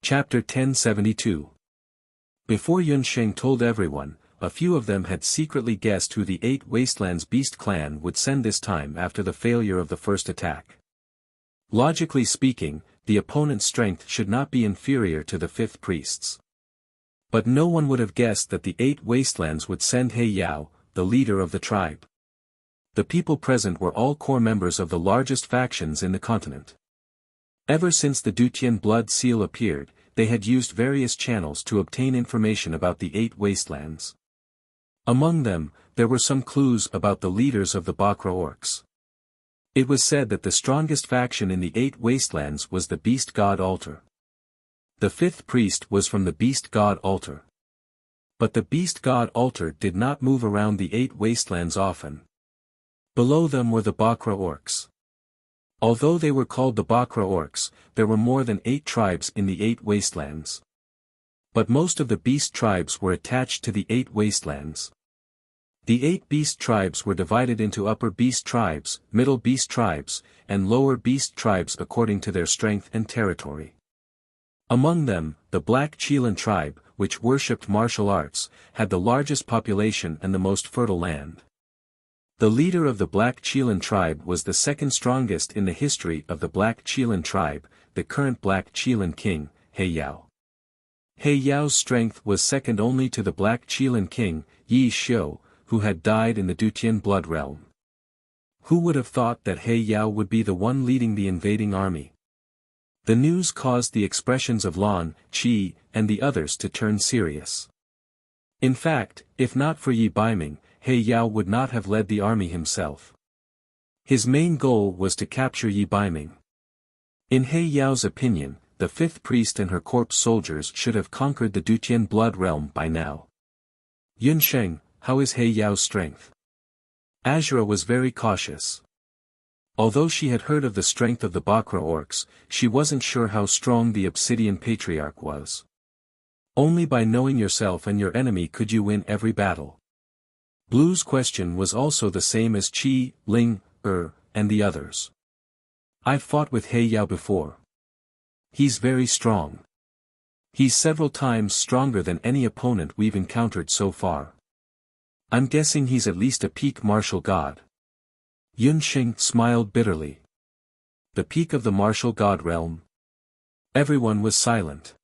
Chapter 1072. Before Yunsheng told everyone, a few of them had secretly guessed who the 8 Wastelands Beast clan would send this time after the failure of the first attack. Logically speaking, the opponent's strength should not be inferior to the 5th priest's. But no one would have guessed that the 8 Wastelands would send He Yao, the leader of the tribe. The people present were all core members of the largest factions in the continent. Ever since the Dutian blood seal appeared, they had used various channels to obtain information about the 8 Wastelands. Among them, there were some clues about the leaders of the Bakra orcs. It was said that the strongest faction in the 8 Wastelands was the Beast God Altar. The 5th priest was from the Beast God Altar. But the Beast God Altar did not move around the 8 Wastelands often. Below them were the Bakra orcs. Although they were called the Bakra orcs, there were more than 8 tribes in the 8 Wastelands. But most of the beast tribes were attached to the 8 Wastelands. The 8 beast tribes were divided into upper beast tribes, middle beast tribes, and lower beast tribes according to their strength and territory. Among them, the Black Chelan tribe, which worshipped martial arts, had the largest population and the most fertile land. The leader of the Black Chelan tribe was the second strongest in the history of the Black Chelan tribe, the current Black Chelan king, He Yao. He Yao's strength was second only to the Black Chelan king, Yi Xiu, who had died in the Dutian blood realm. Who would have thought that He Yao would be the one leading the invading army? The news caused the expressions of Lan, Qi, and the others to turn serious. In fact, if not for Yi Baiming, He Yao would not have led the army himself. His main goal was to capture Yi Baiming. In He Yao's opinion, the 5th priest and her corpse soldiers should have conquered the Dutian blood realm by now. Yunsheng, how is He Yao's strength? Azura was very cautious. Although she had heard of the strength of the Bakra orcs, she wasn't sure how strong the Obsidian Patriarch was. Only by knowing yourself and your enemy could you win every battle. Blue's question was also the same as Qi, Ling, and the others. I've fought with He Yao before. He's very strong. He's several times stronger than any opponent we've encountered so far. I'm guessing he's at least a peak martial god. Yunsheng smiled bitterly. The peak of the martial god realm? Everyone was silent.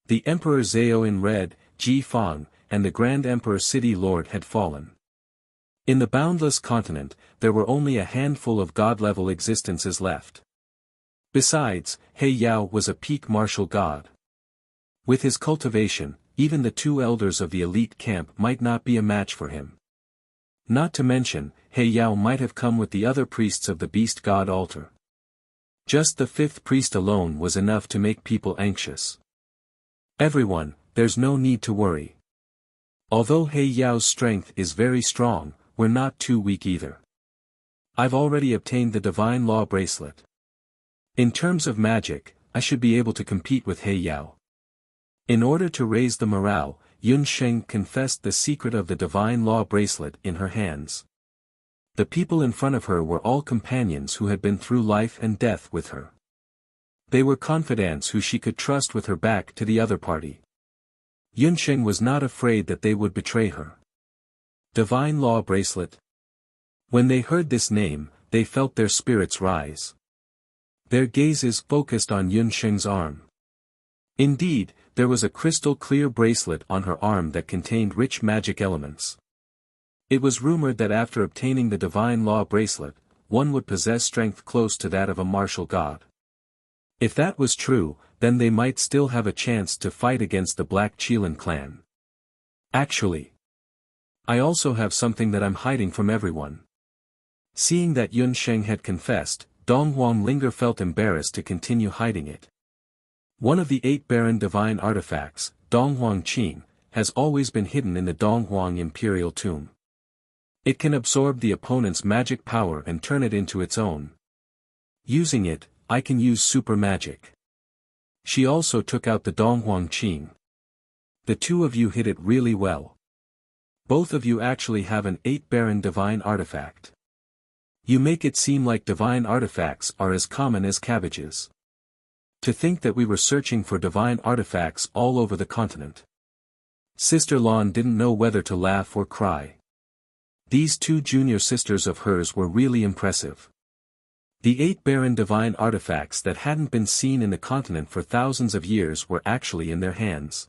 The Emperor Zhao in red, Ji Fang, and the Grand Emperor City Lord had fallen. In the boundless continent, there were only a handful of god-level existences left. Besides, He Yao was a peak martial god. With his cultivation, even the 2 elders of the elite camp might not be a match for him. Not to mention, He Yao might have come with the other priests of the Beast God Altar. Just the 5th priest alone was enough to make people anxious. Everyone, there's no need to worry. Although He Yao's strength is very strong, we're not too weak either. I've already obtained the Divine Law Bracelet. In terms of magic, I should be able to compete with He Yao. In order to raise the morale, Yunsheng confessed the secret of the Divine Law Bracelet in her hands. The people in front of her were all companions who had been through life and death with her. They were confidants who she could trust with her back to the other party. Yunsheng was not afraid that they would betray her. Divine Law Bracelet. When they heard this name, they felt their spirits rise. Their gazes focused on Yunsheng's arm. Indeed, there was a crystal-clear bracelet on her arm that contained rich magic elements. It was rumored that after obtaining the Divine Law Bracelet, one would possess strength close to that of a martial god. If that was true, then they might still have a chance to fight against the Black Chelan clan. Actually, I also have something that I'm hiding from everyone. Seeing that Yunsheng had confessed, Donghuang Linger felt embarrassed to continue hiding it. One of the 8 barren divine artifacts, Donghuang Qing, has always been hidden in the Donghuang Imperial Tomb. It can absorb the opponent's magic power and turn it into its own. Using it, I can use super magic. She also took out the Donghuang Qing. The 2 of you hid it really well. Both of you actually have an 8 barren divine artifact. You make it seem like divine artifacts are as common as cabbages. To think that we were searching for divine artifacts all over the continent. Sister Lan didn't know whether to laugh or cry. These two junior sisters of hers were really impressive. The 8 barren divine artifacts that hadn't been seen in the continent for thousands of years were actually in their hands.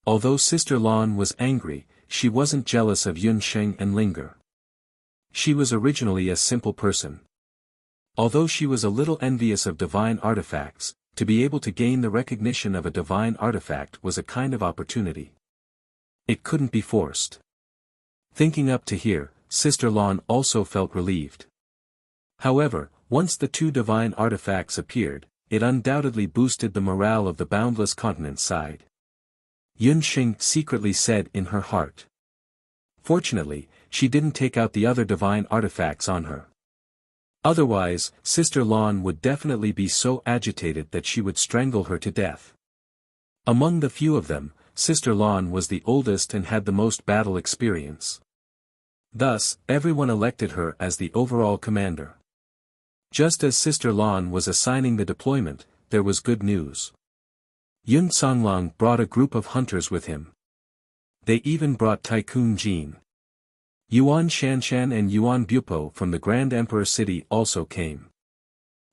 Although Sister Lan was angry, she wasn't jealous of Yun Sheng and Linger. She was originally a simple person. Although she was a little envious of divine artifacts, to be able to gain the recognition of a divine artifact was a kind of opportunity. It couldn't be forced. Thinking up to here, Sister Lan also felt relieved. However, once the 2 divine artifacts appeared, it undoubtedly boosted the morale of the boundless continent side. Yun Sheng secretly said in her heart. Fortunately, she didn't take out the other divine artifacts on her. Otherwise, Sister Lan would definitely be so agitated that she would strangle her to death. Among the few of them, Sister Lan was the oldest and had the most battle experience. Thus, everyone elected her as the overall commander. Just as Sister Lan was assigning the deployment, there was good news. Yun Songlang brought a group of hunters with him. They even brought Tycoon Jin. Yuan Shanshan and Yuan Bupo from the Grand Emperor City also came.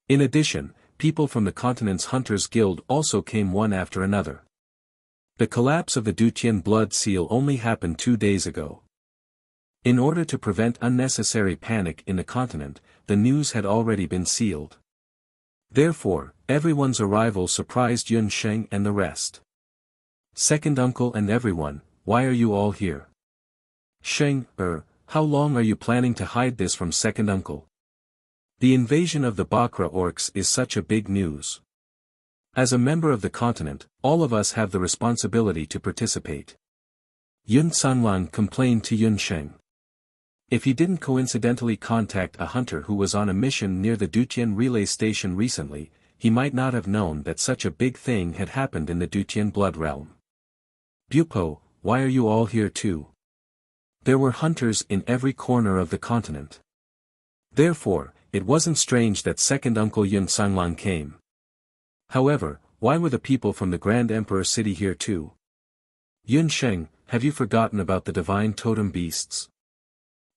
In addition, people from the continent's Hunters Guild also came one after another. The collapse of the Dutian blood seal only happened 2 days ago. In order to prevent unnecessary panic in the continent, the news had already been sealed. Therefore, everyone's arrival surprised Yun Sheng and the rest. Second uncle and everyone, why are you all here? Sheng, how long are you planning to hide this from second uncle? The invasion of the Bakra orcs is such a big news. As a member of the continent, all of us have the responsibility to participate. Yun Songlang complained to Yun Sheng. If he didn't coincidentally contact a hunter who was on a mission near the Dutian relay station recently, he might not have known that such a big thing had happened in the Dutian blood realm. Bupo, why are you all here too? There were hunters in every corner of the continent. Therefore, it wasn't strange that second uncle Yun Songlang came. However, why were the people from the Grand Emperor City here too? Yun Sheng, have you forgotten about the divine totem beasts?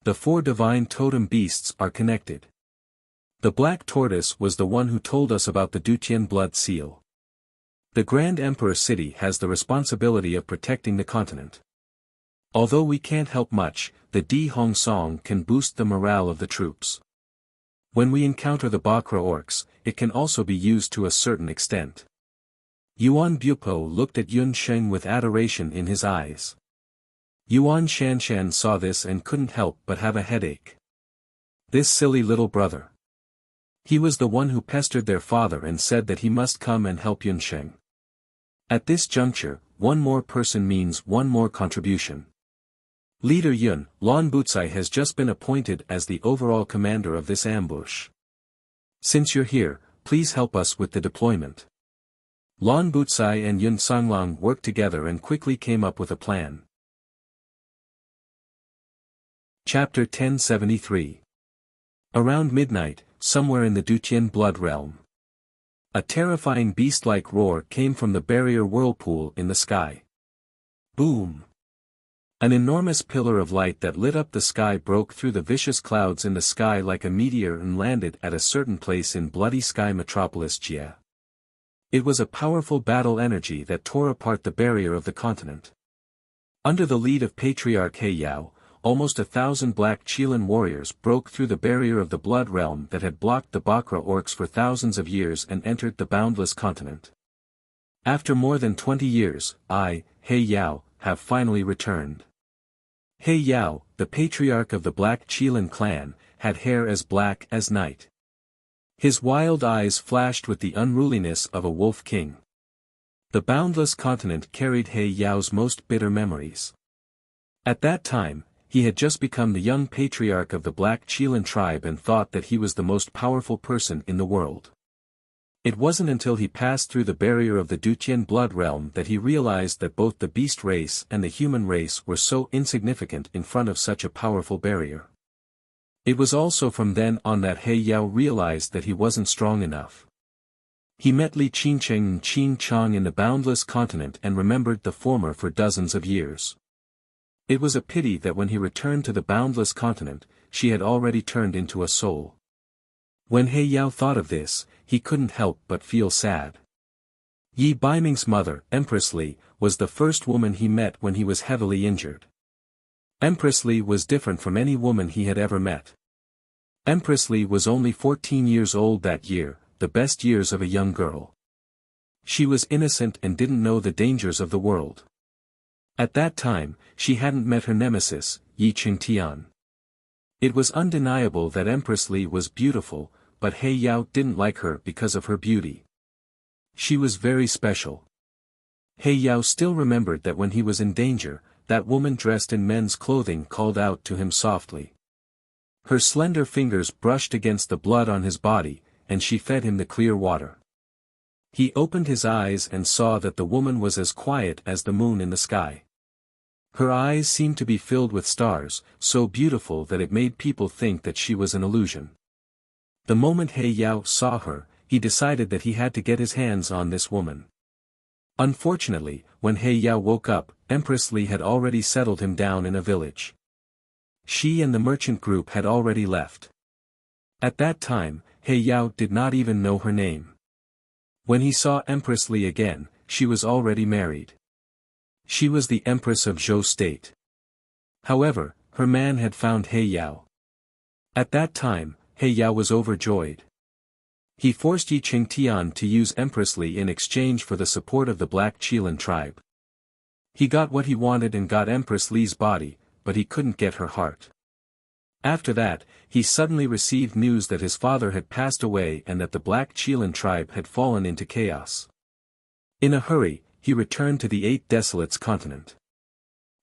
The 4 divine totem beasts are connected. The Black Tortoise was the one who told us about the Dutian blood seal. The Grand Emperor City has the responsibility of protecting the continent. Although we can't help much, the Di Hong Song can boost the morale of the troops. When we encounter the Bakra orcs, it can also be used to a certain extent. Yuan Bupo looked at Yun Sheng with adoration in his eyes. Yuan Shanshan saw this and couldn't help but have a headache. This silly little brother. He was the one who pestered their father and said that he must come and help Yun Sheng. At this juncture, one more person means one more contribution. Leader Yun, Lan Bucai has just been appointed as the overall commander of this ambush. Since you're here, please help us with the deployment. Lan Bucai and Yun Songlang worked together and quickly came up with a plan. Chapter 1073. Around midnight, somewhere in the Dutian blood realm. A terrifying beast-like roar came from the barrier whirlpool in the sky. Boom! An enormous pillar of light that lit up the sky broke through the vicious clouds in the sky like a meteor and landed at a certain place in bloody sky metropolis Jia. It was a powerful battle energy that tore apart the barrier of the continent. Under the lead of Patriarch He Yao, almost 1,000 black Chilan warriors broke through the barrier of the blood realm that had blocked the Bakra orcs for thousands of years and entered the boundless continent. After more than 20 years, I, He Yao, have finally returned. He Yao, the patriarch of the Black Chilan clan, had hair as black as night. His wild eyes flashed with the unruliness of a wolf king. The boundless continent carried He Yao's most bitter memories. At that time, he had just become the young patriarch of the Black Chilan tribe and thought that he was the most powerful person in the world. It wasn't until he passed through the barrier of the Dutian blood realm that he realized that both the beast race and the human race were so insignificant in front of such a powerful barrier. It was also from then on that He Yao realized that he wasn't strong enough. He met Li Qingcheng and Qin Chang in the boundless continent and remembered the former for dozens of years. It was a pity that when he returned to the boundless continent, she had already turned into a soul. When He Yao thought of this, he couldn't help but feel sad. Yi Baiming's mother, Empress Li, was the first woman he met when he was heavily injured. Empress Li was different from any woman he had ever met. Empress Li was only 14 years old that year, the best years of a young girl. She was innocent and didn't know the dangers of the world. At that time, she hadn't met her nemesis, Yi Qingtian. It was undeniable that Empress Li was beautiful, but He Yao didn't like her because of her beauty. She was very special. He Yao still remembered that when he was in danger, that woman dressed in men's clothing called out to him softly. Her slender fingers brushed against the blood on his body, and she fed him the clear water. He opened his eyes and saw that the woman was as quiet as the moon in the sky. Her eyes seemed to be filled with stars, so beautiful that it made people think that she was an illusion. The moment He Yao saw her, he decided that he had to get his hands on this woman. Unfortunately, when He Yao woke up, Empress Li had already settled him down in a village. She and the merchant group had already left. At that time, He Yao did not even know her name. When he saw Empress Li again, she was already married. She was the Empress of Zhou State. However, her man had found He Yao. At that time, He Yao was overjoyed. He forced Yi Qingtian to use Empress Li in exchange for the support of the Black Qilan tribe. He got what he wanted and got Empress Li's body, but he couldn't get her heart. After that, he suddenly received news that his father had passed away and that the Black Qilan tribe had fallen into chaos. In a hurry, he returned to the Eight Desolates continent.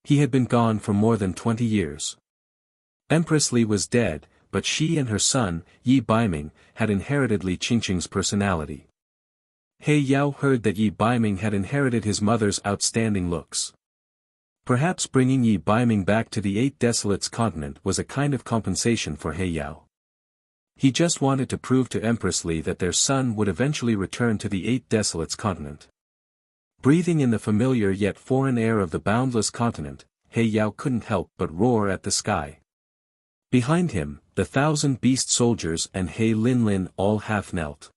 He had been gone for more than 20 years. Empress Li was dead, but she and her son, Yi Baiming, had inherited Li Qingcheng's personality. He Yao heard that Yi Baiming had inherited his mother's outstanding looks. Perhaps bringing Yi Baiming back to the Eight Desolates continent was a kind of compensation for He Yao. He just wanted to prove to Empress Li that their son would eventually return to the Eight Desolates continent. Breathing in the familiar yet foreign air of the boundless continent, He Yao couldn't help but roar at the sky. Behind him, the 1,000 beast soldiers and He Linlin all half knelt.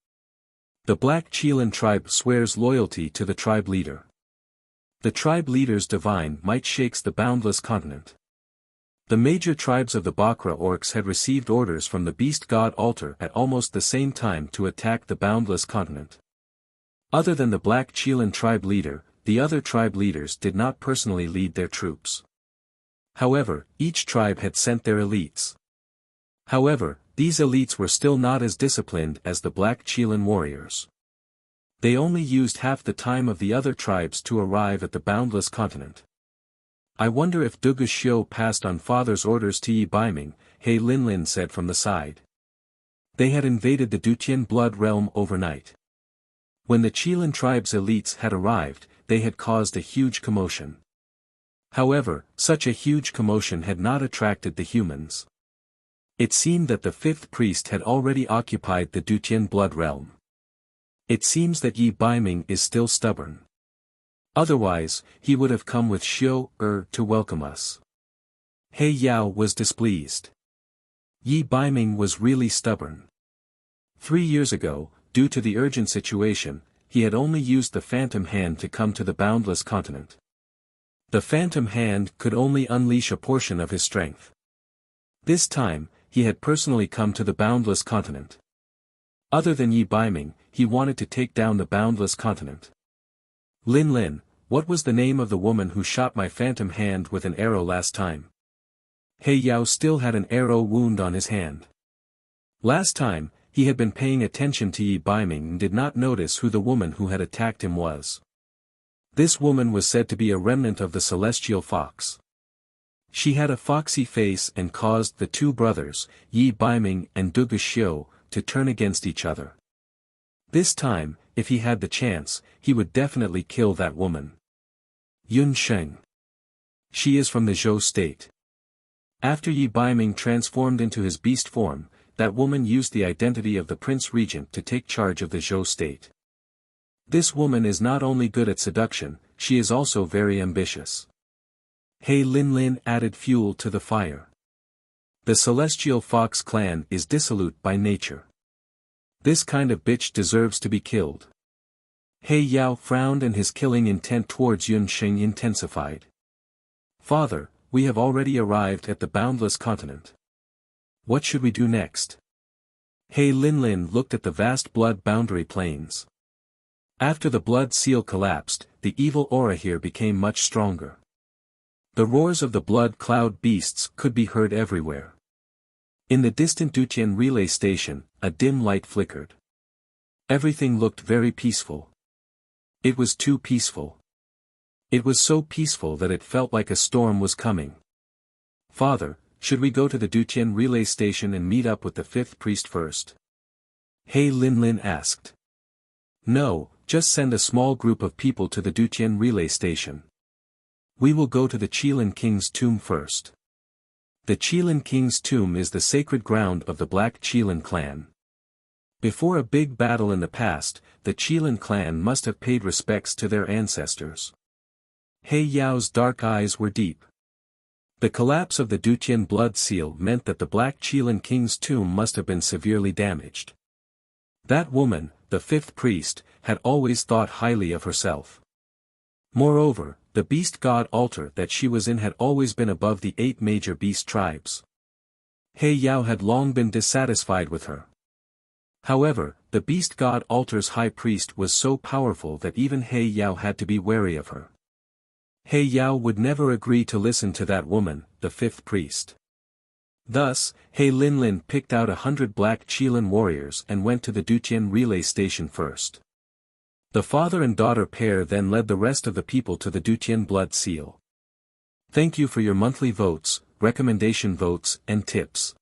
The Black Qilan tribe swears loyalty to the tribe leader. The tribe leader's divine might shakes the boundless continent. The major tribes of the Bakra orcs had received orders from the beast god altar at almost the same time to attack the boundless continent. Other than the Black Qilan tribe leader, the other tribe leaders did not personally lead their troops. However, each tribe had sent their elites. However, these elites were still not as disciplined as the Black Qilan warriors. They only used half the time of the other tribes to arrive at the boundless continent. I wonder if Dugu Xiu passed on father's orders to Yi Baiming, He Linlin said from the side. They had invaded the Dutian blood realm overnight. When the Qilan tribe's elites had arrived, they had caused a huge commotion. However, such a huge commotion had not attracted the humans. It seemed that the fifth priest had already occupied the Dutian blood realm. It seems that Yi Baiming is still stubborn. Otherwise, he would have come with Xiu to welcome us. He Yao was displeased. Yi Baiming was really stubborn. 3 years ago, due to the urgent situation, he had only used the Phantom Hand to come to the boundless continent. The Phantom Hand could only unleash a portion of his strength. This time, he had personally come to the boundless continent. Other than Yi Baiming, he wanted to take down the boundless continent. Lin Lin, what was the name of the woman who shot my Phantom Hand with an arrow last time? He Yao still had an arrow wound on his hand. Last time, he had been paying attention to Yi Baiming and did not notice who the woman who had attacked him was. This woman was said to be a remnant of the celestial fox. She had a foxy face and caused the two brothers, Yi Baiming and Dugu Xiu, to turn against each other. This time, if he had the chance, he would definitely kill that woman. Yun Sheng. She is from the Zhou state. After Yi Baiming transformed into his beast form, that woman used the identity of the Prince Regent to take charge of the Zhou state. This woman is not only good at seduction, she is also very ambitious. He Lin added fuel to the fire. The Celestial Fox clan is dissolute by nature. This kind of bitch deserves to be killed. He Yao frowned and his killing intent towards Yun Sheng intensified. Father, we have already arrived at the boundless continent. What should we do next? He Lin looked at the vast blood boundary plains. After the blood seal collapsed, the evil aura here became much stronger. The roars of the blood cloud beasts could be heard everywhere. In the distant Duqian relay station, a dim light flickered. Everything looked very peaceful. It was too peaceful. It was so peaceful that it felt like a storm was coming. Father, should we go to the Duqian relay station and meet up with the fifth priest first? He Lin asked. No, just send a small group of people to the Duqian relay station. We will go to the Qilin King's tomb first. The Qilin King's tomb is the sacred ground of the Black Qilin clan. Before a big battle in the past, the Qilin clan must have paid respects to their ancestors. He Yao's dark eyes were deep. The collapse of the Duqian blood seal meant that the Black Qilin King's tomb must have been severely damaged. That woman, the fifth priest, had always thought highly of herself. Moreover, the beast god altar that she was in had always been above the 8 major beast tribes. He Yao had long been dissatisfied with her. However, the beast god altar's high priest was so powerful that even He Yao had to be wary of her. He Yao would never agree to listen to that woman, the fifth priest. Thus, He Lin picked out 100 Black Qilin warriors and went to the Duqian relay station first. The father and daughter pair then led the rest of the people to the Duqian blood seal. Thank you for your monthly votes, recommendation votes, and tips.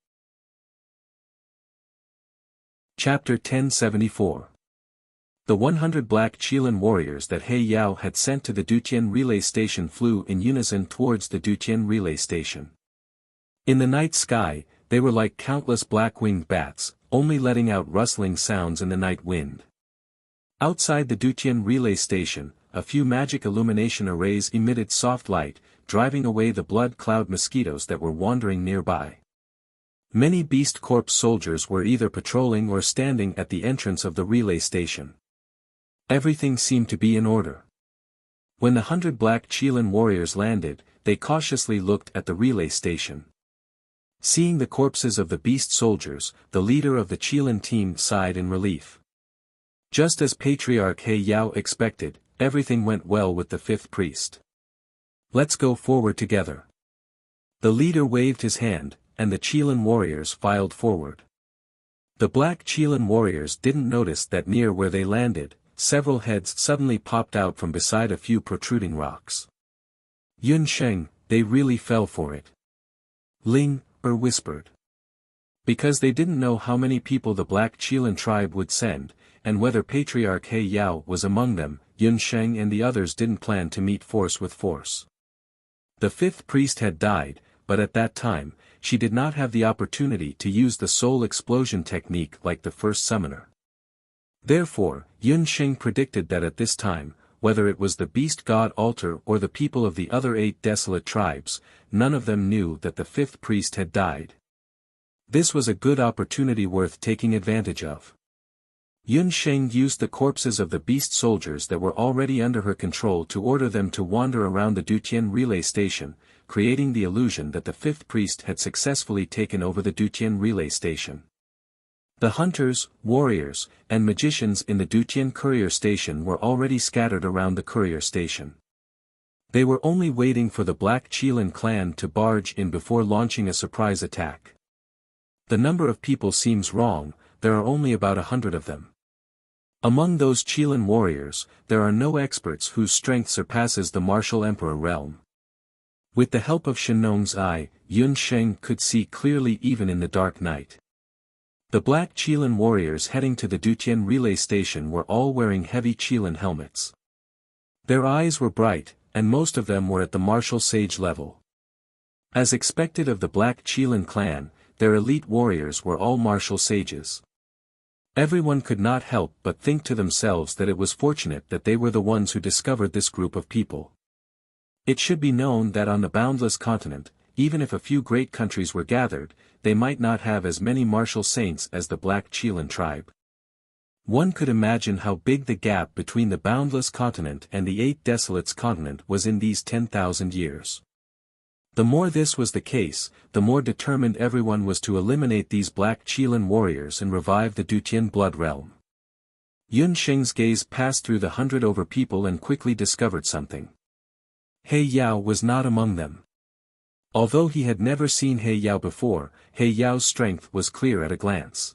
Chapter 1074. The 100 Black Qilin warriors that He Yao had sent to the Duqian relay station flew in unison towards the Duqian relay station. In the night sky, they were like countless black-winged bats, only letting out rustling sounds in the night wind. Outside the Duqian relay station, a few magic illumination arrays emitted soft light, driving away the blood cloud mosquitoes that were wandering nearby. Many Beast Corps soldiers were either patrolling or standing at the entrance of the relay station. Everything seemed to be in order. When the 100 Black Qilin warriors landed, they cautiously looked at the relay station. Seeing the corpses of the beast soldiers, the leader of the Qilin team sighed in relief. Just as Patriarch He Yao expected, everything went well with the fifth priest. Let's go forward together. The leader waved his hand, and the Qilin warriors filed forward. The Black Qilin warriors didn't notice that near where they landed, several heads suddenly popped out from beside a few protruding rocks. Yun Sheng, they really fell for it. Ling whispered. Because they didn't know how many people the Black Qilin tribe would send, and whether Patriarch He Yao was among them, Yun Sheng and the others didn't plan to meet force with force. The fifth priest had died, but at that time, she did not have the opportunity to use the soul explosion technique like the first summoner. Therefore, Yun Sheng predicted that at this time, whether it was the beast god altar or the people of the other 8 desolate tribes, none of them knew that the fifth priest had died. This was a good opportunity worth taking advantage of. Yun Sheng used the corpses of the beast soldiers that were already under her control to order them to wander around the Duqian relay station, creating the illusion that the fifth priest had successfully taken over the Duqian relay station. The hunters, warriors, and magicians in the Duqian courier station were already scattered around the courier station. They were only waiting for the Black Qilin clan to barge in before launching a surprise attack. The number of people seems wrong, there are only about 100 of them. Among those Qilin warriors, there are no experts whose strength surpasses the martial emperor realm. With the help of Shenong's eye, Yun Sheng could see clearly even in the dark night. The Black Qilin warriors heading to the Duqian relay station were all wearing heavy Qilin helmets. Their eyes were bright, and most of them were at the martial sage level. As expected of the Black Qilin clan, their elite warriors were all martial sages. Everyone could not help but think to themselves that it was fortunate that they were the ones who discovered this group of people. It should be known that on the boundless continent, even if a few great countries were gathered, they might not have as many martial saints as the Black Chelan tribe. One could imagine how big the gap between the boundless continent and the 8 desolates continent was in these 10,000 years. The more this was the case, the more determined everyone was to eliminate these Black Chelan warriors and revive the Dutian blood realm. Yun Sheng's gaze passed through the 100 over people and quickly discovered something. He Yao was not among them. Although he had never seen He Yao before, He Yao's strength was clear at a glance.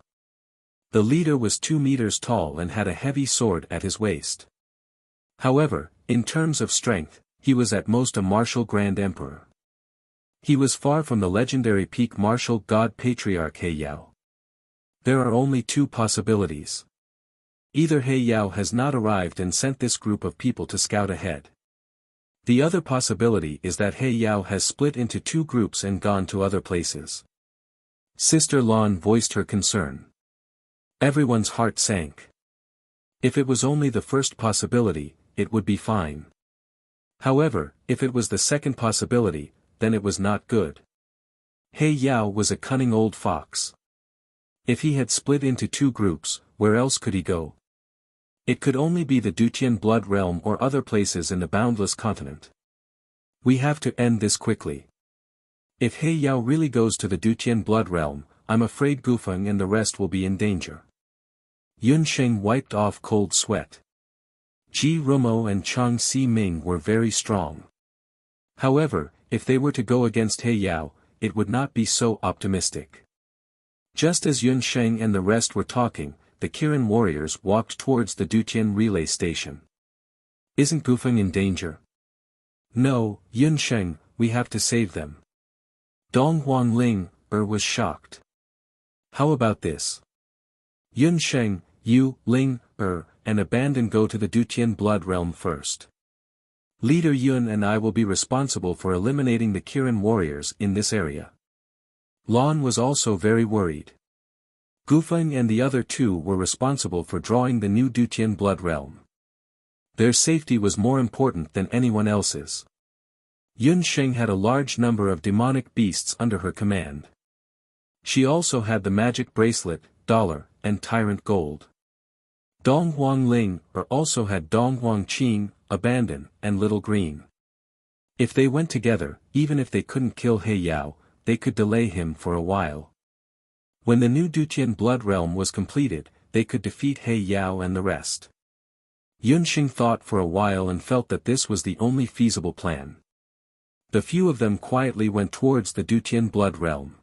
The leader was 2 meters tall and had a heavy sword at his waist. However, in terms of strength, he was at most a martial grand emperor. He was far from the legendary peak martial god patriarch He Yao. There are only 2 possibilities. Either He Yao has not arrived and sent this group of people to scout ahead. The other possibility is that He Yao has split into 2 groups and gone to other places. Sister Lan voiced her concern. Everyone's heart sank. If it was only the first possibility, it would be fine. However, if it was the second possibility, then it was not good. He Yao was a cunning old fox. If he had split into 2 groups, where else could he go? It could only be the Dutian blood realm or other places in the boundless continent. We have to end this quickly. If He Yao really goes to the Dutian blood realm, I'm afraid Gufeng and the rest will be in danger. Yun Sheng wiped off cold sweat. Ji Rumo and Chang Si Ming were very strong. However, if they were to go against He Yao, it would not be so optimistic. Just as Yun Sheng and the rest were talking, the Kirin warriors walked towards the Dutian relay station. Isn't Gufeng in danger? No, Yun Sheng, we have to save them. Dong Huangling was shocked. How about this? Yun Sheng, you, Ling, and abandon go to the Dutian blood realm first. Leader Yun and I will be responsible for eliminating the Kirin warriors in this area. Lan was also very worried. Gufeng and the other 2 were responsible for drawing the new Dutian blood realm. Their safety was more important than anyone else's. Yun Sheng had a large number of demonic beasts under her command. She also had the magic bracelet, dollar, and tyrant gold. Dong Huangling also had Dong Huangqing, abandon, and little green. If they went together, even if they couldn't kill He Yao, they could delay him for a while. When the new Dutian blood realm was completed, they could defeat He Yao and the rest. Yun Sheng thought for a while and felt that this was the only feasible plan. The few of them quietly went towards the Dutian blood realm.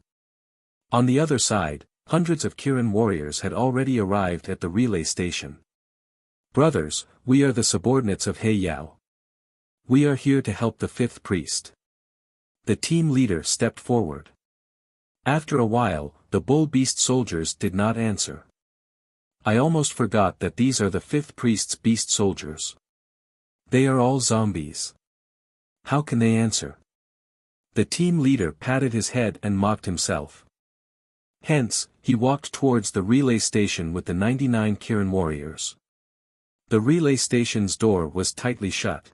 On the other side, hundreds of Kirin warriors had already arrived at the relay station. Brothers, we are the subordinates of He Yao. We are here to help the 5th priest. The team leader stepped forward. After a while, the bull beast soldiers did not answer. I almost forgot that these are the 5th priest's beast soldiers. They are all zombies. How can they answer? The team leader patted his head and mocked himself. Hence, he walked towards the relay station with the 99 Kirin warriors. The relay station's door was tightly shut.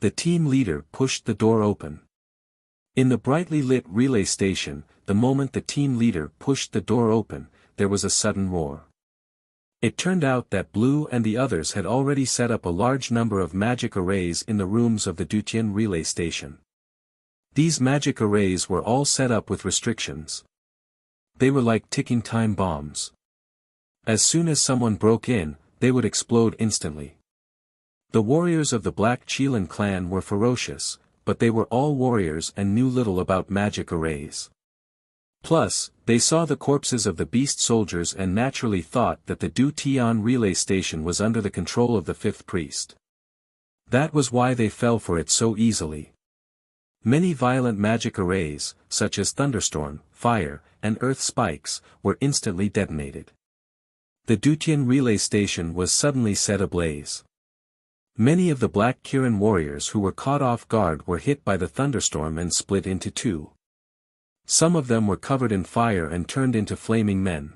The team leader pushed the door open. In the brightly lit relay station, the moment the team leader pushed the door open, there was a sudden roar. It turned out that Blue and the others had already set up a large number of magic arrays in the rooms of the Dutian relay station. These magic arrays were all set up with restrictions. They were like ticking time bombs. As soon as someone broke in, they would explode instantly. The warriors of the Black Chelan clan were ferocious, but they were all warriors and knew little about magic arrays. Plus, they saw the corpses of the beast soldiers and naturally thought that the Du Tian relay station was under the control of the 5th priest. That was why they fell for it so easily. Many violent magic arrays, such as thunderstorm, fire, and earth spikes, were instantly detonated. The Dutian relay station was suddenly set ablaze. Many of the Black Kirin warriors who were caught off guard were hit by the thunderstorm and split into 2. Some of them were covered in fire and turned into flaming men.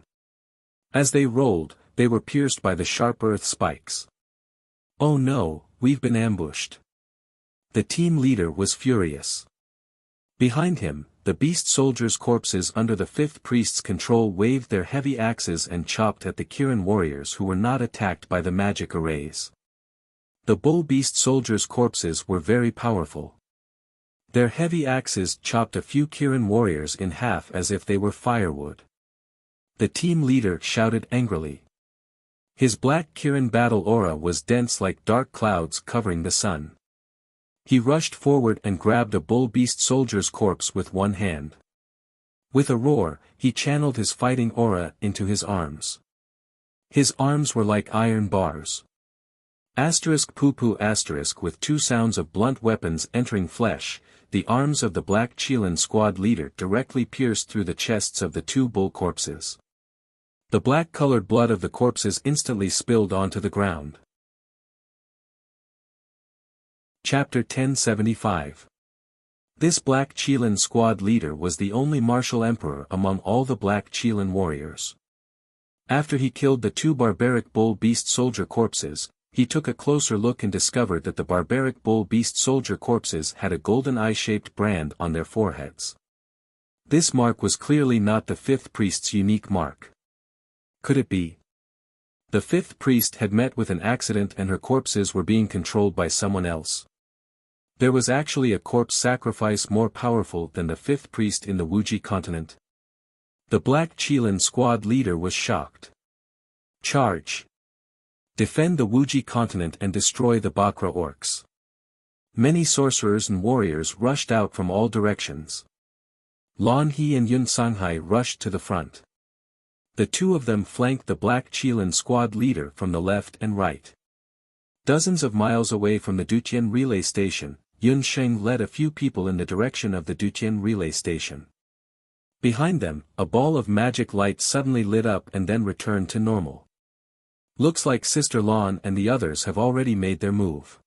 As they rolled, they were pierced by the sharp earth spikes. "Oh no, we've been ambushed." The team leader was furious. Behind him, the beast soldiers' corpses under the fifth priest's control waved their heavy axes and chopped at the Kirin warriors who were not attacked by the magic arrays. The bull beast soldiers' corpses were very powerful. Their heavy axes chopped a few Kirin warriors in half as if they were firewood. The team leader shouted angrily. His black Kirin battle aura was dense like dark clouds covering the sun. He rushed forward and grabbed a bull beast soldier's corpse with one hand. With a roar, he channeled his fighting aura into his arms. His arms were like iron bars. Asterisk poo poo asterisk with two sounds of blunt weapons entering flesh, the arms of the Black Chelan squad leader directly pierced through the chests of the two bull corpses. The black-colored blood of the corpses instantly spilled onto the ground. Chapter 1075. This Black Chelan squad leader was the only martial emperor among all the Black Chelan warriors. After he killed the two barbaric bull beast soldier corpses, he took a closer look and discovered that the barbaric bull beast soldier corpses had a golden eye-shaped brand on their foreheads. This mark was clearly not the fifth priest's unique mark. Could it be? The fifth priest had met with an accident and her corpses were being controlled by someone else. There was actually a corpse sacrifice more powerful than the fifth priest in the Wuxia continent. The Black Chelan squad leader was shocked. Charge! Defend the Wuxia continent and destroy the Bakra orcs. Many sorcerers and warriors rushed out from all directions. Lan He and Yun Sanghai rushed to the front. The two of them flanked the Black Chelan squad leader from the left and right. Dozens of miles away from the Dutian relay station, Yun Sheng led a few people in the direction of the Dutian relay station. Behind them, a ball of magic light suddenly lit up and then returned to normal. Looks like Sister Lan and the others have already made their move.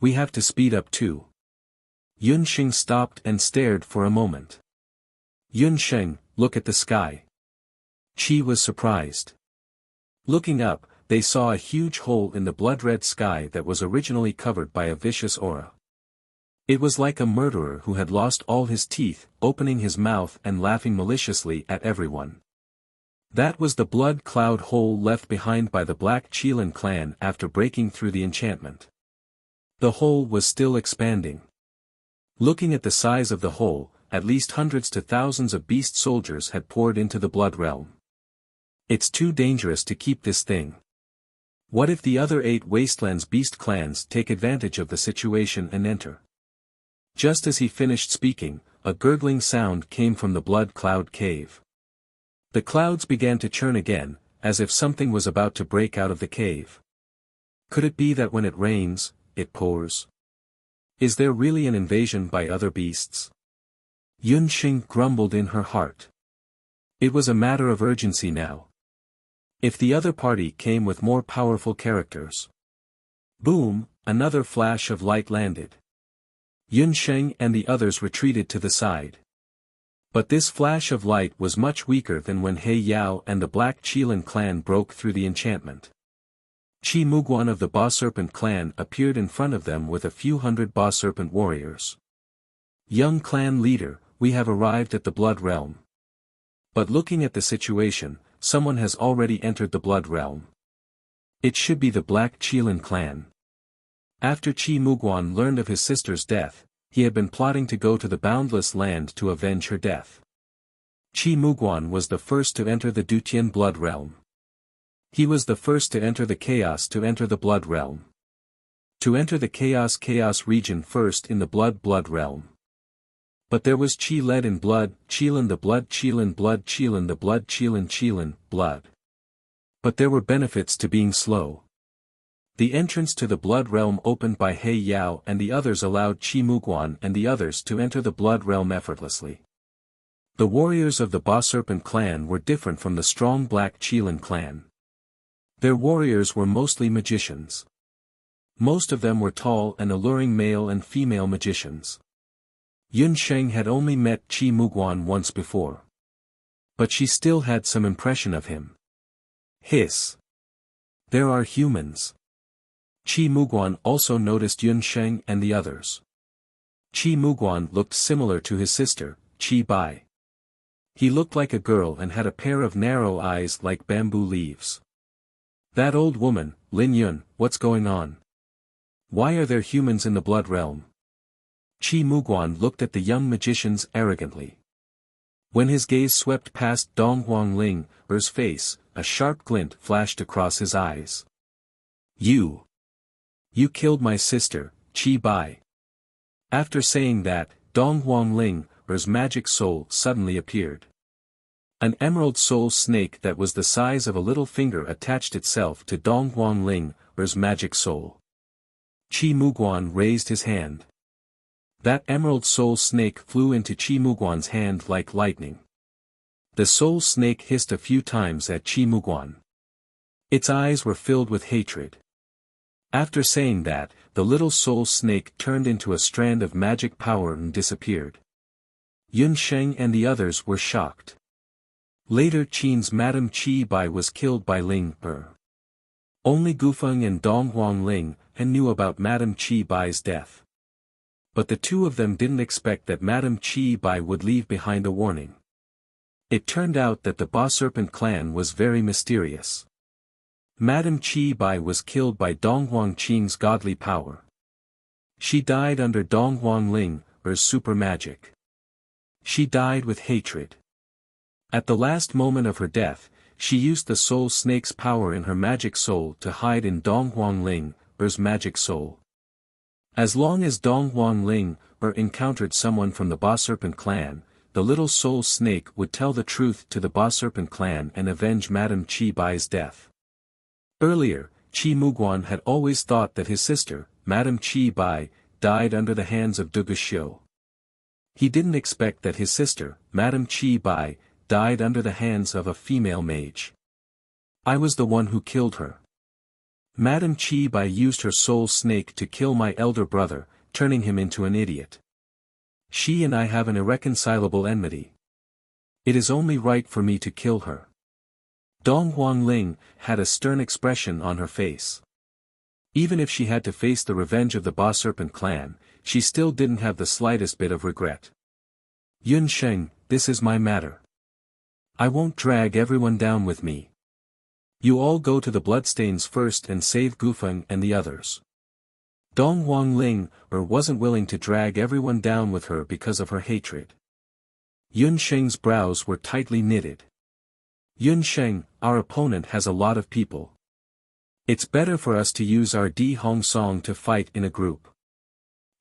We have to speed up too. Yun Sheng stopped and stared for a moment. Yun Sheng, look at the sky. Qi was surprised. Looking up, they saw a huge hole in the blood-red sky that was originally covered by a vicious aura. It was like a murderer who had lost all his teeth, opening his mouth and laughing maliciously at everyone. That was the blood cloud hole left behind by the Black Chelan clan after breaking through the enchantment. The hole was still expanding. Looking at the size of the hole, at least hundreds to thousands of beast soldiers had poured into the blood realm. It's too dangerous to keep this thing. What if the other 8 Wastelands beast clans take advantage of the situation and enter? Just as he finished speaking, a gurgling sound came from the blood cloud cave. The clouds began to churn again, as if something was about to break out of the cave. Could it be that when it rains, it pours? Is there really an invasion by other beasts? Yun Sheng grumbled in her heart. It was a matter of urgency now. If the other party came with more powerful characters. Boom, another flash of light landed. Yun Sheng and the others retreated to the side. But this flash of light was much weaker than when He Yao and the Black Chelan clan broke through the enchantment. Qi Muguan of the Ba Serpent clan appeared in front of them with a few hundred Ba Serpent warriors. Young clan leader, we have arrived at the Blood Realm. But looking at the situation, someone has already entered the Blood Realm. It should be the Black Chelan clan. After Qi Muguan learned of his sister's death, he had been plotting to go to the Boundless Land to avenge her death. Qi Muguan was the first to enter the Dutian Blood Realm. He was the first to enter the Chaos to enter the Blood Realm. To enter the Chaos region first in the Blood Realm. But there was Qi led in blood, Chelan the Blood Chelan Blood Chelan the Blood Chelan blood. But there were benefits to being slow. The entrance to the Blood Realm opened by He Yao and the others allowed Qi Muguan and the others to enter the Blood Realm effortlessly. The warriors of the Ba Serpent clan were different from the strong Black Chelan clan. Their warriors were mostly magicians. Most of them were tall and alluring male and female magicians. Yun Sheng had only met Qi Muguan once before. But she still had some impression of him. Hiss. There are humans. Qi Muguan also noticed Yun Sheng and the others. Qi Muguan looked similar to his sister, Qi Bai. He looked like a girl and had a pair of narrow eyes like bamboo leaves. That old woman, Lin Yun, what's going on? Why are there humans in the blood realm? Qi Muguan looked at the young magicians arrogantly. When his gaze swept past Dong Huangling's face, a sharp glint flashed across his eyes. You killed my sister, Qi Bai. After saying that, Dong Huangling's magic soul suddenly appeared. An emerald soul snake that was the size of a little finger attached itself to Dong Huangling's magic soul. Qi Muguan raised his hand. That emerald soul snake flew into Qi Muguan's hand like lightning. The soul snake hissed a few times at Qi Muguan. Its eyes were filled with hatred. After saying that, the little soul snake turned into a strand of magic power and disappeared. Yun Sheng and the others were shocked. Later Qin's Madame Qi Bai was killed by Ling Er. Only Gufeng and Dong Huangling knew about Madame Qi Bai's death. But the two of them didn't expect that Madame Qi Bai would leave behind a warning. It turned out that the Ba Serpent clan was very mysterious. Madame Qi Bai was killed by Dong Huangqing's godly power. She died under Dong Huangling's super magic. She died with hatred. At the last moment of her death, she used the soul snake's power in her magic soul to hide in Dong Huangling's magic soul. As long as Dong Huangling encountered someone from the Ba Serpent clan, the little soul snake would tell the truth to the Ba Serpent clan and avenge Madame Qi Bai's death. Earlier, Qi Muguan had always thought that his sister, Madame Qi Bai, died under the hands of De Guxiu. He didn't expect that his sister, Madame Qi Bai, died under the hands of a female mage. I was the one who killed her. Madame Qi Bai used her soul snake to kill my elder brother, turning him into an idiot. She and I have an irreconcilable enmity. It is only right for me to kill her. Dong Huangling had a stern expression on her face. Even if she had to face the revenge of the Ba Serpent clan, she still didn't have the slightest bit of regret. Yun Sheng, this is my matter. I won't drag everyone down with me. You all go to the bloodstains first and save Gufeng and the others. Dong Huangling wasn't willing to drag everyone down with her because of her hatred. Yun Sheng's brows were tightly knitted. Yun Sheng, our opponent has a lot of people. It's better for us to use our Di Hong Song to fight in a group.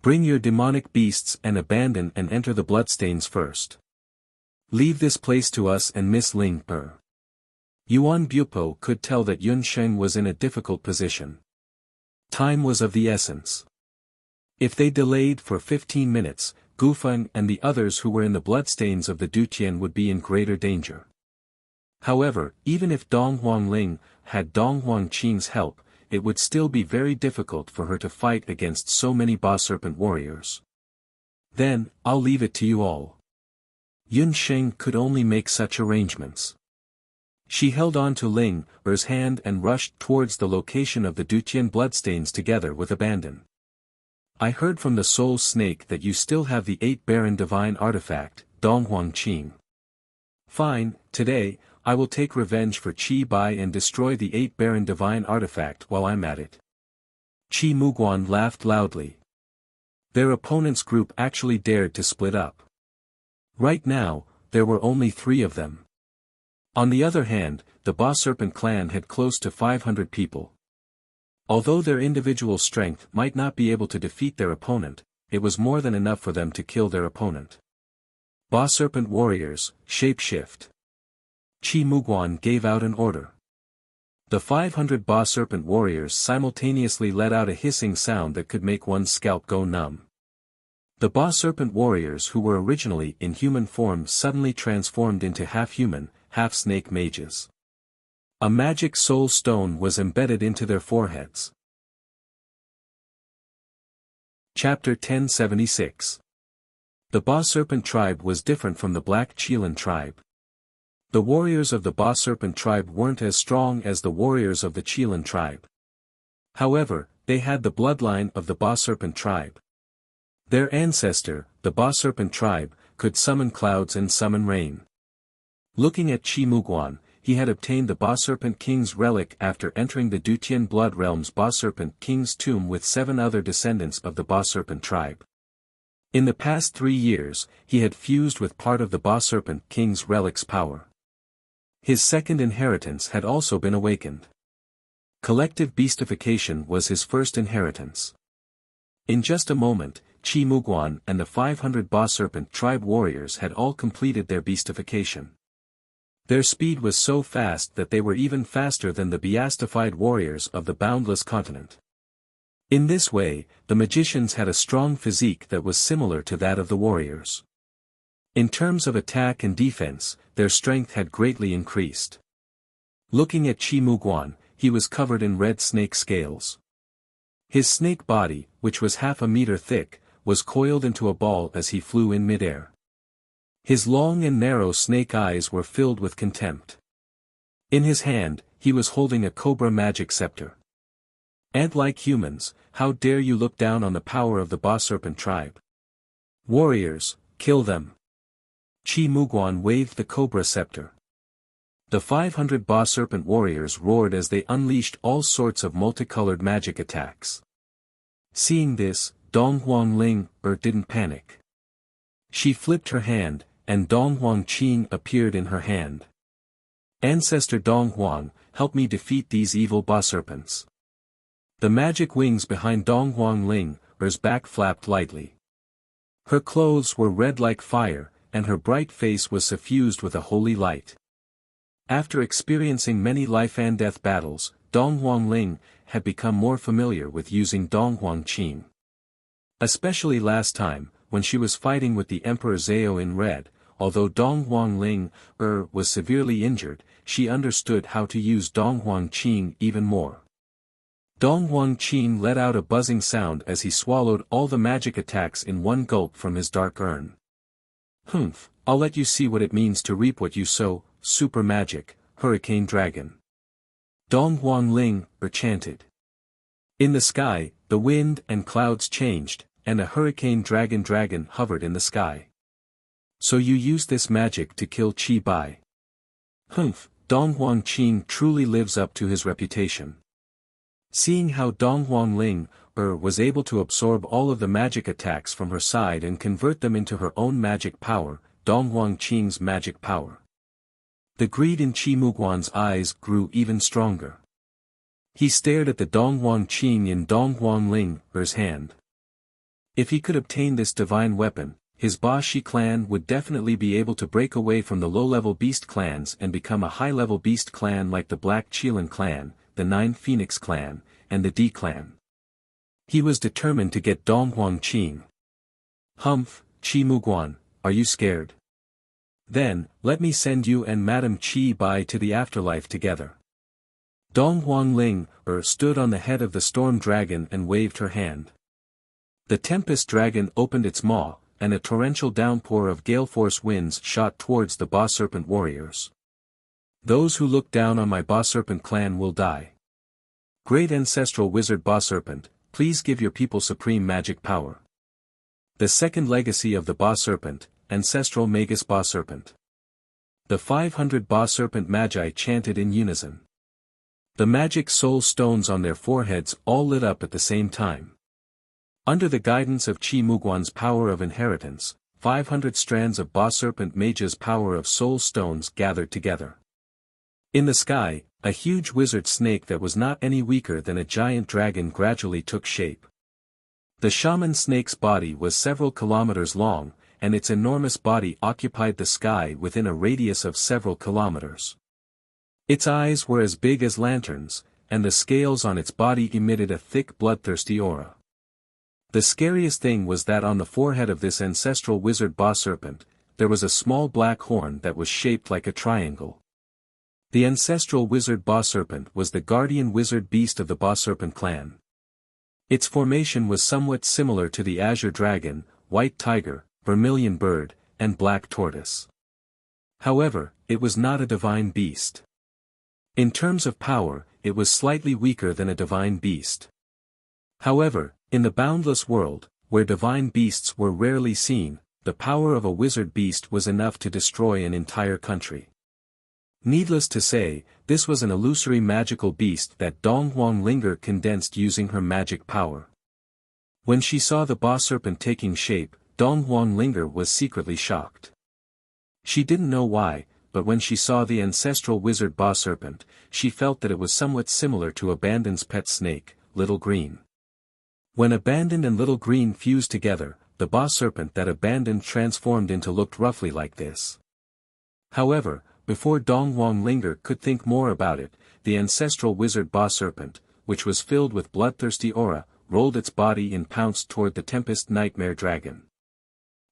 Bring your demonic beasts and abandon and enter the bloodstains first. Leave this place to us and Miss Ling Er. Yuan Bupo could tell that Yun Sheng was in a difficult position. Time was of the essence. If they delayed for 15 minutes, Gufeng and the others who were in the bloodstains of the Dutian would be in greater danger. However, even if Dong Huangling had Dong Huangqing's help, it would still be very difficult for her to fight against so many Ba Serpent warriors. Then, I'll leave it to you all. Yun Sheng could only make such arrangements. She held on to Ling Er's hand and rushed towards the location of the Dutian bloodstains together with abandon. I heard from the soul snake that you still have the 8 Baron divine artifact, Dong Huangqing. Fine, today, I will take revenge for Qi Bai and destroy the 8 Baron divine artifact while I'm at it. Qi Muguan laughed loudly. Their opponent's group actually dared to split up. Right now, there were only 3 of them. On the other hand, the Ba Serpent clan had close to 500 people. Although their individual strength might not be able to defeat their opponent, it was more than enough for them to kill their opponent. Ba Serpent warriors, shapeshift. Qi Muguan gave out an order. The 500 Ba Serpent warriors simultaneously let out a hissing sound that could make one's scalp go numb. The Ba Serpent warriors who were originally in human form suddenly transformed into half-human, half-snake mages. A magic soul stone was embedded into their foreheads. Chapter 1076. The Ba Serpent tribe was different from the Black Qilin tribe. The warriors of the Ba Serpent tribe weren't as strong as the warriors of the Qilan tribe. However, they had the bloodline of the Ba Serpent tribe. Their ancestor, the Ba Serpent tribe, could summon clouds and summon rain. Looking at Qi Muguan, he had obtained the Ba Serpent King's relic after entering the Dutian Blood Realm's Ba Serpent King's tomb with 7 other descendants of the Ba Serpent tribe. In the past 3 years, he had fused with part of the Ba Serpent King's relic's power. His second inheritance had also been awakened. Collective beastification was his first inheritance. In just a moment, Qi Muguan and the 500 Ba Serpent tribe warriors had all completed their beastification. Their speed was so fast that they were even faster than the beastified warriors of the boundless continent. In this way, the magicians had a strong physique that was similar to that of the warriors. In terms of attack and defense, their strength had greatly increased. Looking at Qi Muguan, he was covered in red snake scales. His snake body, which was half a meter thick, was coiled into a ball as he flew in midair. His long and narrow snake eyes were filled with contempt. In his hand, he was holding a cobra magic scepter. Ant-like humans, how dare you look down on the power of the Ba Serpent tribe? Warriors, kill them. Qi Muguan waved the cobra scepter. The 500 Ba Serpent warriors roared as they unleashed all sorts of multicolored magic attacks. Seeing this, Dong Huangling didn't panic. She flipped her hand, and Dong Huangqing appeared in her hand. Ancestor Dong Huang, help me defeat these evil Ba Serpents. The magic wings behind Dong Huangling's back flapped lightly. Her clothes were red like fire, and her bright face was suffused with a holy light. After experiencing many life and death battles, Dong Huangling had become more familiar with using Dong Huangqing. Especially last time, when she was fighting with the Emperor Zhao in red, although Dong Huangling was severely injured, she understood how to use Dong Huangqing even more. Dong Huangqing let out a buzzing sound as he swallowed all the magic attacks in one gulp from his dark urn. Humph, I'll let you see what it means to reap what you sow, super magic, hurricane dragon. Dong Huangling chanted. In the sky, the wind and clouds changed, and a hurricane dragon hovered in the sky. So you use this magic to kill Qi Bai. Humph, Dong Huangqing truly lives up to his reputation. Seeing how Dong Huangling was able to absorb all of the magic attacks from her side and convert them into her own magic power, Dong Huangqing's magic power. The greed in Qi Muguan's eyes grew even stronger. He stared at the Dong Huangqing in Dong Huangling's hand. If he could obtain this divine weapon, his Ba Shi clan would definitely be able to break away from the low-level beast clans and become a high-level beast clan like the Black Qilan clan, the 9 Phoenix clan, and the D clan. He was determined to get Dong Huangqing. Humph, Qi Muguan, are you scared? Then, let me send you and Madame Qi Bai to the afterlife together. Dong Huangling stood on the head of the storm dragon and waved her hand. The tempest dragon opened its maw, and a torrential downpour of gale-force winds shot towards the Ba Serpent warriors. Those who look down on my Ba Serpent clan will die. Great ancestral wizard Ba Serpent, please give your people supreme magic power. The second legacy of the Ba Serpent, ancestral Magus Ba Serpent. The 500 Ba Serpent magi chanted in unison. The magic soul stones on their foreheads all lit up at the same time. Under the guidance of Qi Muguan's power of inheritance, 500 strands of Ba Serpent mage's power of soul stones gathered together. In the sky, a huge wizard snake that was not any weaker than a giant dragon gradually took shape. The shaman snake's body was several kilometers long, and its enormous body occupied the sky within a radius of several kilometers. Its eyes were as big as lanterns, and the scales on its body emitted a thick bloodthirsty aura. The scariest thing was that on the forehead of this ancestral wizard Ba Serpent, there was a small black horn that was shaped like a triangle. The ancestral wizard Ba Serpent was the guardian wizard beast of the Ba Serpent clan. Its formation was somewhat similar to the azure dragon, white tiger, vermilion bird, and black tortoise. However, it was not a divine beast. In terms of power, it was slightly weaker than a divine beast. However, in the boundless world, where divine beasts were rarely seen, the power of a wizard beast was enough to destroy an entire country. Needless to say, this was an illusory magical beast that Dong Linger condensed using her magic power. When she saw the boss serpent taking shape, Dong Linger was secretly shocked. She didn't know why, but when she saw the ancestral wizard boss serpent, she felt that it was somewhat similar to Abandon's pet snake, Little Green. When Abandoned and Little Green fused together, the boss serpent that Abandoned transformed into looked roughly like this. However, before Dong Linger could think more about it, the ancestral wizard boss serpent, which was filled with bloodthirsty aura, rolled its body and pounced toward the Tempest Nightmare Dragon.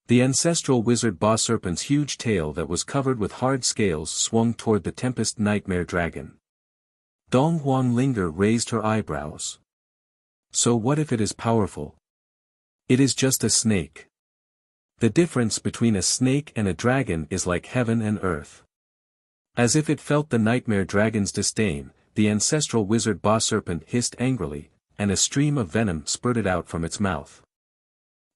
The ancestral wizard boss serpent's huge tail that was covered with hard scales swung toward the Tempest Nightmare Dragon. Dong Linger raised her eyebrows. So what if it is powerful? It is just a snake. The difference between a snake and a dragon is like heaven and earth. As if it felt the nightmare dragon's disdain, the ancestral wizard boss serpent hissed angrily, and a stream of venom spurted out from its mouth.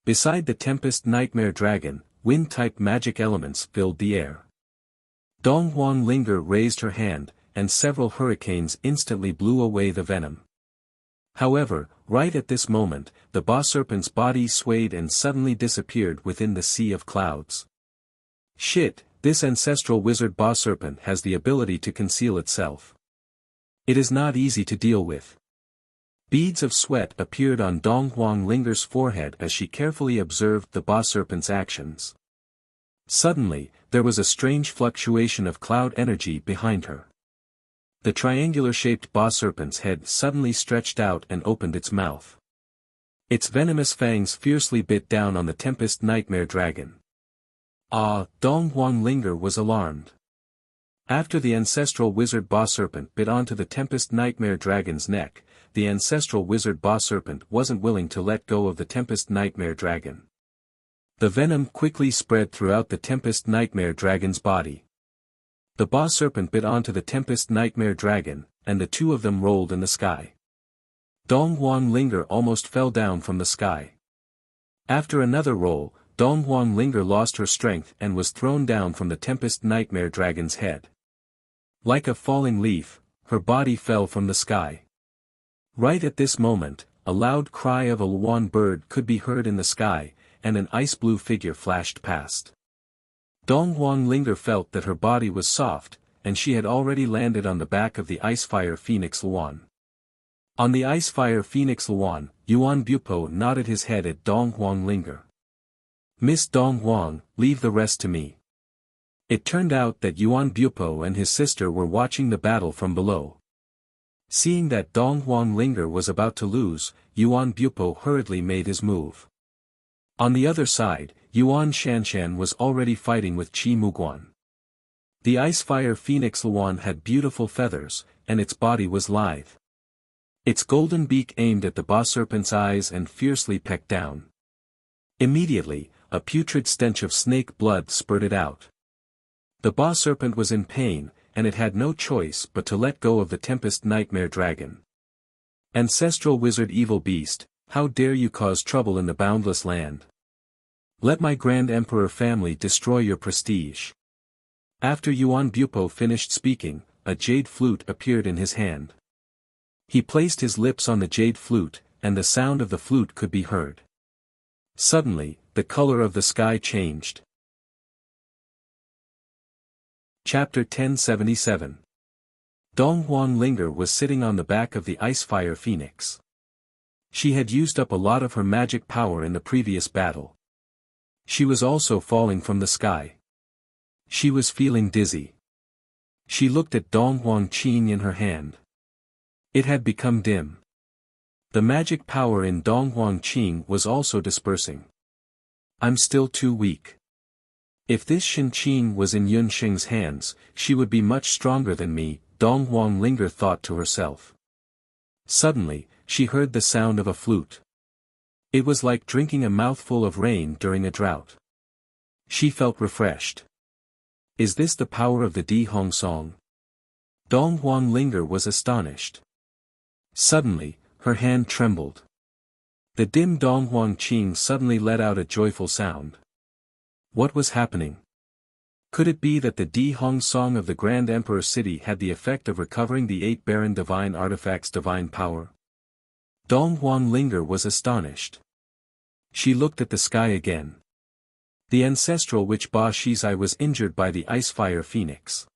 Beside the Tempest Nightmare Dragon, wind-type magic elements filled the air. Dong Linger raised her hand, and several hurricanes instantly blew away the venom. However, right at this moment, the boss serpent's body swayed and suddenly disappeared within the sea of clouds. Shit, this ancestral wizard boss serpent has the ability to conceal itself. It is not easy to deal with. Beads of sweat appeared on Dong Linger's forehead as she carefully observed the boss serpent's actions. Suddenly, there was a strange fluctuation of cloud energy behind her. The triangular-shaped boss serpent's head suddenly stretched out and opened its mouth. Its venomous fangs fiercely bit down on the Tempest Nightmare Dragon. Dong Linger was alarmed. After the ancestral wizard boss serpent bit onto the Tempest Nightmare Dragon's neck, the ancestral wizard boss serpent wasn't willing to let go of the Tempest Nightmare Dragon. The venom quickly spread throughout the Tempest Nightmare Dragon's body. The boss serpent bit onto the Tempest Nightmare Dragon, and the two of them rolled in the sky. Dong Linger almost fell down from the sky. After another roll, Dong Linger lost her strength and was thrown down from the Tempest Nightmare Dragon's head. Like a falling leaf, her body fell from the sky. Right at this moment, a loud cry of a Luan bird could be heard in the sky, and an ice-blue figure flashed past. Dong Linger felt that her body was soft, and she had already landed on the back of the Icefire Phoenix Luan. On the Icefire Phoenix Luan, Yuan Bupo nodded his head at Dong Linger. "Miss Dong, leave the rest to me." It turned out that Yuan Bupo and his sister were watching the battle from below. Seeing that Dong Linger was about to lose, Yuan Bupo hurriedly made his move. On the other side, Yuan Shanshan was already fighting with Qi Muguan. The Icefire Phoenix Luan had beautiful feathers, and its body was lithe. Its golden beak aimed at the boss serpent's eyes and fiercely pecked down. Immediately, a putrid stench of snake blood spurted out. The boss serpent was in pain, and it had no choice but to let go of the Tempest Nightmare Dragon. "Ancestral wizard evil beast, how dare you cause trouble in the boundless land? Let my Grand Emperor family destroy your prestige." After Yuan Bupo finished speaking, a jade flute appeared in his hand. He placed his lips on the jade flute, and the sound of the flute could be heard. Suddenly, the color of the sky changed. Chapter 1077. Dong Linger was sitting on the back of the Icefire Phoenix. She had used up a lot of her magic power in the previous battle. She was also falling from the sky. She was feeling dizzy. She looked at Dong Qing in her hand. It had become dim. The magic power in Dong Qing was also dispersing. "I'm still too weak. If this Shin Qing was in Yun Sheng's hands, she would be much stronger than me," Dong Linger thought to herself. Suddenly, she heard the sound of a flute. It was like drinking a mouthful of rain during a drought. She felt refreshed. Is this the power of the Di Hong Song? Dong Huang Linger was astonished. Suddenly, her hand trembled. The dim Dong Huang Qing suddenly let out a joyful sound. What was happening? Could it be that the Di Hong Song of the Grand Emperor City had the effect of recovering the 8 barren divine artifacts' divine power? Dong Huang Linger was astonished. She looked at the sky again. The ancestral witch Ba Shi's eye was injured by the ice-fire phoenix.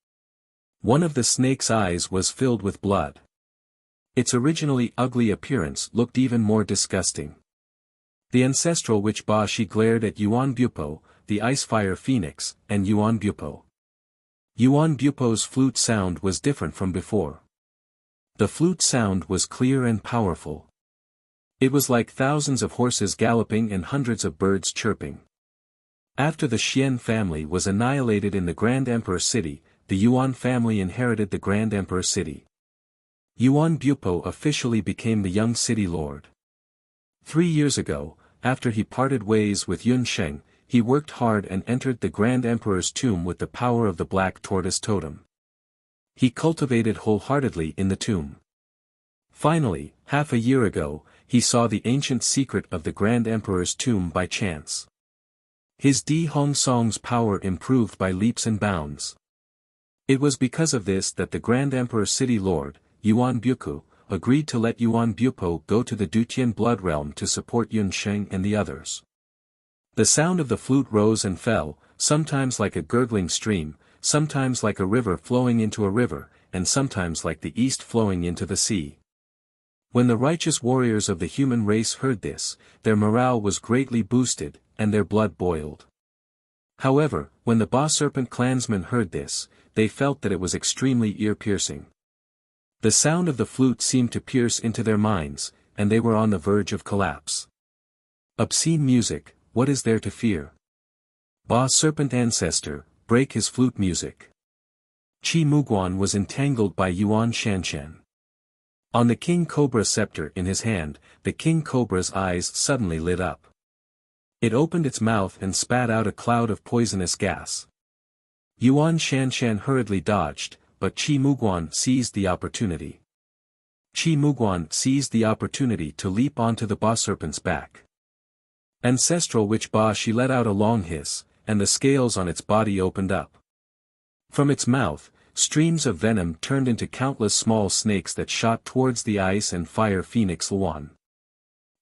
One of the snake's eyes was filled with blood. Its originally ugly appearance looked even more disgusting. The ancestral witch Ba Shi glared at Yuan Bupo, the ice-fire phoenix, and Yuan Bupo. Yuan Bupo's flute sound was different from before. The flute sound was clear and powerful. It was like thousands of horses galloping and hundreds of birds chirping. After the Xian family was annihilated in the Grand Emperor City, the Yuan family inherited the Grand Emperor City. Yuan Bupo officially became the young city lord. 3 years ago, after he parted ways with Yun Sheng, he worked hard and entered the Grand Emperor's tomb with the power of the Black Tortoise Totem. He cultivated wholeheartedly in the tomb. Finally, half a year ago, he saw the ancient secret of the Grand Emperor's tomb by chance. His Di Hong Song's power improved by leaps and bounds. It was because of this that the Grand Emperor City Lord, Yuan Buku, agreed to let Yuan Bupo go to the Dutian Blood Realm to support Yun Sheng and the others. The sound of the flute rose and fell, sometimes like a gurgling stream, sometimes like a river flowing into a river, and sometimes like the east flowing into the sea. When the righteous warriors of the human race heard this, their morale was greatly boosted, and their blood boiled. However, when the Ba Serpent clansmen heard this, they felt that it was extremely ear-piercing. The sound of the flute seemed to pierce into their minds, and they were on the verge of collapse. Obscene music, what is there to fear? Ba Serpent ancestor, break his flute music. Qi Muguan was entangled by Yuan Shanshan. On the King Cobra scepter in his hand, the King Cobra's eyes suddenly lit up. It opened its mouth and spat out a cloud of poisonous gas. Yuan Shanshan hurriedly dodged, but Qi Muguan seized the opportunity. Qi Muguan seized the opportunity to leap onto the Ba Serpent's back. Ancestral witch Ba Shi let out a long hiss, and the scales on its body opened up. From its mouth, streams of venom turned into countless small snakes that shot towards the ice and fire phoenix Luan.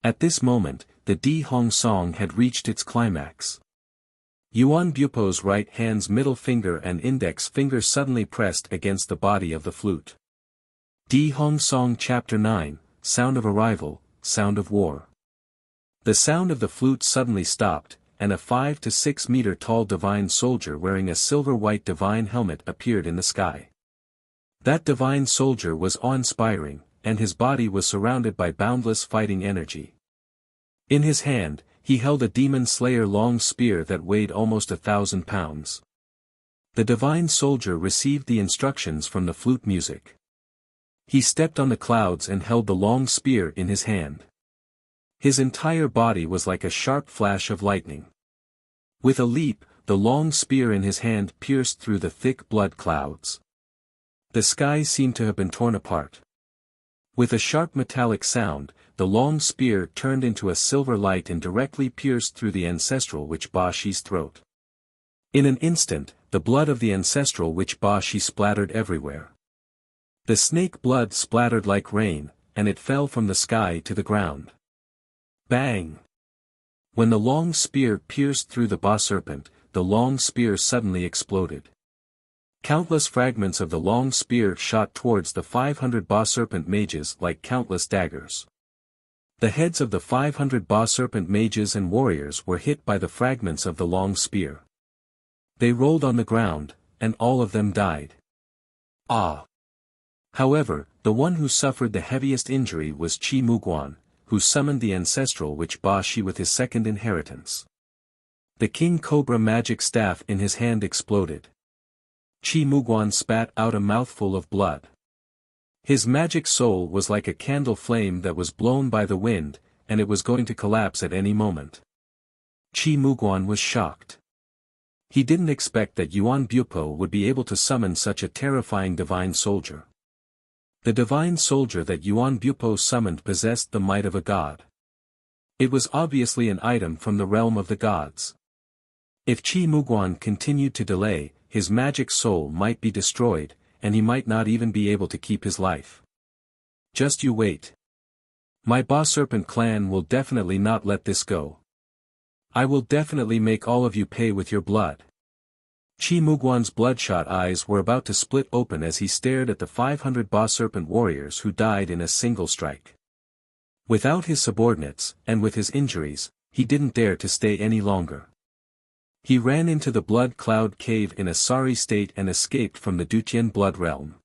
At this moment, the Di Hong Song had reached its climax. Yuan Bupo's right hand's middle finger and index finger suddenly pressed against the body of the flute. Di Hong Song Chapter 9, Sound of Arrival, Sound of War. The sound of the flute suddenly stopped, and a 5 to 6 meter tall divine soldier wearing a silver-white divine helmet appeared in the sky. That divine soldier was awe-inspiring, and his body was surrounded by boundless fighting energy. In his hand, he held a demon slayer long spear that weighed almost 1,000 pounds. The divine soldier received the instructions from the flute music. He stepped on the clouds and held the long spear in his hand. His entire body was like a sharp flash of lightning. With a leap, the long spear in his hand pierced through the thick blood clouds. The sky seemed to have been torn apart. With a sharp metallic sound, the long spear turned into a silver light and directly pierced through the ancestral witch Ba Shi's throat. In an instant, the blood of the ancestral witch Ba Shi splattered everywhere. The snake blood splattered like rain, and it fell from the sky to the ground. Bang! When the long spear pierced through the Ba Serpent, the long spear suddenly exploded. Countless fragments of the long spear shot towards the 500 Ba Serpent mages like countless daggers. The heads of the 500 Ba Serpent mages and warriors were hit by the fragments of the long spear. They rolled on the ground, and all of them died. Ah! However, the one who suffered the heaviest injury was Qi Muguan, who summoned the ancestral witch Ba Shi with his second inheritance. The King Cobra magic staff in his hand exploded. Qi Muguan spat out a mouthful of blood. His magic soul was like a candle flame that was blown by the wind, and it was going to collapse at any moment. Qi Muguan was shocked. He didn't expect that Yuan Bupo would be able to summon such a terrifying divine soldier. The divine soldier that Yuan Bupo summoned possessed the might of a god. It was obviously an item from the realm of the gods. If Qi Muguan continued to delay, his magic soul might be destroyed, and he might not even be able to keep his life. Just you wait. My Ba Serpent clan will definitely not let this go. I will definitely make all of you pay with your blood. Qi Muguan's bloodshot eyes were about to split open as he stared at the 500 Ba Serpent warriors who died in a single strike. Without his subordinates, and with his injuries, he didn't dare to stay any longer. He ran into the Blood Cloud Cave in a sorry state and escaped from the Dutian Blood Realm.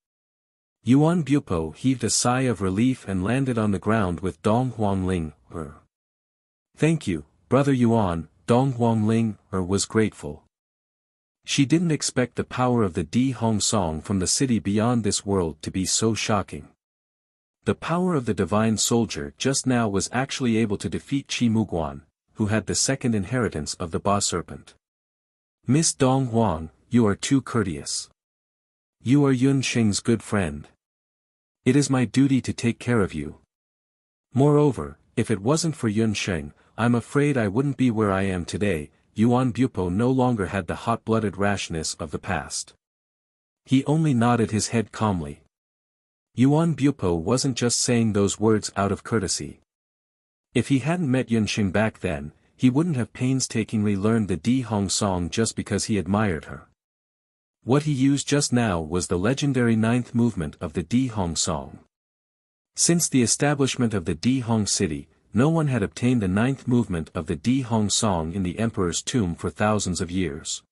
Yuan Bupo heaved a sigh of relief and landed on the ground with Dong Huangling. Thank you, Brother Yuan, Dong Huangling was grateful. She didn't expect the power of the Di Hong Song from the city beyond this world to be so shocking. The power of the divine soldier just now was actually able to defeat Qi Muguan, who had the second inheritance of the Ba Serpent. Miss Dong Huang, you are too courteous. You are Yun Sheng's good friend. It is my duty to take care of you. Moreover, if it wasn't for Yun Sheng, I'm afraid I wouldn't be where I am today. Yuan Bupo no longer had the hot-blooded rashness of the past. He only nodded his head calmly. Yuan Bupo wasn't just saying those words out of courtesy. If he hadn't met Yun Sheng back then, he wouldn't have painstakingly learned the Di Hong Song just because he admired her. What he used just now was the legendary ninth movement of the Di Hong Song. Since the establishment of the Di Hong city, no one had obtained the ninth movement of the Di Hong Song in the Emperor's tomb for thousands of years.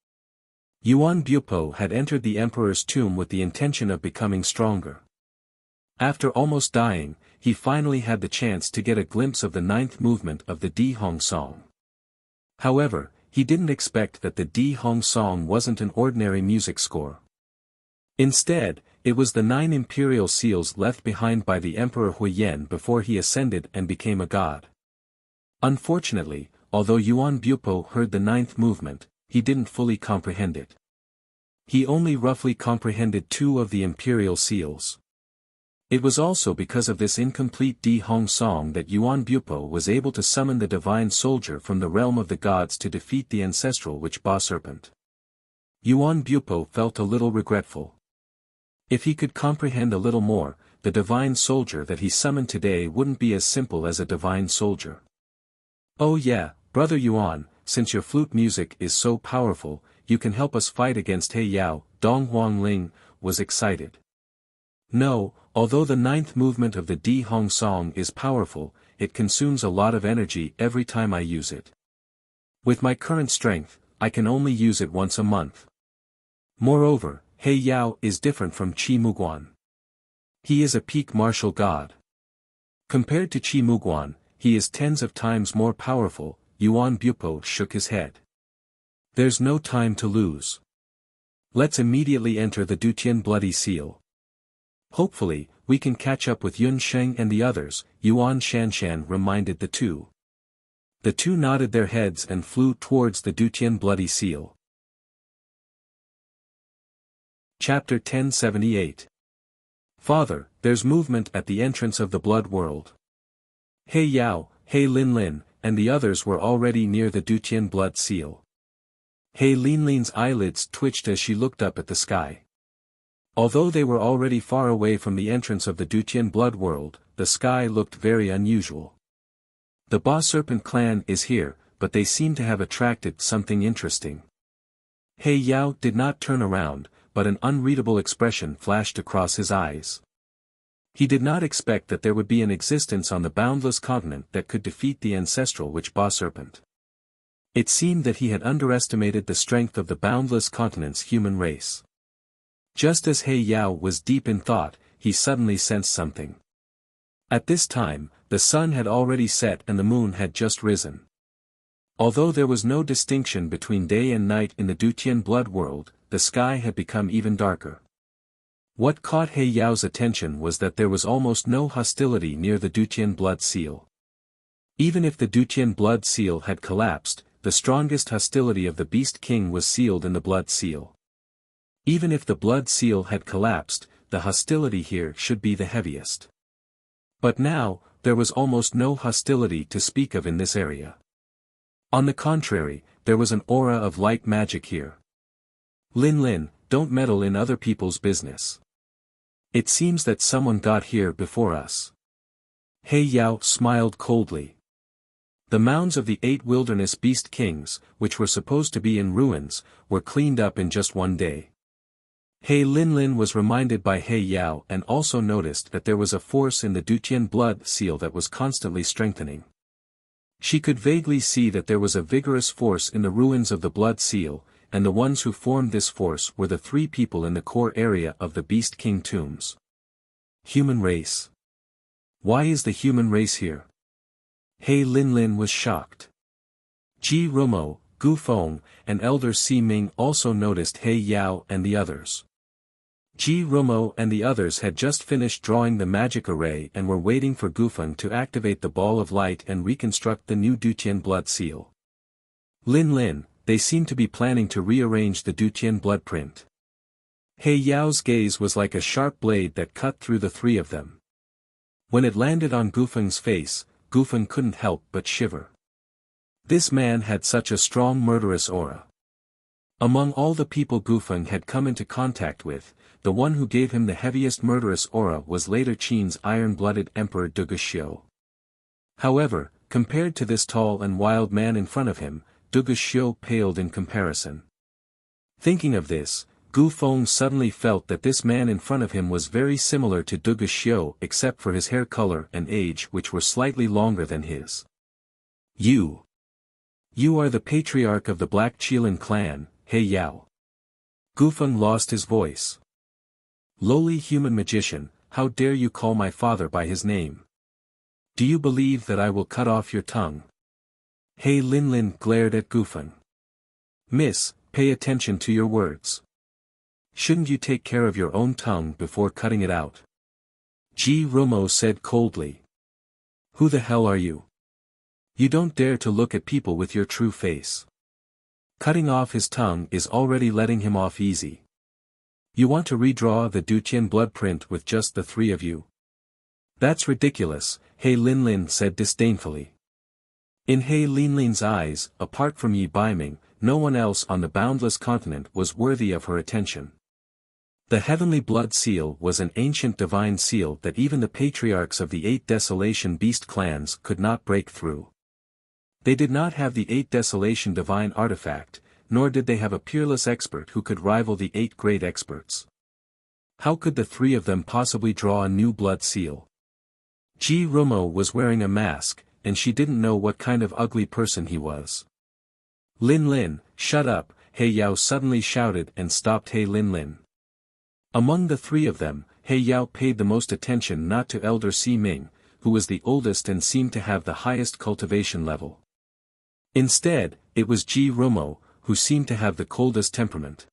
Yuan Bupo had entered the Emperor's tomb with the intention of becoming stronger. After almost dying, he finally had the chance to get a glimpse of the ninth movement of the Di Hong Song. However, he didn't expect that the Di Hong Song wasn't an ordinary music score. Instead, it was the 9 imperial seals left behind by the Emperor Huiyan before he ascended and became a god. Unfortunately, although Yuan Bupo heard the ninth movement, he didn't fully comprehend it. He only roughly comprehended 2 of the imperial seals. It was also because of this incomplete Di Hong Song that Yuan Bupo was able to summon the divine soldier from the realm of the gods to defeat the ancestral witch Ba Serpent. Yuan Bupo felt a little regretful. If he could comprehend a little more, the divine soldier that he summoned today wouldn't be as simple as a divine soldier. Oh yeah, Brother Yuan, since your flute music is so powerful, you can help us fight against He Yao. Dong Huangling was excited. No, although the ninth movement of the Di Hong Song is powerful, it consumes a lot of energy every time I use it. With my current strength, I can only use it once a month. Moreover, He Yao is different from Qi Muguan. He is a peak martial god. Compared to Qi Muguan, he is tens of times more powerful. Yuan Bupo shook his head. There's no time to lose. Let's immediately enter the Dutian Bloody Seal. Hopefully, we can catch up with Yun Sheng and the others, Yuan Shanshan reminded the two. The two nodded their heads and flew towards the Dutian Bloody Seal. Chapter 1078. Father, there's movement at the entrance of the Blood World. He Yao, He Linlin, and the others were already near the Dutian Blood Seal. He Linlin's eyelids twitched as she looked up at the sky. Although they were already far away from the entrance of the Dutian Blood World, the sky looked very unusual. The Ba Serpent clan is here, but they seem to have attracted something interesting. He Yao did not turn around, but an unreadable expression flashed across his eyes. He did not expect that there would be an existence on the boundless continent that could defeat the ancestral witch Ba Serpent. It seemed that he had underestimated the strength of the boundless continent's human race. Just as He Yao was deep in thought, he suddenly sensed something. At this time, the sun had already set and the moon had just risen. Although there was no distinction between day and night in the Dutian Blood World, the sky had become even darker. What caught He Yao's attention was that there was almost no hostility near the Dutian Blood Seal. Even if the Dutian Blood Seal had collapsed, the the strongest hostility of the Beast King was sealed in the Blood Seal. Even if the Blood Seal had collapsed, the hostility here should be the heaviest. But now, there was almost no hostility to speak of in this area. On the contrary, there was an aura of light magic here. Lin Lin, don't meddle in other people's business. It seems that someone got here before us. He Yao smiled coldly. The mounds of the 8 wilderness beast kings, which were supposed to be in ruins, were cleaned up in just one day. He Lin was reminded by He Yao and also noticed that there was a force in the Dutian blood seal that was constantly strengthening. She could vaguely see that there was a vigorous force in the ruins of the blood seal, and the ones who formed this force were the 3 people in the core area of the Beast King tombs. Human race. Why is the human race here? He Lin was shocked. Ji Romo, Gu Feng, and Elder Si Ming also noticed He Yao and the others. Ji Romo and the others had just finished drawing the magic array and were waiting for Gu Feng to activate the ball of light and reconstruct the new Dutian blood seal. Lin, they seem to be planning to rearrange the Dutian blood print. He Yao's gaze was like a sharp blade that cut through the 3 of them. When it landed on Gu Feng's face, Gu Feng couldn't help but shiver. This man had such a strong murderous aura. Among all the people Gu Feng had come into contact with, the one who gave him the heaviest murderous aura was later Qin's iron-blooded Emperor Duguxiu. However, compared to this tall and wild man in front of him, Duguxiu paled in comparison. Thinking of this, Gu Feng suddenly felt that this man in front of him was very similar to Duguxiu except for his hair color and age which were slightly longer than his. You are the patriarch of the Black Qilin clan, He Yao. Gu Feng lost his voice. Lowly human magician, how dare you call my father by his name? Do you believe that I will cut off your tongue? He Lin glared at Gu Feng. Miss, pay attention to your words. Shouldn't you take care of your own tongue before cutting it out? Ji Romo said coldly. Who the hell are you? You don't dare to look at people with your true face. Cutting off his tongue is already letting him off easy. You want to redraw the Dutian blood print with just the 3 of you? That's ridiculous, He Lin said disdainfully. In He Lin's eyes, apart from Yi Baiming, no one else on the boundless continent was worthy of her attention. The heavenly blood seal was an ancient divine seal that even the patriarchs of the 8 Desolation Beast clans could not break through. They did not have the 8 Desolation divine artifact, nor did they have a peerless expert who could rival the 8 great experts. How could the 3 of them possibly draw a new blood seal? Ji Romo was wearing a mask, and she didn't know what kind of ugly person he was. Lin, shut up, He Yao suddenly shouted and stopped He Lin. Among the 3 of them, He Yao paid the most attention not to Elder Si Ming, who was the oldest and seemed to have the highest cultivation level. Instead, it was Ji Romo, who seemed to have the coldest temperament.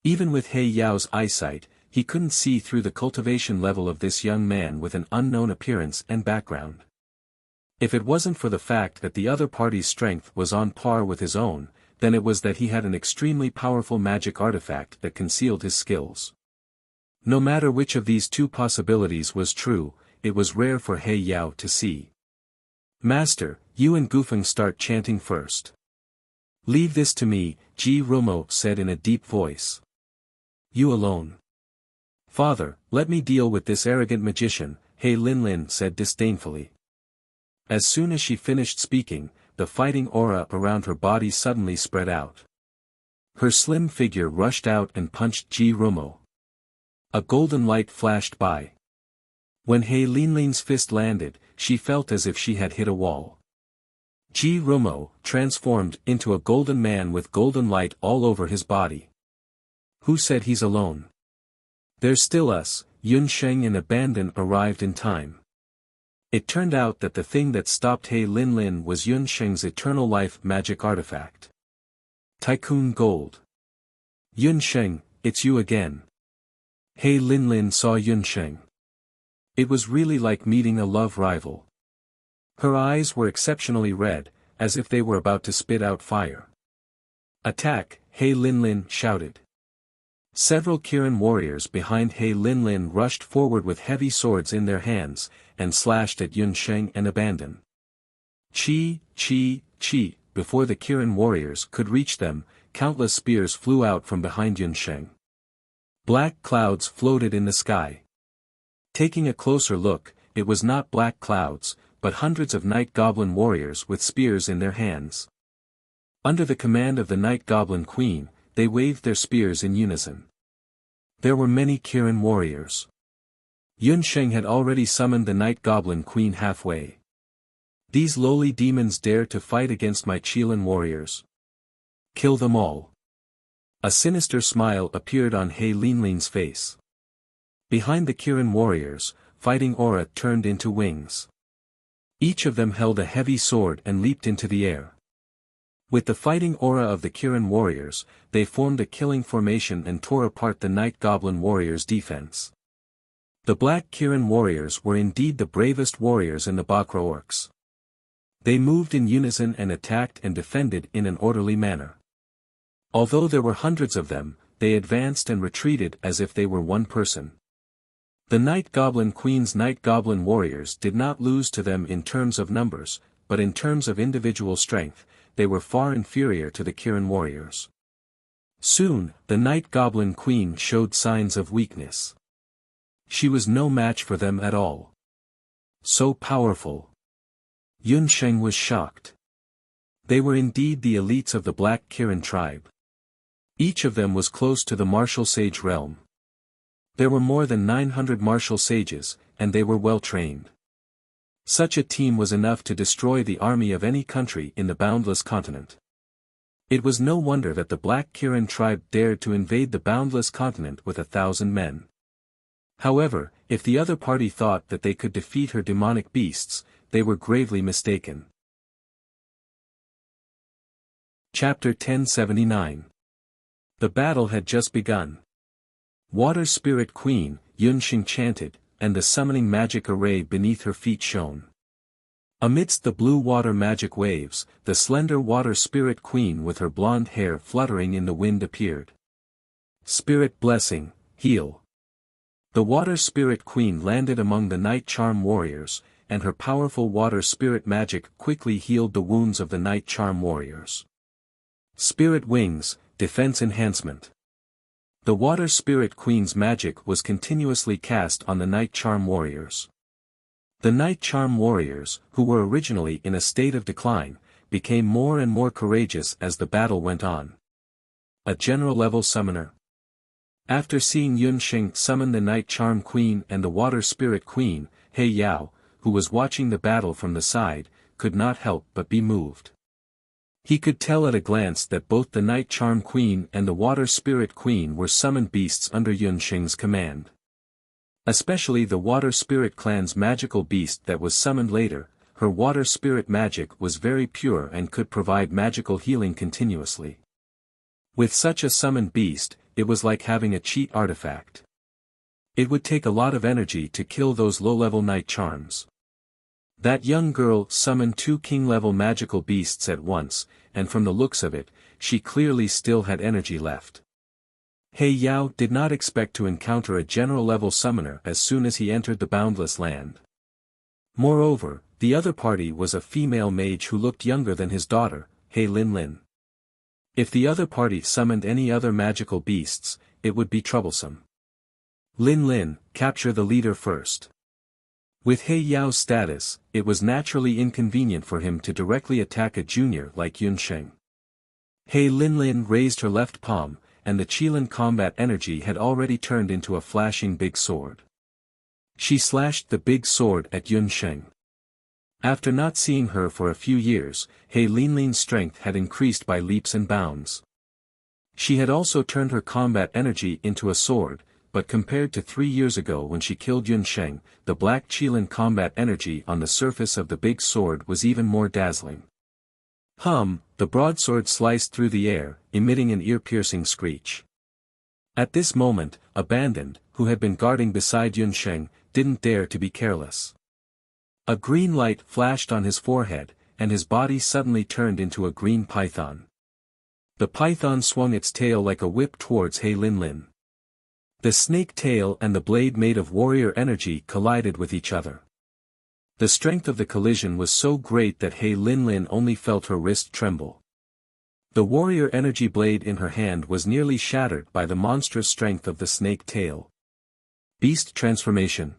Even with He Yao's eyesight, he couldn't see through the cultivation level of this young man with an unknown appearance and background. If it wasn't for the fact that the other party's strength was on par with his own, then it was that he had an extremely powerful magic artifact that concealed his skills. No matter which of these 2 possibilities was true, it was rare for He Yao to see. Master, you and Gu Feng start chanting first. Leave this to me, Ji Romo said in a deep voice. You alone. Father, let me deal with this arrogant magician, He Lin said disdainfully. As soon as she finished speaking, the fighting aura around her body suddenly spread out. Her slim figure rushed out and punched Ji Romo. A golden light flashed by. When He Lin's fist landed, she felt as if she had hit a wall. Ji Romo transformed into a golden man with golden light all over his body. Who said he's alone? There's still us. Yun Sheng and Abandon arrived in time. It turned out that the thing that stopped He Lin was Yun Sheng's eternal life magic artifact. Tycoon Gold. Yun Sheng, it's you again. He Lin saw Yun Sheng. It was really like meeting a love rival. Her eyes were exceptionally red, as if they were about to spit out fire. "Attack!" He Linlin shouted. Several Kirin warriors behind He Linlin rushed forward with heavy swords in their hands, and slashed at Yun Sheng and Abandon. Chi, chi, chi, before the Kirin warriors could reach them, countless spears flew out from behind Yun Sheng. Black clouds floated in the sky. Taking a closer look, it was not black clouds, but hundreds of night goblin warriors with spears in their hands. Under the command of the night goblin queen, they waved their spears in unison. There were many Kirin warriors. Yun Sheng had already summoned the night goblin queen halfway. These lowly demons dare to fight against my Qilin warriors. Kill them all. A sinister smile appeared on He Linlin's face. Behind the Kirin warriors, fighting aura turned into wings. Each of them held a heavy sword and leaped into the air. With the fighting aura of the Kirin warriors, they formed a killing formation and tore apart the night goblin warriors' defense. The black Kirin warriors were indeed the bravest warriors in the Bakra orcs. They moved in unison and attacked and defended in an orderly manner. Although there were hundreds of them, they advanced and retreated as if they were one person. The night goblin queen's night goblin warriors did not lose to them in terms of numbers, but in terms of individual strength, they were far inferior to the Kirin warriors. Soon, the night goblin queen showed signs of weakness. She was no match for them at all. So powerful. Yun Sheng was shocked. They were indeed the elites of the Black Kirin tribe. Each of them was close to the martial sage realm. There were more than 900 martial sages, and they were well trained. Such a team was enough to destroy the army of any country in the boundless continent. It was no wonder that the Black Kirin tribe dared to invade the boundless continent with 1,000 men. However, if the other party thought that they could defeat her demonic beasts, they were gravely mistaken. Chapter 1079. The battle had just begun. Water Spirit Queen, Yun Sheng chanted, and the summoning magic array beneath her feet shone. Amidst the blue water magic waves, the slender Water Spirit Queen with her blonde hair fluttering in the wind appeared. Spirit Blessing, heal. The Water Spirit Queen landed among the Night Charm warriors, and her powerful water spirit magic quickly healed the wounds of the Night Charm warriors. Spirit Wings, defense enhancement. The Water Spirit Queen's magic was continuously cast on the Night Charm warriors. The Night Charm warriors, who were originally in a state of decline, became more and more courageous as the battle went on. A general-level summoner. After seeing Yun Sheng summon the Night Charm Queen and the Water Spirit Queen, He Yao, who was watching the battle from the side, could not help but be moved. He could tell at a glance that both the Night Charm Queen and the Water Spirit Queen were summoned beasts under Yun Sheng's command. Especially the Water Spirit clan's magical beast that was summoned later, her water spirit magic was very pure and could provide magical healing continuously. With such a summoned beast, it was like having a cheat artifact. It would take a lot of energy to kill those low-level night charms. That young girl summoned 2 king-level magical beasts at once, and from the looks of it, she clearly still had energy left. He Yao did not expect to encounter a general-level summoner as soon as he entered the boundless land. Moreover, the other party was a female mage who looked younger than his daughter, He Linlin. If the other party summoned any other magical beasts, it would be troublesome. Linlin, capture the leader first. With He Yao's status, it was naturally inconvenient for him to directly attack a junior like Yun Sheng. He Linlin raised her left palm, and the Qilin combat energy had already turned into a flashing big sword. She slashed the big sword at Yun Sheng. After not seeing her for a few years, He Linlin's strength had increased by leaps and bounds. She had also turned her combat energy into a sword, but compared to 3 years ago when she killed Yun Sheng, the black Qilin combat energy on the surface of the big sword was even more dazzling. The broadsword sliced through the air, emitting an ear-piercing screech. At this moment, Abandoned, who had been guarding beside Yun Sheng, didn't dare to be careless. A green light flashed on his forehead, and his body suddenly turned into a green python. The python swung its tail like a whip towards He Linlin. The snake tail and the blade made of warrior energy collided with each other. The strength of the collision was so great that He Linlin only felt her wrist tremble. The warrior energy blade in her hand was nearly shattered by the monstrous strength of the snake tail. Beast transformation.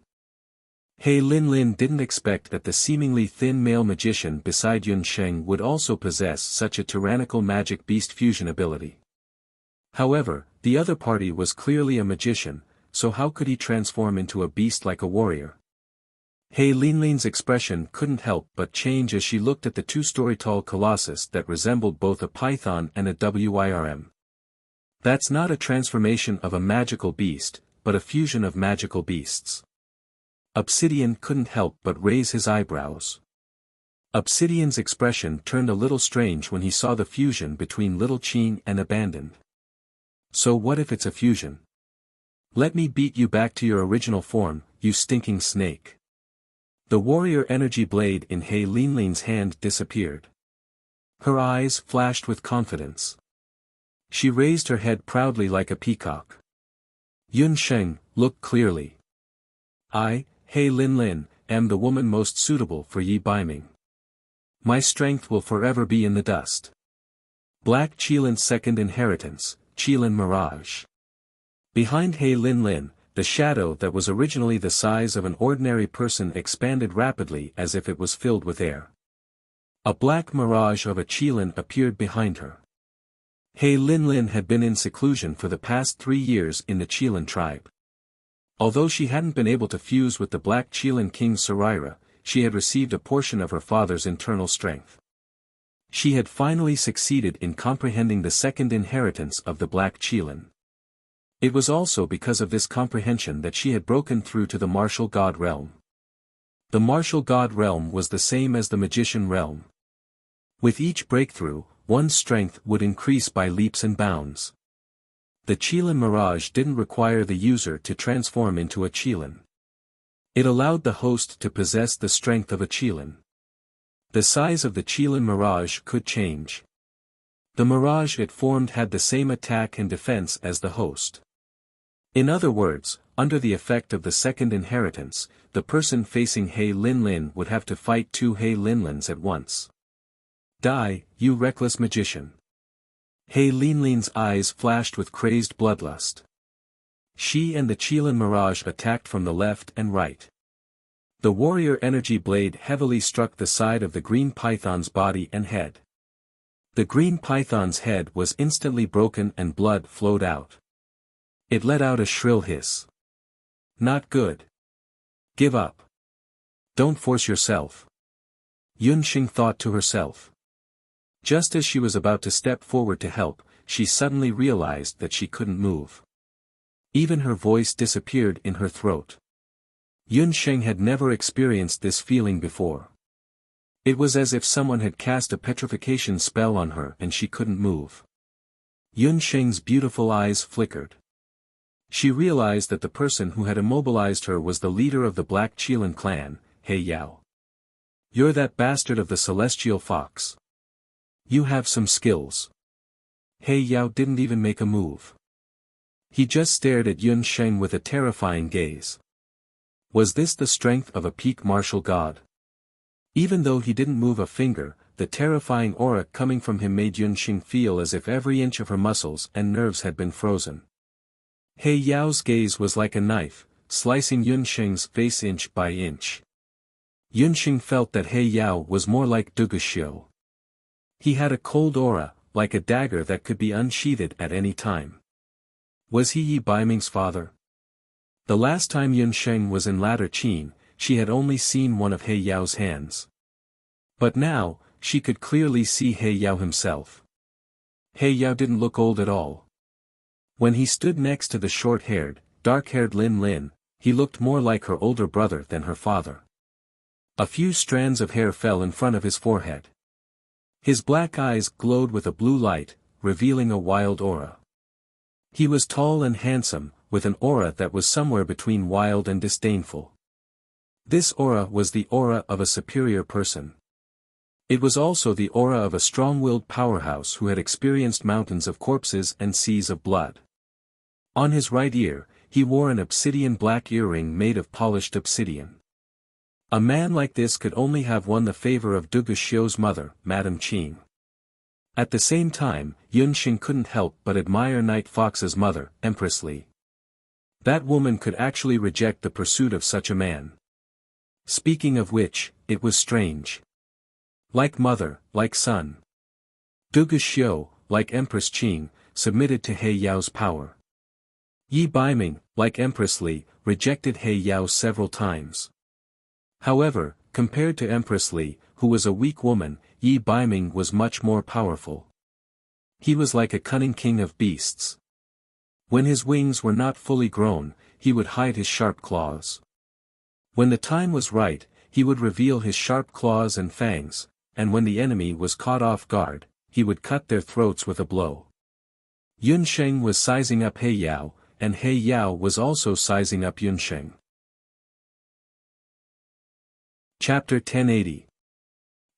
He Linlin didn't expect that the seemingly thin male magician beside Yun Sheng would also possess such a tyrannical magic beast fusion ability. However, the other party was clearly a magician, so how could he transform into a beast like a warrior? He Linlin's expression couldn't help but change as she looked at the two-story-tall colossus that resembled both a python and a wyrm. That's not a transformation of a magical beast, but a fusion of magical beasts. Obsidian couldn't help but raise his eyebrows. Obsidian's expression turned a little strange when he saw the fusion between Little Qin and Abandoned. So what if it's a fusion? Let me beat you back to your original form, you stinking snake. The warrior energy blade in He Linlin's hand disappeared. Her eyes flashed with confidence. She raised her head proudly like a peacock. Yun Sheng, look clearly. I, He Linlin, am the woman most suitable for Yi Baiming. My strength will forever be in the dust. Black Qilin's second inheritance, Qilin Mirage. Behind He Linlin, the shadow that was originally the size of an ordinary person expanded rapidly as if it was filled with air. A black mirage of a Qilin appeared behind her. He Linlin had been in seclusion for the past 3 years in the Qilin tribe. Although she hadn't been able to fuse with the Black Qilin King Saraira, she had received a portion of her father's internal strength. She had finally succeeded in comprehending the second inheritance of the Black Qilin. It was also because of this comprehension that she had broken through to the martial god realm. The martial god realm was the same as the magician realm. With each breakthrough, one's strength would increase by leaps and bounds. The Qilin Mirage didn't require the user to transform into a Qilin. It allowed the host to possess the strength of a Qilin. The size of the Qilin Mirage could change. The mirage it formed had the same attack and defense as the host. In other words, under the effect of the second inheritance, the person facing He Linlin would have to fight 2 He Linlins at once. Die, you reckless magician. He Linlin's eyes flashed with crazed bloodlust. She and the Qilin Mirage attacked from the left and right. The warrior energy blade heavily struck the side of the green python's body and head. The green python's head was instantly broken and blood flowed out. It let out a shrill hiss. Not good. Give up. Don't force yourself. Yun Sheng thought to herself. Just as she was about to step forward to help, she suddenly realized that she couldn't move. Even her voice disappeared in her throat. Yun Sheng had never experienced this feeling before. It was as if someone had cast a petrification spell on her and she couldn't move. Yun Sheng's beautiful eyes flickered. She realized that the person who had immobilized her was the leader of the Black Qilin clan, He Yao. You're that bastard of the celestial fox. You have some skills. He Yao didn't even make a move. He just stared at Yun Sheng with a terrifying gaze. Was this the strength of a peak martial god? Even though he didn't move a finger, the terrifying aura coming from him made Yun Sheng feel as if every inch of her muscles and nerves had been frozen. He Yao's gaze was like a knife, slicing Yun Sheng's face inch by inch. Yun Sheng felt that He Yao was more like Duguxiu. He had a cold aura, like a dagger that could be unsheathed at any time. Was he Yi Baiming's father? The last time Yun Sheng was in Ladder Qin, she had only seen one of He Yao's hands. But now, she could clearly see He Yao himself. He Yao didn't look old at all. When he stood next to the short-haired, dark-haired Lin Lin, he looked more like her older brother than her father. A few strands of hair fell in front of his forehead. His black eyes glowed with a blue light, revealing a wild aura. He was tall and handsome, with an aura that was somewhere between wild and disdainful. This aura was the aura of a superior person. It was also the aura of a strong-willed powerhouse who had experienced mountains of corpses and seas of blood. On his right ear, he wore an obsidian black earring made of polished obsidian. A man like this could only have won the favor of Du Guxiu's mother, Madame Qing. At the same time, Yunxing couldn't help but admire Night Fox's mother, Empress Li. That woman could actually reject the pursuit of such a man. Speaking of which, it was strange. Like mother, like son. Du Guxiu, like Empress Qing, submitted to He Yao's power. Yi Baiming, like Empress Li, rejected He Yao several times. However, compared to Empress Li, who was a weak woman, Yi Baiming was much more powerful. He was like a cunning king of beasts. When his wings were not fully grown, he would hide his sharp claws. When the time was right, he would reveal his sharp claws and fangs, and when the enemy was caught off guard, he would cut their throats with a blow. Yunsheng was sizing up He Yao, and He Yao was also sizing up Yunsheng. Chapter 1080.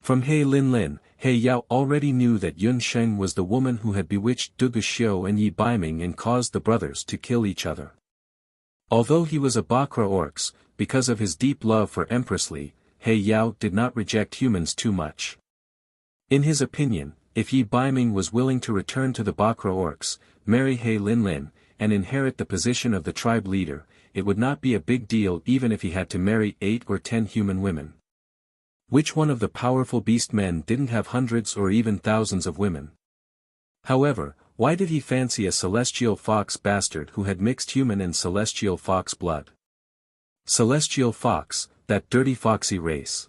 From He Linlin, He Yao already knew that Yunsheng was the woman who had bewitched Du Guxiu and Yi Baiming and caused the brothers to kill each other. Although he was a Bakra Orcs, because of his deep love for Empress Li, He Yao did not reject humans too much. In his opinion, if Yi Baiming was willing to return to the Bakra Orcs, marry He Linlin, and inherit the position of the tribe leader, it would not be a big deal even if he had to marry 8 or 10 human women. Which one of the powerful beast men didn't have hundreds or even thousands of women? However, why did he fancy a celestial fox bastard who had mixed human and celestial fox blood? Celestial fox, that dirty foxy race.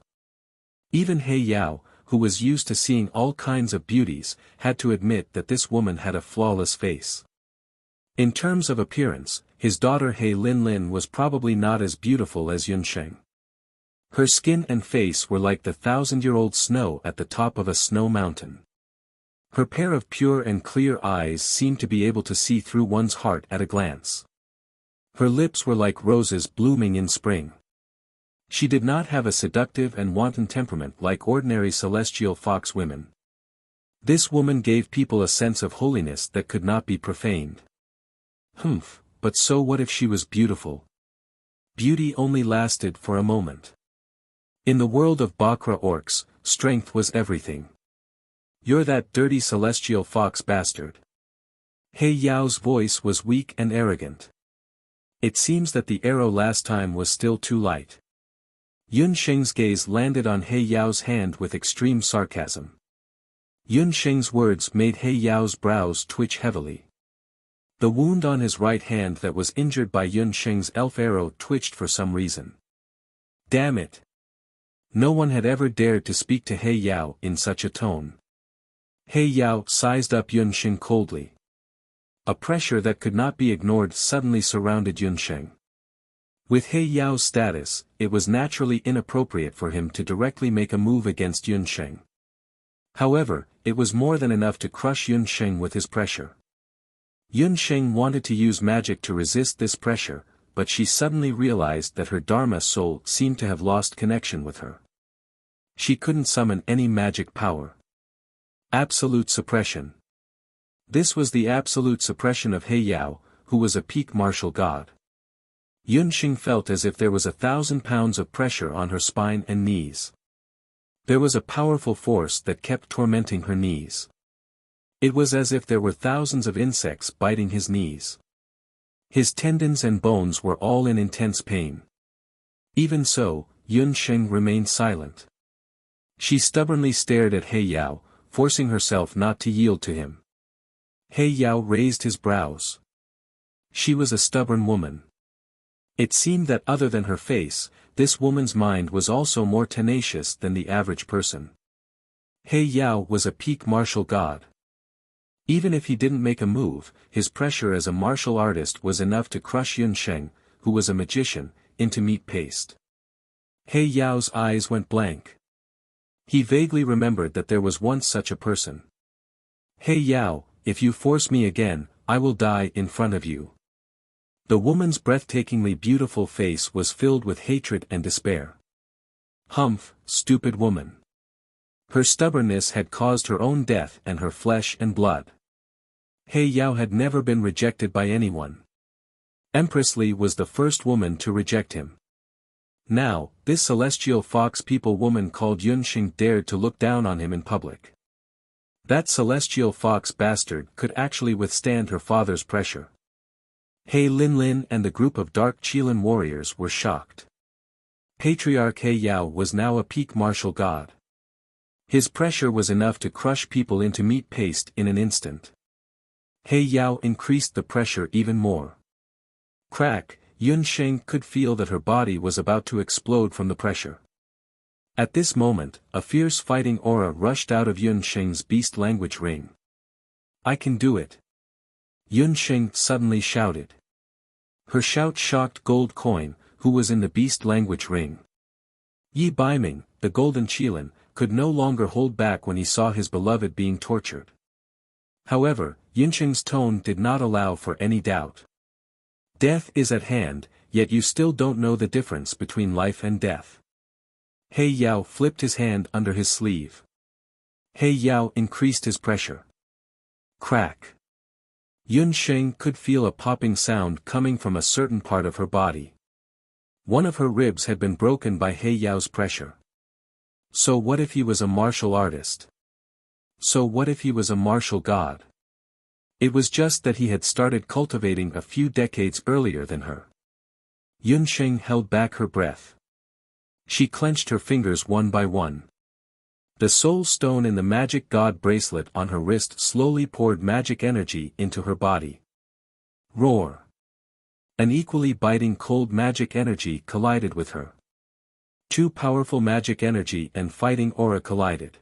Even He Yao, who was used to seeing all kinds of beauties, had to admit that this woman had a flawless face. In terms of appearance, his daughter He Linlin was probably not as beautiful as Yunsheng. Her skin and face were like the 1,000-year-old snow at the top of a snow mountain. Her pair of pure and clear eyes seemed to be able to see through one's heart at a glance. Her lips were like roses blooming in spring. She did not have a seductive and wanton temperament like ordinary celestial fox women. This woman gave people a sense of holiness that could not be profaned. But so what if she was beautiful? Beauty only lasted for a moment. In the world of Bakra Orcs, strength was everything. You're that dirty celestial fox bastard. He Yao's voice was weak and arrogant. It seems that the arrow last time was still too light. Yunsheng's gaze landed on He Yao's hand with extreme sarcasm. Yunsheng's words made He Yao's brows twitch heavily. The wound on his right hand that was injured by Yunsheng's elf arrow twitched for some reason. Damn it! No one had ever dared to speak to He Yao in such a tone. He Yao sized up Yunsheng coldly. A pressure that could not be ignored suddenly surrounded Yunsheng. With He Yao's status, it was naturally inappropriate for him to directly make a move against Yunsheng. However, it was more than enough to crush Yunsheng with his pressure. Yunsheng wanted to use magic to resist this pressure, but she suddenly realized that her Dharma soul seemed to have lost connection with her. She couldn't summon any magic power. Absolute suppression. This was the absolute suppression of He Yao, who was a peak martial god. Yunsheng felt as if there was 1,000 pounds of pressure on her spine and knees. There was a powerful force that kept tormenting her knees. It was as if there were thousands of insects biting his knees. His tendons and bones were all in intense pain. Even so, Yunsheng remained silent. She stubbornly stared at He Yao, forcing herself not to yield to him. He Yao raised his brows. She was a stubborn woman. It seemed that other than her face, this woman's mind was also more tenacious than the average person. He Yao was a peak martial god. Even if he didn't make a move, his pressure as a martial artist was enough to crush Yunsheng, who was a magician, into meat paste. He Yao's eyes went blank. He vaguely remembered that there was once such a person. He Yao, if you force me again, I will die in front of you. The woman's breathtakingly beautiful face was filled with hatred and despair. Humph, stupid woman. Her stubbornness had caused her own death and her flesh and blood. He Yao had never been rejected by anyone. Empress Li was the first woman to reject him. Now, this celestial fox people woman called Yunxing dared to look down on him in public. That celestial fox bastard could actually withstand her father's pressure. He Lin and the group of dark Qilin warriors were shocked. Patriarch He Yao was now a peak martial god. His pressure was enough to crush people into meat paste in an instant. He Yao increased the pressure even more. Crack, Yunxing could feel that her body was about to explode from the pressure. At this moment, a fierce fighting aura rushed out of Yunxing's beast language ring. "I can do it!" Yunxing suddenly shouted. Her shout shocked Gold Coin, who was in the beast language ring. Yi Baiming, the golden Qilin, could no longer hold back when he saw his beloved being tortured. However, Yunxing's tone did not allow for any doubt. Death is at hand, yet you still don't know the difference between life and death. He Yao flipped his hand under his sleeve. He Yao increased his pressure. Crack. Yunxing could feel a popping sound coming from a certain part of her body. One of her ribs had been broken by He Yao's pressure. So what if he was a martial artist? So what if he was a martial god? It was just that he had started cultivating a few decades earlier than her. Yunxing held back her breath. She clenched her fingers one by one. The soul stone in the magic god bracelet on her wrist slowly poured magic energy into her body. Roar! An equally biting cold magic energy collided with her. Two powerful magic energy and fighting aura collided.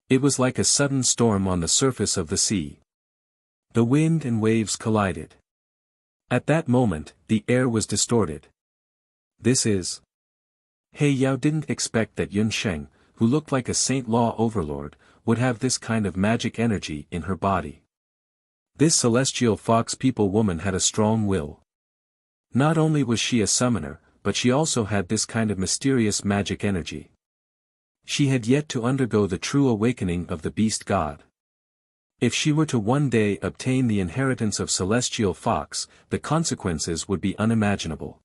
It was like a sudden storm on the surface of the sea. The wind and waves collided. At that moment, the air was distorted. This is... He Yao didn't expect that Yunxing, who looked like a Saint Law overlord, would have this kind of magic energy in her body. This celestial fox people woman had a strong will. Not only was she a summoner, but she also had this kind of mysterious magic energy. She had yet to undergo the true awakening of the beast god. If she were to one day obtain the inheritance of celestial fox, the consequences would be unimaginable.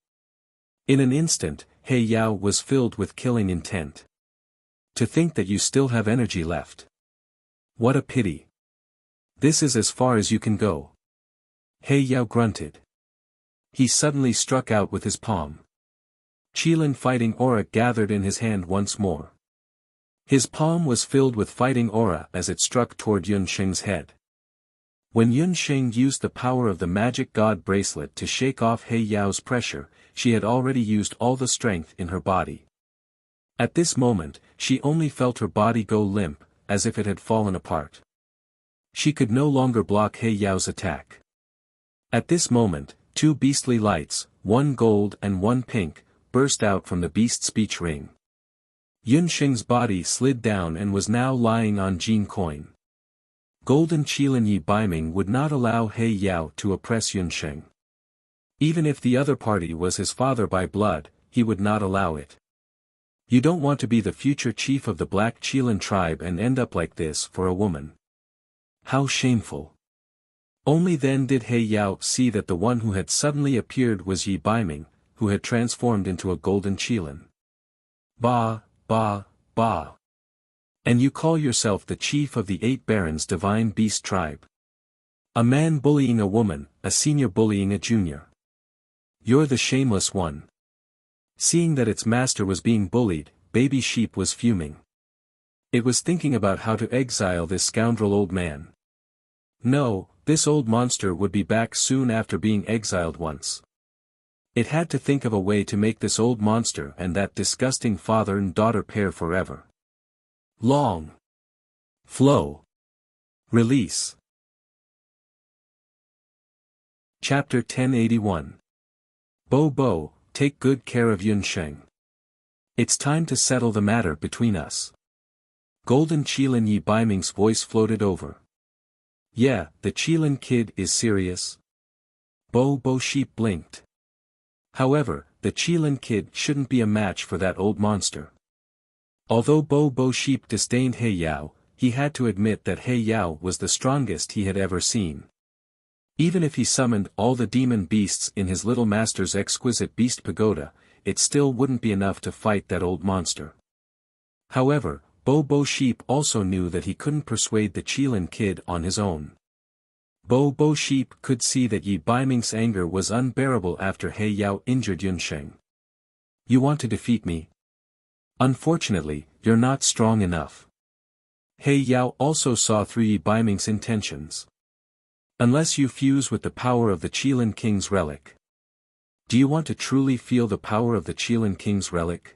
In an instant, He Yao was filled with killing intent. To think that you still have energy left. What a pity. This is as far as you can go. He Yao grunted. He suddenly struck out with his palm. Qilin fighting aura gathered in his hand once more. His palm was filled with fighting aura as it struck toward Yunxing's head. When Yunxing used the power of the magic god bracelet to shake off He Yao's pressure, she had already used all the strength in her body. At this moment, she only felt her body go limp, as if it had fallen apart. She could no longer block He Yao's attack. At this moment, two beastly lights, one gold and one pink, burst out from the beast speech ring. Yunxing's body slid down and was now lying on Jin Coin. Golden Qilin Yi Baiming would not allow He Yao to oppress Yunxing. Even if the other party was his father by blood, he would not allow it. You don't want to be the future chief of the Black Qilin tribe and end up like this for a woman. How shameful. Only then did He Yao see that the one who had suddenly appeared was Yi Baiming, who had transformed into a golden Qilin. Bah, bah, bah. And you call yourself the chief of the 8 barons divine beast tribe. A man bullying a woman, a senior bullying a junior. You're the shameless one. Seeing that its master was being bullied, Baby Sheep was fuming. It was thinking about how to exile this scoundrel old man. No, this old monster would be back soon after being exiled once. It had to think of a way to make this old monster and that disgusting father and daughter pair forever. Long. Flow. Release. Chapter 1081. Bo, take good care of Yunxing. It's time to settle the matter between us. Golden Qilin Yi Baiming's voice floated over. Yeah, the Qilin kid is serious. Bo Sheep blinked. However, the Qilin kid shouldn't be a match for that old monster. Although Bo Bo Sheep disdained He Yao, he had to admit that He Yao was the strongest he had ever seen. Even if he summoned all the demon beasts in his little master's exquisite beast pagoda, it still wouldn't be enough to fight that old monster. However, Bo Bo Sheep also knew that he couldn't persuade the Qilin kid on his own. Bo Bo Sheep could see that Yi Baiming's anger was unbearable after He Yao injured Yunsheng. You want to defeat me? Unfortunately, you're not strong enough. He Yao also saw through Yi Baiming's intentions. Unless you fuse with the power of the Qilin King's relic. Do you want to truly feel the power of the Qilin King's relic?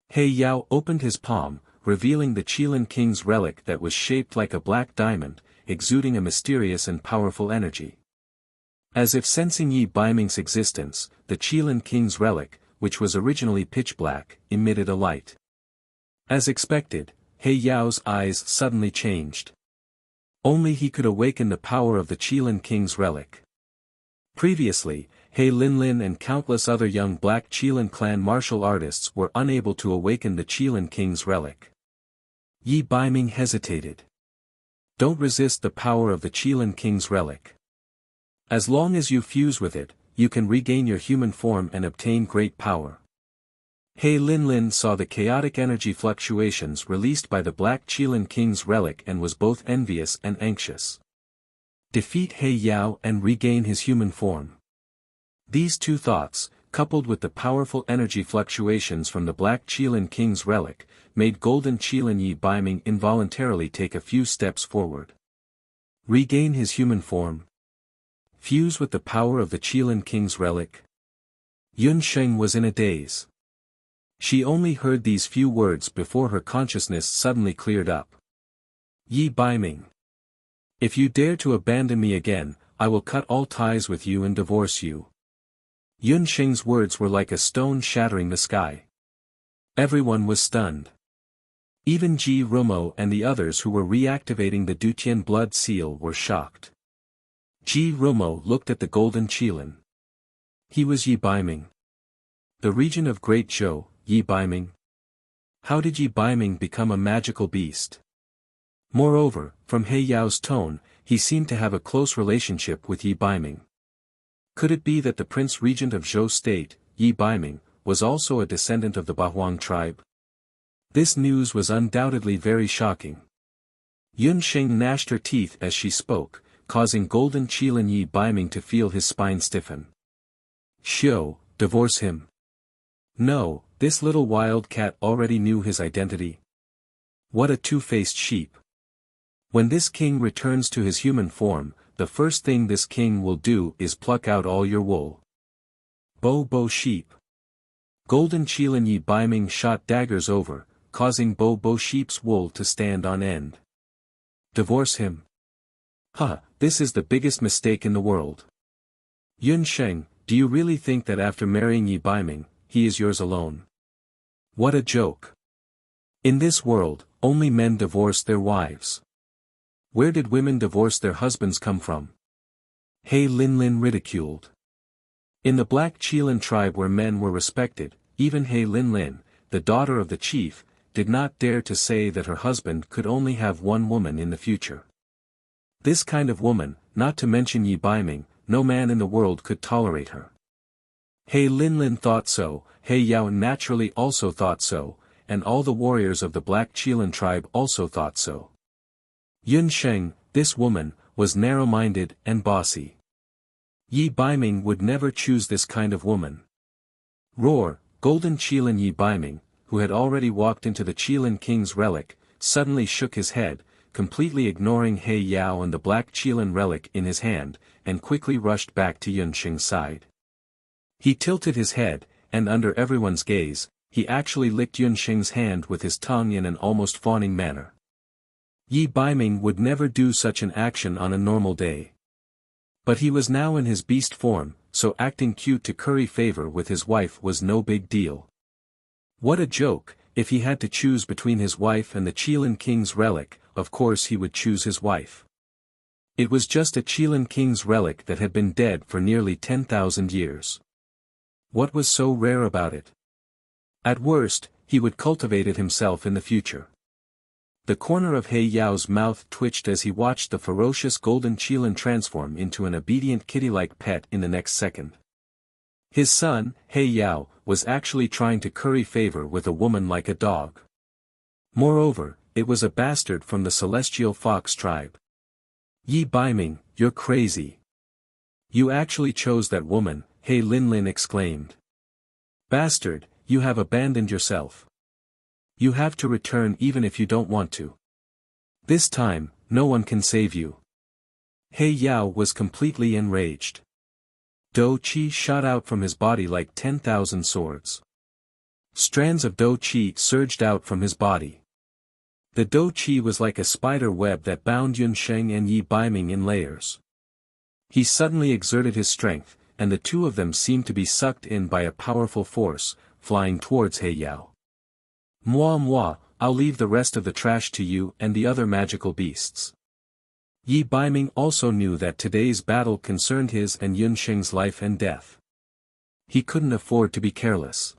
He Yao opened his palm, revealing the Qilin King's relic that was shaped like a black diamond, exuding a mysterious and powerful energy. As if sensing Yi Baiming's existence, the Qilin King's relic, which was originally pitch black, emitted a light. As expected, He Yao's eyes suddenly changed. Only he could awaken the power of the Qilin King's relic. Previously, He Linlin and countless other young black Qilin clan martial artists were unable to awaken the Qilin King's relic. Yi Baiming hesitated. Don't resist the power of the Qilin King's relic. As long as you fuse with it, you can regain your human form and obtain great power. He Linlin saw the chaotic energy fluctuations released by the Black Qilin King's relic and was both envious and anxious. Defeat He Yao and regain his human form. These two thoughts, coupled with the powerful energy fluctuations from the Black Qilin King's relic, made Golden Qilin Yi Baiming involuntarily take a few steps forward. Regain his human form. Fuse with the power of the Qilin King's relic. Yunsheng was in a daze. She only heard these few words before her consciousness suddenly cleared up. Yi Baiming. If you dare to abandon me again, I will cut all ties with you and divorce you. Yunsheng's words were like a stone shattering the sky. Everyone was stunned. Even Ji Rumo and the others who were reactivating the Dutian blood seal were shocked. Ji Rumo looked at the Golden Qilin. He was Yi Baiming. The region of Great Zhou, Yi Baiming. How did Yi Baiming become a magical beast? Moreover, from He Yao's tone, he seemed to have a close relationship with Yi Baiming. Could it be that the Prince Regent of Zhou State, Yi Baiming, was also a descendant of the Bahuang tribe? This news was undoubtedly very shocking. Yunsheng gnashed her teeth as she spoke, causing Golden Qilin Yi Baiming to feel his spine stiffen. Xiao, divorce him. No, this little wildcat already knew his identity. What a two-faced sheep. When this king returns to his human form, the first thing this king will do is pluck out all your wool. Bo Bo Sheep. Golden Qilin Yi Baiming shot daggers over, causing Bo Bo Sheep's wool to stand on end. Divorce him. This is the biggest mistake in the world. Yunsheng, do you really think that after marrying Yi Baiming, he is yours alone? What a joke. In this world, only men divorce their wives. Where did women divorce their husbands come from? He Linlin ridiculed. In the Black Qilin tribe where men were respected, even He Linlin, the daughter of the chief, did not dare to say that her husband could only have one woman in the future. This kind of woman, not to mention Yi Baiming, no man in the world could tolerate her. He Linlin thought so, He Yao naturally also thought so, and all the warriors of the Black Qilin tribe also thought so. Yunsheng, this woman, was narrow-minded and bossy. Yi Baiming would never choose this kind of woman. Roar, Golden Qilin Yi Baiming, who had already walked into the Qilin King's relic, suddenly shook his head, completely ignoring He Yao and the Black Qilin relic in his hand, and quickly rushed back to Yunsheng's side. He tilted his head, and under everyone's gaze, he actually licked Yunsheng's hand with his tongue in an almost fawning manner. Yi Baiming would never do such an action on a normal day. But he was now in his beast form, so acting cute to curry favor with his wife was no big deal. What a joke, if he had to choose between his wife and the Qilin King's relic, of course he would choose his wife. It was just a Qilin King's relic that had been dead for nearly 10,000 years. What was so rare about it? At worst, he would cultivate it himself in the future. The corner of He Yao's mouth twitched as he watched the ferocious golden Qilin transform into an obedient kitty-like pet in the next second. His son, He Yao, was actually trying to curry favor with a woman like a dog. Moreover, it was a bastard from the celestial fox tribe. Yi Baiming, you're crazy. You actually chose that woman, He Linlin exclaimed. Bastard, you have abandoned yourself. You have to return even if you don't want to. This time, no one can save you. He Yao was completely enraged. Do Qi shot out from his body like 10,000 swords. Strands of Do Qi surged out from his body. The Do Qi was like a spider web that bound Yunsheng and Yi Baiming in layers. He suddenly exerted his strength, and the two of them seemed to be sucked in by a powerful force, flying towards He Yao. Moi, I'll leave the rest of the trash to you and the other magical beasts. Yi Baiming also knew that today's battle concerned his and Yunsheng's life and death. He couldn't afford to be careless.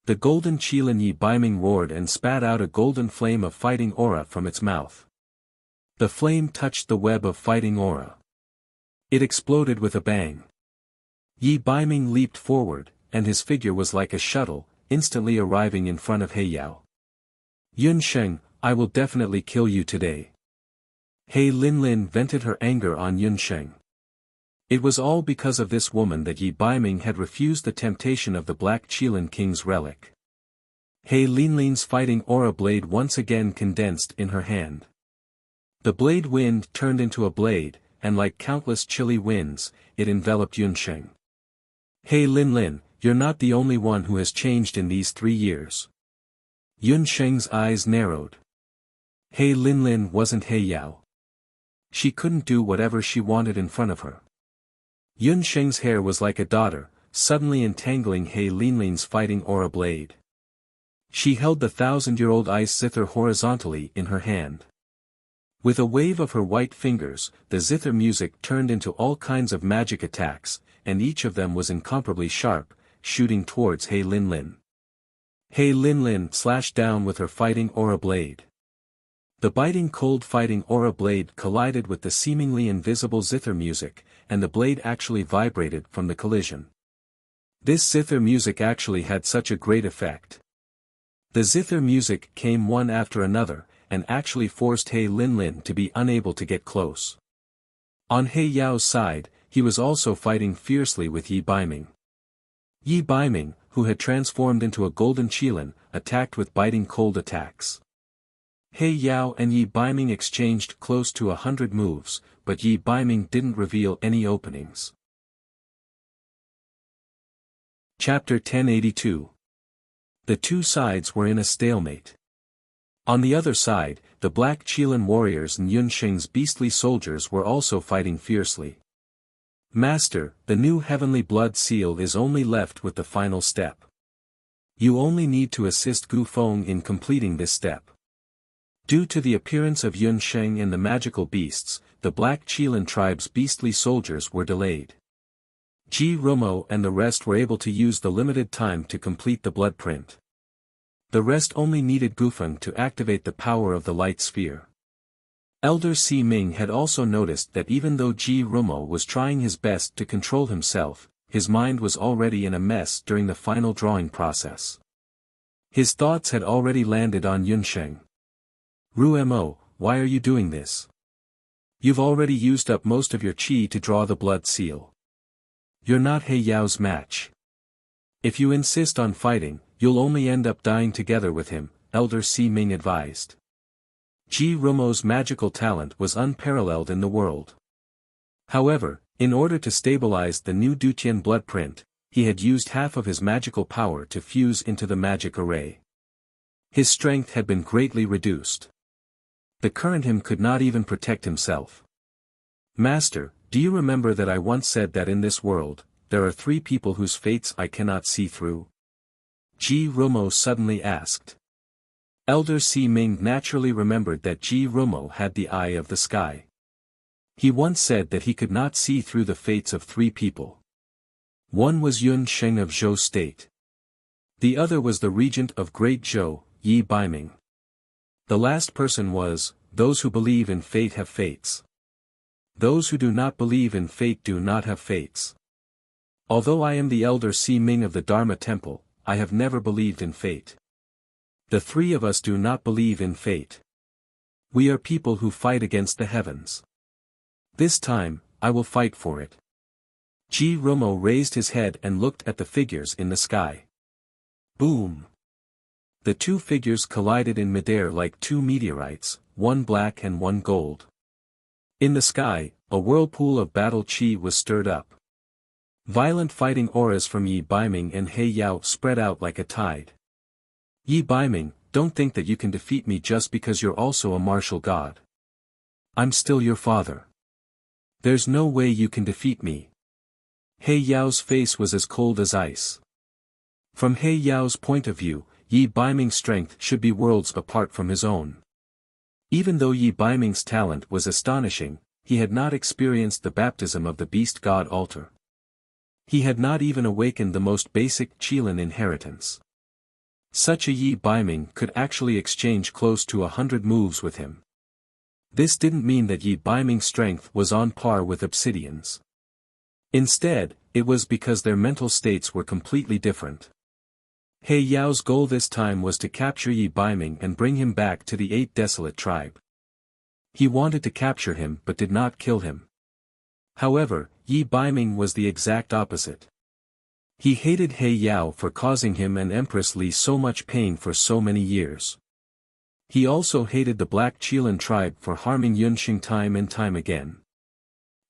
The golden Qilin Yi Baiming roared and spat out a golden flame of fighting aura from its mouth. The flame touched the web of fighting aura. It exploded with a bang. Yi Baiming leaped forward, and his figure was like a shuttle, instantly arriving in front of He Yao. Yunsheng, I will definitely kill you today. He Linlin vented her anger on Yunsheng. It was all because of this woman that Yi Baiming had refused the temptation of the Black Qilin King's relic. He Linlin's fighting aura blade once again condensed in her hand. The blade wind turned into a blade, and like countless chilly winds, it enveloped Yunsheng. He Linlin, you're not the only one who has changed in these 3 years. Yunsheng's eyes narrowed. He Linlin wasn't He Yao. She couldn't do whatever she wanted in front of her. Yunsheng's hair was like a daughter, suddenly entangling He Linlin's fighting aura blade. She held the 1,000-year-old ice zither horizontally in her hand. With a wave of her white fingers, the zither music turned into all kinds of magic attacks, and each of them was incomparably sharp, shooting towards He Linlin. He Linlin slashed down with her fighting aura blade. The biting cold fighting aura blade collided with the seemingly invisible zither music, and the blade actually vibrated from the collision. This zither music actually had such a great effect. The zither music came one after another, and actually forced He Linlin to be unable to get close. On He Yao's side, he was also fighting fiercely with Yi Baiming. Yi Baiming, who had transformed into a golden Qilin, attacked with biting cold attacks. He Yao and Yi Baiming exchanged close to 100 moves, but Yi Baiming didn't reveal any openings. Chapter 1082. The two sides were in a stalemate. On the other side, the Black Qilin warriors and Yunsheng's beastly soldiers were also fighting fiercely. Master, the new heavenly blood seal is only left with the final step. You only need to assist Gu Feng in completing this step. Due to the appearance of Yunsheng and the magical beasts, the Black Qilin tribe's beastly soldiers were delayed. Ji Romo and the rest were able to use the limited time to complete the blood print. The rest only needed Gu Feng to activate the power of the light sphere. Elder Si Ming had also noticed that even though Ji Romo was trying his best to control himself, his mind was already in a mess during the final drawing process. His thoughts had already landed on Yunsheng. Rumo, why are you doing this? You've already used up most of your qi to draw the blood seal. You're not He Yao's match. If you insist on fighting, you'll only end up dying together with him, Elder Si Ming advised. Ji Romo's magical talent was unparalleled in the world. However, in order to stabilize the new Dutian blood print, he had used half of his magical power to fuse into the magic array. His strength had been greatly reduced. The current him could not even protect himself. Master, do you remember that I once said that in this world, there are 3 people whose fates I cannot see through? Ji Romo suddenly asked. Elder Si Ming naturally remembered that Ji Romo had the eye of the sky. He once said that he could not see through the fates of 3 people. One was Yunsheng of Zhou State. The other was the regent of Great Zhou, Yi Baiming. The last person was, those who believe in fate have fates. Those who do not believe in fate do not have fates. Although I am the elder Si Ming of the Dharma Temple, I have never believed in fate. The three of us do not believe in fate. We are people who fight against the heavens. This time, I will fight for it. Ji Romo raised his head and looked at the figures in the sky. Boom! The two figures collided in midair like two meteorites, one black and one gold. In the sky, a whirlpool of battle chi was stirred up. Violent fighting auras from Yi Baiming and He Yao spread out like a tide. Yi Baiming, don't think that you can defeat me just because you're also a martial god. I'm still your father. There's no way you can defeat me. He Yao's face was as cold as ice. From He Yao's point of view, Yi Baiming's strength should be worlds apart from his own. Even though Yi Baiming's talent was astonishing, he had not experienced the baptism of the beast god altar. He had not even awakened the most basic Qilin inheritance. Such a Yi Baiming could actually exchange close to 100 moves with him. This didn't mean that Yi Baiming's strength was on par with Obsidian's. Instead, it was because their mental states were completely different. He Yao's goal this time was to capture Yi Baiming and bring him back to the Eight Desolate Tribe. He wanted to capture him but did not kill him. However, Yi Baiming was the exact opposite. He hated He Yao for causing him and Empress Li so much pain for so many years. He also hated the Black Qilin tribe for harming Yunxing time and time again.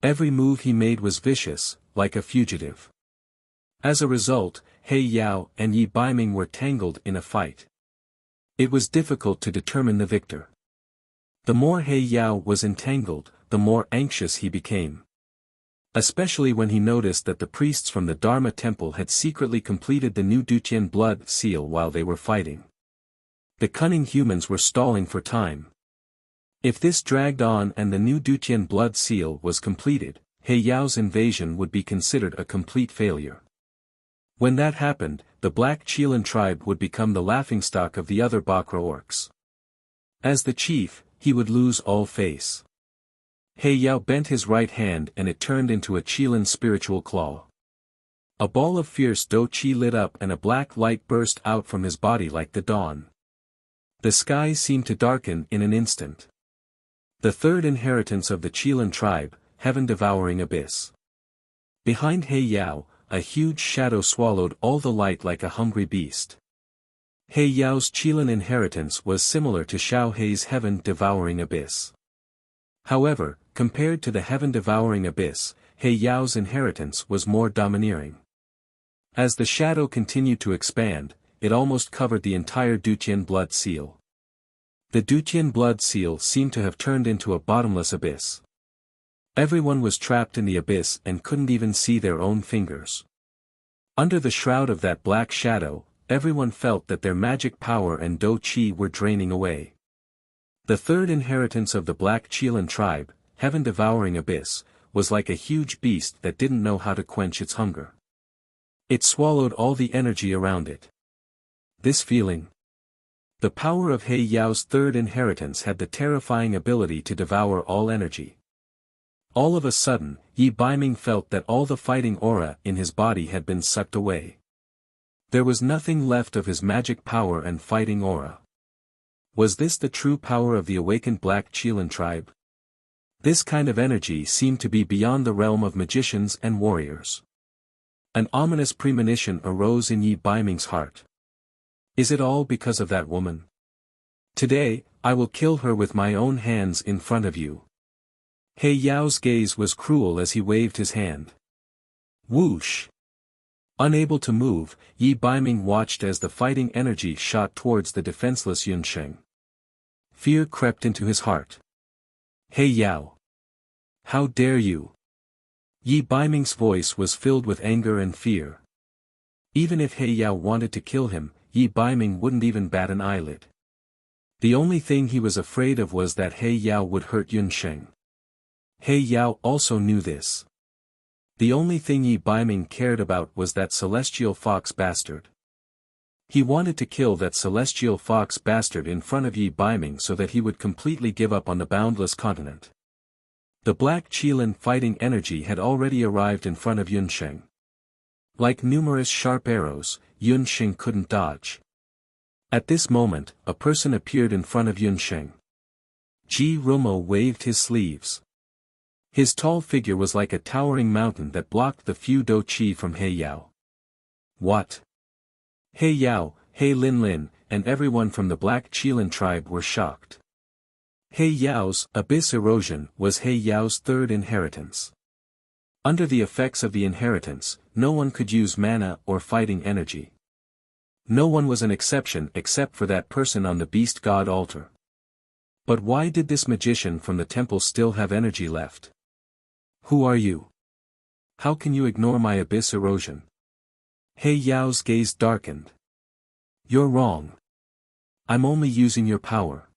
Every move he made was vicious, like a fugitive. As a result, He Yao and Yi Baiming were tangled in a fight. It was difficult to determine the victor. The more He Yao was entangled, the more anxious he became. Especially when he noticed that the priests from the Dharma Temple had secretly completed the new Duqian blood seal while they were fighting. The cunning humans were stalling for time. If this dragged on and the new Duqian blood seal was completed, He Yao's invasion would be considered a complete failure. When that happened, the Black Qilin tribe would become the laughingstock of the other Bakra orcs. As the chief, he would lose all face. He Yao bent his right hand and it turned into a Qilin spiritual claw. A ball of fierce Do Qi lit up and a black light burst out from his body like the dawn. The skies seemed to darken in an instant. The third inheritance of the Qilin tribe, Heaven-devouring abyss. Behind He Yao, a huge shadow swallowed all the light like a hungry beast. He Yao's Qilin inheritance was similar to Xiao Hei's heaven-devouring abyss. However, compared to the heaven-devouring abyss, He Yao's inheritance was more domineering. As the shadow continued to expand, it almost covered the entire Duqian blood seal. The Duqian blood seal seemed to have turned into a bottomless abyss. Everyone was trapped in the abyss and couldn't even see their own fingers. Under the shroud of that black shadow, everyone felt that their magic power and Do Qi were draining away. The third inheritance of the Black Qilin tribe, Heaven-devouring abyss, was like a huge beast that didn't know how to quench its hunger. It swallowed all the energy around it. This feeling. The power of He Yao's third inheritance had the terrifying ability to devour all energy. All of a sudden, Yi Baiming felt that all the fighting aura in his body had been sucked away. There was nothing left of his magic power and fighting aura. Was this the true power of the awakened Black Qilin tribe? This kind of energy seemed to be beyond the realm of magicians and warriors. An ominous premonition arose in Yi Baiming's heart. Is it all because of that woman? Today, I will kill her with my own hands in front of you. He Yao's gaze was cruel as he waved his hand. Whoosh! Unable to move, Yi Baiming watched as the fighting energy shot towards the defenseless Yunsheng. Fear crept into his heart. He Yao! How dare you! Yi Baiming's voice was filled with anger and fear. Even if He Yao wanted to kill him, Yi Baiming wouldn't even bat an eyelid. The only thing he was afraid of was that He Yao would hurt Yunsheng. He Yao also knew this. The only thing Yi Baiming cared about was that celestial fox bastard. He wanted to kill that celestial fox bastard in front of Yi Baiming so that he would completely give up on the boundless continent. The black Qilin fighting energy had already arrived in front of Yunsheng. Like numerous sharp arrows, Yunsheng couldn't dodge. At this moment, a person appeared in front of Yunsheng. Ji Rumo waved his sleeves. His tall figure was like a towering mountain that blocked the few do qi from He Yao. What? He Yao, He Lin Lin, and everyone from the Black Qilin tribe were shocked. He Yao's abyss erosion was He Yao's third inheritance. Under the effects of the inheritance, no one could use mana or fighting energy. No one was an exception except for that person on the beast god altar. But why did this magician from the temple still have energy left? Who are you? How can you ignore my abyss erosion? He Yao's gaze darkened. You're wrong. I'm only using your power.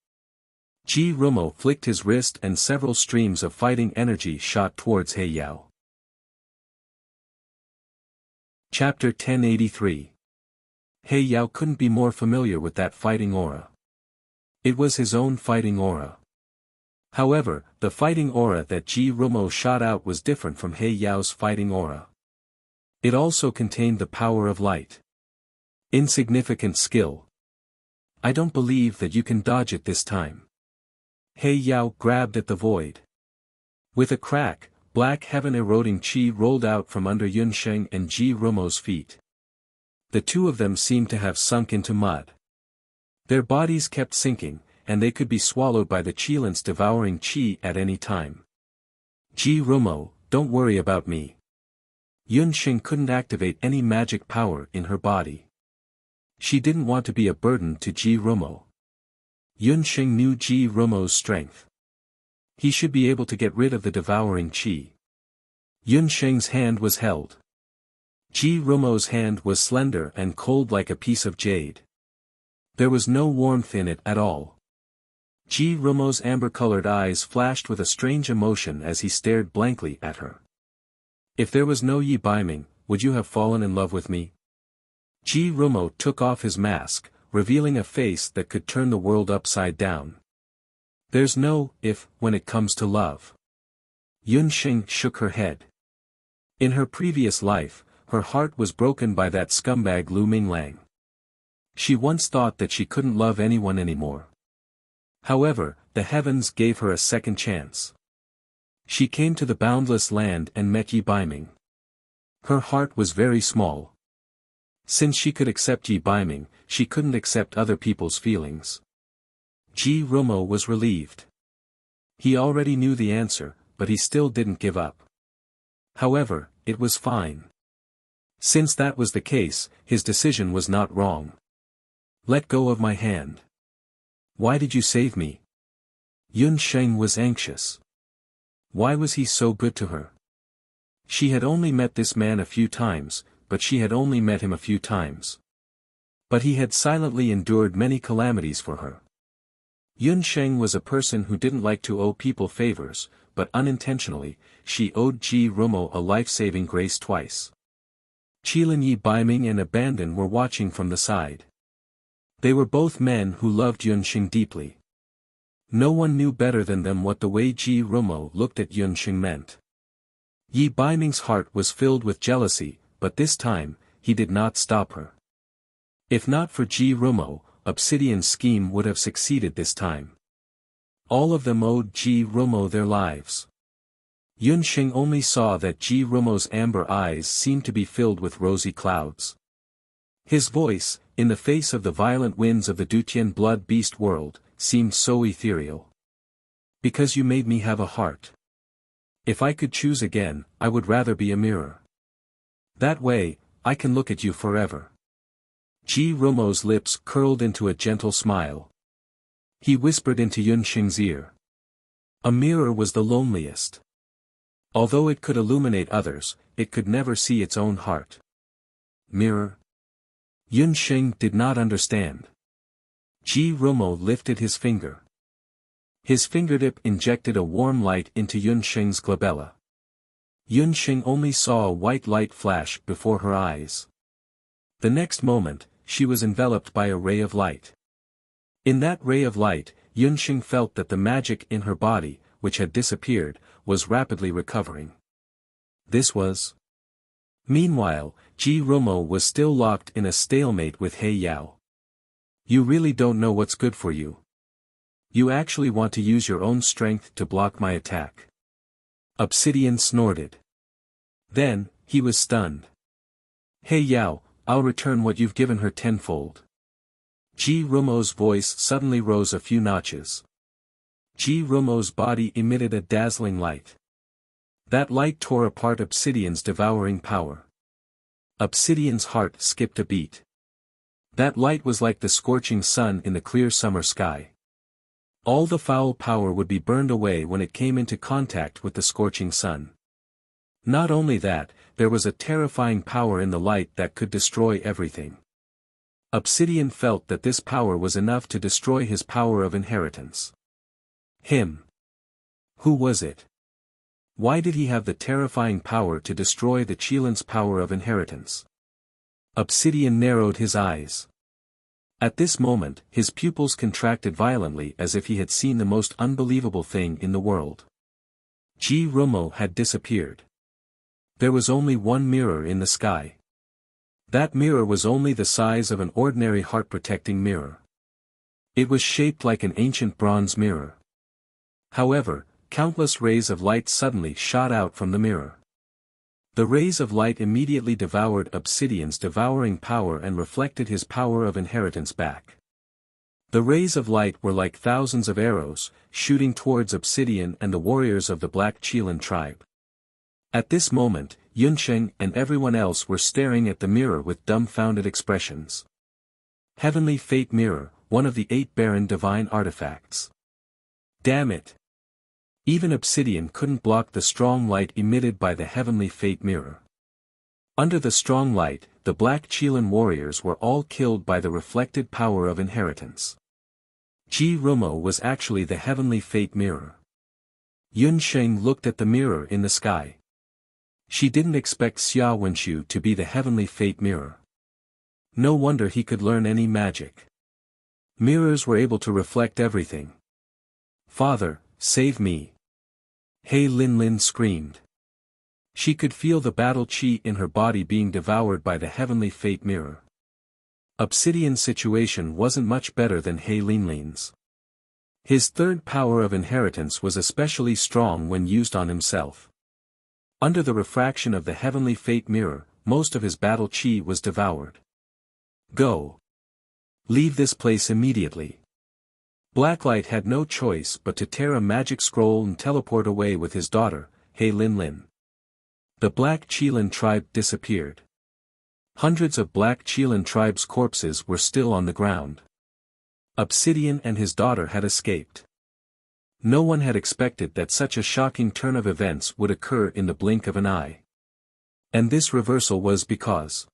Ji Rumo flicked his wrist and several streams of fighting energy shot towards He Yao. Chapter 1083. He Yao couldn't be more familiar with that fighting aura. It was his own fighting aura. However, the fighting aura that Ji Rumo shot out was different from He Yao's fighting aura. It also contained the power of light. Insignificant skill. I don't believe that you can dodge it this time. He Yao grabbed at the void. With a crack, black heaven-eroding qi rolled out from under Yunsheng and Ji Rumo's feet. The two of them seemed to have sunk into mud. Their bodies kept sinking, and they could be swallowed by the Qilin's devouring qi at any time. Ji Rumo, don't worry about me. Yunsheng couldn't activate any magic power in her body. She didn't want to be a burden to Ji Rumo. Yunsheng knew Ji Rumo's strength. He should be able to get rid of the devouring qi. Yunsheng's hand was held. Ji Rumo's hand was slender and cold like a piece of jade. There was no warmth in it at all. Ji Rumo's amber-colored eyes flashed with a strange emotion as he stared blankly at her. If there was no Yi Baiming, would you have fallen in love with me? Ji Rumo took off his mask, revealing a face that could turn the world upside down. There's no if when it comes to love. Yunsheng shook her head. In her previous life, her heart was broken by that scumbag Lu Minglang. She once thought that she couldn't love anyone anymore. However, the heavens gave her a second chance. She came to the boundless land and met Yi Baiming. Her heart was very small. Since she could accept Yi Baiming, she couldn't accept other people's feelings. Ji Rumo was relieved. He already knew the answer, but he still didn't give up. However, it was fine. Since that was the case, his decision was not wrong. Let go of my hand. Why did you save me? Yunsheng was anxious. Why was he so good to her? She had only met this man a few times, but she had only met him a few times. But he had silently endured many calamities for her. Yunsheng was a person who didn't like to owe people favors, but unintentionally, she owed Ji Rumo a life-saving grace twice. Qilin Yi Baiming and Abandon were watching from the side. They were both men who loved Yunsheng deeply. No one knew better than them what the way Ji Rumo looked at Yunsheng meant. Yi Baiming's heart was filled with jealousy, but this time, he did not stop her. If not for Ji Rumo, Obsidian's scheme would have succeeded this time. All of them owed Ji Rumo their lives. Yunsheng only saw that Ji Rumo's amber eyes seemed to be filled with rosy clouds. His voice, in the face of the violent winds of the Dutian blood beast world, seemed so ethereal. Because you made me have a heart. If I could choose again, I would rather be a mirror. That way, I can look at you forever. Ji Rumo's lips curled into a gentle smile. He whispered into Yunsheng's ear. A mirror was the loneliest. Although it could illuminate others, it could never see its own heart. Mirror? Yunsheng did not understand. Ji Rumo lifted his finger. His fingertip injected a warm light into Yunsheng's glabella. Yunsheng only saw a white light flash before her eyes. The next moment, she was enveloped by a ray of light. In that ray of light, Yunxing felt that the magic in her body, which had disappeared, was rapidly recovering. This was. Meanwhile, Ji Rumo was still locked in a stalemate with He Yao. You really don't know what's good for you. You actually want to use your own strength to block my attack. Obsidian snorted. Then, he was stunned. He Yao, I'll return what you've given her tenfold. Ji Rumo's voice suddenly rose a few notches. Ji Rumo's body emitted a dazzling light. That light tore apart Obsidian's devouring power. Obsidian's heart skipped a beat. That light was like the scorching sun in the clear summer sky. All the foul power would be burned away when it came into contact with the scorching sun. Not only that, there was a terrifying power in the light that could destroy everything. Obsidian felt that this power was enough to destroy his power of inheritance. Him. Who was it? Why did he have the terrifying power to destroy the Qilin's power of inheritance? Obsidian narrowed his eyes. At this moment, his pupils contracted violently as if he had seen the most unbelievable thing in the world. Ji Rumo had disappeared. There was only one mirror in the sky. That mirror was only the size of an ordinary heart-protecting mirror. It was shaped like an ancient bronze mirror. However, countless rays of light suddenly shot out from the mirror. The rays of light immediately devoured Obsidian's devouring power and reflected his power of inheritance back. The rays of light were like thousands of arrows, shooting towards Obsidian and the warriors of the Black Qilin tribe. At this moment, Yunsheng and everyone else were staring at the mirror with dumbfounded expressions. Heavenly Fate Mirror, one of the 8 barren divine artifacts. Damn it! Even Obsidian couldn't block the strong light emitted by the Heavenly Fate Mirror. Under the strong light, the Black Qilin warriors were all killed by the reflected power of inheritance. Ji Rumo was actually the Heavenly Fate Mirror. Yunsheng looked at the mirror in the sky. She didn't expect Xia Wenshu to be the Heavenly Fate Mirror. No wonder he could learn any magic. Mirrors were able to reflect everything. Father, save me! He Linlin screamed. She could feel the battle chi in her body being devoured by the Heavenly Fate Mirror. Obsidian's situation wasn't much better than He Linlin's. His third power of inheritance was especially strong when used on himself. Under the refraction of the Heavenly Fate Mirror, most of his battle chi was devoured. Go! Leave this place immediately. Blacklight had no choice but to tear a magic scroll and teleport away with his daughter, He Linlin. The Black Qilin tribe disappeared. Hundreds of Black Qilin tribe's corpses were still on the ground. Obsidian and his daughter had escaped. No one had expected that such a shocking turn of events would occur in the blink of an eye. And this reversal was because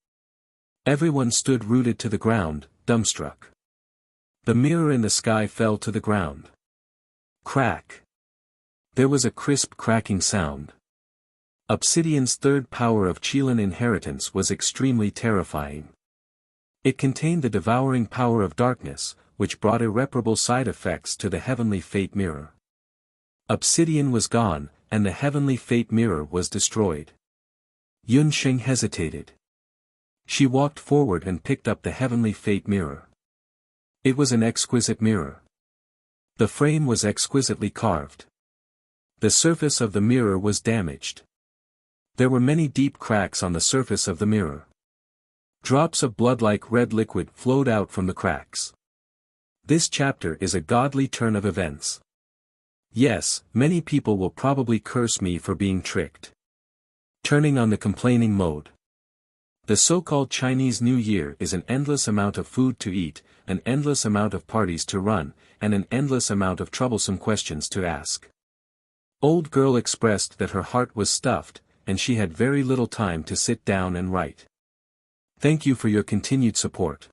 everyone stood rooted to the ground, dumbstruck. The mirror in the sky fell to the ground. Crack! There was a crisp cracking sound. Obsidian's third power of Qilin inheritance was extremely terrifying. It contained the devouring power of darkness, which brought irreparable side effects to the Heavenly Fate Mirror. Obsidian was gone, and the Heavenly Fate Mirror was destroyed. Yunsheng hesitated. She walked forward and picked up the Heavenly Fate Mirror. It was an exquisite mirror. The frame was exquisitely carved. The surface of the mirror was damaged. There were many deep cracks on the surface of the mirror. Drops of blood-like red liquid flowed out from the cracks. This chapter is a godly turn of events. Yes, many people will probably curse me for being tricked. Turning on the complaining mode. The so-called Chinese New Year is an endless amount of food to eat, an endless amount of parties to run, and an endless amount of troublesome questions to ask. Old girl expressed that her heart was stuffed, and she had very little time to sit down and write. Thank you for your continued support.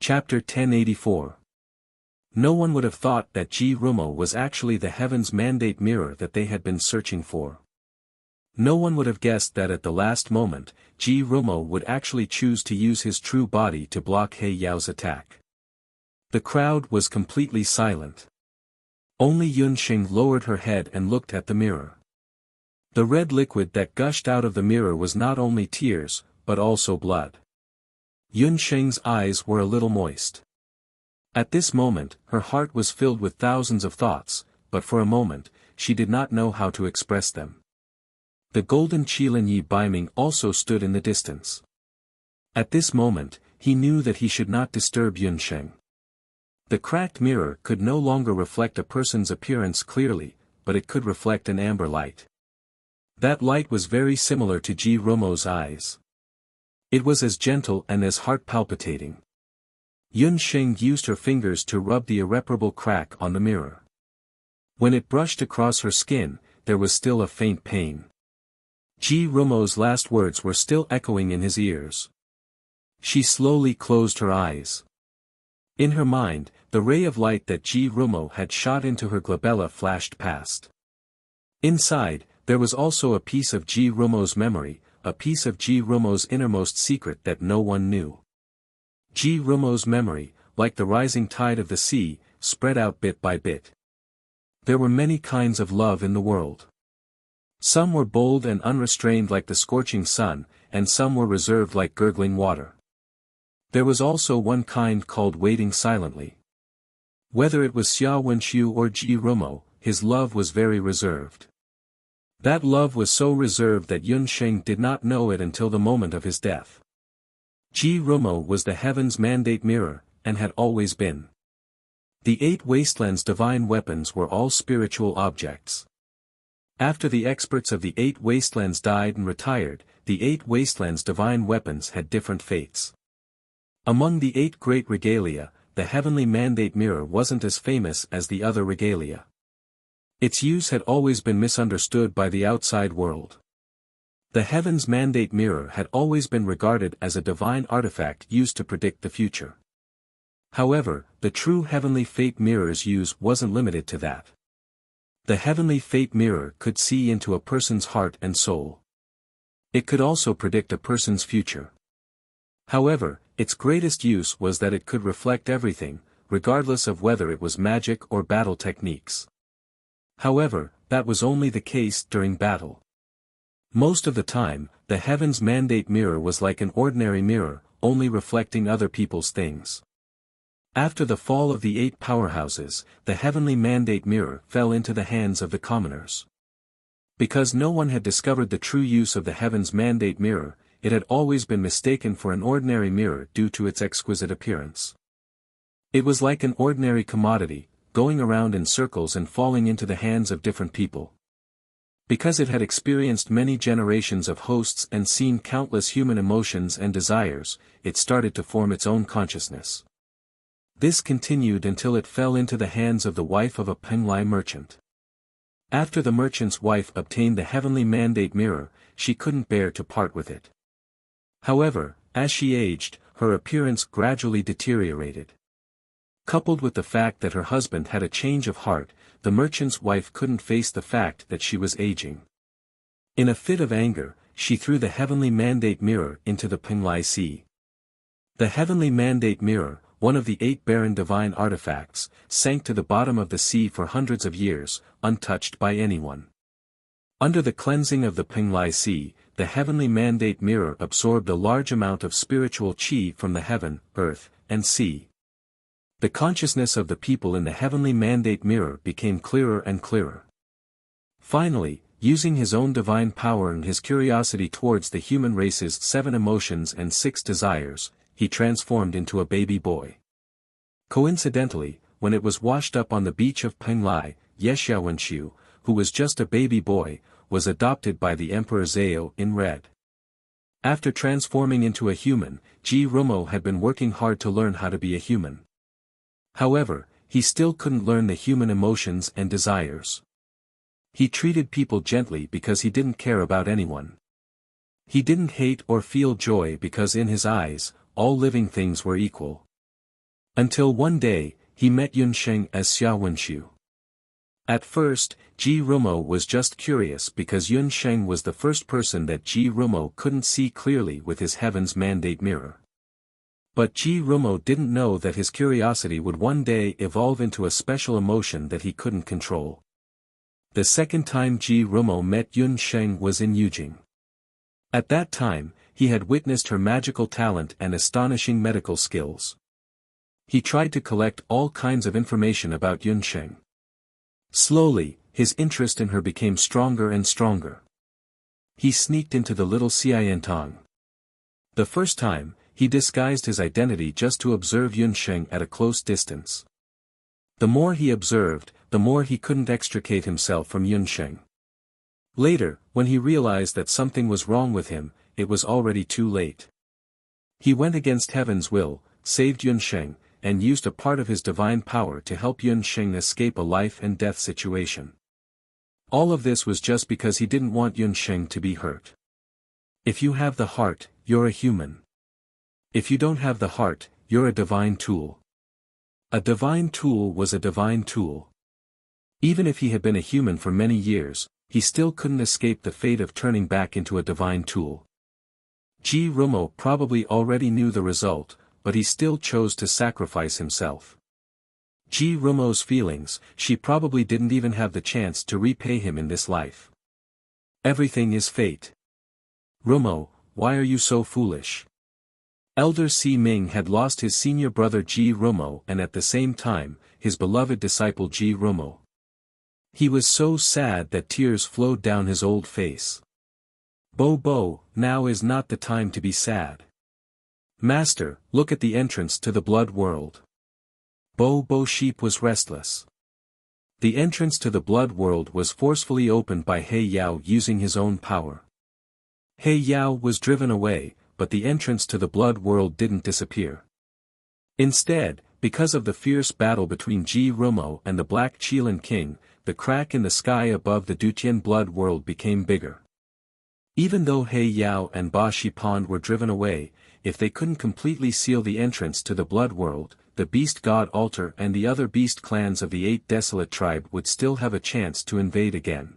Chapter 1084. No one would have thought that Ji Rumo was actually the Heaven's Mandate Mirror that they had been searching for. No one would have guessed that at the last moment, Ji Rumo would actually choose to use his true body to block He Yao's attack. The crowd was completely silent. Only Yunxing lowered her head and looked at the mirror. The red liquid that gushed out of the mirror was not only tears, but also blood. Yunxing's eyes were a little moist. At this moment, her heart was filled with thousands of thoughts, but for a moment, she did not know how to express them. The golden Qilin Yi Baiming also stood in the distance. At this moment, he knew that he should not disturb Yunxing. The cracked mirror could no longer reflect a person's appearance clearly, but it could reflect an amber light. That light was very similar to Ji Rumo's eyes. It was as gentle and as heart-palpitating. Yunxing used her fingers to rub the irreparable crack on the mirror. When it brushed across her skin, there was still a faint pain. Ji Rumo's last words were still echoing in his ears. She slowly closed her eyes. In her mind, the ray of light that Ji Rumo had shot into her glabella flashed past. Inside, there was also a piece of Ji Rumo's memory, a piece of Ji Rumo's innermost secret that no one knew. Ji Rumo's memory, like the rising tide of the sea, spread out bit by bit. There were many kinds of love in the world. Some were bold and unrestrained like the scorching sun, and some were reserved like gurgling water. There was also one kind called waiting silently. Whether it was Xia Wenxiu or Ji Rumo, his love was very reserved. That love was so reserved that Yunxing did not know it until the moment of his death. Ji Rumo was the heaven's mandate mirror, and had always been. The 8 wastelands' divine weapons were all spiritual objects. After the experts of the 8 wastelands died and retired, the 8 wastelands' divine weapons had different fates. Among the 8 great regalia, the heavenly mandate mirror wasn't as famous as the other regalia. Its use had always been misunderstood by the outside world. The heaven's mandate mirror had always been regarded as a divine artifact used to predict the future. However, the true heavenly fate mirror's use wasn't limited to that. The heavenly fate mirror could see into a person's heart and soul. It could also predict a person's future. However, its greatest use was that it could reflect everything, regardless of whether it was magic or battle techniques. However, that was only the case during battle. Most of the time, the heaven's mandate mirror was like an ordinary mirror, only reflecting other people's things. After the fall of the 8 powerhouses, the heavenly mandate mirror fell into the hands of the commoners. Because no one had discovered the true use of the heaven's mandate mirror, it had always been mistaken for an ordinary mirror due to its exquisite appearance. It was like an ordinary commodity, going around in circles and falling into the hands of different people. Because it had experienced many generations of hosts and seen countless human emotions and desires, it started to form its own consciousness. This continued until it fell into the hands of the wife of a Penglai merchant. After the merchant's wife obtained the heavenly mandate mirror, she couldn't bear to part with it. However, as she aged, her appearance gradually deteriorated. Coupled with the fact that her husband had a change of heart, the merchant's wife couldn't face the fact that she was aging. In a fit of anger, she threw the heavenly mandate mirror into the Penglai Sea. The heavenly mandate mirror, one of the 8 barren divine artifacts, sank to the bottom of the sea for hundreds of years, untouched by anyone. Under the cleansing of the Penglai Sea, the heavenly mandate mirror absorbed a large amount of spiritual qi from the heaven, earth, and sea. The consciousness of the people in the heavenly mandate mirror became clearer and clearer. Finally, using his own divine power and his curiosity towards the human race's 7 emotions and 6 desires, he transformed into a baby boy. Coincidentally, when it was washed up on the beach of Penglai, Yexia Wenxiu, who was just a baby boy, was adopted by the Emperor Zhao in red. After transforming into a human, Ji Rumo had been working hard to learn how to be a human. However, he still couldn't learn the human emotions and desires. He treated people gently because he didn't care about anyone. He didn't hate or feel joy because in his eyes, all living things were equal. Until one day, he met Yunxing as Xia Wenxiu. At first, Ji Rumo was just curious because Yun Sheng was the first person that Ji Rumo couldn't see clearly with his Heaven's Mandate mirror. But Ji Rumo didn't know that his curiosity would one day evolve into a special emotion that he couldn't control. The second time Ji Rumo met Yun Sheng was in Yujing. At that time, he had witnessed her magical talent and astonishing medical skills. He tried to collect all kinds of information about Yun Sheng. Slowly, his interest in her became stronger and stronger. He sneaked into the little Xiantong. The first time, he disguised his identity just to observe Yun Sheng at a close distance. The more he observed, the more he couldn't extricate himself from Yun Sheng. Later, when he realized that something was wrong with him, it was already too late. He went against heaven's will, saved Yun Sheng, and used a part of his divine power to help Yun Sheng escape a life-and-death situation. All of this was just because he didn't want Yun Sheng to be hurt. If you have the heart, you're a human. If you don't have the heart, you're a divine tool. A divine tool was a divine tool. Even if he had been a human for many years, he still couldn't escape the fate of turning back into a divine tool. Ji Rumo probably already knew the result, but he still chose to sacrifice himself. Ji Rumo's feelings, she probably didn't even have the chance to repay him in this life. Everything is fate. Rumo, why are you so foolish? Elder Si Ming had lost his senior brother Ji Rumo and at the same time, his beloved disciple Ji Rumo. He was so sad that tears flowed down his old face. Bo, now is not the time to be sad. Master, look at the entrance to the blood world. Bo Sheep was restless. The entrance to the blood world was forcefully opened by He Yao using his own power. He Yao was driven away, but the entrance to the blood world didn't disappear. Instead, because of the fierce battle between Ji Rumo and the Black Qilin King, the crack in the sky above the Dutian blood world became bigger. Even though He Yao and Ba Shi Pond were driven away, if they couldn't completely seal the entrance to the blood world, the Beast God Altar and the other beast clans of the Eight Desolate Tribe would still have a chance to invade again.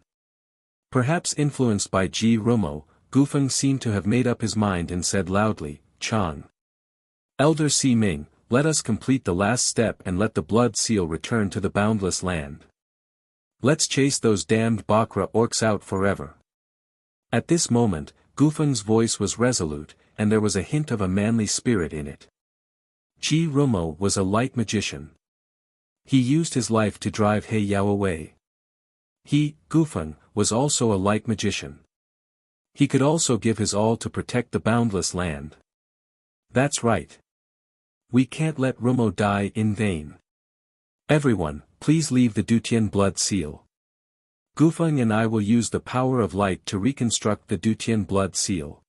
Perhaps influenced by Ji Rumo, Gufeng seemed to have made up his mind and said loudly, Chang. Elder Si Ming, let us complete the last step and let the blood seal return to the boundless land. Let's chase those damned Bakra orcs out forever. At this moment, Gufeng's voice was resolute, and there was a hint of a manly spirit in it. Ji Rumo was a light magician. He used his life to drive He Yao away. He, Gufeng, was also a light magician. He could also give his all to protect the boundless land. That's right. We can't let Rumo die in vain. Everyone, please leave the Dutian blood seal. Gufeng and I will use the power of light to reconstruct the Dutian blood seal.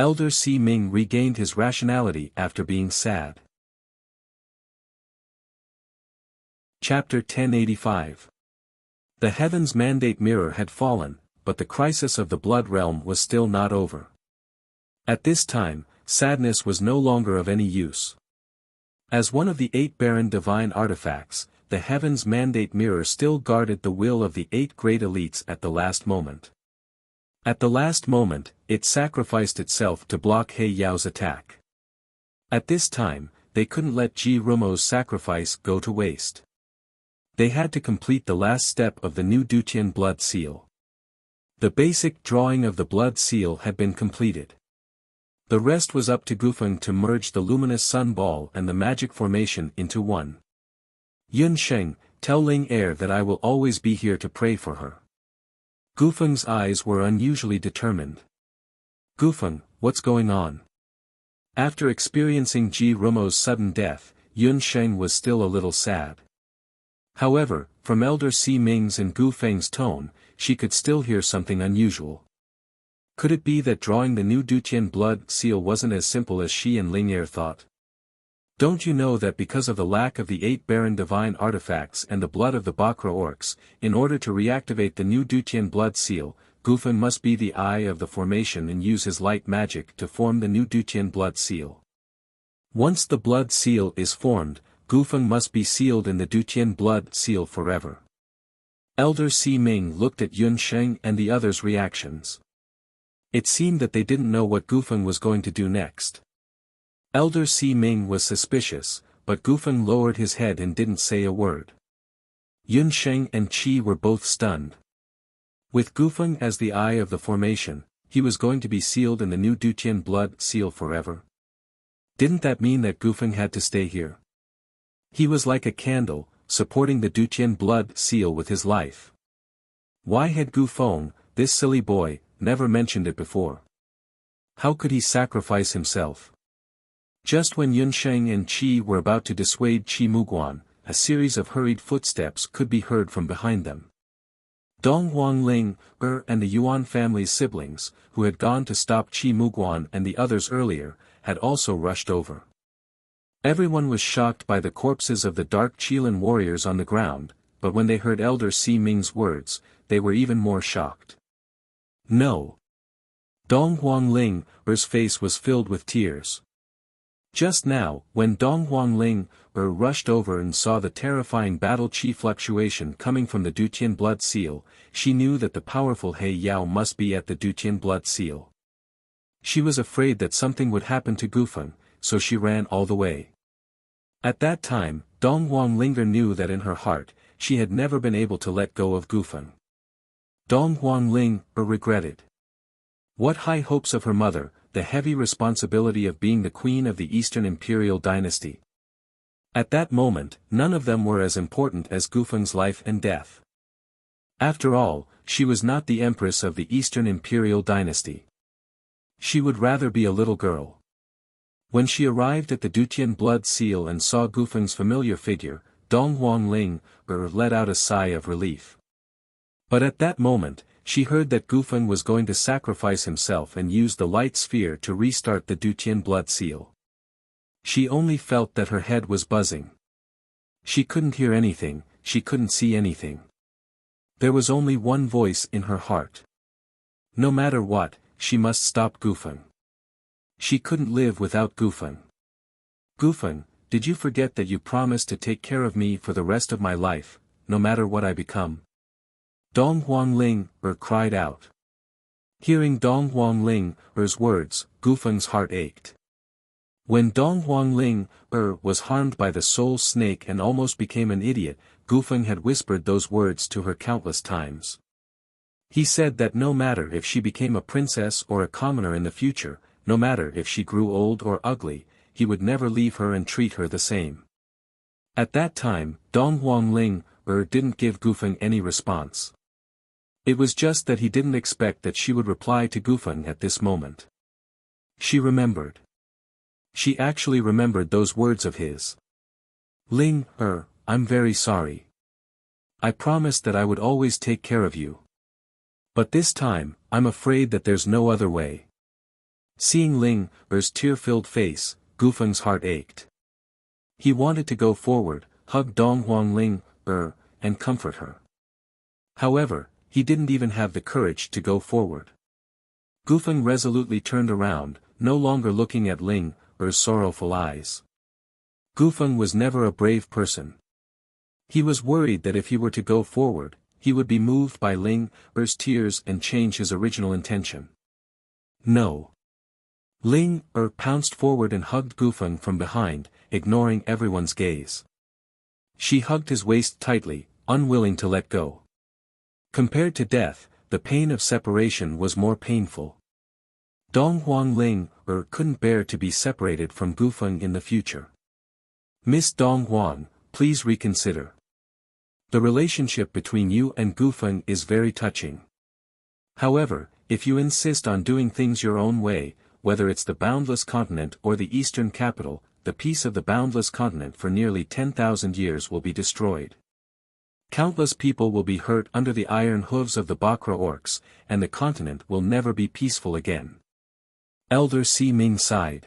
Elder Si Ming regained his rationality after being sad. Chapter 1085. The Heaven's Mandate mirror had fallen, but the crisis of the blood realm was still not over. At this time, sadness was no longer of any use. As one of the 8 barren divine artifacts, the Heaven's Mandate mirror still guarded the will of the 8 great elites at the last moment. At the last moment, it sacrificed itself to block He Yao's attack. At this time, they couldn't let Ji Rumo's sacrifice go to waste. They had to complete the last step of the new Dutian blood seal. The basic drawing of the blood seal had been completed. The rest was up to Gufeng to merge the luminous sun ball and the magic formation into one. Yun Sheng, tell Ling Er that I will always be here to pray for her. Gufeng's eyes were unusually determined. Gufeng, what's going on? After experiencing Ji Rumo's sudden death, Yun Sheng was still a little sad. However, from Elder Si Ming's and Gufeng's tone, she could still hear something unusual. Could it be that drawing the new Dutian blood seal wasn't as simple as she and Ling Er thought? Don't you know that because of the lack of the 8 barren divine artifacts and the blood of the Bakra orcs, in order to reactivate the new Dutian blood seal, Gufeng must be the eye of the formation and use his light magic to form the new Dutian blood seal. Once the blood seal is formed, Gufeng must be sealed in the Dutian blood seal forever. Elder Si Ming looked at Yun Sheng and the others' reactions. It seemed that they didn't know what Gufeng was going to do next. Elder Si Ming was suspicious, but Gufeng lowered his head and didn't say a word. Yun Sheng and Qi were both stunned. With Gufeng as the eye of the formation, he was going to be sealed in the new Dutian blood seal forever. Didn't that mean that Gufeng had to stay here? He was like a candle, supporting the Dutian blood seal with his life. Why had Gufeng, this silly boy, never mentioned it before? How could he sacrifice himself? Just when Yun Sheng and Qi were about to dissuade Qi Muguan, a series of hurried footsteps could be heard from behind them. Dong Huangling, and the Yuan family's siblings, who had gone to stop Qi Muguan and the others earlier, had also rushed over. Everyone was shocked by the corpses of the dark Qilin warriors on the ground, but when they heard Elder Si Ming's words, they were even more shocked. No. Dong Huangling's face was filled with tears. Just now, when Dong Huangling rushed over and saw the terrifying battle chi fluctuation coming from the Dutian blood seal, she knew that the powerful He Yao must be at the Dutian blood seal. She was afraid that something would happen to Gufeng, so she ran all the way. At that time, Dong Huanglinger knew that in her heart, she had never been able to let go of Gufeng. Dong Huangling regretted. What high hopes of her mother, the heavy responsibility of being the queen of the Eastern Imperial dynasty. At that moment, none of them were as important as Gufeng's life and death. After all, she was not the Empress of the Eastern Imperial dynasty. She would rather be a little girl. When she arrived at the Dutian blood seal and saw Gufeng's familiar figure, Dong Huangling let out a sigh of relief. But at that moment, she heard that Gufeng was going to sacrifice himself and use the light sphere to restart the Dutian blood seal. She only felt that her head was buzzing. She couldn't hear anything, she couldn't see anything. There was only one voice in her heart. No matter what, she must stop Gufeng. She couldn't live without Gufeng. Gufeng, did you forget that you promised to take care of me for the rest of my life, no matter what I become? Dong Huangling cried out. Hearing Dong Huangling's words, Gufeng's heart ached. When Dong Huangling was harmed by the soul snake and almost became an idiot, Gufeng had whispered those words to her countless times. He said that no matter if she became a princess or a commoner in the future, no matter if she grew old or ugly, he would never leave her and treat her the same. At that time, Dong Huangling didn't give Gufeng any response. It was just that he didn't expect that she would reply to Gufeng at this moment. She remembered. She actually remembered those words of his. Ling, I'm very sorry. I promised that I would always take care of you. But this time, I'm afraid that there's no other way. Seeing Ling's tear-filled face, Gufeng's heart ached. He wanted to go forward, hug Dong Huangling, and comfort her. However, he didn't even have the courage to go forward. Gufeng resolutely turned around, no longer looking at Ling's sorrowful eyes. Gufeng was never a brave person. He was worried that if he were to go forward, he would be moved by Ling's tears and change his original intention. No. Ling pounced forward and hugged Gufeng from behind, ignoring everyone's gaze. She hugged his waist tightly, unwilling to let go. Compared to death, the pain of separation was more painful. Dong Huangling couldn't bear to be separated from Gufeng in the future. Miss Dong Huang, please reconsider. The relationship between you and Gufeng is very touching. However, if you insist on doing things your own way, whether it's the Boundless Continent or the Eastern Capital, the peace of the Boundless Continent for nearly 10,000 years will be destroyed. Countless people will be hurt under the iron hooves of the Bakra orcs, and the continent will never be peaceful again. Elder Si Ming sighed.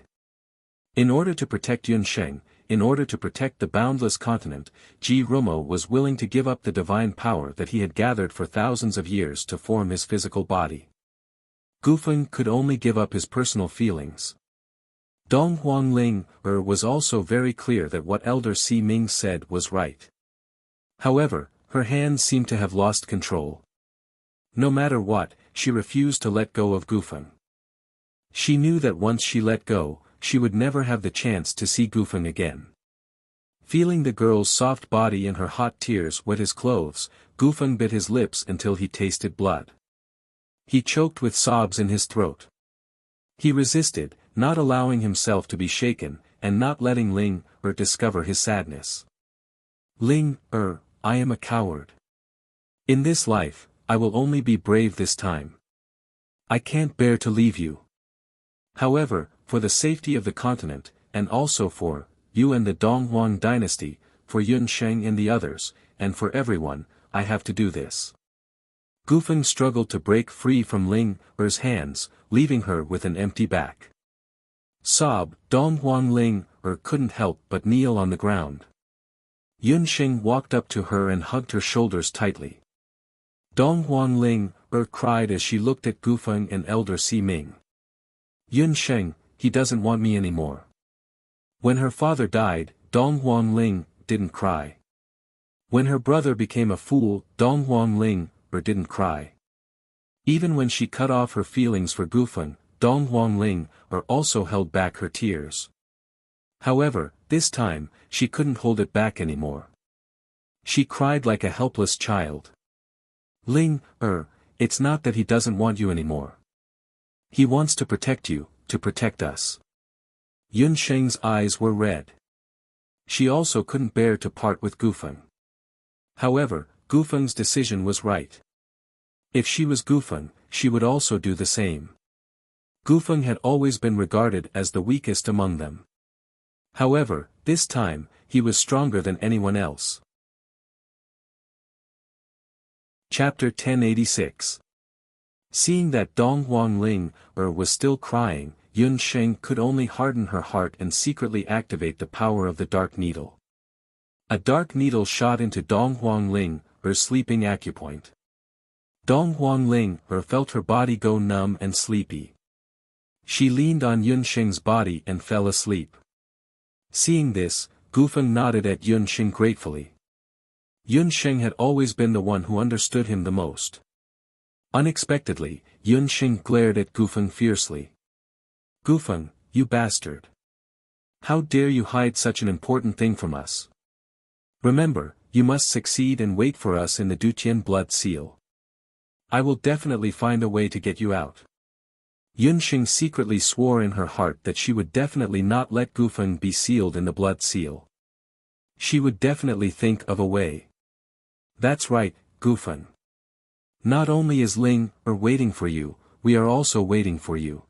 In order to protect Yun Sheng, in order to protect the Boundless Continent, Ji Rumo was willing to give up the divine power that he had gathered for thousands of years to form his physical body. Gufeng could only give up his personal feelings. Dong Huangling was also very clear that what Elder Si Ming said was right. However, Her hands seemed to have lost control. No matter what, she refused to let go of Gufeng. She knew that once she let go, she would never have the chance to see Gufeng again. Feeling the girl's soft body and her hot tears wet his clothes, Gufeng bit his lips until he tasted blood. He choked with sobs in his throat. He resisted, not allowing himself to be shaken, and not letting Ling discover his sadness. Ling I am a coward. In this life, I will only be brave this time. I can't bear to leave you. However, for the safety of the continent, and also for you and the Donghuang dynasty, for Yun Sheng and the others, and for everyone, I have to do this. Gufeng struggled to break free from Ling Er's hands, leaving her with an empty back. Donghuang Ling couldn't help but kneel on the ground. Yun Sheng walked up to her and hugged her shoulders tightly. Donghuang Ling cried as she looked at Gufeng and Elder Si Ming. Yun Sheng, he doesn't want me anymore. When her father died, Donghuang Ling didn't cry. When her brother became a fool, Donghuang Ling didn't cry. Even when she cut off her feelings for Gufeng, Donghuang Ling also held back her tears. However, this time, she couldn't hold it back anymore. She cried like a helpless child. Ling it's not that he doesn't want you anymore. He wants to protect you, to protect us. Yun Sheng's eyes were red. She also couldn't bear to part with Gufeng. However, Gufeng's decision was right. If she was Gufeng, she would also do the same. Gufeng had always been regarded as the weakest among them. However, this time, he was stronger than anyone else. Chapter 1086. Seeing that Donghuang Ling was still crying, Yun Sheng could only harden her heart and secretly activate the power of the dark needle. A dark needle shot into Donghuang Ling sleeping acupoint. Donghuang Ling felt her body go numb and sleepy. She leaned on Yun Sheng's body and fell asleep. Seeing this, Gufeng nodded at Yun Sheng gratefully. Yun Sheng had always been the one who understood him the most. Unexpectedly, Yun Sheng glared at Gufeng fiercely. Gufeng, you bastard. How dare you hide such an important thing from us? Remember, you must succeed and wait for us in the Dutian blood seal. I will definitely find a way to get you out. Yun Sheng secretly swore in her heart that she would definitely not let Gufeng be sealed in the blood seal. She would definitely think of a way. That's right, Gufeng. Not only is Ling waiting for you, we are also waiting for you.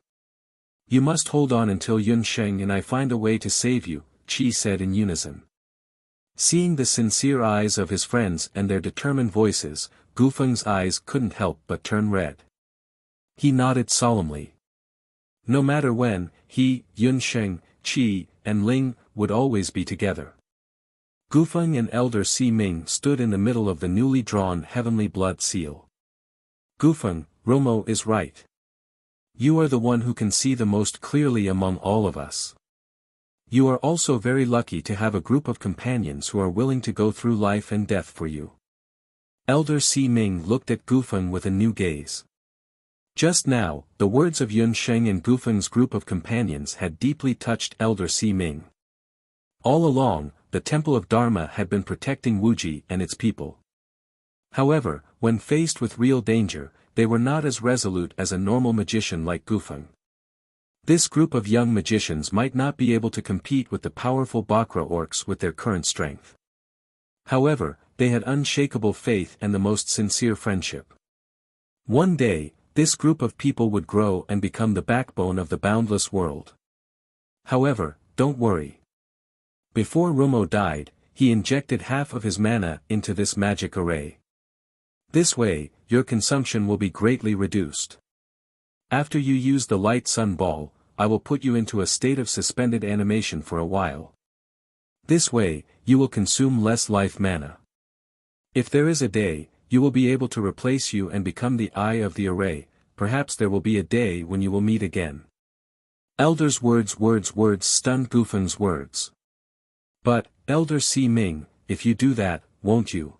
You must hold on until Yun Sheng and I find a way to save you, Qi said in unison. Seeing the sincere eyes of his friends and their determined voices, Gufeng's eyes couldn't help but turn red. He nodded solemnly. No matter when, he, Yun Sheng, Qi, and Ling would always be together. Gufeng and Elder Si Ming stood in the middle of the newly drawn heavenly blood seal. Gufeng, Romo is right. You are the one who can see the most clearly among all of us. You are also very lucky to have a group of companions who are willing to go through life and death for you. Elder Si Ming looked at Gufeng with a new gaze. Just now, the words of Yun Sheng and Gufeng's group of companions had deeply touched Elder Si Ming. All along, the Temple of Dharma had been protecting Wuji and its people. However, when faced with real danger, they were not as resolute as a normal magician like Gufeng. This group of young magicians might not be able to compete with the powerful Bakra orcs with their current strength. However, they had unshakable faith and the most sincere friendship. One day, this group of people would grow and become the backbone of the boundless world. However, don't worry. Before Romo died, he injected half of his mana into this magic array. This way, your consumption will be greatly reduced. After you use the light sun ball, I will put you into a state of suspended animation for a while. This way, you will consume less life mana. If there is a day, you will be able to replace you and become the eye of the array, perhaps there will be a day when you will meet again. Elder's words stunned Gufeng's words. But, Elder Si Ming, if you do that, won't you?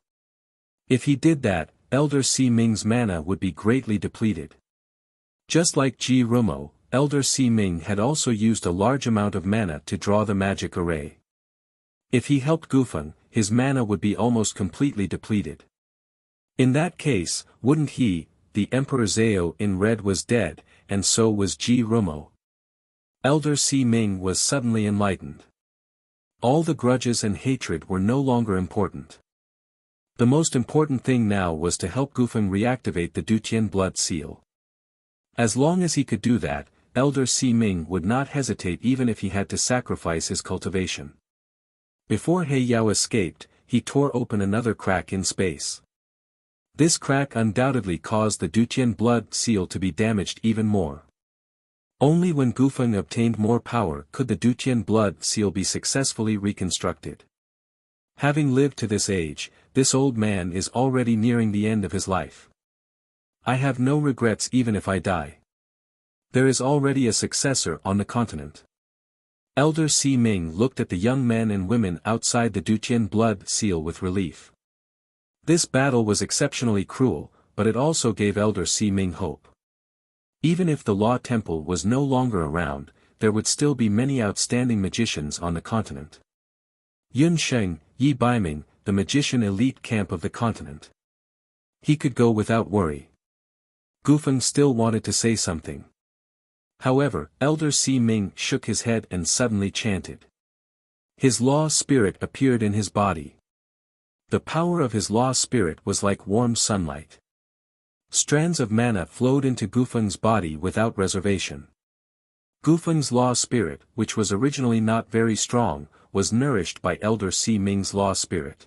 If he did that, Elder Si Ming's mana would be greatly depleted. Just like Ji Rumo, Elder Si Ming had also used a large amount of mana to draw the magic array. If he helped Gufeng, his mana would be almost completely depleted. In that case, wouldn't he, the Emperor Zhao in red was dead, and so was Ji Rumo. Elder Si Ming was suddenly enlightened. All the grudges and hatred were no longer important. The most important thing now was to help Gufeng reactivate the Dutian blood seal. As long as he could do that, Elder Si Ming would not hesitate even if he had to sacrifice his cultivation. Before He Yao escaped, he tore open another crack in space. This crack undoubtedly caused the Dutian blood seal to be damaged even more. Only when Gufeng obtained more power could the Dutian blood seal be successfully reconstructed. Having lived to this age, this old man is already nearing the end of his life. I have no regrets even if I die. There is already a successor on the continent. Elder Si Ming looked at the young men and women outside the Dutian blood seal with relief. This battle was exceptionally cruel, but it also gave Elder Si Ming hope. Even if the Law Temple was no longer around, there would still be many outstanding magicians on the continent. Yun Sheng, Yi Baiming, the magician elite camp of the continent. He could go without worry. Gufeng still wanted to say something. However, Elder Si Ming shook his head and suddenly chanted. His law spirit appeared in his body. The power of his law spirit was like warm sunlight. Strands of mana flowed into Gufeng's body without reservation. Gufeng's law spirit, which was originally not very strong, was nourished by Elder Si Ming's law spirit.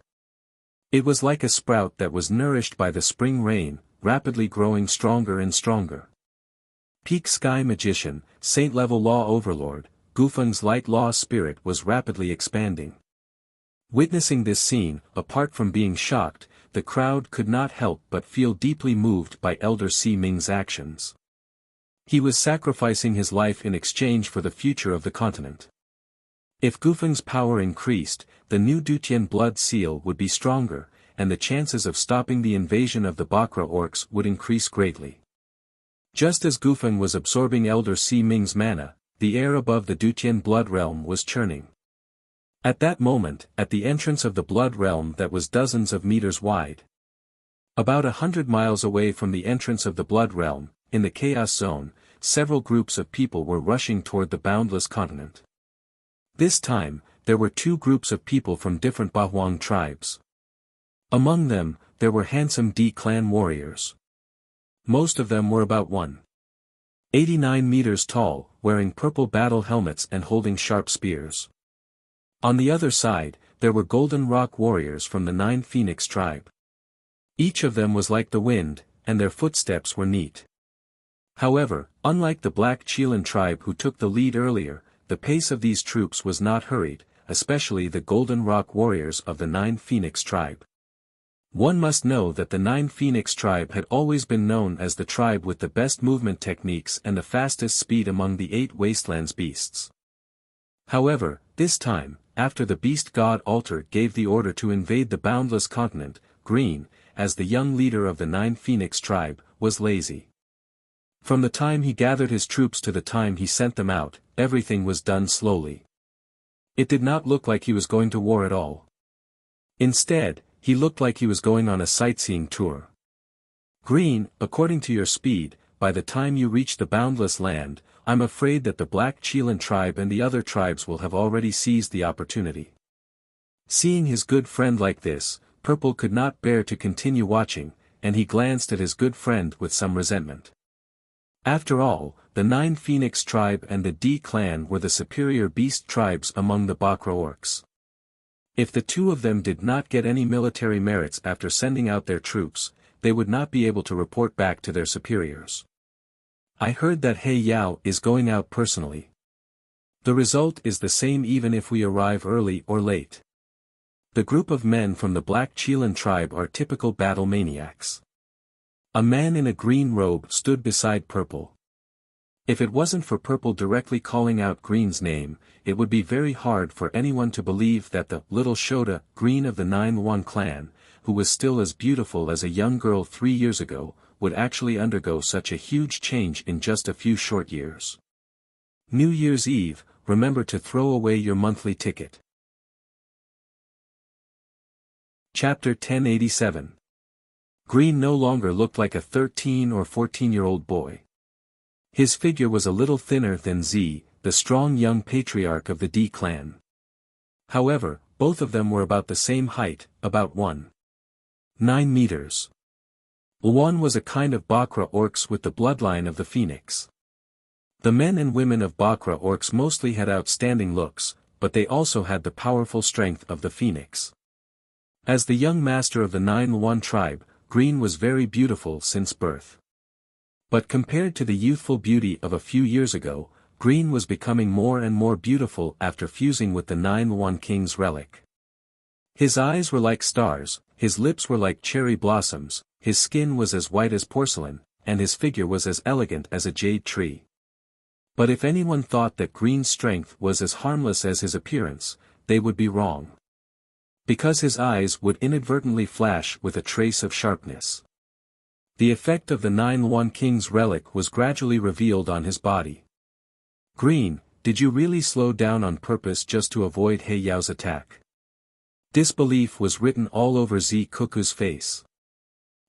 It was like a sprout that was nourished by the spring rain, rapidly growing stronger and stronger. Peak Sky Magician, Saint-level Law Overlord, Gufeng's light law spirit was rapidly expanding. Witnessing this scene, apart from being shocked, the crowd could not help but feel deeply moved by Elder Si Ming's actions. He was sacrificing his life in exchange for the future of the continent. If Gufeng's power increased, the new Dutian blood seal would be stronger, and the chances of stopping the invasion of the Bakra orcs would increase greatly. Just as Gufeng was absorbing Elder Si Ming's mana, the air above the Dutian blood realm was churning. At that moment, at the entrance of the blood realm that was dozens of meters wide, about 100 miles away from the entrance of the blood realm, in the chaos zone, several groups of people were rushing toward the boundless continent. This time, there were two groups of people from different Bahuang tribes. Among them, there were handsome D clan warriors. Most of them were about 189 meters tall, wearing purple battle helmets and holding sharp spears. On the other side, there were Golden Rock warriors from the 9 Phoenix tribe. Each of them was like the wind, and their footsteps were neat. However, unlike the Black Chelan tribe who took the lead earlier, the pace of these troops was not hurried, especially the Golden Rock warriors of the 9 Phoenix tribe. One must know that the 9 Phoenix tribe had always been known as the tribe with the best movement techniques and the fastest speed among the 8 Wastelands beasts. However, this time, after the beast god Alter gave the order to invade the boundless continent, Green, as the young leader of the 9 Phoenix tribe, was lazy. From the time he gathered his troops to the time he sent them out, everything was done slowly. It did not look like he was going to war at all. Instead, he looked like he was going on a sightseeing tour. Green, according to your speed, by the time you reach the boundless land, I'm afraid that the Black Chelan tribe and the other tribes will have already seized the opportunity. Seeing his good friend like this, Purple could not bear to continue watching, and he glanced at his good friend with some resentment. After all, the 9 Phoenix tribe and the D clan were the superior beast tribes among the Bakra orcs. If the two of them did not get any military merits after sending out their troops, they would not be able to report back to their superiors. I heard that He Yao is going out personally. The result is the same even if we arrive early or late. The group of men from the Black Chelan tribe are typical battle maniacs. A man in a green robe stood beside Purple. If it wasn't for Purple directly calling out Green's name, it would be very hard for anyone to believe that the little Shota Green of the 9 Wan clan, who was still as beautiful as a young girl 3 years ago, would actually undergo such a huge change in just a few short years. New Year's Eve, remember to throw away your monthly ticket. Chapter 1087. Green no longer looked like a 13 or 14-year-old boy. His figure was a little thinner than Z, the strong young patriarch of the D clan. However, both of them were about the same height, about 1.9 meters. One was a kind of Bakra orcs with the bloodline of the phoenix. The men and women of Bakra orcs mostly had outstanding looks, but they also had the powerful strength of the phoenix. As the young master of the 9-1 tribe, Green was very beautiful since birth. But compared to the youthful beauty of a few years ago, Green was becoming more and more beautiful after fusing with the 9-1 king's relic. His eyes were like stars, his lips were like cherry blossoms, his skin was as white as porcelain, and his figure was as elegant as a jade tree. But if anyone thought that Green's strength was as harmless as his appearance, they would be wrong. Because his eyes would inadvertently flash with a trace of sharpness. The effect of the 9-1 king's relic was gradually revealed on his body. Green, did you really slow down on purpose just to avoid He Yao's attack? Disbelief was written all over Z Cuckoo's face.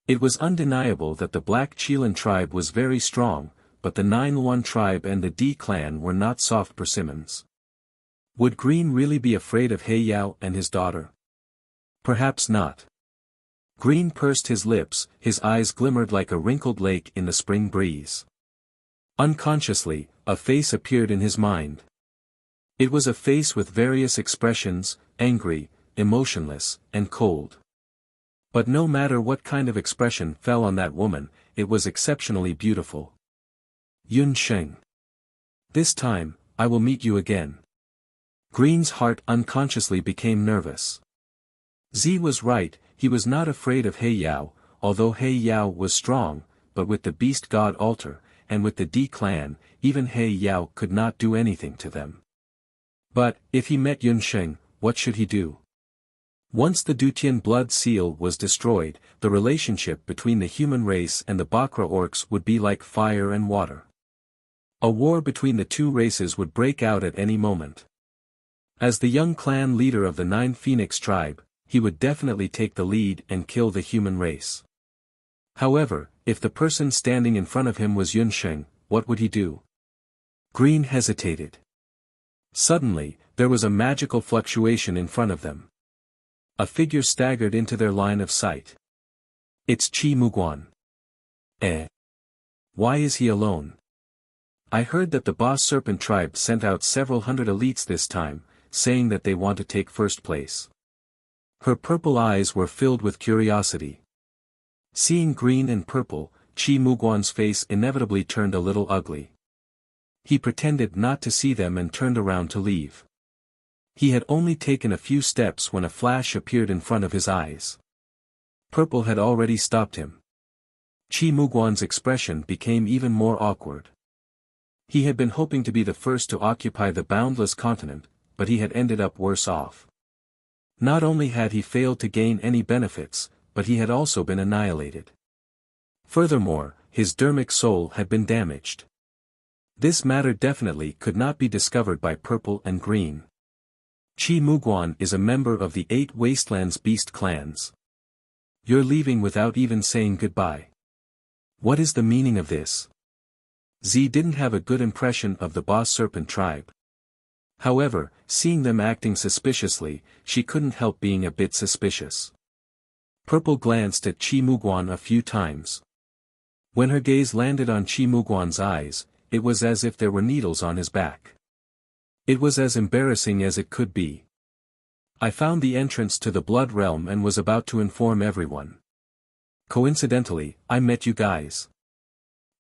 It was undeniable that the Black Chelan tribe was very strong, but the 9-1 tribe and the D clan were not soft persimmons. Would Green really be afraid of He Yao and his daughter? Perhaps not. Green pursed his lips, his eyes glimmered like a wrinkled lake in the spring breeze. Unconsciously, a face appeared in his mind. It was a face with various expressions, angry, emotionless, and cold. But no matter what kind of expression fell on that woman, it was exceptionally beautiful. Yun Sheng. This time, I will meet you again. Green's heart unconsciously became nervous. Z was right, he was not afraid of He Yao, although He Yao was strong, but with the beast god altar, and with the D clan, even He Yao could not do anything to them. But, if he met Yun Sheng, what should he do? Once the Dutian blood seal was destroyed, the relationship between the human race and the Bakra orcs would be like fire and water. A war between the two races would break out at any moment. As the young clan leader of the 9 Phoenix tribe, he would definitely take the lead and kill the human race. However, if the person standing in front of him was Yun Sheng, what would he do? Green hesitated. Suddenly, there was a magical fluctuation in front of them. A figure staggered into their line of sight. It's Chi Muguan. Why is he alone? I heard that the Boss Serpent tribe sent out several hundred elites this time, saying that they want to take first place. Her purple eyes were filled with curiosity. Seeing green and purple, Chi Muguan's face inevitably turned a little ugly. He pretended not to see them and turned around to leave. He had only taken a few steps when a flash appeared in front of his eyes. Purple had already stopped him. Chi Muguan's expression became even more awkward. He had been hoping to be the first to occupy the boundless continent, but he had ended up worse off. Not only had he failed to gain any benefits, but he had also been annihilated. Furthermore, his dermic soul had been damaged. This matter definitely could not be discovered by Purple and Green. Chi Muguan is a member of the 8 Wastelands beast clans. You're leaving without even saying goodbye. What is the meaning of this? Z didn't have a good impression of the Boss Serpent tribe. However, seeing them acting suspiciously, she couldn't help being a bit suspicious. Purple glanced at Chi Muguan a few times. When her gaze landed on Chi Muguan's eyes, it was as if there were needles on his back. It was as embarrassing as it could be. I found the entrance to the Blood Realm and was about to inform everyone. Coincidentally, I met you guys.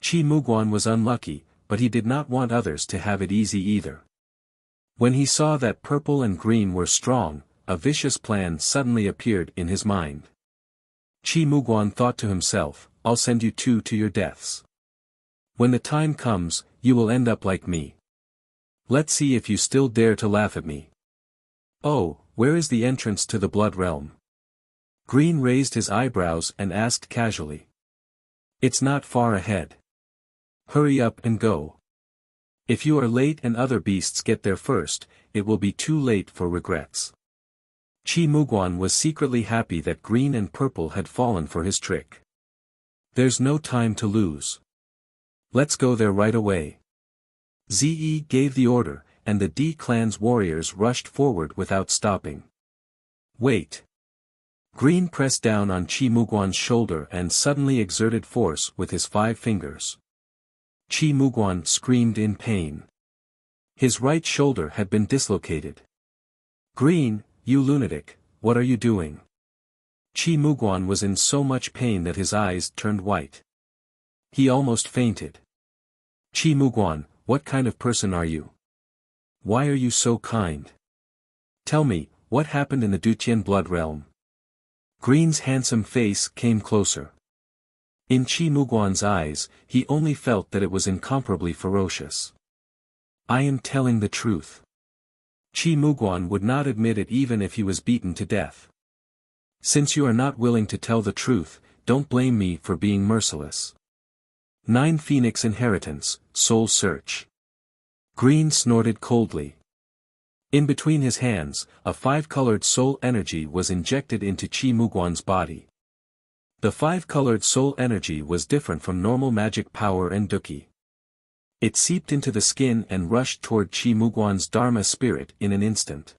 Chi Muguan was unlucky, but he did not want others to have it easy either. When he saw that Purple and Green were strong, a vicious plan suddenly appeared in his mind. Chi Muguan thought to himself, I'll send you two to your deaths. When the time comes, you will end up like me. Let's see if you still dare to laugh at me. Oh, where is the entrance to the Blood Realm? Green raised his eyebrows and asked casually. It's not far ahead. Hurry up and go. If you are late and other beasts get there first, it will be too late for regrets. Chi Muguan was secretly happy that Green and Purple had fallen for his trick. There's no time to lose. Let's go there right away. Ze gave the order, and the D clan's warriors rushed forward without stopping. Wait. Green pressed down on Chi Muguan's shoulder and suddenly exerted force with his 5 fingers. Chi Muguan screamed in pain. His right shoulder had been dislocated. Green, you lunatic, what are you doing? Chi Muguan was in so much pain that his eyes turned white. He almost fainted. Chi Muguan, what kind of person are you? Why are you so kind? Tell me, what happened in the Dutian blood realm? Green's handsome face came closer. In Chi Muguan's eyes, he only felt that it was incomparably ferocious. I am telling the truth. Chi Muguan would not admit it even if he was beaten to death. Since you are not willing to tell the truth, don't blame me for being merciless. 9 Phoenix Inheritance, Soul Search. Green snorted coldly. In between his hands, a 5-colored soul energy was injected into Chi Muguan's body. The 5-colored soul energy was different from normal magic power and Duki. It seeped into the skin and rushed toward Chi Muguan's Dharma spirit in an instant.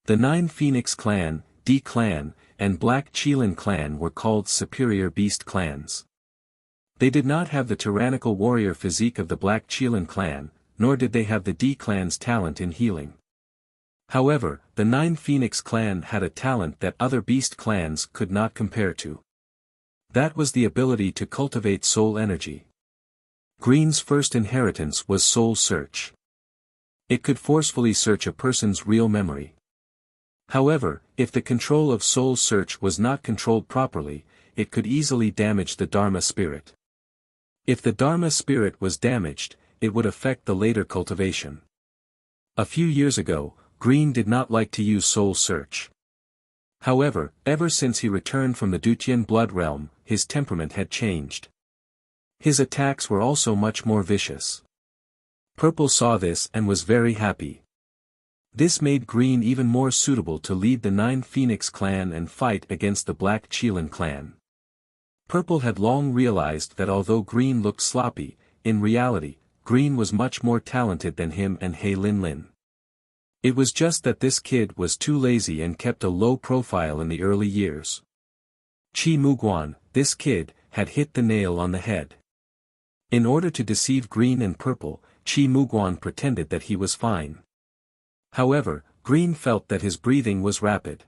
The 9 Phoenix clan, D clan, and Black Qilin clan were called superior beast clans. They did not have the tyrannical warrior physique of the Black Qilin clan, nor did they have the D clan's talent in healing. However, the 9 Phoenix clan had a talent that other beast clans could not compare to. That was the ability to cultivate soul energy. Green's first inheritance was Soul Search. It could forcefully search a person's real memory. However, if the control of Soul Search was not controlled properly, it could easily damage the Dharma spirit. If the Dharma spirit was damaged, it would affect the later cultivation. A few years ago, Green did not like to use Soul Search. However, ever since he returned from the Dutian blood realm, his temperament had changed. His attacks were also much more vicious. Purple saw this and was very happy. This made Green even more suitable to lead the 9 Phoenix clan and fight against the Black Qilin clan. Purple had long realized that although Green looked sloppy, in reality, Green was much more talented than him and He Lin Lin. It was just that this kid was too lazy and kept a low profile in the early years. Chi Muguan, this kid, had hit the nail on the head. In order to deceive Green and Purple, Chi Muguan pretended that he was fine. However, Green felt that his breathing was rapid.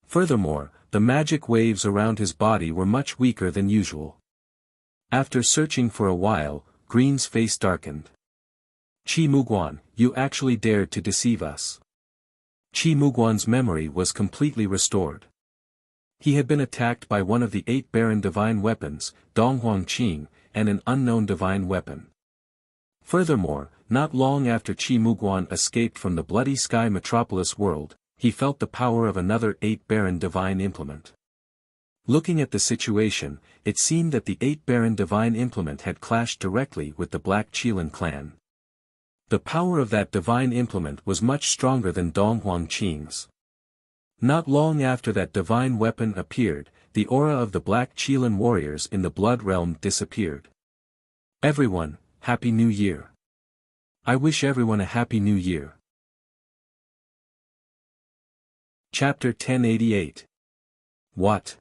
Furthermore, the magic waves around his body were much weaker than usual. After searching for a while, Green's face darkened. Chi Muguan, you actually dared to deceive us. Chi Muguan's memory was completely restored. He had been attacked by one of the 8 barren divine weapons, Donghuang Qing, and an unknown divine weapon. Furthermore, not long after Chi Muguan escaped from the Bloody Sky Metropolis world, he felt the power of another 8 barren divine implement. Looking at the situation, it seemed that the 8 barren divine implement had clashed directly with the Black Qilin clan. The power of that divine implement was much stronger than Donghuang Qing's. Not long after that divine weapon appeared, the aura of the Black Qilin warriors in the Blood Realm disappeared. Everyone, Happy New Year. I wish everyone a Happy New Year. Chapter 1088. What?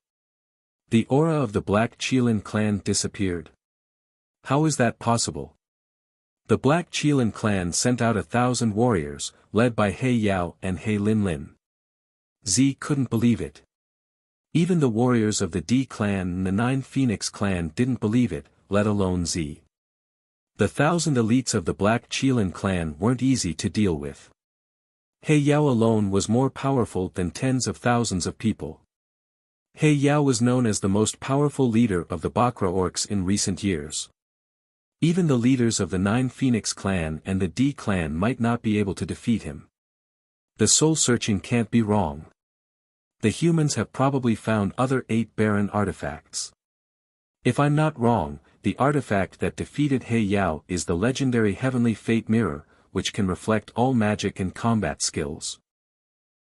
The aura of the Black Qilin clan disappeared. How is that possible? The Black Qilin clan sent out 1,000 warriors, led by He Yao and He Lin Lin. Z couldn't believe it. Even the warriors of the D clan and the 9 Phoenix clan didn't believe it, let alone Z. The 1,000 elites of the Black Qilin clan weren't easy to deal with. He Yao alone was more powerful than tens of thousands of people. He Yao was known as the most powerful leader of the Bakra orcs in recent years. Even the leaders of the 9 Phoenix clan and the D clan might not be able to defeat him. The soul searching can't be wrong. The humans have probably found other 8 barren artifacts. If I'm not wrong, the artifact that defeated He Yao is the legendary Heavenly Fate Mirror, which can reflect all magic and combat skills.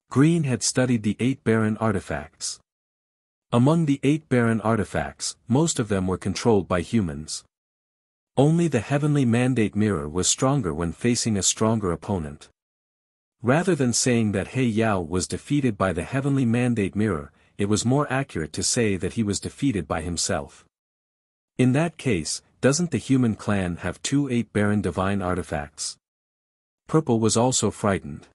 Green had studied the 8 barren artifacts. Among the 8 barren artifacts, most of them were controlled by humans. Only the Heavenly Mandate Mirror was stronger when facing a stronger opponent. Rather than saying that He Yao was defeated by the Heavenly Mandate Mirror, it was more accurate to say that he was defeated by himself. In that case, doesn't the human clan have 2 8 barren divine artifacts? Purple was also frightened.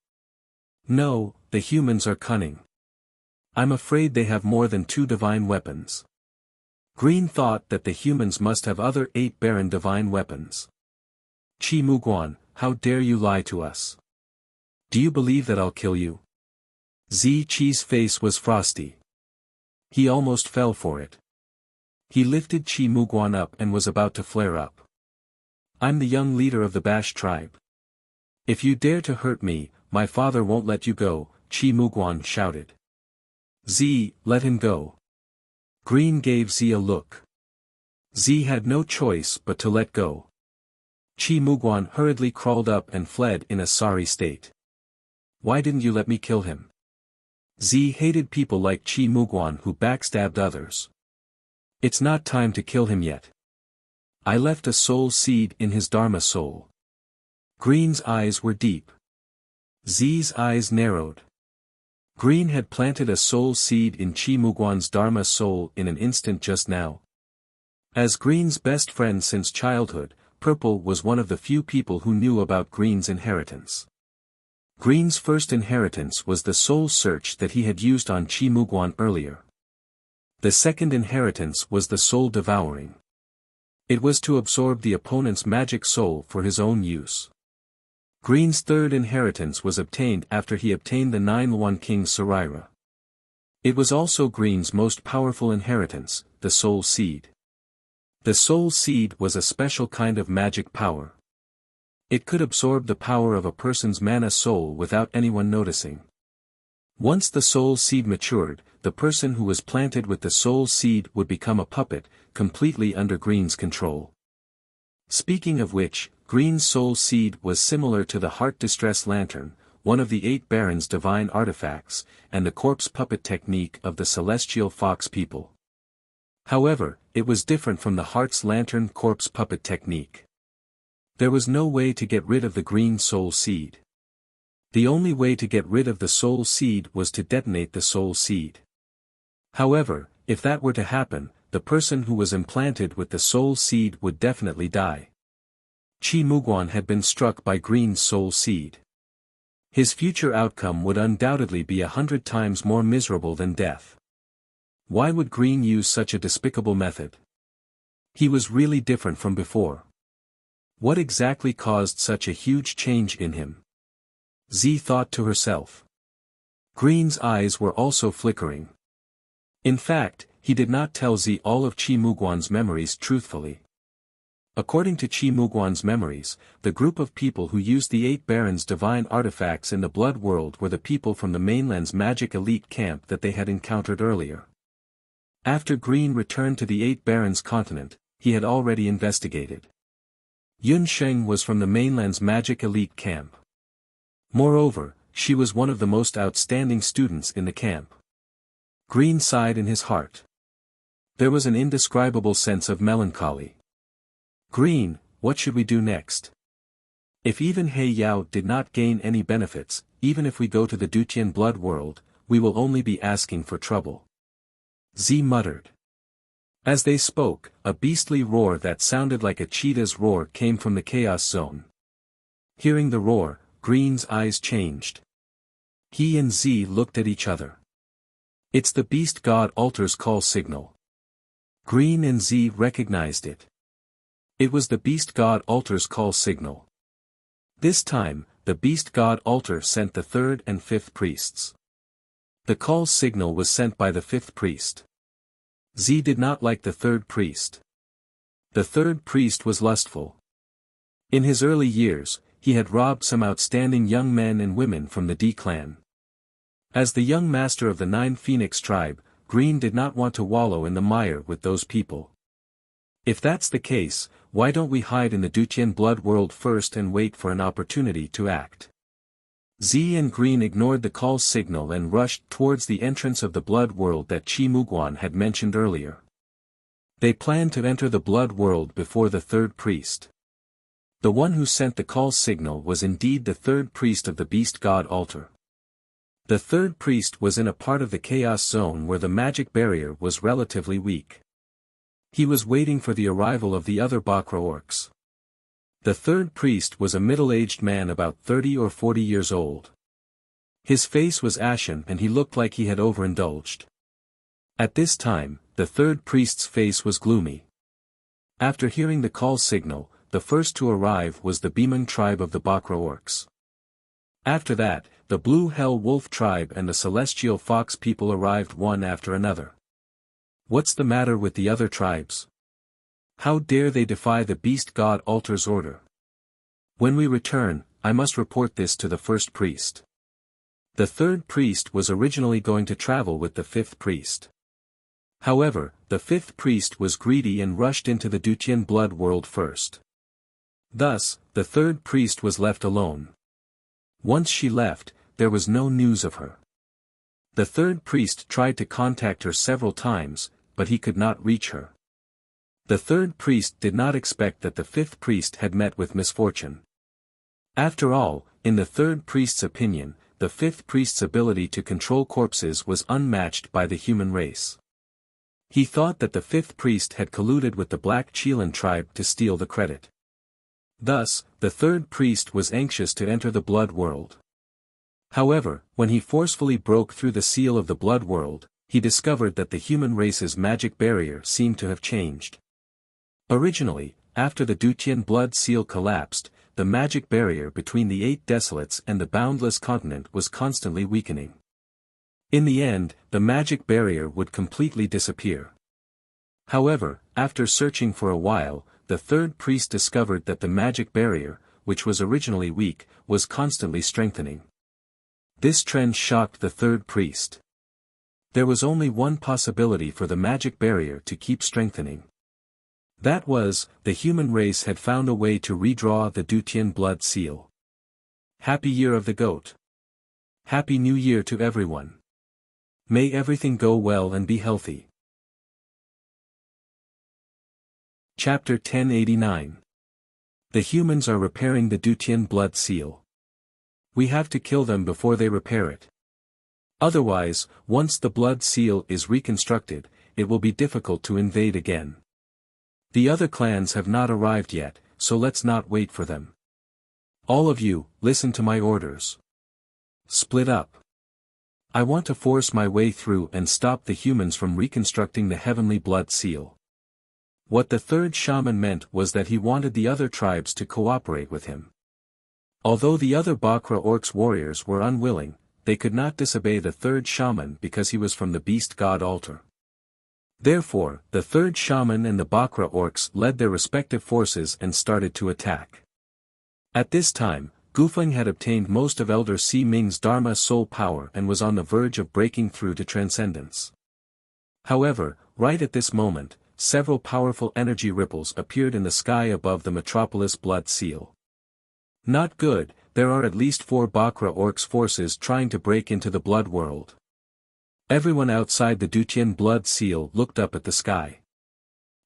No, the humans are cunning. I'm afraid they have more than 2 divine weapons. Green thought that the humans must have other 8 barren divine weapons. Qi Muguan, how dare you lie to us? Do you believe that I'll kill you? Qi's face was frosty. He almost fell for it. He lifted Qi Muguan up and was about to flare up. I'm the young leader of the Bash tribe. If you dare to hurt me, my father won't let you go, Qi Muguan shouted. Let him go. Green gave Z a look. Z had no choice but to let go. Qi Muguan hurriedly crawled up and fled in a sorry state. Why didn't you let me kill him? Z hated people like Qi Muguan who backstabbed others. It's not time to kill him yet. I left a soul seed in his Dharma soul. Green's eyes were deep. Z's eyes narrowed. Green had planted a soul seed in Qi Muguan's Dharma soul in an instant just now. As Green's best friend since childhood, Purple was one of the few people who knew about Green's inheritance. Green's first inheritance was the soul search that he had used on Qi Muguan earlier. The second inheritance was the soul devouring. It was to absorb the opponent's magic soul for his own use. Green's third inheritance was obtained after he obtained the 9-1 King Saraira. It was also Green's most powerful inheritance, the soul seed. The soul seed was a special kind of magic power. It could absorb the power of a person's mana soul without anyone noticing. Once the soul seed matured, the person who was planted with the soul seed would become a puppet, completely under Green's control. Speaking of which, Green's soul seed was similar to the Heart Distress Lantern, one of the 8 Barons' divine artifacts, and the corpse puppet technique of the Celestial Fox people. However, it was different from the Heart's Lantern corpse puppet technique. There was no way to get rid of the green soul seed. The only way to get rid of the soul seed was to detonate the soul seed. However, if that were to happen, the person who was implanted with the soul seed would definitely die. Qi Muguan had been struck by Green's soul seed. His future outcome would undoubtedly be 100 times more miserable than death. Why would Green use such a despicable method? He was really different from before. What exactly caused such a huge change in him? Z thought to herself. Green's eyes were also flickering. In fact, he did not tell Z all of Qi Muguan's memories truthfully. According to Qi Muguan's memories, the group of people who used the 8 Barons' divine artifacts in the Blood World were the people from the mainland's magic elite camp that they had encountered earlier. After Green returned to the 8 Barons' continent, he had already investigated. Yun Sheng was from the mainland's magic elite camp. Moreover, she was one of the most outstanding students in the camp. Green sighed in his heart. There was an indescribable sense of melancholy. Green, what should we do next? If even He Yao did not gain any benefits, even if we go to the Dutian Blood World, we will only be asking for trouble. Z muttered. As they spoke, a beastly roar that sounded like a cheetah's roar came from the Chaos Zone. Hearing the roar, Green's eyes changed. He and Z looked at each other. It's the Beast God Altar's call signal. Green and Z recognized it. It was the Beast God Altar's call signal. This time, the Beast God Altar sent the 3rd and 5th priests. The call signal was sent by the 5th priest. Z did not like the 3rd priest. The 3rd priest was lustful. In his early years, he had robbed some outstanding young men and women from the D clan. As the young master of the 9 Phoenix tribe, Green did not want to wallow in the mire with those people. If that's the case, why don't we hide in the Dutian blood world first and wait for an opportunity to act? Z and Green ignored the call signal and rushed towards the entrance of the blood world that Chi Muguan had mentioned earlier. They planned to enter the blood world before the third priest. The one who sent the call signal was indeed the third priest of the beast god altar. The third priest was in a part of the chaos zone where the magic barrier was relatively weak. He was waiting for the arrival of the other Bakra orcs. The third priest was a middle-aged man about 30 or 40 years old. His face was ashen and he looked like he had overindulged. At this time, the third priest's face was gloomy. After hearing the call signal, the first to arrive was the Bemung tribe of the Bakra orcs. After that, the Blue Hell Wolf tribe and the Celestial Fox people arrived one after another. What's the matter with the other tribes? How dare they defy the beast god altar's order? When we return, I must report this to the first priest. The third priest was originally going to travel with the fifth priest. However, the fifth priest was greedy and rushed into the Dutian blood world first. Thus, the third priest was left alone. Once she left, there was no news of her. The third priest tried to contact her several times, but he could not reach her. The third priest did not expect that the fifth priest had met with misfortune. After all, in the third priest's opinion, the fifth priest's ability to control corpses was unmatched by the human race. He thought that the fifth priest had colluded with the Black Chelan tribe to steal the credit. Thus, the third priest was anxious to enter the blood world. However, when he forcefully broke through the seal of the blood world, he discovered that the human race's magic barrier seemed to have changed. Originally, after the Dutian blood seal collapsed, the magic barrier between the 8 desolates and the boundless continent was constantly weakening. In the end, the magic barrier would completely disappear. However, after searching for a while, the third priest discovered that the magic barrier, which was originally weak, was constantly strengthening. This trend shocked the third priest. There was only one possibility for the magic barrier to keep strengthening. That was, the human race had found a way to redraw the Dutian blood seal. Happy Year of the Goat. Happy New Year to everyone. May everything go well and be healthy. Chapter 1089. The humans are repairing the Dutian blood seal. We have to kill them before they repair it. Otherwise, once the blood seal is reconstructed, it will be difficult to invade again. The other clans have not arrived yet, so let's not wait for them. All of you, listen to my orders. Split up. I want to force my way through and stop the humans from reconstructing the heavenly blood seal. What the third shaman meant was that he wanted the other tribes to cooperate with him. Although the other Bakra orcs warriors were unwilling, they could not disobey the third shaman because he was from the beast god altar. Therefore, the third shaman and the Bakra orcs led their respective forces and started to attack. At this time, Gufeng had obtained most of Elder Si Ming's Dharma soul power and was on the verge of breaking through to transcendence. However, right at this moment, several powerful energy ripples appeared in the sky above the metropolis blood seal. Not good, there are at least 4 Bakra orcs forces trying to break into the blood world. Everyone outside the Dutian blood seal looked up at the sky.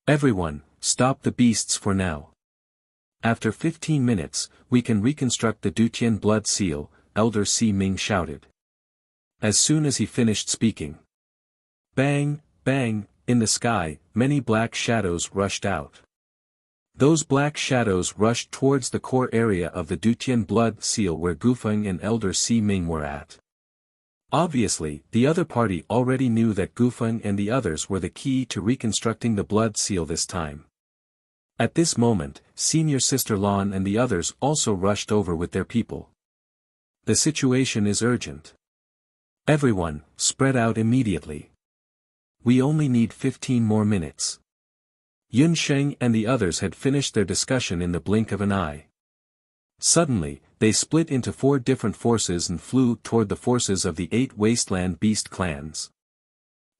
Everyone, stop the beasts for now. After 15 minutes, we can reconstruct the Dutian blood seal, Elder Si Ming shouted. As soon as he finished speaking. Bang, bang, in the sky, many black shadows rushed out. Those black shadows rushed towards the core area of the Dutian blood seal where Gufeng and Elder Si Ming were at. Obviously, the other party already knew that Gufeng and the others were the key to reconstructing the blood seal this time. At this moment, Senior Sister Lan and the others also rushed over with their people. The situation is urgent. Everyone, spread out immediately. We only need 15 more minutes. Yun Sheng and the others had finished their discussion in the blink of an eye. Suddenly, they split into 4 different forces and flew toward the forces of the 8 wasteland beast clans.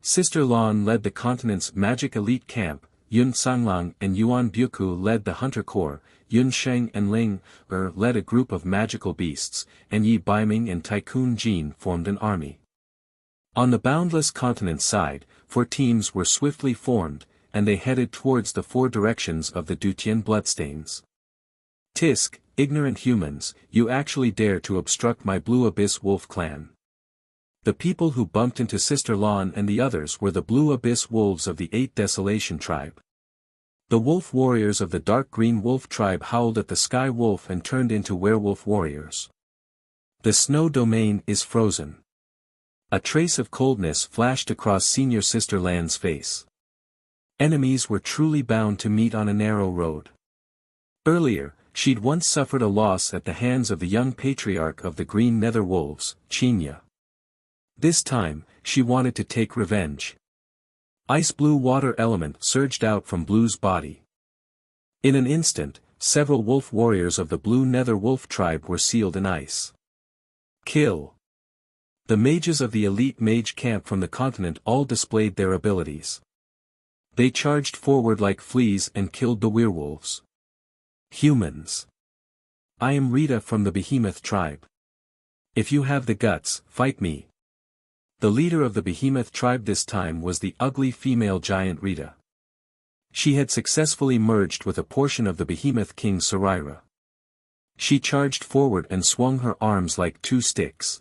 Sister Lan led the continent's magic elite camp, Yun Sanglang and Yuan Buku led the hunter corps, Yun Sheng and Ling led a group of magical beasts, and Yi Baiming and Tycoon Jin formed an army. On the boundless continent side, 4 teams were swiftly formed, and they headed towards the 4 directions of the Dutian bloodstains. Tisk, ignorant humans, you actually dare to obstruct my Blue Abyss Wolf clan. The people who bumped into Sister Lan and the others were the Blue Abyss Wolves of the 8 Desolation tribe. The wolf warriors of the dark green wolf tribe howled at the sky wolf and turned into werewolf warriors. The snow domain is frozen. A trace of coldness flashed across Senior Sister Lan's face. Enemies were truly bound to meet on a narrow road. Earlier, she'd once suffered a loss at the hands of the young patriarch of the green nether wolves, Chinya. This time, she wanted to take revenge. Ice-blue water element surged out from Blue's body. In an instant, several wolf warriors of the blue nether wolf tribe were sealed in ice. Kill. The mages of the elite mage camp from the continent all displayed their abilities. They charged forward like fleas and killed the werewolves. Humans. I am Rita from the Behemoth tribe. If you have the guts, fight me. The leader of the Behemoth tribe this time was the ugly female giant Rita. She had successfully merged with a portion of the Behemoth King Sarira. She charged forward and swung her arms like 2 sticks.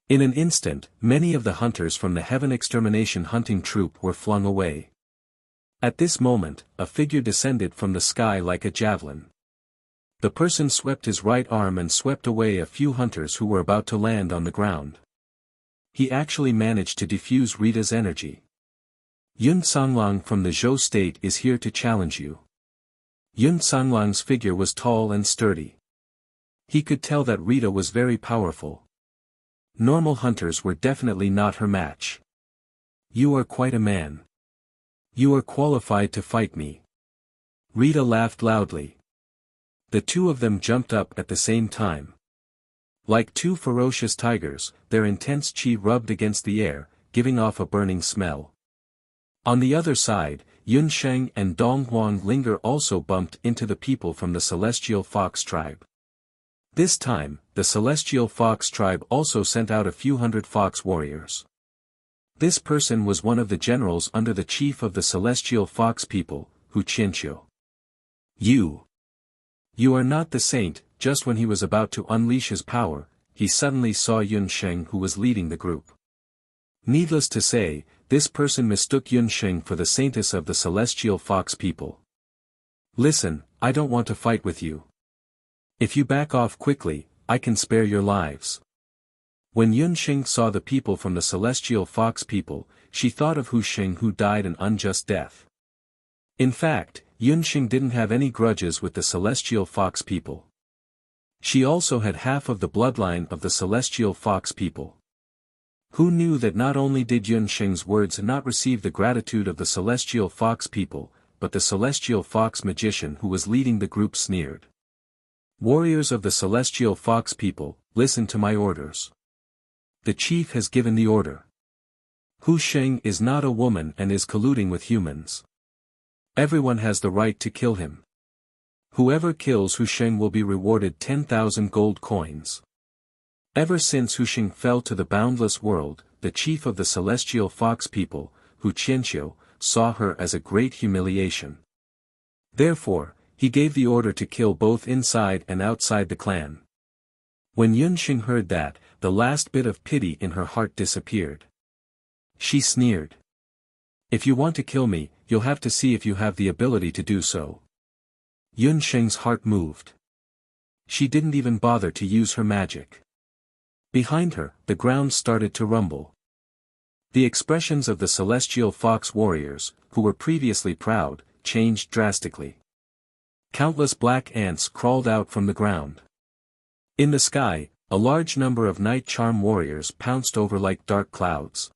In an instant, many of the hunters from the Heaven Extermination hunting troop were flung away. At this moment, a figure descended from the sky like a javelin. The person swept his right arm and swept away a few hunters who were about to land on the ground. He actually managed to defuse Rita's energy. Yun Sanglang from the Zhou state is here to challenge you. Yun Sanglang's figure was tall and sturdy. He could tell that Rita was very powerful. Normal hunters were definitely not her match. You are quite a man. You are qualified to fight me. Rita laughed loudly. The 2 of them jumped up at the same time. Like 2 ferocious tigers, their intense chi rubbed against the air, giving off a burning smell. On the other side, Yun Sheng and Dong Huang Linger also bumped into the people from the Celestial Fox tribe. This time, the Celestial Fox tribe also sent out a few hundred fox warriors. This person was one of the generals under the chief of the Celestial Fox people, Hu Qianqiu. You are not the saint. Just when he was about to unleash his power, he suddenly saw Yun Sheng who was leading the group. Needless to say, this person mistook Yun Sheng for the saintess of the Celestial Fox people. Listen, I don't want to fight with you. If you back off quickly, I can spare your lives. When Yun Sheng saw the people from the Celestial Fox people, she thought of Hu Sheng who died an unjust death. In fact, Yun Sheng didn't have any grudges with the Celestial Fox people. She also had half of the bloodline of the Celestial Fox people. Who knew that not only did Yun Sheng's words not receive the gratitude of the Celestial Fox people, but the Celestial Fox magician who was leading the group sneered. Warriors of the Celestial Fox people, listen to my orders. The chief has given the order. Hu Sheng is not a woman and is colluding with humans. Everyone has the right to kill him. Whoever kills Hu Sheng will be rewarded 10,000 gold coins. Ever since Hu Sheng fell to the boundless world, the chief of the Celestial Fox people, Hu Qianqiu, saw her as a great humiliation. Therefore, he gave the order to kill both inside and outside the clan. When Yun Sheng heard that, the last bit of pity in her heart disappeared. She sneered. If you want to kill me, you'll have to see if you have the ability to do so. Yun Sheng's heart moved. She didn't even bother to use her magic. Behind her, the ground started to rumble. The expressions of the Celestial Fox warriors, who were previously proud, changed drastically. Countless black ants crawled out from the ground. In the sky, a large number of night charm warriors pounced over like dark clouds.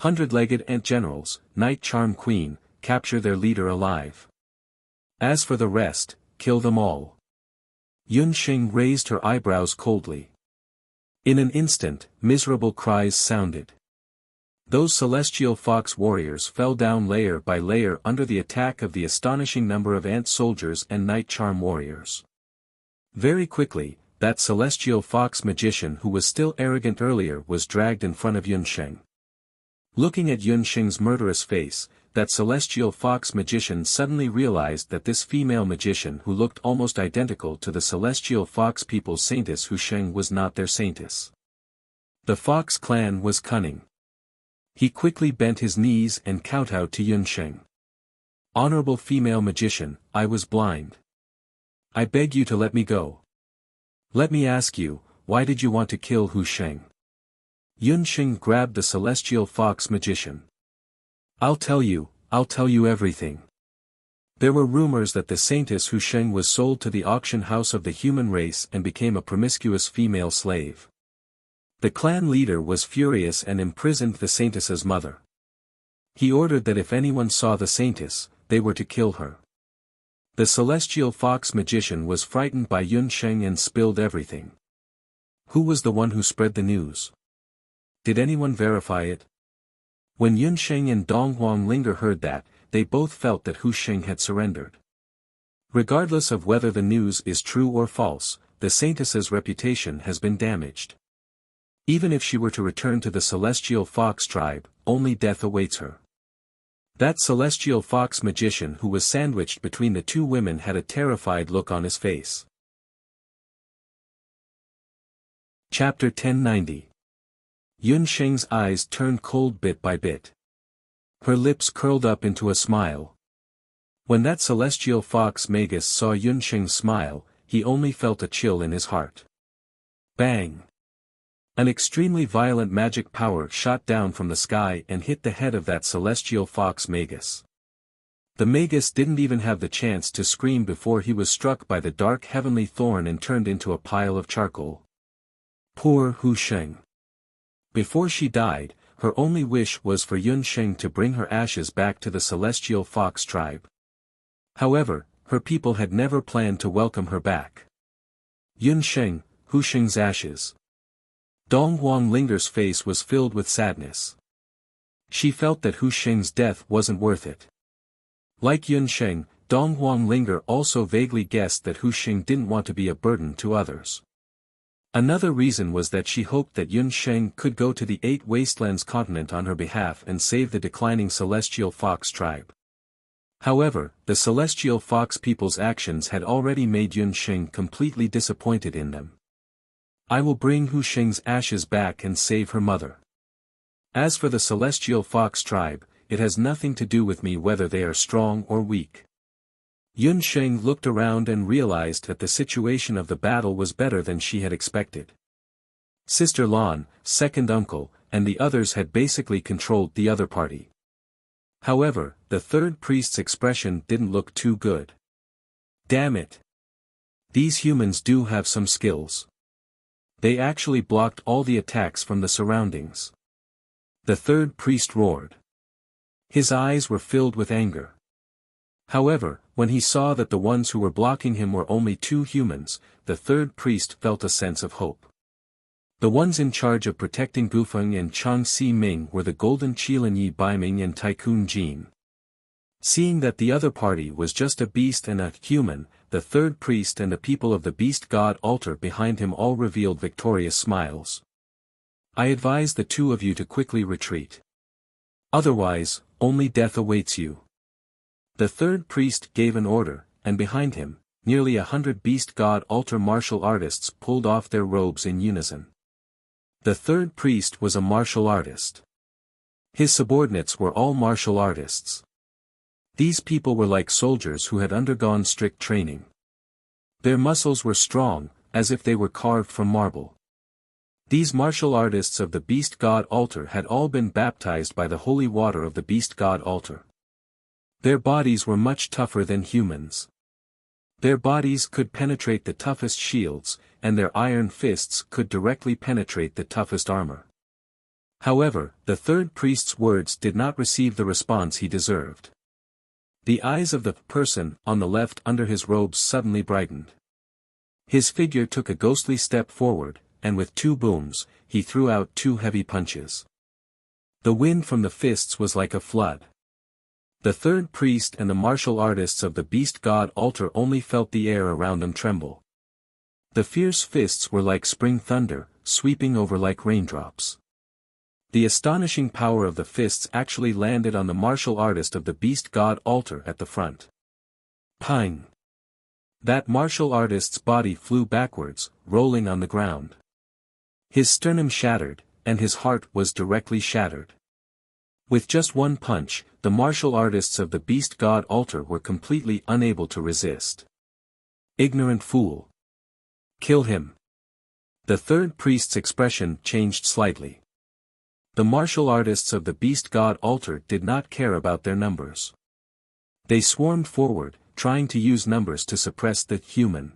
100-legged ant generals, night charm queen, capture their leader alive. As for the rest, kill them all. Yun Xing raised her eyebrows coldly. In an instant, miserable cries sounded. Those celestial fox warriors fell down layer by layer under the attack of the astonishing number of ant soldiers and night charm warriors. Very quickly, that celestial fox magician who was still arrogant earlier was dragged in front of Yun Sheng. Looking at Yun Sheng's murderous face, that celestial fox magician suddenly realized that this female magician who looked almost identical to the celestial fox people's saintess Hu Sheng was not their saintess. The fox clan was cunning. He quickly bent his knees and kowtowed to Yun Sheng. Honorable female magician, I was blind. I beg you to let me go. Let me ask you, why did you want to kill Hu Sheng? Yun Sheng grabbed the celestial fox magician. I'll tell you everything. There were rumors that the saintess Hu Sheng was sold to the auction house of the human race and became a promiscuous female slave. The clan leader was furious and imprisoned the saintess's mother. He ordered that if anyone saw the saintess, they were to kill her. The celestial fox magician was frightened by Yun Sheng and spilled everything. Who was the one who spread the news? Did anyone verify it? When Yun Sheng and Dong Huanglinger heard that, they both felt that Hu Sheng had surrendered. Regardless of whether the news is true or false, the saintess's reputation has been damaged. Even if she were to return to the celestial fox tribe, only death awaits her. That celestial fox magician who was sandwiched between the two women had a terrified look on his face. Chapter 1090. Yun Sheng's eyes turned cold bit by bit. Her lips curled up into a smile. When that celestial fox magus saw Yun Sheng smile, he only felt a chill in his heart. Bang! An extremely violent magic power shot down from the sky and hit the head of that celestial fox magus. The magus didn't even have the chance to scream before he was struck by the dark heavenly thorn and turned into a pile of charcoal. Poor Hu Sheng. Before she died, her only wish was for Yun Sheng to bring her ashes back to the celestial fox tribe. However, her people had never planned to welcome her back. Yun Sheng, Hu Sheng's ashes. Dong Huanglinger's face was filled with sadness. She felt that Hu Sheng's death wasn't worth it. Like Yun Sheng, Dong Huanglinger also vaguely guessed that Hu Sheng didn't want to be a burden to others. Another reason was that she hoped that Yun Sheng could go to the Eight Wastelands continent on her behalf and save the declining celestial fox tribe. However, the celestial fox people's actions had already made Yun Sheng completely disappointed in them. I will bring Hu Sheng's ashes back and save her mother. As for the celestial fox tribe, it has nothing to do with me whether they are strong or weak. Yun Sheng looked around and realized that the situation of the battle was better than she had expected. Sister Lan, second uncle, and the others had basically controlled the other party. However, the third priest's expression didn't look too good. Damn it! These humans do have some skills. They actually blocked all the attacks from the surroundings. The third priest roared. His eyes were filled with anger. However, when he saw that the ones who were blocking him were only two humans, the third priest felt a sense of hope. The ones in charge of protecting Gufeng and Chang Si Ming were the Golden Qilin Yi Baiming and Tycoon Jin. Seeing that the other party was just a beast and a human, the third priest and the people of the beast god altar behind him all revealed victorious smiles. I advise the two of you to quickly retreat. Otherwise, only death awaits you. The third priest gave an order, and behind him, nearly 100 beast god altar martial artists pulled off their robes in unison. The third priest was a martial artist. His subordinates were all martial artists. These people were like soldiers who had undergone strict training. Their muscles were strong, as if they were carved from marble. These martial artists of the beast god altar had all been baptized by the holy water of the beast god altar. Their bodies were much tougher than humans. Their bodies could penetrate the toughest shields, and their iron fists could directly penetrate the toughest armor. However, the third priest's words did not receive the response he deserved. The eyes of the person on the left under his robes suddenly brightened. His figure took a ghostly step forward, and with two booms, he threw out two heavy punches. The wind from the fists was like a flood. The third priest and the martial artists of the beast god altar only felt the air around them tremble. The fierce fists were like spring thunder, sweeping over like raindrops. The astonishing power of the fists actually landed on the martial artist of the beast god altar at the front. Pang! That martial artist's body flew backwards, rolling on the ground. His sternum shattered, and his heart was directly shattered. With just one punch, the martial artists of the beast god altar were completely unable to resist. Ignorant fool! Kill him! The third priest's expression changed slightly. The martial artists of the beast god altar did not care about their numbers. They swarmed forward, trying to use numbers to suppress the human.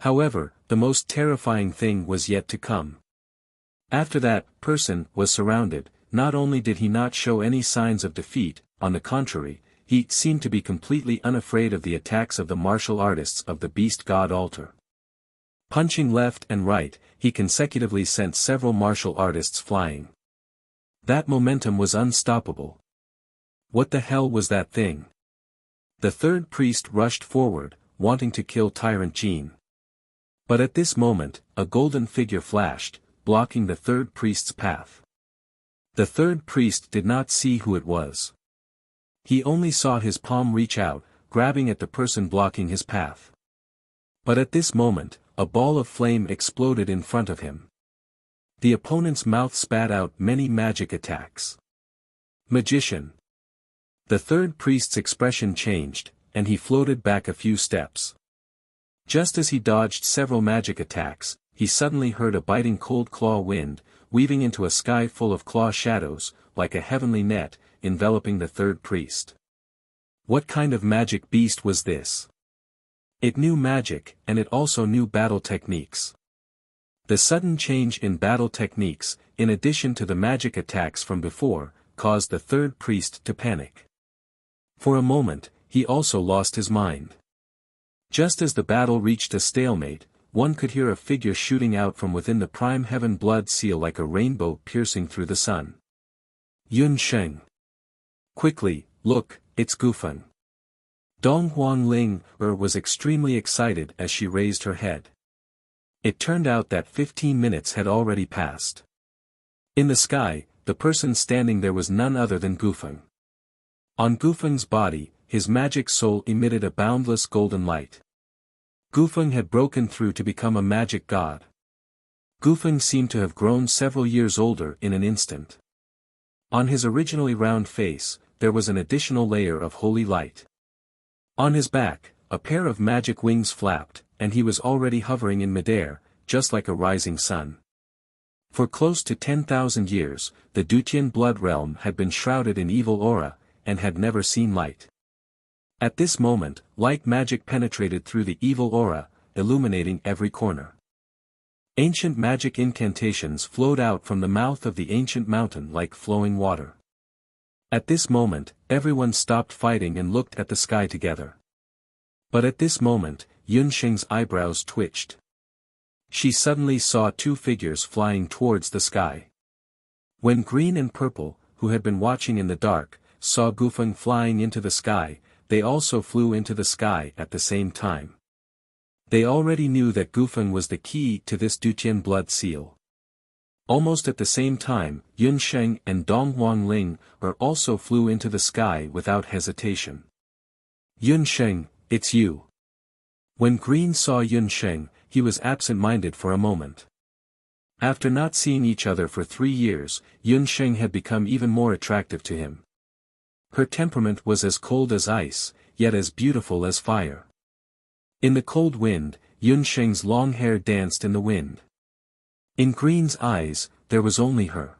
However, the most terrifying thing was yet to come. After that person was surrounded, not only did he not show any signs of defeat, on the contrary, he seemed to be completely unafraid of the attacks of the martial artists of the beast god altar. Punching left and right, he consecutively sent several martial artists flying. That momentum was unstoppable. What the hell was that thing? The third priest rushed forward, wanting to kill Tyrant Jean. But at this moment, a golden figure flashed, blocking the third priest's path. The third priest did not see who it was. He only saw his palm reach out, grabbing at the person blocking his path. But at this moment, a ball of flame exploded in front of him. The opponent's mouth spat out many magic attacks. Magician! The third priest's expression changed, and he floated back a few steps. Just as he dodged several magic attacks, he suddenly heard a biting cold claw wind, weaving into a sky full of claw shadows, like a heavenly net, enveloping the third priest. What kind of magic beast was this? It knew magic, and it also knew battle techniques. The sudden change in battle techniques, in addition to the magic attacks from before, caused the third priest to panic. For a moment, he also lost his mind. Just as the battle reached a stalemate, one could hear a figure shooting out from within the prime heaven blood seal like a rainbow piercing through the sun. Yun Sheng! Quickly, look, it's Gufeng! Dong Huangling was extremely excited as she raised her head. It turned out that 15 minutes had already passed. In the sky, the person standing there was none other than Gufeng. On Gufeng's body, his magic soul emitted a boundless golden light. Gufeng had broken through to become a magic god. Gufeng seemed to have grown several years older in an instant. On his originally round face, there was an additional layer of holy light. On his back, a pair of magic wings flapped, and he was already hovering in midair, just like a rising sun. For close to 10,000 years, the Dutian blood realm had been shrouded in evil aura, and had never seen light. At this moment, light magic penetrated through the evil aura, illuminating every corner. Ancient magic incantations flowed out from the mouth of the ancient mountain like flowing water. At this moment, everyone stopped fighting and looked at the sky together. But at this moment, Yun Sheng's eyebrows twitched. She suddenly saw two figures flying towards the sky. When Green and Purple, who had been watching in the dark, saw Gufeng flying into the sky, they also flew into the sky at the same time. They already knew that Gufeng was the key to this Dutian blood seal. Almost at the same time, Yun Sheng and Dong Huangling also flew into the sky without hesitation. Yun Sheng, it's you. When Green saw Yun Sheng, he was absent-minded for a moment. After not seeing each other for 3 years, Yun Sheng had become even more attractive to him. Her temperament was as cold as ice, yet as beautiful as fire. In the cold wind, Yun Sheng's long hair danced in the wind. In Green's eyes, there was only her.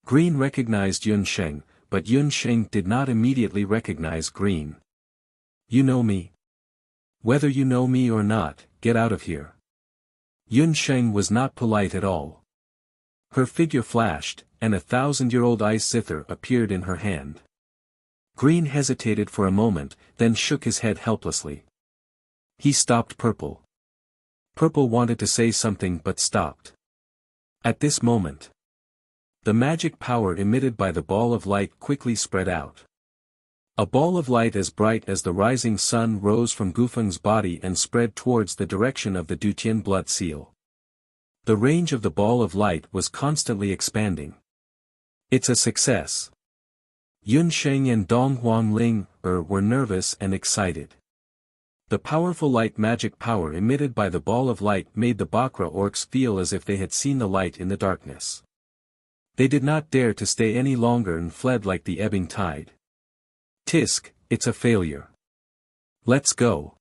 Green recognized Yun Sheng, but Yun Sheng did not immediately recognize Green. You know me? Whether you know me or not, get out of here. Yun Sheng was not polite at all. Her figure flashed, and a 1,000-year-old ice zither appeared in her hand. Green hesitated for a moment, then shook his head helplessly. He stopped Purple. Purple wanted to say something but stopped. At this moment, the magic power emitted by the ball of light quickly spread out. A ball of light as bright as the rising sun rose from Gufeng's body and spread towards the direction of the Dutian blood seal. The range of the ball of light was constantly expanding. It's a success. Yunsheng and Dong Huangling were nervous and excited. The powerful light magic power emitted by the ball of light made the Bakra orcs feel as if they had seen the light in the darkness. They did not dare to stay any longer and fled like the ebbing tide. Tisk, it's a failure. Let's go.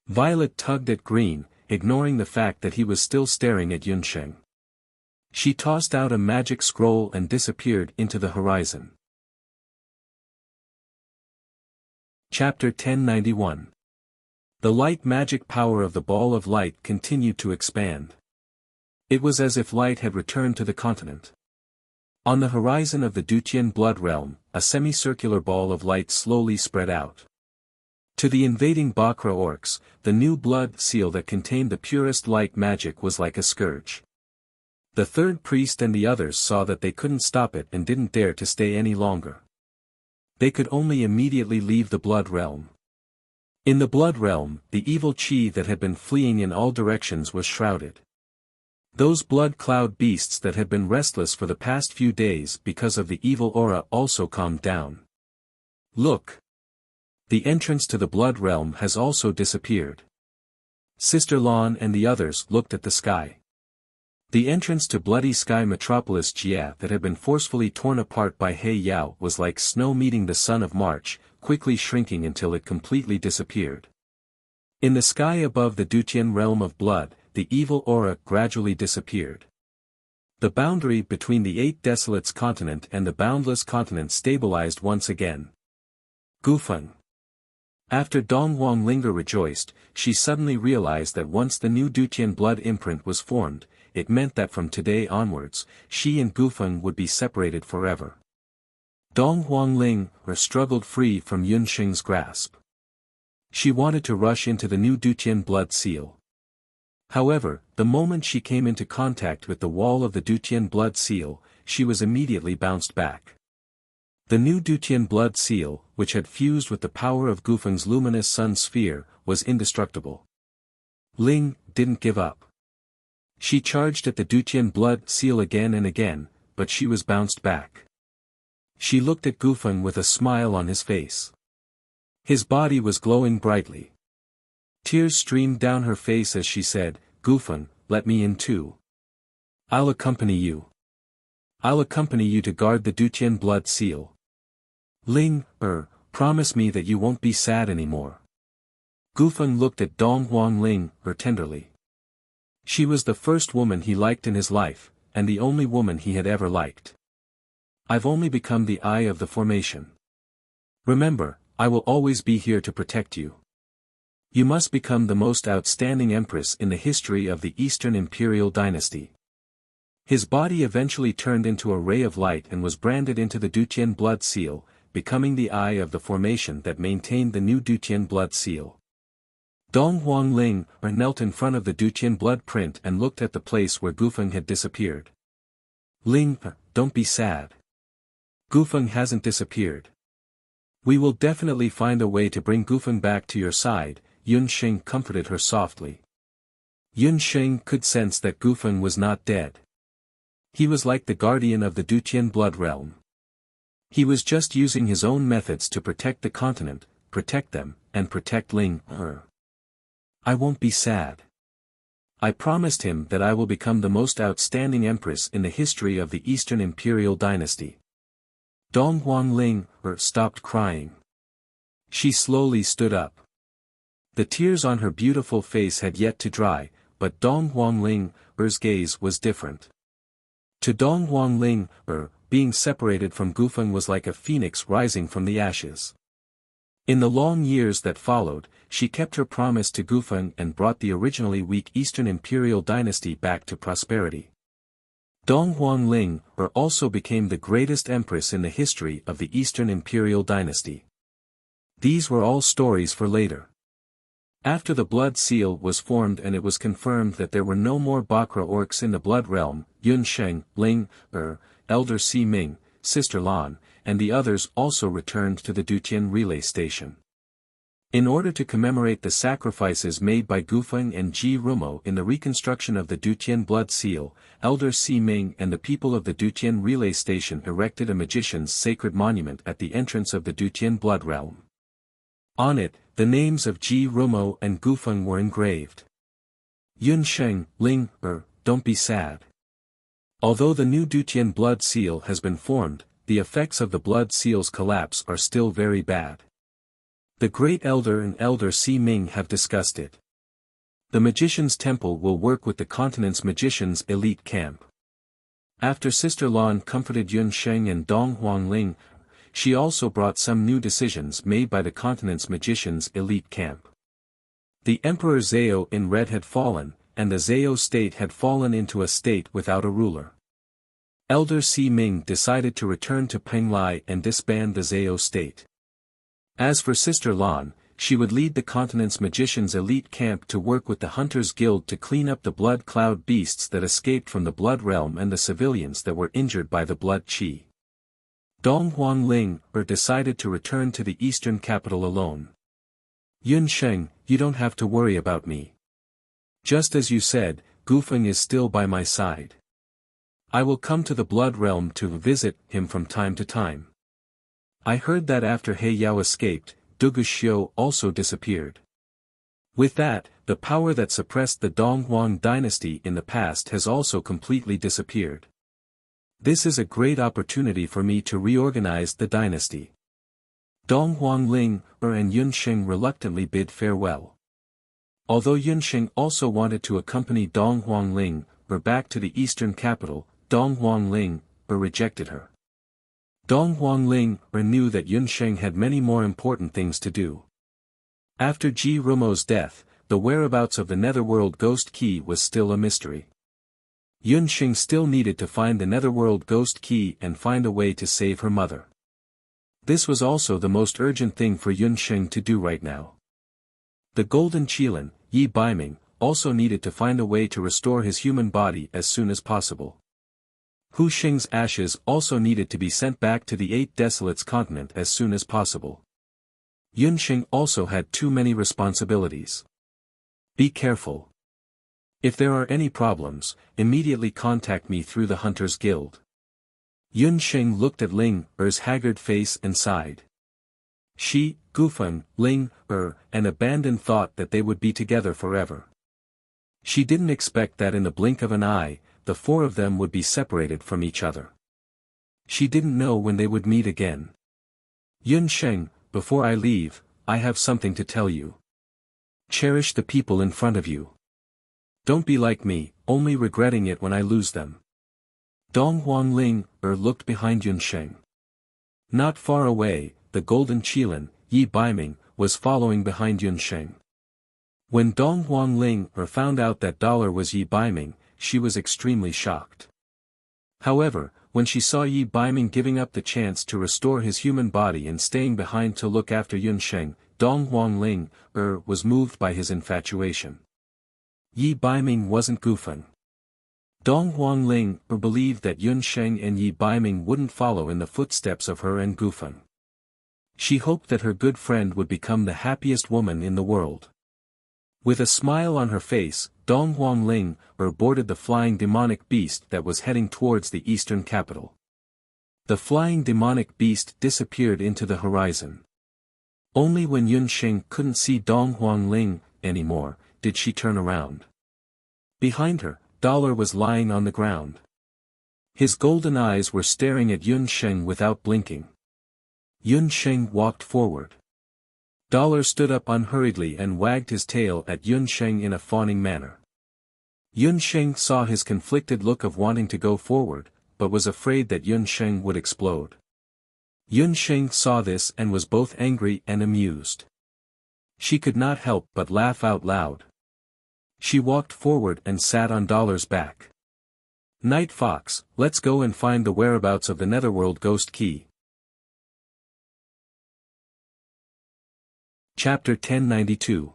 Violet tugged at Green, ignoring the fact that he was still staring at Yunsheng. She tossed out a magic scroll and disappeared into the horizon. Chapter 1091. The light magic power of the ball of light continued to expand. It was as if light had returned to the continent. On the horizon of the Dutian blood realm, a semicircular ball of light slowly spread out. To the invading Bakra orcs, the new blood seal that contained the purest light magic was like a scourge. The third priest and the others saw that they couldn't stop it and didn't dare to stay any longer. They could only immediately leave the blood realm. In the blood realm, the evil chi that had been fleeing in all directions was shrouded. Those blood cloud beasts that had been restless for the past few days because of the evil aura also calmed down. Look! The entrance to the blood realm has also disappeared. Sister Lan and the others looked at the sky. The entrance to Bloody Sky Metropolis Jia that had been forcefully torn apart by He Yao was like snow meeting the sun of March, quickly shrinking until it completely disappeared. In the sky above the Dutian realm of blood, the evil aura gradually disappeared. The boundary between the Eight Desolates continent and the Boundless continent stabilized once again. Gufeng. After Dong Huanglinger rejoiced, she suddenly realized that once the new Dutian blood imprint was formed, it meant that from today onwards, she and Gufeng would be separated forever. Dong Huangling struggled free from Yunsheng's grasp. She wanted to rush into the new Dutian blood seal. However, the moment she came into contact with the wall of the Dutian blood seal, she was immediately bounced back. The new Dutian blood seal, which had fused with the power of Gufeng's luminous sun sphere, was indestructible. Ling didn't give up. She charged at the Dutian blood seal again and again, but she was bounced back. She looked at Gufeng with a smile on his face. His body was glowing brightly. Tears streamed down her face as she said, "Gufeng, let me in too. I'll accompany you. I'll accompany you to guard the Dutian blood seal. Ling, promise me that you won't be sad anymore." Gufeng looked at Dong Huangling tenderly. She was the first woman he liked in his life, and the only woman he had ever liked. "I've only become the eye of the formation. Remember, I will always be here to protect you. You must become the most outstanding empress in the history of the Eastern Imperial Dynasty." His body eventually turned into a ray of light and was branded into the Dutian blood seal, becoming the eye of the formation that maintained the new Dutian blood seal. Dong Huangling knelt in front of the Dutian blood print and looked at the place where Gufeng had disappeared. "Ling, don't be sad. Gufeng hasn't disappeared. We will definitely find a way to bring Gufeng back to your side," Yunsheng comforted her softly. Yunsheng could sense that Gufeng was not dead. He was like the guardian of the Dutian blood realm. He was just using his own methods to protect the continent, protect them, and protect Ling. "I won't be sad. I promised him that I will become the most outstanding empress in the history of the Eastern Imperial Dynasty." Dong Huangling stopped crying. She slowly stood up. The tears on her beautiful face had yet to dry, but Dong Huangling's gaze was different. To Dong Huangling, being separated from Gufeng was like a phoenix rising from the ashes. In the long years that followed, she kept her promise to Gufeng and brought the originally weak Eastern Imperial Dynasty back to prosperity. Dong Huangling also became the greatest empress in the history of the Eastern Imperial Dynasty. These were all stories for later. After the blood seal was formed and it was confirmed that there were no more Bakra orcs in the blood realm, Yun Sheng, Ling, Elder Si Ming, Sister Lan, and the others also returned to the Dutian relay station. In order to commemorate the sacrifices made by Gufeng and Ji Rumo in the reconstruction of the Dutian blood seal, Elder Si Ming and the people of the Dutian relay station erected a magician's sacred monument at the entrance of the Dutian blood realm. On it, the names of Ji Rumo and Gufeng were engraved. Yun Sheng, Ling, don't be sad. Although the new Dutian blood seal has been formed, the effects of the blood seal's collapse are still very bad. The Great Elder and Elder Si Ming have discussed it. The Magician's Temple will work with the continent's magicians' elite camp. After Sister Lan comforted Yun Sheng and Dong Huangling, she also brought some new decisions made by the continent's magicians' elite camp. The Emperor Zhao in red had fallen, and the Zhao state had fallen into a state without a ruler. Elder Si Ming decided to return to Penglai and disband the Zhao state. As for Sister Lan, she would lead the continent's magicians' elite camp to work with the Hunters Guild to clean up the blood cloud beasts that escaped from the blood realm and the civilians that were injured by the blood qi. Dong Huangling decided to return to the eastern capital alone. Yun Sheng, you don't have to worry about me. Just as you said, Gufeng is still by my side. I will come to the blood realm to visit him from time to time. I heard that after He Yao escaped, Dugu Xiu also disappeared. With that, the power that suppressed the Donghuang dynasty in the past has also completely disappeared. This is a great opportunity for me to reorganize the dynasty. Dong Huangling and Yun Sheng reluctantly bid farewell. Although Yun Sheng also wanted to accompany Dong Huangling back to the eastern capital, Dong Huangling rejected her. Dong Huangling knew that Yun Sheng had many more important things to do. After Ji Rumo's death, the whereabouts of the Netherworld Ghost Key was still a mystery. Yun Sheng still needed to find the Netherworld Ghost Key and find a way to save her mother. This was also the most urgent thing for Yun Sheng to do right now. The Golden Qilin, Yi Baiming, also needed to find a way to restore his human body as soon as possible. Hu Xing's ashes also needed to be sent back to the Eight Desolates continent as soon as possible. Yun Sheng also had too many responsibilities. Be careful. If there are any problems, immediately contact me through the Hunters Guild. Yun Sheng looked at Ling Er's haggard face and sighed. She, Gufeng, Ling and abandoned thought that they would be together forever. She didn't expect that in the blink of an eye, the four of them would be separated from each other. She didn't know when they would meet again. Yun Sheng, before I leave, I have something to tell you. Cherish the people in front of you. Don't be like me, only regretting it when I lose them. Dong Huangling looked behind Yun Sheng. Not far away, the Golden Qilin, Yi Baiming, was following behind Yun Sheng. When Dong Huangling found out that Dollar was Yi Baiming, she was extremely shocked. However, when she saw Yi Baiming giving up the chance to restore his human body and staying behind to look after Yun Sheng, Dong Huangling was moved by his infatuation. Yi Baiming wasn't Gufeng. Dong Huangling believed that Yun Sheng and Yi Baiming wouldn't follow in the footsteps of her and Gufeng. She hoped that her good friend would become the happiest woman in the world. With a smile on her face, Dong Huangling boarded the flying demonic beast that was heading towards the eastern capital. The flying demonic beast disappeared into the horizon. Only when Yun Sheng couldn't see Dong Huangling anymore, did she turn around. Behind her, Dollar was lying on the ground. His golden eyes were staring at Yun Sheng without blinking. Yun Sheng walked forward. Dollar stood up unhurriedly and wagged his tail at Yun Sheng in a fawning manner. Yun Sheng saw his conflicted look of wanting to go forward, but was afraid that Yun Sheng would explode. Yun Sheng saw this and was both angry and amused. She could not help but laugh out loud. She walked forward and sat on Dollar's back. Night Fox, let's go and find the whereabouts of the Netherworld Ghost Key. Chapter 1092.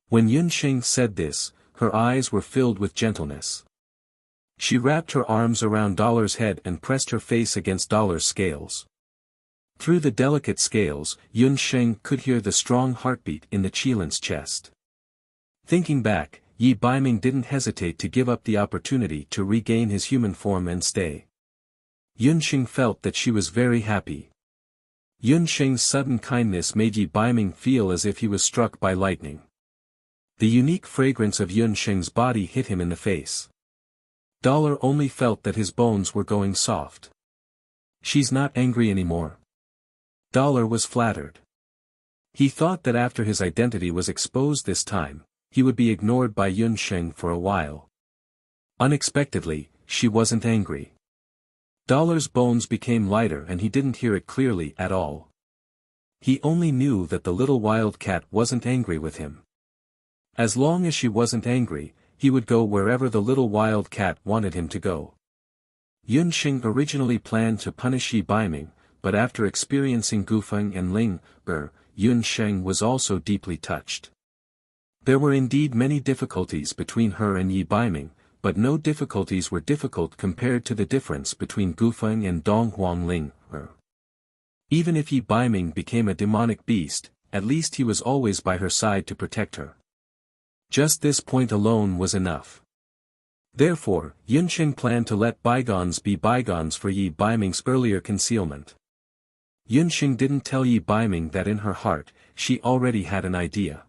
When Yunsheng said this, her eyes were filled with gentleness. She wrapped her arms around Dollar's head and pressed her face against Dollar's scales. Through the delicate scales, Yunsheng could hear the strong heartbeat in the Qilin's chest. Thinking back, Yi Baiming didn't hesitate to give up the opportunity to regain his human form and stay. Yunsheng felt that she was very happy. Yunsheng's sudden kindness made Yi Baiming feel as if he was struck by lightning. The unique fragrance of Yunsheng's body hit him in the face. Dollar only felt that his bones were going soft. She's not angry anymore. Dollar was flattered. He thought that after his identity was exposed this time, he would be ignored by Yunsheng for a while. Unexpectedly, she wasn't angry. Dollar's bones became lighter and he didn't hear it clearly at all. He only knew that the little wildcat wasn't angry with him. As long as she wasn't angry, he would go wherever the little wildcat wanted him to go. Yunsheng originally planned to punish Yi Baiming, but after experiencing Gufeng and Ling, Yunsheng was also deeply touched. There were indeed many difficulties between her and Yi Baiming, but no difficulties were difficult compared to the difference between Gufeng and Donghuang Ling. Even if Yi Baiming became a demonic beast, at least he was always by her side to protect her. Just this point alone was enough. Therefore, Yunsheng planned to let bygones be bygones for Yi Baiming's earlier concealment. Yunsheng didn't tell Yi Baiming that in her heart, she already had an idea.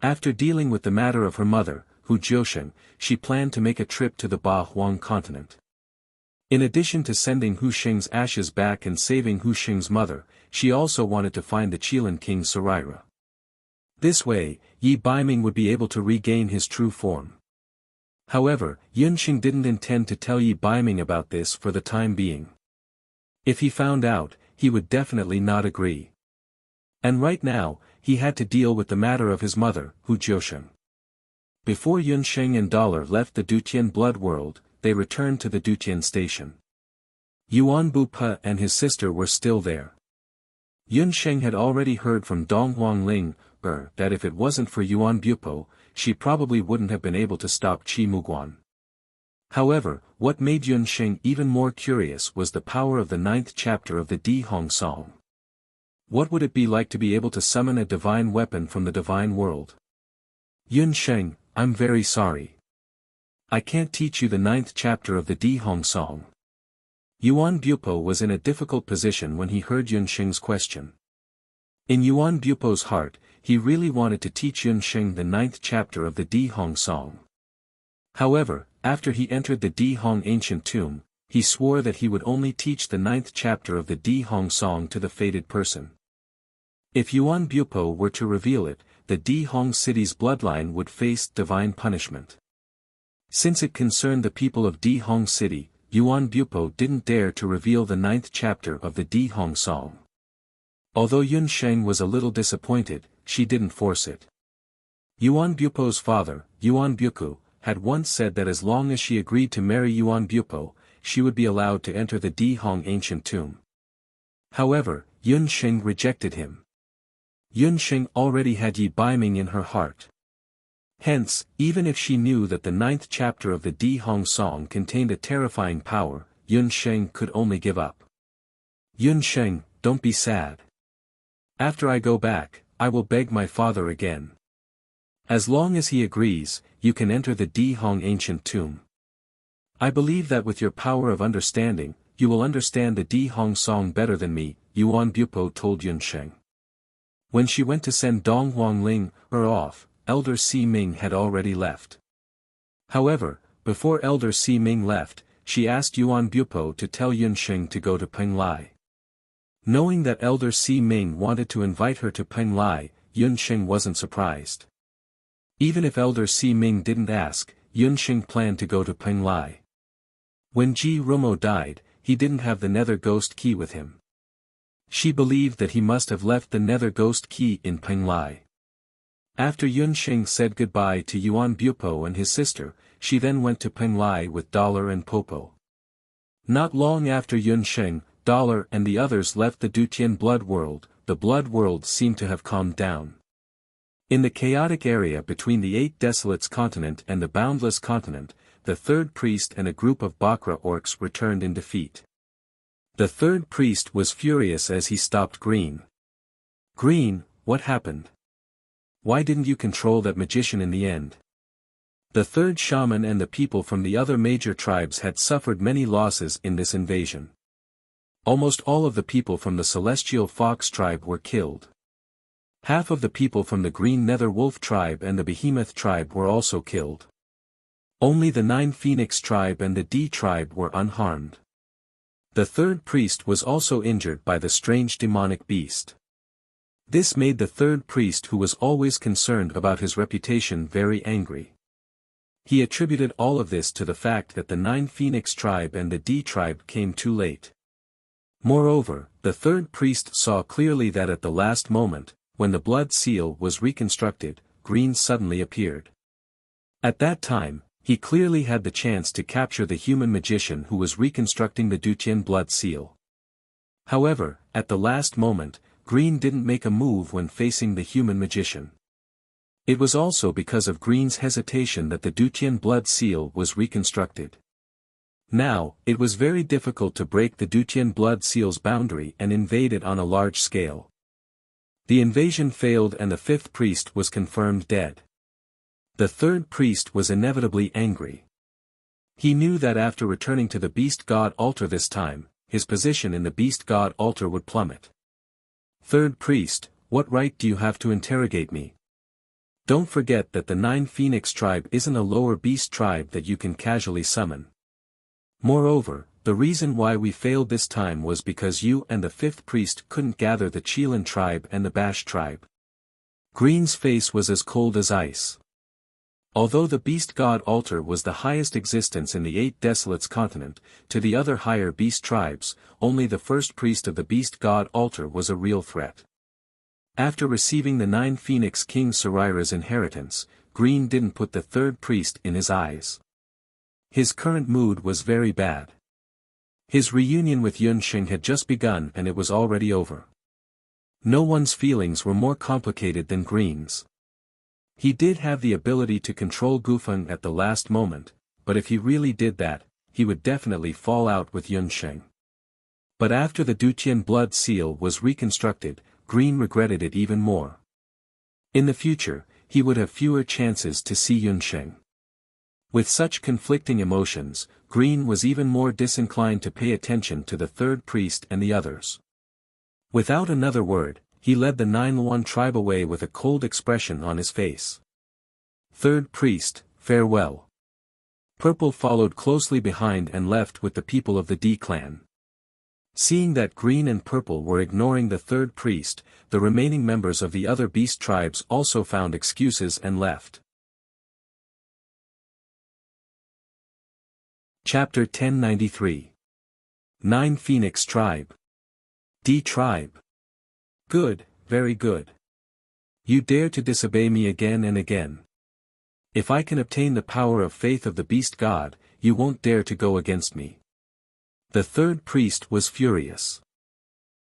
After dealing with the matter of her mother, Hu Jiusheng, she planned to make a trip to the Ba Huang continent. In addition to sending Hu Sheng's ashes back and saving Hu Sheng's mother, she also wanted to find the Qilin king Saraira. This way, Yi Baiming would be able to regain his true form. However, Yunsheng didn't intend to tell Yi Baiming about this for the time being. If he found out, he would definitely not agree. And right now, he had to deal with the matter of his mother, Hu Jiusheng. Before Yunsheng and Dollar left the Dutian blood world, they returned to the Dutian station. Yuanbu Pe and his sister were still there. Yunsheng had already heard from Donghuang Ling, that if it wasn't for Yuanbu Po, she probably wouldn't have been able to stop Qi Muguan. However, what made Yunsheng even more curious was the power of the 9th chapter of the Di Hong Song. What would it be like to be able to summon a divine weapon from the divine world? Yunsheng, I'm very sorry. I can't teach you the 9th chapter of the Di Hong Song. Yuanbu Po was in a difficult position when he heard Yunsheng's question. In Yuanbu Po's heart, he really wanted to teach Yunsheng the 9th chapter of the Di Hong Song. However, after he entered the Di Hong ancient tomb, he swore that he would only teach the 9th chapter of the Di Hong Song to the fated person. If Yuanbu Po were to reveal it, the Di Hong city's bloodline would face divine punishment. Since it concerned the people of Di Hong city, Yuanbu Po didn't dare to reveal the 9th chapter of the Di Hong Song. Although Yunsheng was a little disappointed, she didn't force it. Yuanbu Po's father, Yuanbu, had once said that as long as she agreed to marry Yuanbu Po, she would be allowed to enter the Di Hong ancient tomb. However, Yunsheng rejected him. Yunsheng already had Yi Baiming in her heart. Hence, even if she knew that the 9th chapter of the Di Hong Song contained a terrifying power, Yunsheng could only give up. Yunsheng, don't be sad. After I go back, I will beg my father again. As long as he agrees, you can enter the Di Hong ancient tomb. I believe that with your power of understanding, you will understand the Di Hong Song better than me, Yuanbu Po told Yunsheng. When she went to send Donghuang Ling off, Elder Si Ming had already left. However, before Elder Si Ming left, she asked Yuanbu Po to tell Yunsheng to go to Penglai. Knowing that Elder Si Ming wanted to invite her to Penglai, Yunsheng wasn't surprised. Even if Elder Si Ming didn't ask, Yunsheng planned to go to Penglai. When Ji Rumo died, he didn't have the Nether Ghost Key with him. She believed that he must have left the Nether Ghost Key in Penglai. After Yunsheng said goodbye to Yuanbu Po and his sister, she then went to Penglai with Dollar and Popo. Not long after Yunsheng, Dollar and the others left the Dutian blood world, the blood world seemed to have calmed down. In the chaotic area between the Eight Desolates continent and the Boundless continent, the third priest and a group of Bakra orcs returned in defeat. The third priest was furious as he stopped Green. "Green, what happened? Why didn't you control that magician in the end?" The third shaman and the people from the other major tribes had suffered many losses in this invasion. Almost all of the people from the Celestial Fox tribe were killed. Half of the people from the Green Nether Wolf tribe and the Behemoth tribe were also killed. Only the Nine Phoenix tribe and the D tribe were unharmed. The third priest was also injured by the strange demonic beast. This made the third priest, who was always concerned about his reputation, very angry. He attributed all of this to the fact that the Nine Phoenix tribe and the D tribe came too late. Moreover, the third priest saw clearly that at the last moment, when the blood seal was reconstructed, Green suddenly appeared. At that time, he clearly had the chance to capture the human magician who was reconstructing the Dutian blood seal. However, at the last moment, Green didn't make a move when facing the human magician. It was also because of Green's hesitation that the Dutian blood seal was reconstructed. Now, it was very difficult to break the Dutian blood seal's boundary and invade it on a large scale. The invasion failed and the fifth priest was confirmed dead. The third priest was inevitably angry. He knew that after returning to the Beast God altar this time, his position in the Beast God altar would plummet. "Third priest, what right do you have to interrogate me? Don't forget that the Nine Phoenix tribe isn't a lower beast tribe that you can casually summon. Moreover, the reason why we failed this time was because you and the fifth priest couldn't gather the Chelan tribe and the Bash tribe." Green's face was as cold as ice. Although the Beast God altar was the highest existence in the Eight Desolates continent, to the other higher beast tribes, only the first priest of the Beast God altar was a real threat. After receiving the Nine Phoenix King Sarira's inheritance, Green didn't put the third priest in his eyes. His current mood was very bad. His reunion with Yunsheng had just begun and it was already over. No one's feelings were more complicated than Green's. He did have the ability to control Gufeng at the last moment, but if he really did that, he would definitely fall out with Yunsheng. But after the Dutian blood seal was reconstructed, Green regretted it even more. In the future, he would have fewer chances to see Yunsheng. With such conflicting emotions, Green was even more disinclined to pay attention to the third priest and the others. Without another word, he led the Nine-Luan tribe away with a cold expression on his face. "Third priest, farewell." Purple followed closely behind and left with the people of the D clan. Seeing that Green and Purple were ignoring the third priest, the remaining members of the other beast tribes also found excuses and left. Chapter 1093. Nine Phoenix Tribe. D Tribe. "Good, very good. You dare to disobey me again and again. If I can obtain the power of faith of the Beast God, you won't dare to go against me." The third priest was furious.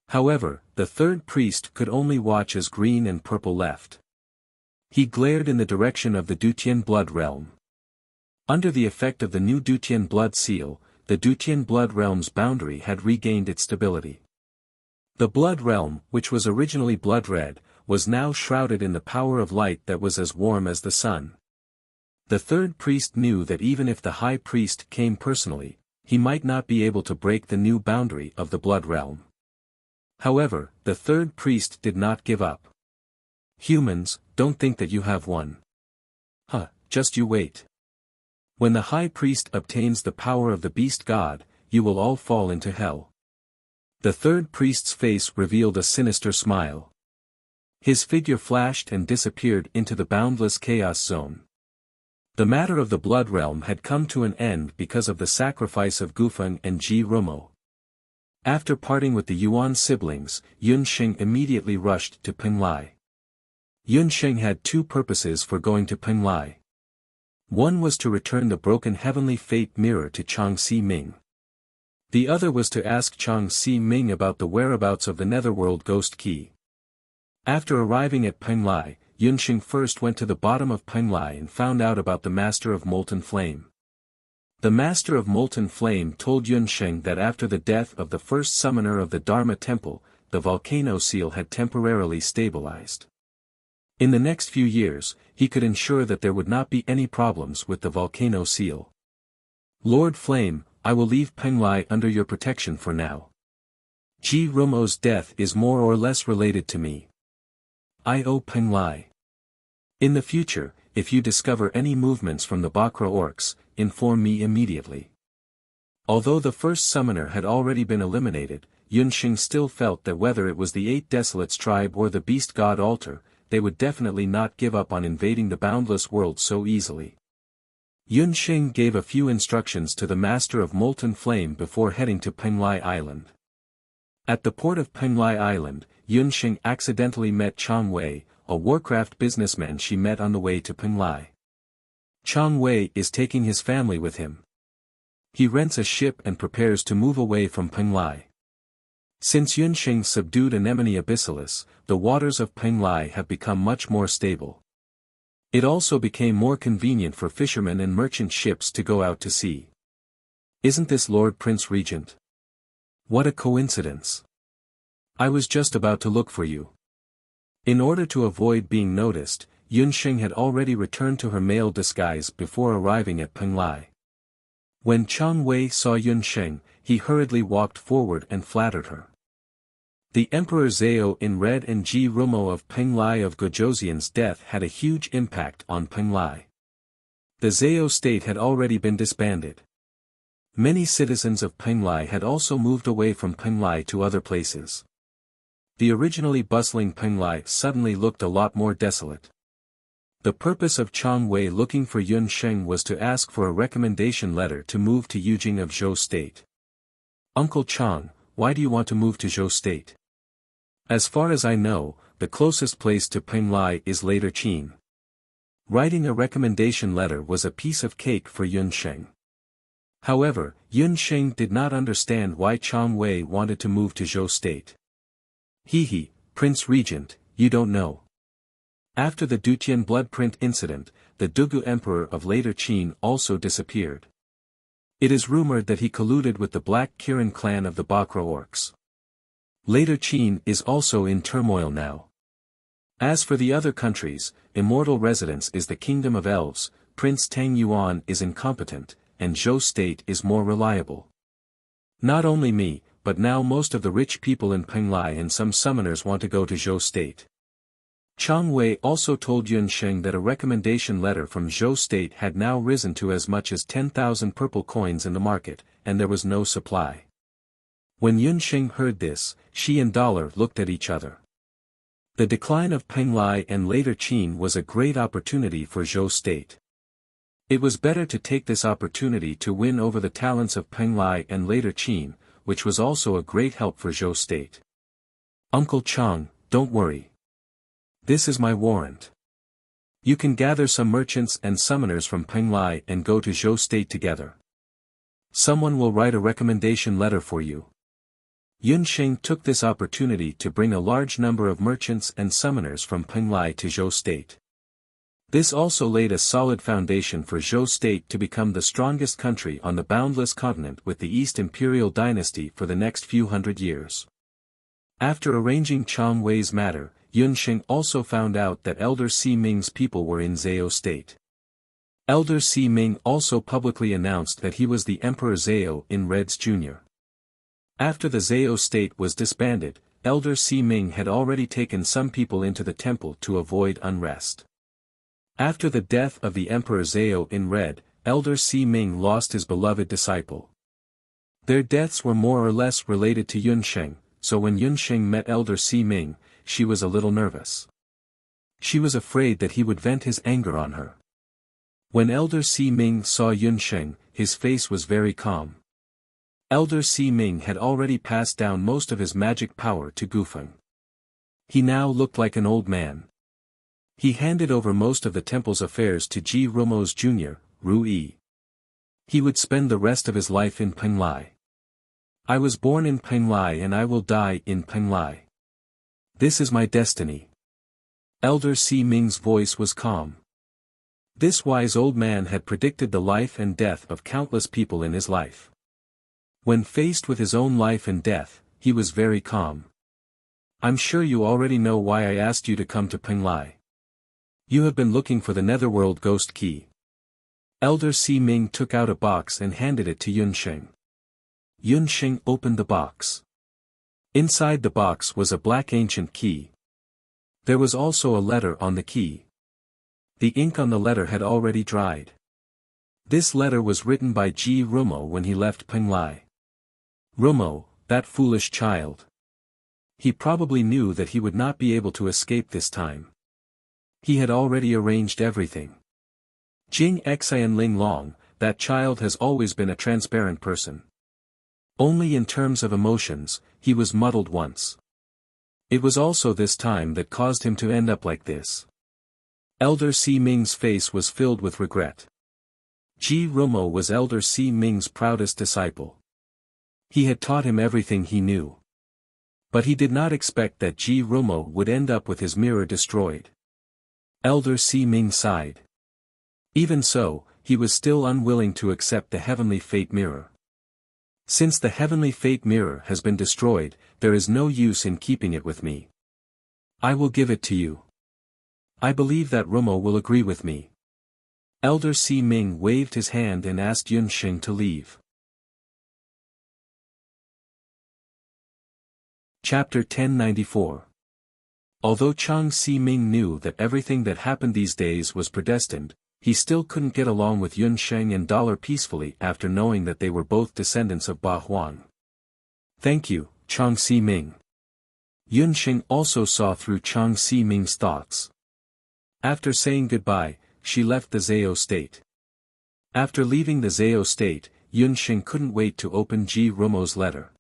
However, the third priest could only watch as Green and Purple left. He glared in the direction of the Dutian blood realm. Under the effect of the new Dutian blood seal, the Dutian blood realm's boundary had regained its stability. The blood realm, which was originally blood red, was now shrouded in the power of light that was as warm as the sun. The third priest knew that even if the high priest came personally, he might not be able to break the new boundary of the blood realm. However, the third priest did not give up. "Humans, don't think that you have won. Just you wait. When the high priest obtains the power of the Beast God, you will all fall into hell." The third priest's face revealed a sinister smile. His figure flashed and disappeared into the boundless chaos zone. The matter of the blood realm had come to an end because of the sacrifice of Gufeng and Ji Rumo. After parting with the Yuan siblings, Yunsheng immediately rushed to Penglai. Yunsheng had two purposes for going to Penglai. One was to return the broken heavenly fate mirror to Chang Si Ming. The other was to ask Chang Si Ming about the whereabouts of the Netherworld Ghost Key. After arriving at Penglai, Yunxing first went to the bottom of Penglai and found out about the Master of Molten Flame. The Master of Molten Flame told Yunxing that after the death of the first summoner of the Dharma Temple, the volcano seal had temporarily stabilized. In the next few years, he could ensure that there would not be any problems with the volcano seal. Lord Flame, I will leave Penglai under your protection for now. Ji Rumo's death is more or less related to me. I owe Penglai. In the future, if you discover any movements from the Bakra orcs, inform me immediately. Although the first summoner had already been eliminated, Yunxing still felt that whether it was the Eight Desolates tribe or the Beast God altar, they would definitely not give up on invading the boundless world so easily. Yunxing gave a few instructions to the Master of Molten Flame before heading to Penglai Island. At the port of Penglai Island, Yunxing accidentally met Chang Wei, a Warcraft businessman she met on the way to Penglai. Chang Wei is taking his family with him. He rents a ship and prepares to move away from Penglai. Since Yunxing subdued Anemone abyssalis, the waters of Penglai have become much more stable. It also became more convenient for fishermen and merchant ships to go out to sea. Isn't this Lord Prince Regent? What a coincidence. I was just about to look for you. In order to avoid being noticed, Yunxing had already returned to her male disguise before arriving at Penglai. When Chang Wei saw Yunxing, he hurriedly walked forward and flattered her. The Emperor Zhao in red and Ji Rumo of Penglai of Gojoseon's death had a huge impact on Penglai. The Zhao state had already been disbanded. Many citizens of Penglai had also moved away from Penglai to other places. The originally bustling Penglai suddenly looked a lot more desolate. The purpose of Chang Wei looking for Yunxing was to ask for a recommendation letter to move to Yujing of Zhou State. Uncle Chang, why do you want to move to Zhou State? As far as I know, the closest place to Penglai is Later Qin. Writing a recommendation letter was a piece of cake for Yunxing. However, Yunxing did not understand why Chang Wei wanted to move to Zhou State. He, Prince Regent, you don't know. After the Dutian bloodprint incident, the Dugu Emperor of Later Qin also disappeared. It is rumored that he colluded with the Black Kirin clan of the Bakra orcs. Later Qin is also in turmoil now. As for the other countries, immortal residence is the Kingdom of Elves, Prince Tang Yuan is incompetent, and Zhou State is more reliable. Not only me, but now most of the rich people in Penglai and some summoners want to go to Zhou State. Chang Wei also told Yunxing that a recommendation letter from Zhou State had now risen to as much as 10,000 purple coins in the market, and there was no supply. When Yunxing heard this, she and Dollar looked at each other. The decline of Penglai and Later Qin was a great opportunity for Zhou State. It was better to take this opportunity to win over the talents of Penglai and Later Qin, which was also a great help for Zhou State. Uncle Chang, don't worry. This is my warrant. You can gather some merchants and summoners from Penglai and go to Zhou State together. Someone will write a recommendation letter for you. Yunxing took this opportunity to bring a large number of merchants and summoners from Penglai to Zhou State. This also laid a solid foundation for Zhou State to become the strongest country on the boundless continent with the East Imperial dynasty for the next few hundred years. After arranging Chang Wei's matter, Yunxing also found out that Elder Si Ming's people were in Zhao State. Elder Si Ming also publicly announced that he was the Emperor Zhao in Red's Jr. After the Zhao state was disbanded, Elder Si Ming had already taken some people into the temple to avoid unrest. After the death of the Emperor Zhao in Red, Elder Si Ming lost his beloved disciple. Their deaths were more or less related to Yunxing, so when Yunxing met Elder Si Ming, she was a little nervous. She was afraid that he would vent his anger on her. When Elder Si Ming saw Yunxing, his face was very calm. Elder Si Ming had already passed down most of his magic power to Gufeng. He now looked like an old man. He handed over most of the temple's affairs to Ji Rumo's Jr., Ru Yi. He would spend the rest of his life in Penglai. I was born in Penglai and I will die in Penglai. This is my destiny. Elder Si Ming's voice was calm. This wise old man had predicted the life and death of countless people in his life. When faced with his own life and death, he was very calm. I'm sure you already know why I asked you to come to Penglai. You have been looking for the Netherworld Ghost Key. Elder Si Ming took out a box and handed it to Yunsheng. Yunsheng opened the box. Inside the box was a black ancient key. There was also a letter on the key. The ink on the letter had already dried. This letter was written by Ji Rumo when he left Penglai. Rumo, that foolish child. He probably knew that he would not be able to escape this time. He had already arranged everything. Jing Xian Ling Long, that child has always been a transparent person. Only in terms of emotions, he was muddled once. It was also this time that caused him to end up like this. Elder Si Ming's face was filled with regret. Ji Rumo was Elder Si Ming's proudest disciple. He had taught him everything he knew. But he did not expect that Ji Rumo would end up with his mirror destroyed. Elder Si Ming sighed. Even so, he was still unwilling to accept the Heavenly Fate Mirror. Since the Heavenly Fate Mirror has been destroyed, there is no use in keeping it with me. I will give it to you. I believe that Rumo will agree with me. Elder Si Ming waved his hand and asked Yunsheng to leave. Chapter 1094. Although Chang Si Ming knew that everything that happened these days was predestined, he still couldn't get along with Yunsheng and Dollar peacefully after knowing that they were both descendants of Ba Huang. Thank you, Chang Si Ming. Yunsheng also saw through Chang Si Ming's thoughts. After saying goodbye, she left the Zhao state. After leaving the Zhao state, Yunsheng couldn't wait to open Ji Rumo's letter.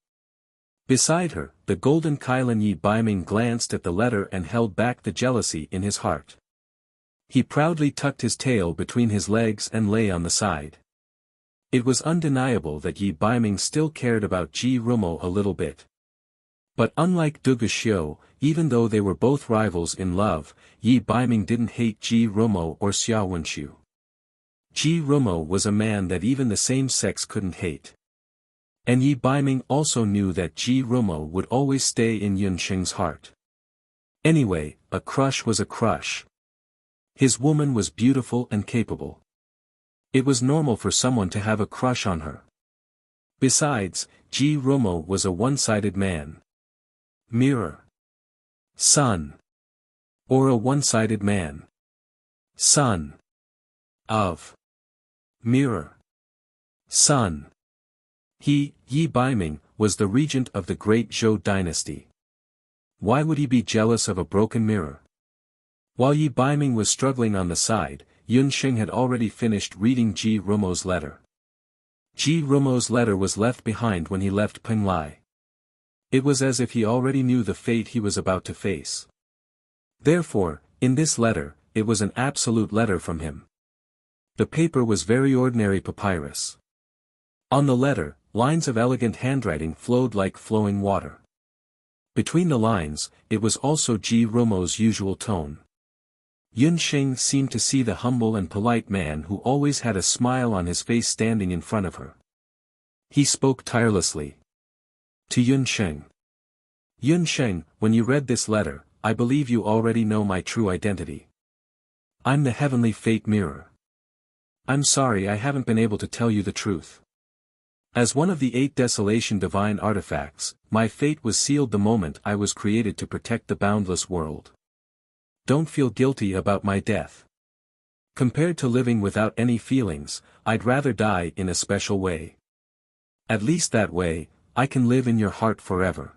Beside her, the golden Kailan Yi Baiming glanced at the letter and held back the jealousy in his heart. He proudly tucked his tail between his legs and lay on the side. It was undeniable that Yi Baiming still cared about Ji Rumo a little bit. But unlike Du Guxiu, even though they were both rivals in love, Yi Baiming didn't hate Ji Rumo or Xia Wenxiu. Ji Rumo was a man that even the same sex couldn't hate. And Yi Baiming also knew that Ji Rumo would always stay in Yunsheng's heart. Anyway, a crush was a crush. His woman was beautiful and capable. It was normal for someone to have a crush on her. Besides, Ji Rumo was a one-sided man. Mirror. Son. Or a one-sided man. Son. Of. Mirror. Son. He, Yi Baiming, was the regent of the great Zhou dynasty. Why would he be jealous of a broken mirror? While Yi Baiming was struggling on the side, Yunsheng had already finished reading Ji Rumo's letter. Ji Rumo's letter was left behind when he left Penglai. It was as if he already knew the fate he was about to face. Therefore, in this letter, it was an absolute letter from him. The paper was very ordinary papyrus. On the letter, lines of elegant handwriting flowed like flowing water. Between the lines, it was also Ji Rumo's usual tone. Yunsheng seemed to see the humble and polite man who always had a smile on his face standing in front of her. He spoke tirelessly. To Yunsheng. Yunsheng, when you read this letter, I believe you already know my true identity. I'm the Heavenly Fate Mirror. I'm sorry I haven't been able to tell you the truth. As one of the 8 Desolation divine artifacts, my fate was sealed the moment I was created to protect the boundless world. Don't feel guilty about my death. Compared to living without any feelings, I'd rather die in a special way. At least that way, I can live in your heart forever.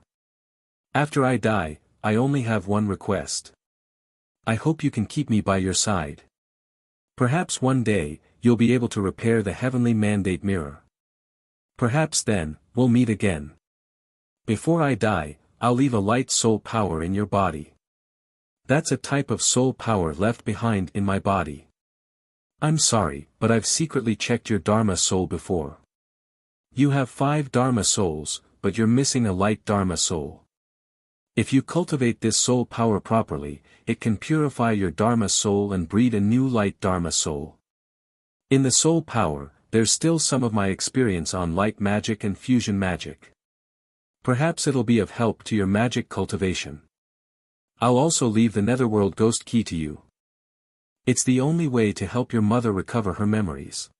After I die, I only have one request. I hope you can keep me by your side. Perhaps one day, you'll be able to repair the heavenly mandate mirror. Perhaps then, we'll meet again. Before I die, I'll leave a light soul power in your body. That's a type of soul power left behind in my body. I'm sorry, but I've secretly checked your Dharma soul before. You have 5 Dharma souls, but you're missing a light Dharma soul. If you cultivate this soul power properly, it can purify your Dharma soul and breed a new light Dharma soul. In the soul power, there's still some of my experience on light magic and fusion magic. Perhaps it'll be of help to your magic cultivation. I'll also leave the Netherworld Ghost Key to you. It's the only way to help your mother recover her memories.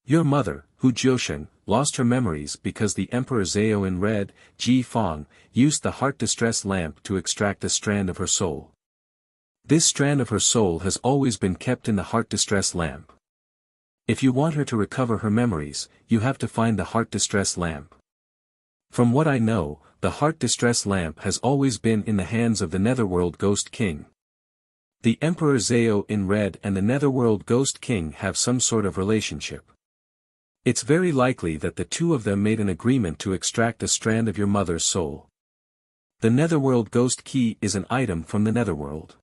Your mother, Hu Jiusheng, lost her memories because the Emperor Zhao in red, Ji Fong, used the heart distress lamp to extract a strand of her soul. This strand of her soul has always been kept in the heart distress lamp. If you want her to recover her memories, you have to find the heart distress lamp. From what I know, the heart distress lamp has always been in the hands of the Netherworld Ghost King. The Emperor Zhao in red and the Netherworld Ghost King have some sort of relationship. It's very likely that the two of them made an agreement to extract a strand of your mother's soul. The Netherworld Ghost Key is an item from the Netherworld.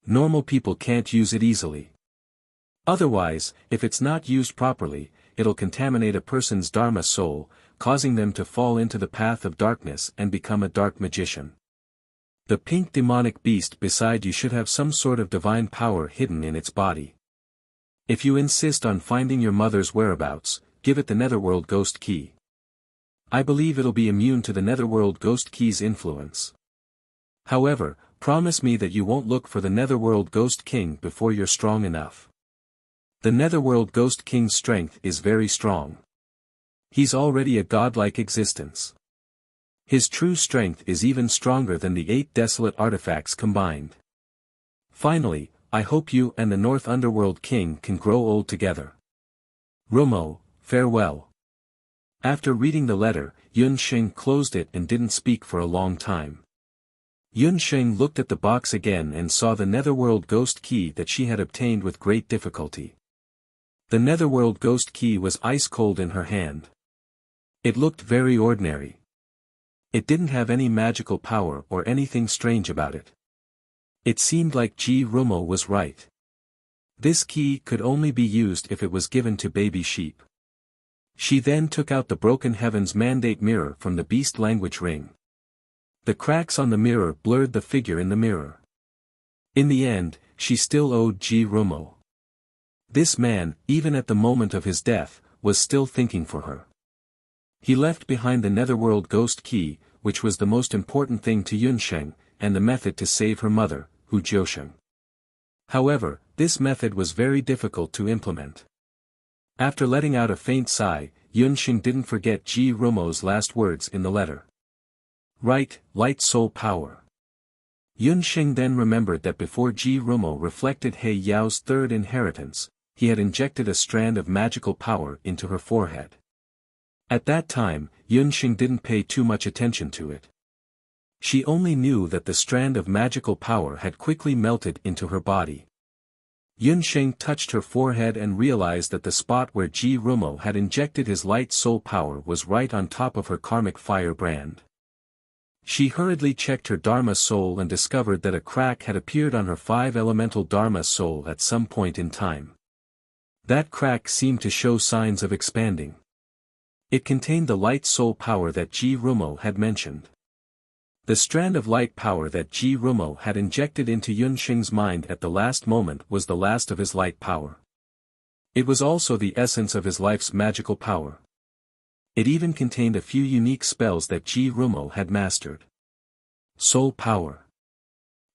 Normal people can't use it easily. Otherwise, if it's not used properly, it'll contaminate a person's Dharma soul, causing them to fall into the path of darkness and become a dark magician. The pink demonic beast beside you should have some sort of divine power hidden in its body. If you insist on finding your mother's whereabouts, give it the Netherworld Ghost Key. I believe it'll be immune to the Netherworld Ghost Key's influence. However, promise me that you won't look for the Netherworld Ghost King before you're strong enough. The Netherworld Ghost King's strength is very strong. He's already a godlike existence. His true strength is even stronger than the 8 desolate artifacts combined. Finally, I hope you and the North Underworld King can grow old together. Rumo, farewell. After reading the letter, Yun Sheng closed it and didn't speak for a long time. Yun Sheng looked at the box again and saw the Netherworld Ghost Key that she had obtained with great difficulty. The Netherworld Ghost Key was ice cold in her hand. It looked very ordinary. It didn't have any magical power or anything strange about it. It seemed like Ji Rumo was right. This key could only be used if it was given to baby sheep. She then took out the Broken Heavens Mandate mirror from the beast language ring. The cracks on the mirror blurred the figure in the mirror. In the end, she still owed Ji Rumo. This man, even at the moment of his death, was still thinking for her. He left behind the Netherworld Ghost Key, which was the most important thing to Yun Sheng, and the method to save her mother, Hu Jiusheng. However, this method was very difficult to implement. After letting out a faint sigh, Yun Sheng didn't forget Ji Rumo's last words in the letter. Right, light soul power. Yun Sheng then remembered that before Ji Rumo reflected He Yao's third inheritance, he had injected a strand of magical power into her forehead. At that time, Yun Sheng didn't pay too much attention to it. She only knew that the strand of magical power had quickly melted into her body. Yun Sheng touched her forehead and realized that the spot where Ji Rumo had injected his light soul power was right on top of her karmic fire brand. She hurriedly checked her Dharma soul and discovered that a crack had appeared on her 5-elemental Dharma soul at some point in time. That crack seemed to show signs of expanding. It contained the light soul power that Ji Rumo had mentioned. The strand of light power that Ji Rumo had injected into Yun Sheng's mind at the last moment was the last of his light power. It was also the essence of his life's magical power. It even contained a few unique spells that Ji Rumo had mastered. Soul power.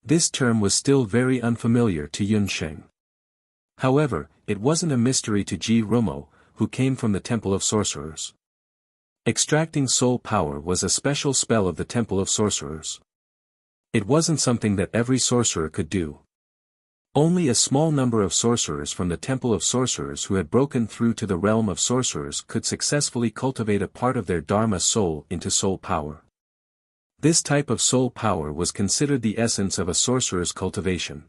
This term was still very unfamiliar to Yun Sheng. However, it wasn't a mystery to Ji Rumo, who came from the Temple of Sorcerers. Extracting soul power was a special spell of the Temple of Sorcerers. It wasn't something that every sorcerer could do. Only a small number of sorcerers from the Temple of Sorcerers who had broken through to the realm of sorcerers could successfully cultivate a part of their Dharma soul into soul power. This type of soul power was considered the essence of a sorcerer's cultivation.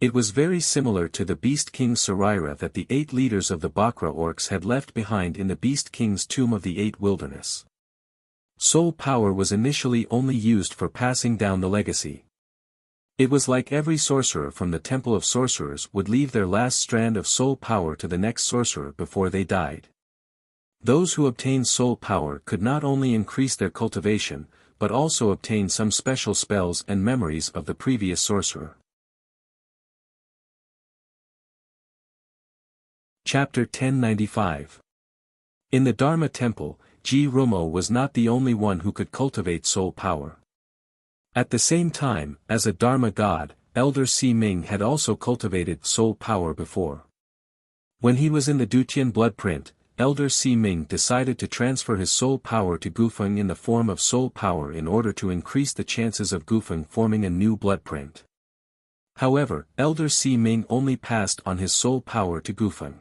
It was very similar to the Beast King's Saraira that the 8 leaders of the Bakra orcs had left behind in the Beast King's Tomb of the 8 Wilderness. Soul power was initially only used for passing down the legacy. It was like every sorcerer from the Temple of Sorcerers would leave their last strand of soul power to the next sorcerer before they died. Those who obtained soul power could not only increase their cultivation, but also obtain some special spells and memories of the previous sorcerer. Chapter 1095. In the Dharma Temple, Ji-Romo was not the only one who could cultivate soul power. At the same time, as a Dharma god, Elder Si-Ming had also cultivated soul power before. When he was in the Dutian bloodprint, Elder Si-Ming decided to transfer his soul power to Gufeng in the form of soul power in order to increase the chances of Gufeng forming a new bloodprint. However, Elder Si-Ming only passed on his soul power to Gufeng.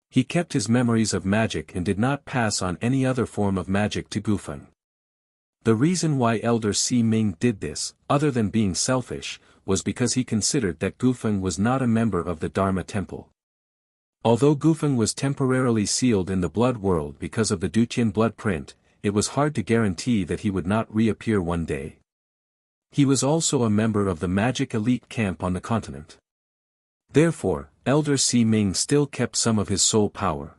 He kept his memories of magic and did not pass on any other form of magic to Gufeng. The reason why Elder Si-Ming did this, other than being selfish, was because he considered that Gufeng was not a member of the Dharma Temple. Although Gufeng was temporarily sealed in the blood world because of the Dutian bloodprint, it was hard to guarantee that he would not reappear one day. He was also a member of the magic elite camp on the continent. Therefore, Elder Si-Ming still kept some of his soul power.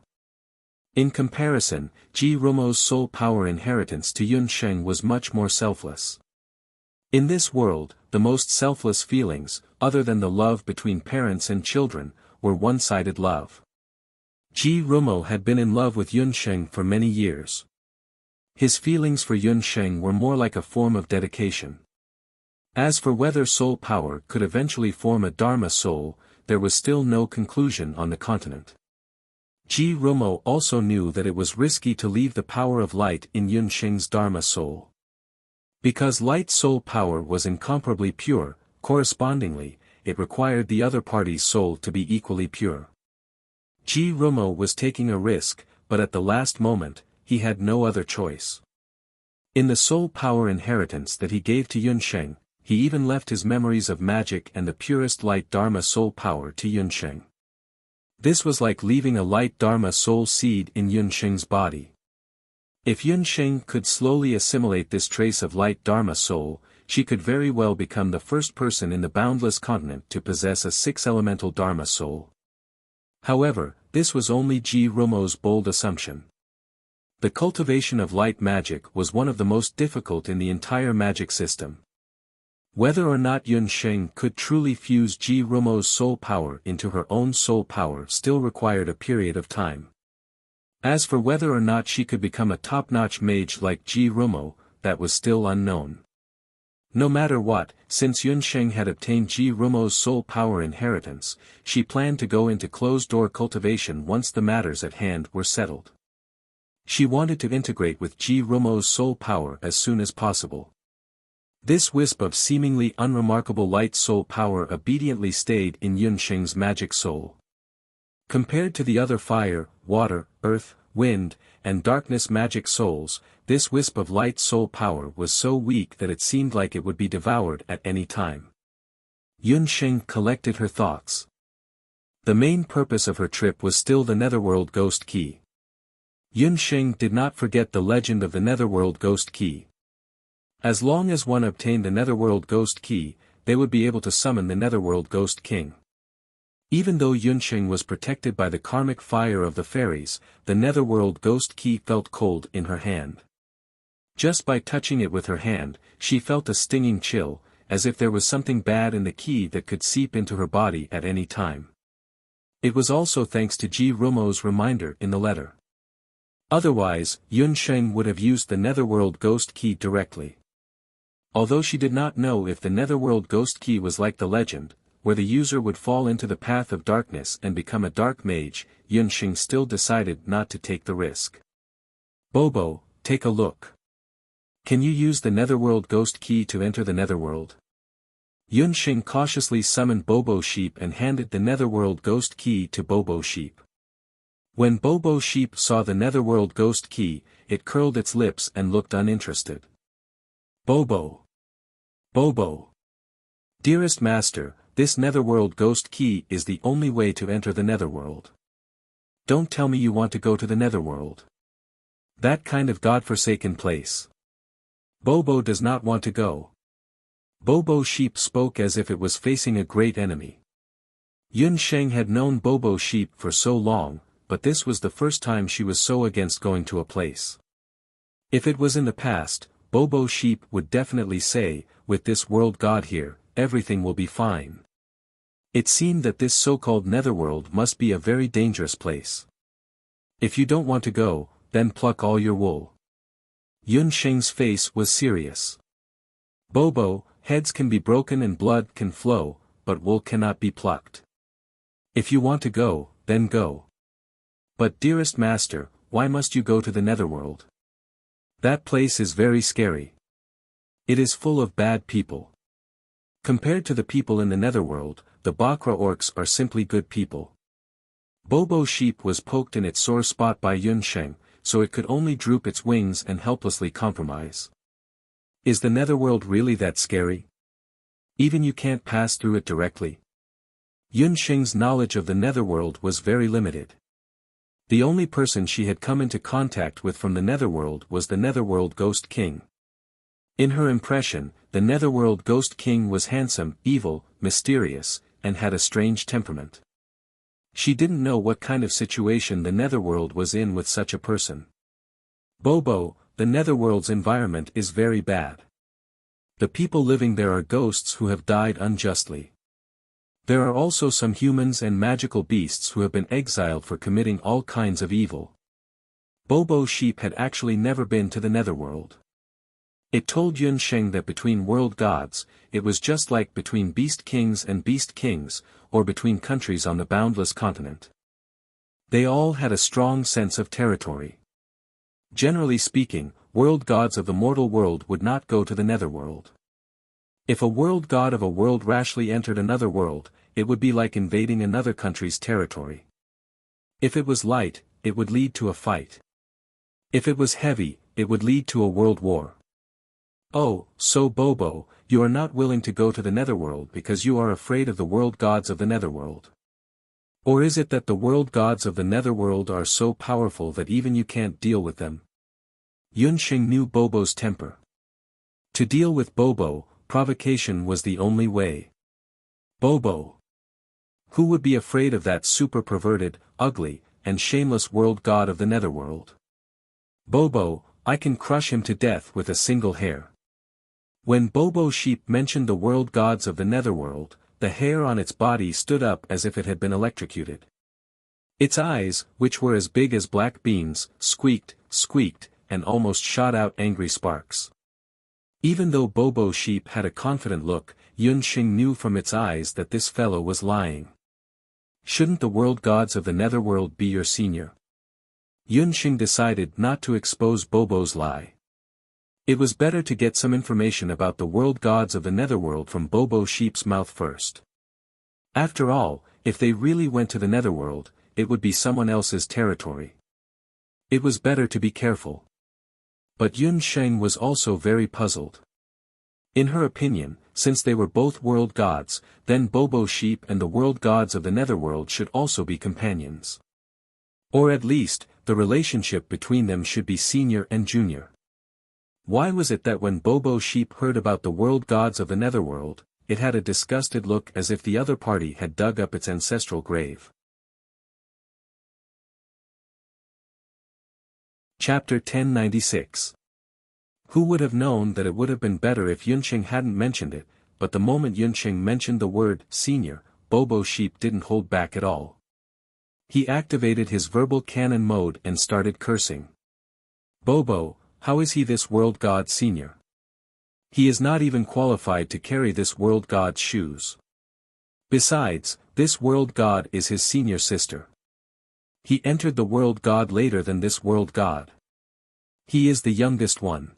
In comparison, Ji-Romo's soul power inheritance to Yun Sheng was much more selfless. In this world, the most selfless feelings, other than the love between parents and children, were one-sided love. Ji-Romo had been in love with Yun Sheng for many years. His feelings for Yun Sheng were more like a form of dedication. As for whether soul power could eventually form a Dharma soul, there was still no conclusion on the continent. Ji-Romo also knew that it was risky to leave the power of light in Yun Sheng's Dharma soul. Because light soul power was incomparably pure, correspondingly, it required the other party's soul to be equally pure. Ji-Romo was taking a risk, but at the last moment, he had no other choice. In the soul power inheritance that he gave to Yun Sheng, he even left his memories of magic and the purest light Dharma soul power to Yun Sheng. This was like leaving a light Dharma soul seed in Yun Sheng's body. If Yun Sheng could slowly assimilate this trace of light Dharma soul, she could very well become the first person in the boundless continent to possess a six-elemental Dharma soul. However, this was only Ji-Romo's bold assumption. The cultivation of light magic was one of the most difficult in the entire magic system. Whether or not Yun Sheng could truly fuse Ji-Romo's soul power into her own soul power still required a period of time. As for whether or not she could become a top-notch mage like Ji-Romo, that was still unknown. No matter what, since Yun Sheng had obtained Ji-Romo's soul power inheritance, she planned to go into closed-door cultivation once the matters at hand were settled. She wanted to integrate with Ji-Romo's soul power as soon as possible. This wisp of seemingly unremarkable light soul power obediently stayed in Yun Sheng's magic soul. Compared to the other fire, water, earth, wind, and darkness magic souls, this wisp of light soul power was so weak that it seemed like it would be devoured at any time. Yun Sheng collected her thoughts. The main purpose of her trip was still the Netherworld Ghost Key. Yun Sheng did not forget the legend of the Netherworld Ghost Key. As long as one obtained the Netherworld Ghost Key, they would be able to summon the Netherworld Ghost King. Even though Yun Sheng was protected by the karmic fire of the fairies, the Netherworld Ghost Key felt cold in her hand. Just by touching it with her hand, she felt a stinging chill, as if there was something bad in the key that could seep into her body at any time. It was also thanks to Ji-Romo's reminder in the letter. Otherwise, Yun Sheng would have used the Netherworld Ghost Key directly. Although she did not know if the Netherworld Ghost Key was like the legend, where the user would fall into the path of darkness and become a dark mage, Yun Sheng still decided not to take the risk. Bobo, take a look. Can you use the Netherworld Ghost Key to enter the Netherworld? Yun Sheng cautiously summoned Bobo Sheep and handed the Netherworld Ghost Key to Bobo Sheep. When Bobo Sheep saw the Netherworld Ghost Key, it curled its lips and looked uninterested. Bobo. Bobo. Dearest Master, this Netherworld Ghost Key is the only way to enter the Netherworld. Don't tell me you want to go to the Netherworld. That kind of godforsaken place. Bobo does not want to go. Bobo Sheep spoke as if it was facing a great enemy. Yun Sheng had known Bobo Sheep for so long, but this was the first time she was so against going to a place. If it was in the past, Bobo Sheep would definitely say, with this world god here, everything will be fine. It seemed that this so-called netherworld must be a very dangerous place. If you don't want to go, then pluck all your wool. Yun Sheng's face was serious. Bobo, heads can be broken and blood can flow, but wool cannot be plucked. If you want to go, then go. But dearest master, why must you go to the netherworld? That place is very scary. It is full of bad people. Compared to the people in the netherworld, the Bakra orcs are simply good people. Bobo Sheep was poked in its sore spot by Yun Sheng, so it could only droop its wings and helplessly compromise. Is the netherworld really that scary? Even you can't pass through it directly? Yun Sheng's knowledge of the netherworld was very limited. The only person she had come into contact with from the netherworld was the netherworld Ghost King. In her impression, the netherworld Ghost King was handsome, evil, mysterious, and had a strange temperament. She didn't know what kind of situation the netherworld was in with such a person. Bobo, the netherworld's environment is very bad. The people living there are ghosts who have died unjustly. There are also some humans and magical beasts who have been exiled for committing all kinds of evil. Bobo Sheep had actually never been to the netherworld. It told Yun Sheng that between world gods, it was just like between beast kings and beast kings, or between countries on the boundless continent. They all had a strong sense of territory. Generally speaking, world gods of the mortal world would not go to the netherworld. If a world god of a world rashly entered another world, it would be like invading another country's territory. If it was light, it would lead to a fight. If it was heavy, it would lead to a world war. Oh, so Bobo, you are not willing to go to the netherworld because you are afraid of the world gods of the netherworld. Or is it that the world gods of the netherworld are so powerful that even you can't deal with them? Yun Sheng knew Bobo's temper. To deal with Bobo, provocation was the only way. Bobo. Who would be afraid of that super perverted, ugly, and shameless world god of the netherworld? Bobo, I can crush him to death with a single hair. When Bobo Sheep mentioned the world gods of the netherworld, the hair on its body stood up as if it had been electrocuted. Its eyes, which were as big as black beans, squeaked, and almost shot out angry sparks. Even though Bobo Sheep had a confident look, Yun Sheng knew from its eyes that this fellow was lying. Shouldn't the world gods of the netherworld be your senior? Yun Sheng decided not to expose Bobo's lie. It was better to get some information about the world gods of the netherworld from Bobo Sheep's mouth first. After all, if they really went to the netherworld, it would be someone else's territory. It was better to be careful. But Yun Sheng was also very puzzled. In her opinion, since they were both world gods, then Bobo Sheep and the world gods of the netherworld should also be companions. Or at least, the relationship between them should be senior and junior. Why was it that when Bobo Sheep heard about the world gods of the netherworld, it had a disgusted look as if the other party had dug up its ancestral grave? Chapter 1096. Who would have known that it would have been better if Yun Sheng hadn't mentioned it, but the moment Yun Sheng mentioned the word, senior, Bobo Sheep didn't hold back at all. He activated his verbal cannon mode and started cursing. Bobo, how is he this world god senior? He is not even qualified to carry this world god's shoes. Besides, this world god is his senior sister. He entered the world god later than this world god. He is the youngest one.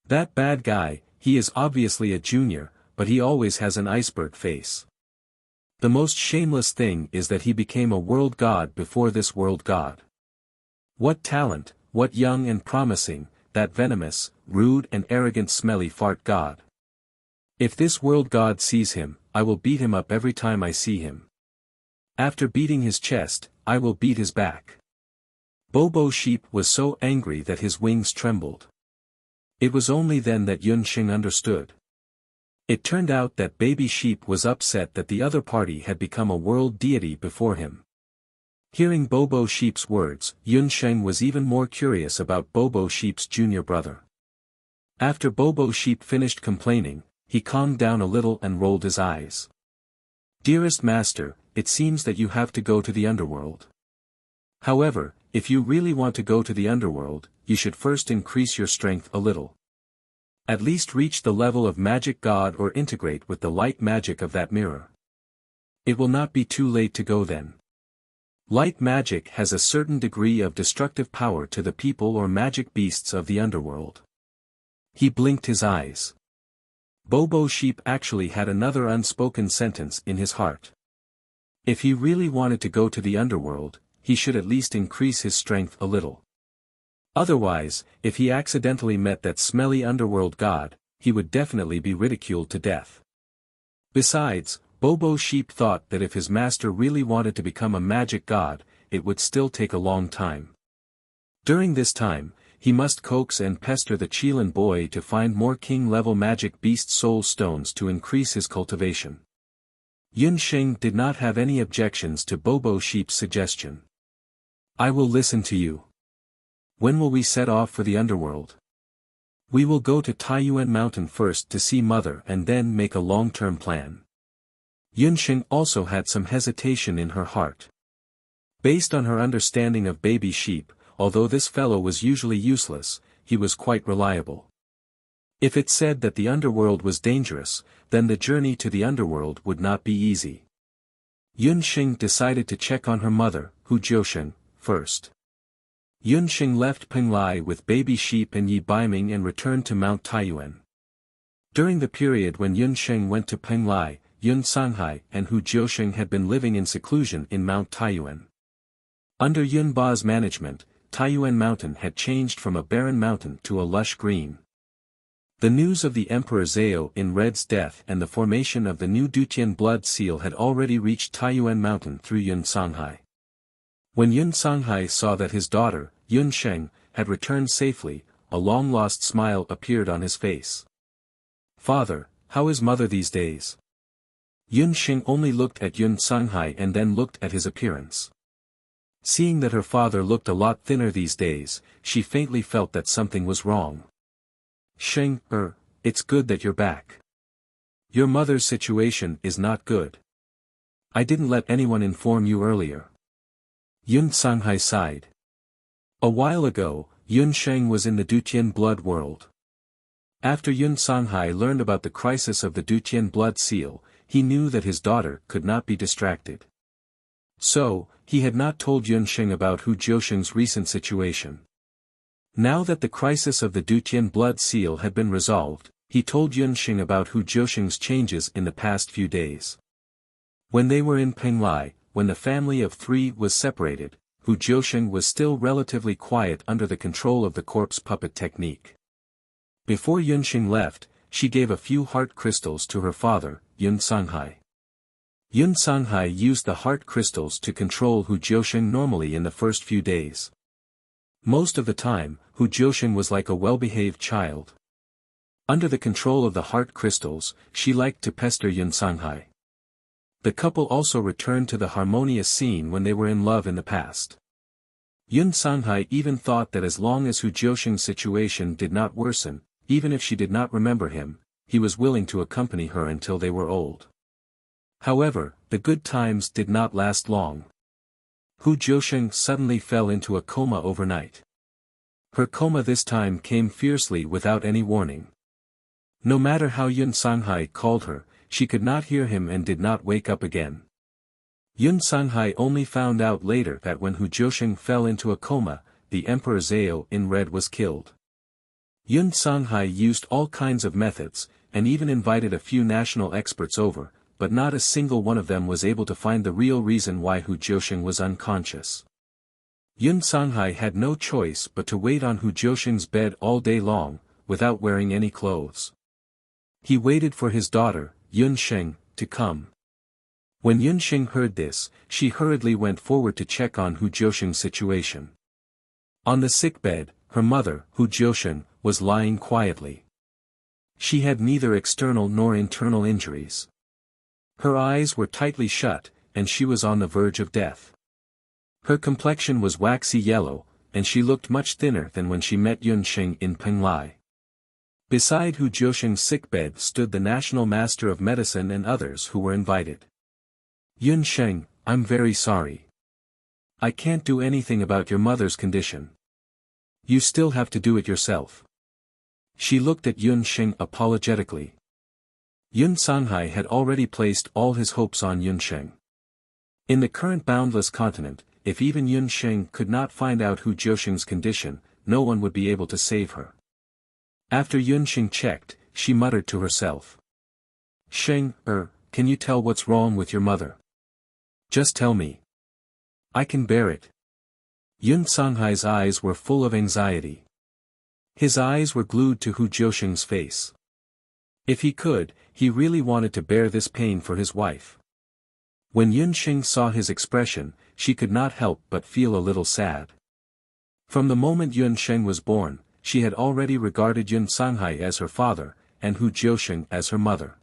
That bad guy, he is obviously a junior, but he always has an iceberg face. The most shameless thing is that he became a world god before this world god. What talent, what young and promising, that venomous, rude and arrogant smelly fart god. If this world god sees him, I will beat him up every time I see him. After beating his chest, I will beat his back. Bobo Sheep was so angry that his wings trembled. It was only then that Yun Sheng understood. It turned out that Baby Sheep was upset that the other party had become a world deity before him. Hearing Bobo Sheep's words, Yun Sheng was even more curious about Bobo Sheep's junior brother. After Bobo Sheep finished complaining, he calmed down a little and rolled his eyes. Dearest master, it seems that you have to go to the underworld. However, if you really want to go to the underworld, you should first increase your strength a little. At least reach the level of magic god or integrate with the light magic of that mirror. It will not be too late to go then. Light magic has a certain degree of destructive power to the people or magic beasts of the underworld. He blinked his eyes. Bobo Sheep actually had another unspoken sentence in his heart. If he really wanted to go to the underworld, he should at least increase his strength a little. Otherwise, if he accidentally met that smelly underworld god, he would definitely be ridiculed to death. Besides, Bobo Sheep thought that if his master really wanted to become a magic god, it would still take a long time. During this time, he must coax and pester the Chilan boy to find more king-level magic beast soul stones to increase his cultivation. Yunsheng did not have any objections to Bobo Sheep's suggestion. I will listen to you. When will we set off for the underworld? We will go to Taiyuan Mountain first to see Mother and then make a long-term plan. Yunsheng also had some hesitation in her heart. Based on her understanding of baby sheep, although this fellow was usually useless, he was quite reliable. If it said that the underworld was dangerous, then the journey to the underworld would not be easy. Yunsheng decided to check on her mother, Hu Jiusheng, first. Yunsheng left Penglai with baby sheep and Yi Baiming and returned to Mount Taiyuan. During the period when Yunsheng went to Penglai, Yun Sanghai and Hu Jiusheng had been living in seclusion in Mount Taiyuan. Under Yun Ba's management, Taiyuan Mountain had changed from a barren mountain to a lush green. The news of the Emperor Zhao in Red's death and the formation of the new Dutian blood seal had already reached Taiyuan Mountain through Yun Sanghai. When Yun Sanghai saw that his daughter, Yun Sheng, had returned safely, a long-lost smile appeared on his face. Father, how is mother these days? Yun Sheng only looked at Yun Sanghai and then looked at his appearance. Seeing that her father looked a lot thinner these days, she faintly felt that something was wrong. Sheng, it's good that you're back. Your mother's situation is not good. I didn't let anyone inform you earlier. Yun Sanghai sighed. A while ago, Yun Sheng was in the Dutian blood world. After Yun Sanghai learned about the crisis of the Dutian blood seal, he knew that his daughter could not be distracted. So, he had not told Yun Sheng about Hu Jiusheng's recent situation. Now that the crisis of the Dutian blood seal had been resolved, he told Yun Sheng about Hu Jiusheng's changes in the past few days. When they were in Penglai, when the family of three was separated, Hu Jiusheng was still relatively quiet under the control of the corpse puppet technique. Before Yunsheng left, she gave a few heart crystals to her father, Yun Sanghai. Yun Sanghai used the heart crystals to control Hu Jiusheng normally in the first few days. Most of the time, Hu Jiusheng was like a well-behaved child. Under the control of the heart crystals, she liked to pester Yun Sanghai. The couple also returned to the harmonious scene when they were in love in the past. Yun Sanghai even thought that as long as Hu Jiusheng's situation did not worsen, even if she did not remember him, he was willing to accompany her until they were old. However, the good times did not last long. Hu Jiusheng suddenly fell into a coma overnight. Her coma this time came fiercely without any warning. No matter how Yun Sanghai called her, she could not hear him and did not wake up again. Yun Sanghai only found out later that when Hu Jiusheng fell into a coma, the Emperor Zhao in red was killed. Yun Sanghai used all kinds of methods, and even invited a few national experts over, but not a single one of them was able to find the real reason why Hu Jiusheng was unconscious. Yun Sanghai had no choice but to wait on Hu Jiusheng's bed all day long, without wearing any clothes. He waited for his daughter, Yun Sheng, to come. When Yun Sheng heard this, she hurriedly went forward to check on Hu Jiusheng's situation. On the sickbed, her mother, Hu Jiusheng, was lying quietly. She had neither external nor internal injuries. Her eyes were tightly shut, and she was on the verge of death. Her complexion was waxy yellow, and she looked much thinner than when she met Yun Sheng in Penglai. Beside Hu Jiusheng's sickbed stood the national master of medicine and others who were invited. Yun Sheng, I'm very sorry. I can't do anything about your mother's condition. You still have to do it yourself. She looked at Yun Sheng apologetically. Yun Sanghai had already placed all his hopes on Yun Sheng. In the current boundless continent, if even Yun Sheng could not find out Hu Jiusheng's condition, no one would be able to save her. After Yun Sheng checked, she muttered to herself. Sheng, can you tell what's wrong with your mother? Just tell me. I can bear it. Yun Sanghai's eyes were full of anxiety. His eyes were glued to Hu Jiusheng's face. If he could, he really wanted to bear this pain for his wife. When Yun Sheng saw his expression, she could not help but feel a little sad. From the moment Yun Sheng was born, she had already regarded Yun Sanghai as her father, and Hu Jiusheng as her mother.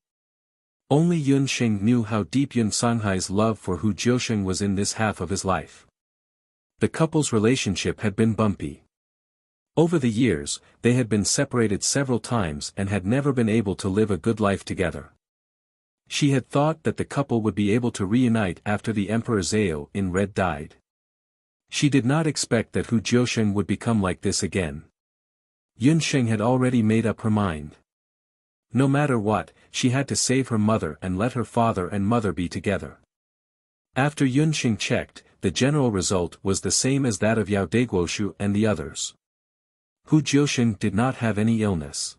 Only Yun Sheng knew how deep Yun Sanghai's love for Hu Jiusheng was in this half of his life. The couple's relationship had been bumpy. Over the years, they had been separated several times and had never been able to live a good life together. She had thought that the couple would be able to reunite after the Emperor Zhao in Red died. She did not expect that Hu Jiusheng would become like this again. Yun Sheng had already made up her mind. No matter what, she had to save her mother and let her father and mother be together. After Yun Sheng checked, the general result was the same as that of Yao Deguoshu and the others. Hu Jiusheng did not have any illness.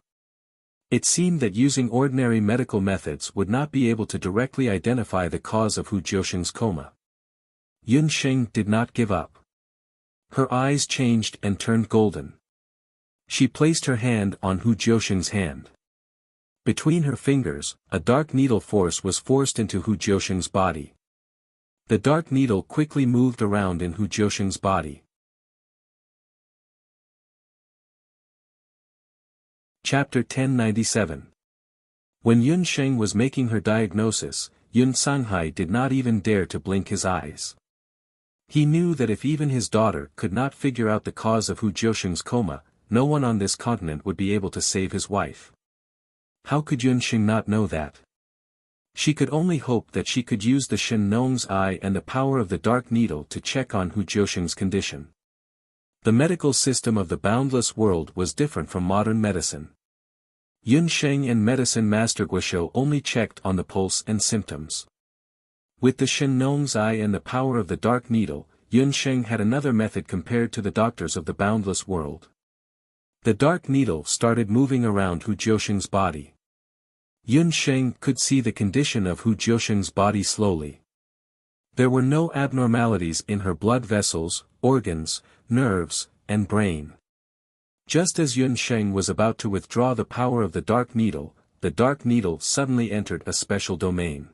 It seemed that using ordinary medical methods would not be able to directly identify the cause of Hu Jiusheng's coma. Yun Sheng did not give up. Her eyes changed and turned golden. She placed her hand on Hu Jiusheng's hand. Between her fingers, a dark needle force was forced into Hu Jiusheng's body. The dark needle quickly moved around in Hu Jiusheng's body. Chapter 1097. When Yun Sheng was making her diagnosis, Yun Sanghai did not even dare to blink his eyes. He knew that if even his daughter could not figure out the cause of Hu Jiusheng's coma, no one on this continent would be able to save his wife. How could Yun Sheng not know that? She could only hope that she could use the Shen Nong's eye and the power of the dark needle to check on Hu Jiusheng's condition. The medical system of the boundless world was different from modern medicine. Yun Sheng and medicine master Guoshu only checked on the pulse and symptoms. With the Shen Nong's eye and the power of the dark needle, Yun Sheng had another method compared to the doctors of the boundless world. The dark needle started moving around Hu Jiusheng's body. Yun Sheng could see the condition of Hu Jiusheng's body slowly. There were no abnormalities in her blood vessels, organs, nerves, and brain. Just as Yun Sheng was about to withdraw the power of the dark needle suddenly entered a special domain.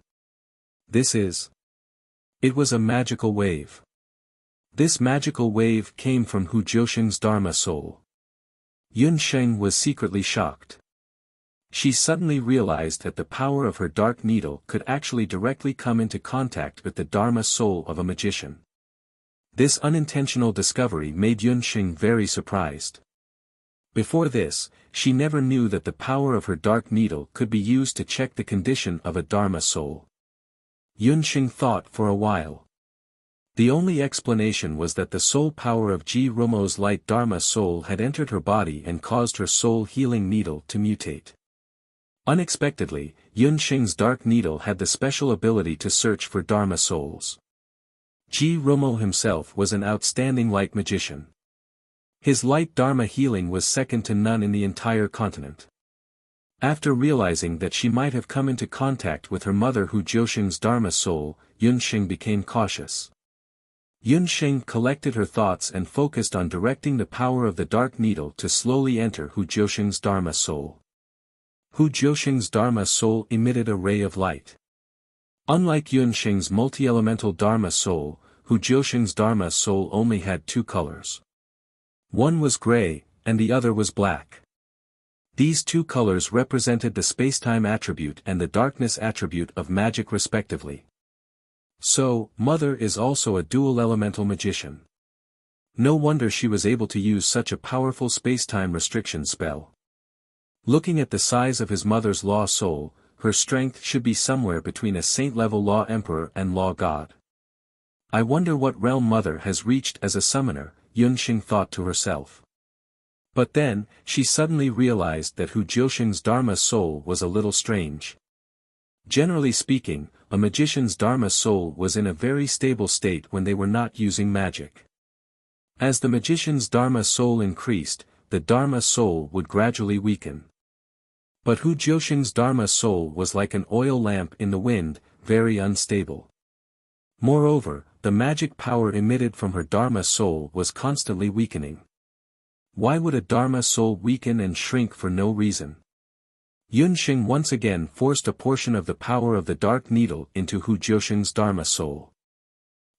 It was a magical wave. This magical wave came from Hu Jiusheng's Dharma soul. Yun Sheng was secretly shocked. She suddenly realized that the power of her dark needle could actually directly come into contact with the Dharma soul of a magician. This unintentional discovery made Yun Sheng very surprised. Before this, she never knew that the power of her dark needle could be used to check the condition of a Dharma soul. Yun Sheng thought for a while. The only explanation was that the soul power of Ji Romo's light Dharma soul had entered her body and caused her soul healing needle to mutate. Unexpectedly, Yun Sheng's dark needle had the special ability to search for Dharma souls. Ji Romo himself was an outstanding light magician. His light Dharma healing was second to none in the entire continent. After realizing that she might have come into contact with her mother Hu Jiusheng's Dharma soul, Yun Sheng became cautious. Yun Sheng collected her thoughts and focused on directing the power of the dark needle to slowly enter Hu Jiusheng's Dharma soul. Hu Jiusheng's Dharma soul emitted a ray of light. Unlike Yun Sheng's multi-elemental Dharma soul, Hu Jiusheng's Dharma soul only had two colors. One was gray, and the other was black. These two colors represented the spacetime attribute and the darkness attribute of magic respectively. So, Mother is also a dual elemental magician. No wonder she was able to use such a powerful spacetime restriction spell. Looking at the size of his mother's law soul, her strength should be somewhere between a saint-level law emperor and law god. I wonder what realm mother has reached as a summoner, Yunxing thought to herself. But then, she suddenly realized that Hu Jiusheng's Dharma soul was a little strange. Generally speaking, a magician's Dharma soul was in a very stable state when they were not using magic. As the magician's Dharma soul increased, the Dharma soul would gradually weaken. But Hu Jiusheng's Dharma soul was like an oil lamp in the wind, very unstable. Moreover, the magic power emitted from her Dharma soul was constantly weakening. Why would a Dharma soul weaken and shrink for no reason? Yunxing once again forced a portion of the power of the dark needle into Hu Jiusheng's Dharma soul.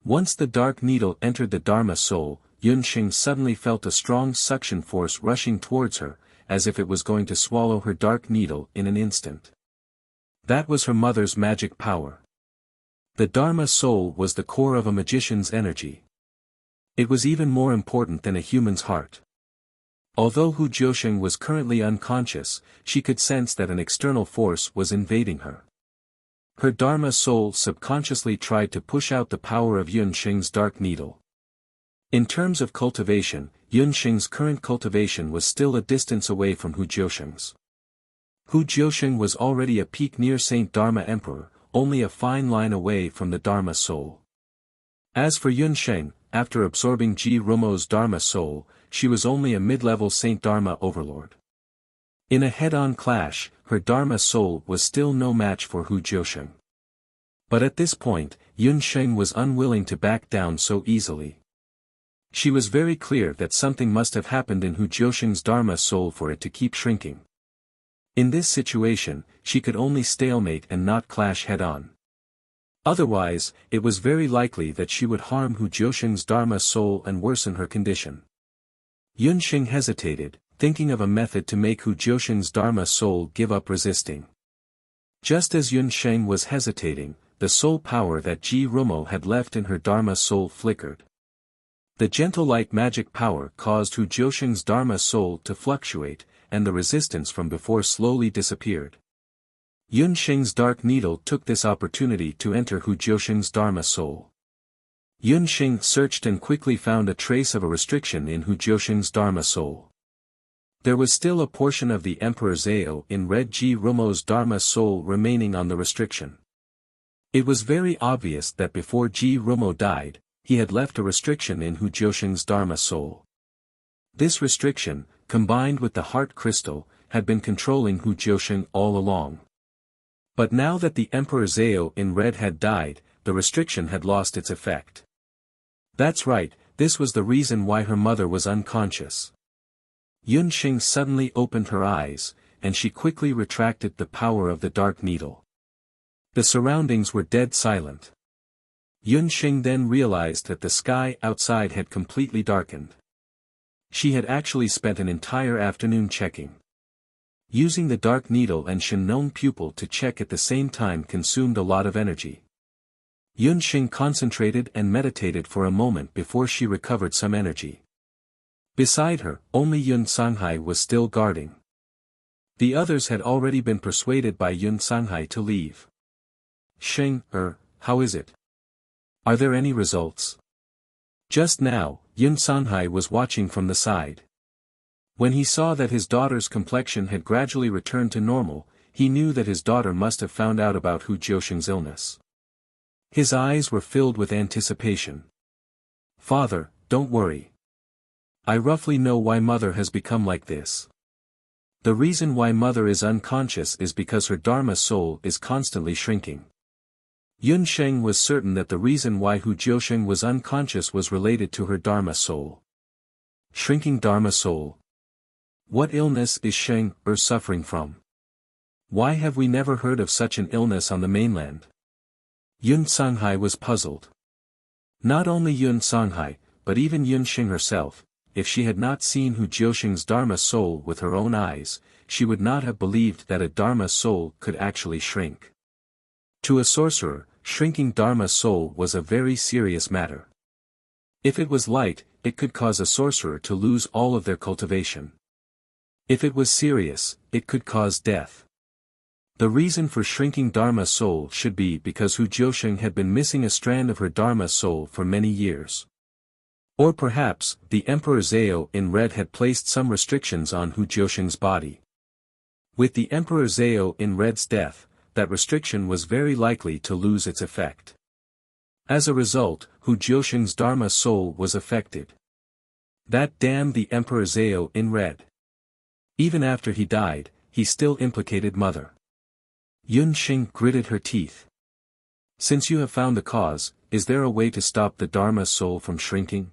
Once the dark needle entered the Dharma soul, Yunxing suddenly felt a strong suction force rushing towards her, as if it was going to swallow her dark needle in an instant. That was her mother's magic power. The Dharma soul was the core of a magician's energy. It was even more important than a human's heart. Although Hu Jiusheng was currently unconscious, she could sense that an external force was invading her. Her Dharma soul subconsciously tried to push out the power of Yunxing's dark needle. In terms of cultivation, Yunxing's current cultivation was still a distance away from Hu Jiusheng's. Hu Jiusheng was already a peak near Saint Dharma Emperor, only a fine line away from the Dharma soul. As for Yunxing, after absorbing Ji Rumo's Dharma soul, she was only a mid-level Saint Dharma overlord. In a head-on clash, her Dharma soul was still no match for Hu Jiusheng. But at this point, Yunxing was unwilling to back down so easily. She was very clear that something must have happened in Hu Jiusheng's Dharma soul for it to keep shrinking. In this situation, she could only stalemate and not clash head-on. Otherwise, it was very likely that she would harm Hu Jiusheng's Dharma soul and worsen her condition. Yunxing hesitated, thinking of a method to make Hu Jiusheng's Dharma soul give up resisting. Just as Yunxing was hesitating, the soul power that Ji Rumo had left in her Dharma soul flickered. The gentle light magic power caused Hu Jiusheng's Dharma soul to fluctuate, and the resistance from before slowly disappeared. Yunxing's dark needle took this opportunity to enter Hu Jiusheng's Dharma soul. Yunxing searched and quickly found a trace of a restriction in Hu Jiusheng's Dharma soul. There was still a portion of the Emperor Zhao in red Ji Rumo's Dharma soul remaining on the restriction. It was very obvious that before Ji Rumo died, he had left a restriction in Hu Jiusheng's Dharma soul. This restriction, combined with the heart crystal, had been controlling Hu Jiusheng all along. But now that the Emperor Zhao in red had died, the restriction had lost its effect. That's right, this was the reason why her mother was unconscious. Yunxing suddenly opened her eyes, and she quickly retracted the power of the dark needle. The surroundings were dead silent. Yunxing then realized that the sky outside had completely darkened. She had actually spent an entire afternoon checking. Using the dark needle and Shennon pupil to check at the same time consumed a lot of energy. Yunxing concentrated and meditated for a moment before she recovered some energy. Beside her, only Yun Sanghai was still guarding. The others had already been persuaded by Yun Sanghai to leave. Sheng, how is it? Are there any results? Just now, Yun Sanghai was watching from the side. When he saw that his daughter's complexion had gradually returned to normal, he knew that his daughter must have found out about Hu Jiusheng's illness. His eyes were filled with anticipation. Father, don't worry. I roughly know why Mother has become like this. The reason why Mother is unconscious is because her Dharma soul is constantly shrinking. Yunxing was certain that the reason why Hu Jiusheng was unconscious was related to her Dharma soul. Shrinking Dharma soul. What illness is Sheng suffering from? Why have we never heard of such an illness on the mainland? Yun Sanghai was puzzled. Not only Yun Sanghai, but even Yunxing herself, if she had not seen Hu Jiusheng's Dharma soul with her own eyes, she would not have believed that a Dharma soul could actually shrink. To a sorcerer, shrinking Dharma soul was a very serious matter. If it was light, it could cause a sorcerer to lose all of their cultivation. If it was serious, it could cause death. The reason for shrinking Dharma soul should be because Hu Jiusheng had been missing a strand of her Dharma soul for many years. Or perhaps, the Emperor Zhao in red had placed some restrictions on Hu Jiusheng's body. With the Emperor Zhao in red's death, that restriction was very likely to lose its effect. As a result, Hu Jiusheng's Dharma soul was affected. That damned the Emperor Zhao in red. Even after he died, he still implicated Mother. Yun Xing gritted her teeth. Since you have found the cause, is there a way to stop the Dharma soul from shrinking?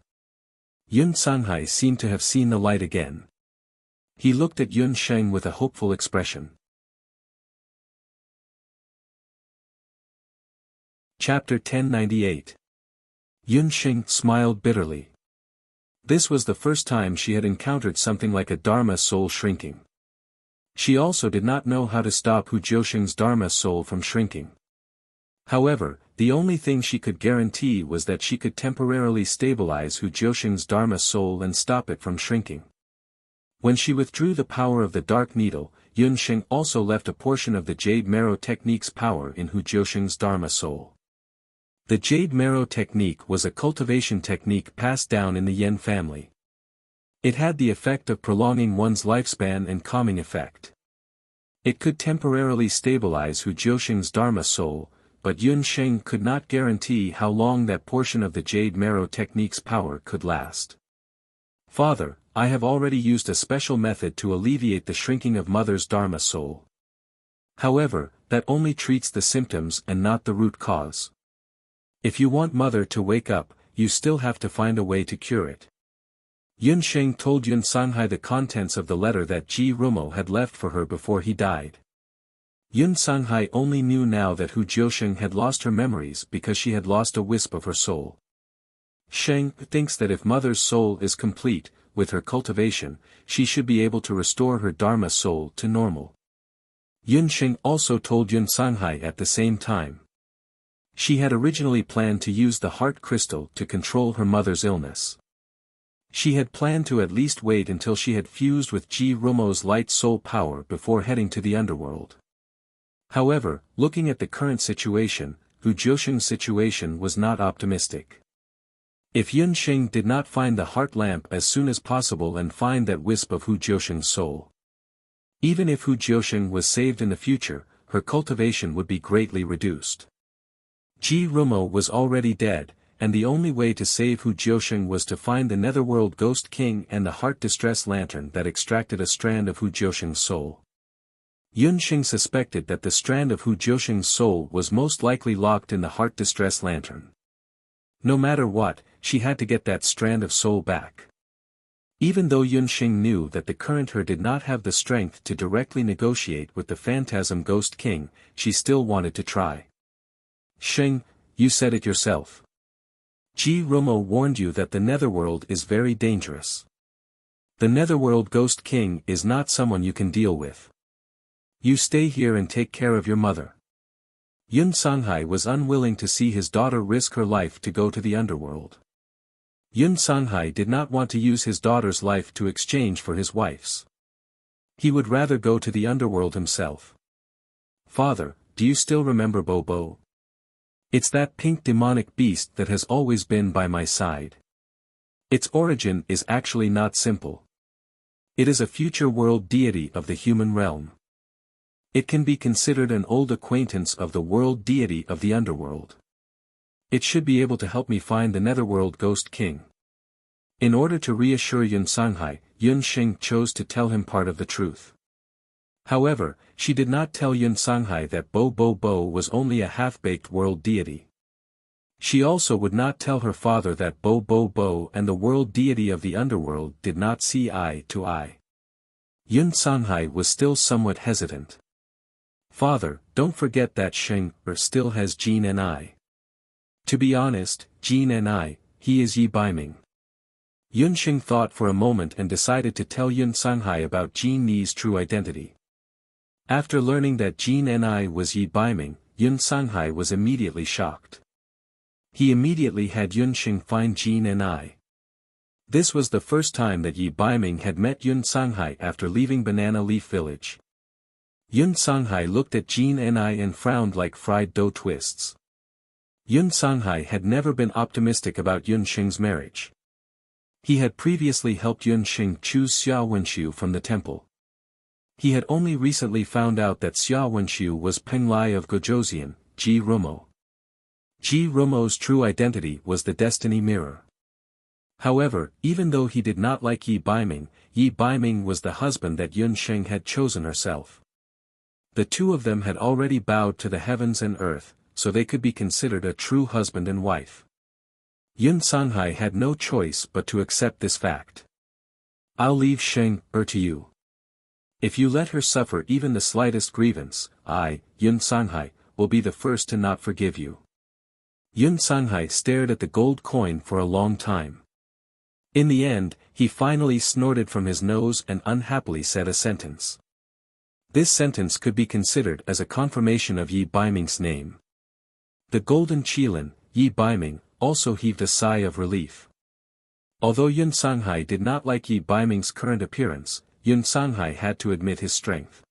Yun Sanghai seemed to have seen the light again. He looked at Yun Sheng with a hopeful expression. Chapter 1098. Yun Sheng smiled bitterly. This was the first time she had encountered something like a Dharma soul shrinking. She also did not know how to stop Hu Jiusheng's Dharma soul from shrinking. However, the only thing she could guarantee was that she could temporarily stabilize Hu Jiusheng's Dharma soul and stop it from shrinking. When she withdrew the power of the Dark Needle, Yun Sheng also left a portion of the Jade Marrow Technique's power in Hu Jiusheng's Dharma soul. The Jade Marrow Technique was a cultivation technique passed down in the Yen family. It had the effect of prolonging one's lifespan and calming effect. It could temporarily stabilize Hu Jiusheng's Dharma soul, but Yun Sheng could not guarantee how long that portion of the Jade Marrow Technique's power could last. Father, I have already used a special method to alleviate the shrinking of Mother's Dharma soul. However, that only treats the symptoms and not the root cause. If you want Mother to wake up, you still have to find a way to cure it. Yun Sheng told Yun Sanghai the contents of the letter that Ji Rumo had left for her before he died. Yun Sanghai only knew now that Hu Jiusheng had lost her memories because she had lost a wisp of her soul. Sheng thinks that if Mother's soul is complete, with her cultivation, she should be able to restore her Dharma soul to normal. Yun Sheng also told Yun Sanghai at the same time. She had originally planned to use the heart crystal to control her mother's illness. She had planned to at least wait until she had fused with Ji Rumo's light soul power before heading to the underworld. However, looking at the current situation, Hu Jiusheng's situation was not optimistic. If Yun Sheng did not find the heart lamp as soon as possible and find that wisp of Hu Jiusheng's soul, even if Hu Jiusheng was saved in the future, her cultivation would be greatly reduced. Ji Rumo was already dead, and the only way to save Hu Jiusheng was to find the Netherworld Ghost King and the Heart Distress Lantern that extracted a strand of Hu Jiusheng's soul. Yun Sheng suspected that the strand of Hu Jiusheng's soul was most likely locked in the Heart Distress Lantern. No matter what, she had to get that strand of soul back. Even though Yun Sheng knew that the current her did not have the strength to directly negotiate with the Phantasm Ghost King, she still wanted to try. Sheng, you said it yourself. Ji Rumo warned you that the Netherworld is very dangerous. The Netherworld Ghost King is not someone you can deal with. You stay here and take care of your mother. Yun Sanghai was unwilling to see his daughter risk her life to go to the underworld. Yun Sanghai did not want to use his daughter's life to exchange for his wife's. He would rather go to the underworld himself. Father, do you still remember Bobo? It's that pink demonic beast that has always been by my side. Its origin is actually not simple. It is a future world deity of the human realm. It can be considered an old acquaintance of the world deity of the underworld. It should be able to help me find the Netherworld Ghost King. In order to reassure Yun Sanghai, Yun Sheng chose to tell him part of the truth. However, she did not tell Yun Sanghai that Bo was only a half-baked world deity. She also would not tell her father that Bo and the world deity of the underworld did not see eye to eye. Yun Sanghai was still somewhat hesitant. Father, don't forget that Sheng still has Jin and I. To be honest, Jin and I, he is Yi Baiming. Yun Sheng thought for a moment and decided to tell Yun Sanghai about Jin Ni's true identity. After learning that Jin Ni was Yi Baiming, Yun Sanghai was immediately shocked. He immediately had Yun Sheng find Jin Ni. This was the first time that Yi Baiming had met Yun Sanghai after leaving Banana Leaf Village. Yun Sanghai looked at Jin and frowned like fried dough twists. Yun Sanghai had never been optimistic about Yun Sheng's marriage. He had previously helped Yun Sheng choose Xia Wenxiu from the temple. He had only recently found out that Xia Wenxiu was Peng Lai of Gojoseon, Ji Rumo. Ji Rumo's true identity was the destiny mirror. However, even though he did not like Yi Baiming was the husband that Yun Sheng had chosen herself. The two of them had already bowed to the heavens and earth, so they could be considered a true husband and wife. Yun Sanghai had no choice but to accept this fact. I'll leave Sheng to you. If you let her suffer even the slightest grievance, I, Yun Sanghai, will be the first to not forgive you. Yun Sanghai stared at the gold coin for a long time. In the end, he finally snorted from his nose and unhappily said a sentence. This sentence could be considered as a confirmation of Yi Baiming's name. The golden Qilin, Yi Baiming, also heaved a sigh of relief. Although Yun Sanghai did not like Yi Baiming's current appearance, Yun Sanghai had to admit his strength.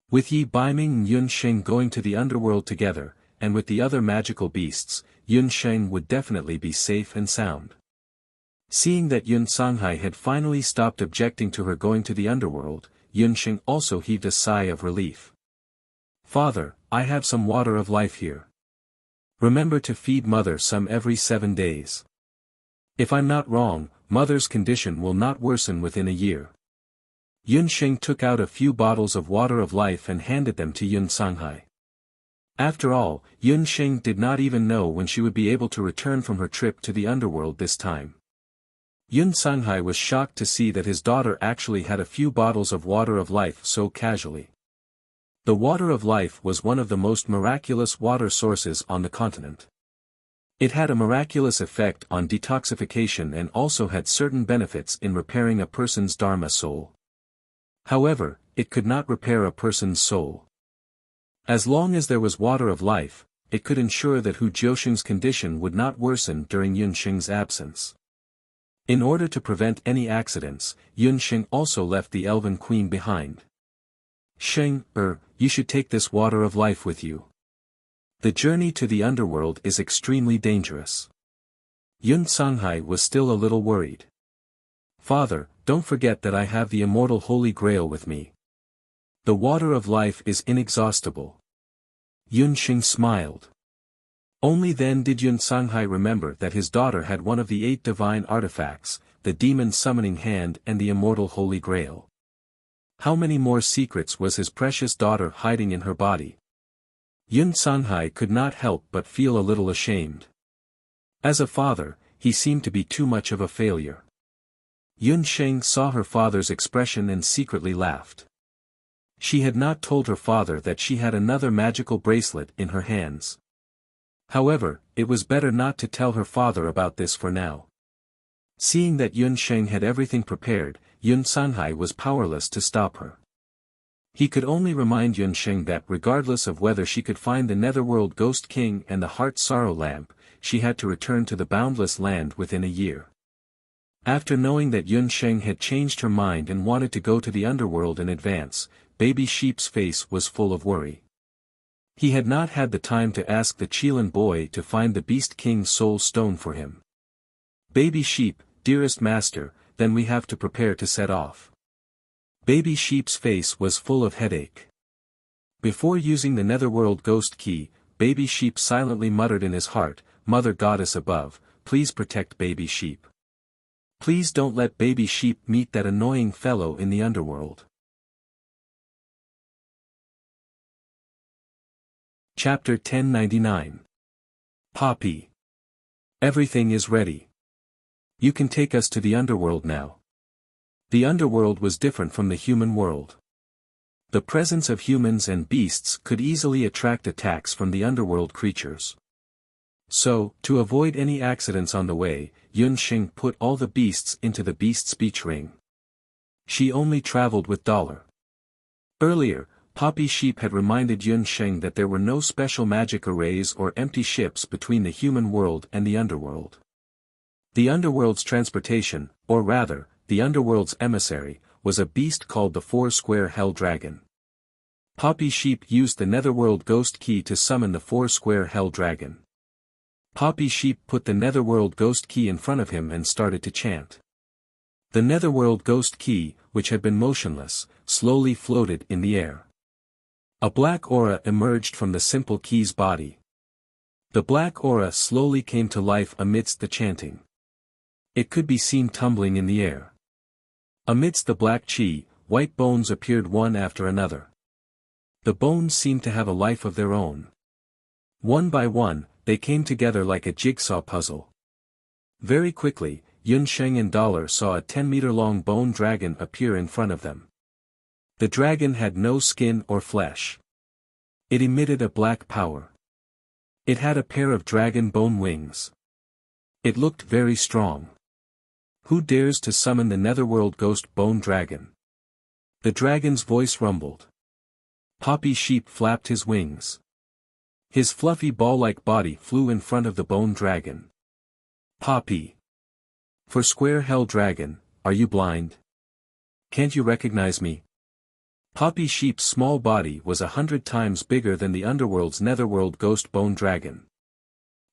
With Yi Baiming and Yun Sheng going to the underworld together, and with the other magical beasts, Yun Sheng would definitely be safe and sound. Seeing that Yun Sanghai had finally stopped objecting to her going to the underworld, Yun Sheng also heaved a sigh of relief. Father, I have some water of life here. Remember to feed mother some every 7 days. If I'm not wrong, mother's condition will not worsen within a year. Yun Sheng took out a few bottles of water of life and handed them to Yun Sanghai. After all, Yun Sheng did not even know when she would be able to return from her trip to the underworld this time. Yun Sanghai was shocked to see that his daughter actually had a few bottles of water of life so casually. The water of life was one of the most miraculous water sources on the continent. It had a miraculous effect on detoxification and also had certain benefits in repairing a person's dharma soul. However, it could not repair a person's soul. As long as there was water of life, it could ensure that Hu Jiusheng's condition would not worsen during Yun Sheng's absence. In order to prevent any accidents, Yun Sheng also left the Elven Queen behind. Sheng, you should take this water of life with you. The journey to the underworld is extremely dangerous. Yun Sanghai was still a little worried. Father, don't forget that I have the immortal Holy Grail with me. The water of life is inexhaustible. Yun Sheng smiled. Only then did Yun Sanghai remember that his daughter had one of the 8 divine artifacts, the demon summoning hand and the immortal Holy Grail. How many more secrets was his precious daughter hiding in her body? Yun Sanghai could not help but feel a little ashamed. As a father, he seemed to be too much of a failure. Yun Sheng saw her father's expression and secretly laughed. She had not told her father that she had another magical bracelet in her hands. However, it was better not to tell her father about this for now. Seeing that Yun Sheng had everything prepared, Yun Sanghai was powerless to stop her. He could only remind Yun Sheng that regardless of whether she could find the Netherworld Ghost King and the Heart Sorrow Lamp, she had to return to the Boundless Land within a year. After knowing that Yun Sheng had changed her mind and wanted to go to the underworld in advance, Baby Sheep's face was full of worry. He had not had the time to ask the Qilin boy to find the Beast King's soul stone for him. Baby Sheep, dearest master, then we have to prepare to set off. Baby Sheep's face was full of headache. Before using the Netherworld Ghost Key, Baby Sheep silently muttered in his heart, Mother Goddess above, please protect Baby Sheep. Please don't let Baby Sheep meet that annoying fellow in the underworld. Chapter 1099. Poppy. Everything is ready. You can take us to the underworld now. The underworld was different from the human world. The presence of humans and beasts could easily attract attacks from the underworld creatures. So, to avoid any accidents on the way, Yun Sheng put all the beasts into the beast speech ring. She only traveled with Dollar. Earlier, Poppy Sheep had reminded Yun Sheng that there were no special magic arrays or empty ships between the human world and the underworld. The underworld's transportation, or rather, the underworld's emissary, was a beast called the Four-Square Hell Dragon. Poppy Sheep used the Netherworld Ghost Key to summon the Four-Square Hell Dragon. Poppy Sheep put the Netherworld Ghost Key in front of him and started to chant. The Netherworld Ghost Key, which had been motionless, slowly floated in the air. A black aura emerged from the simple key's body. The black aura slowly came to life amidst the chanting. It could be seen tumbling in the air. Amidst the black chi, white bones appeared one after another. The bones seemed to have a life of their own. One by one, they came together like a jigsaw puzzle. Very quickly, Yun Sheng and Dollar saw a 10-meter-long bone dragon appear in front of them. The dragon had no skin or flesh. It emitted a black power. It had a pair of dragon bone wings. It looked very strong. Who dares to summon the Netherworld Ghost Bone Dragon? The dragon's voice rumbled. Poppy Sheep flapped his wings. His fluffy ball-like body flew in front of the bone dragon. Poppy. Four-Square Hell Dragon, are you blind? Can't you recognize me? Poppy Sheep's small body was 100 times bigger than the underworld's Netherworld Ghost Bone Dragon.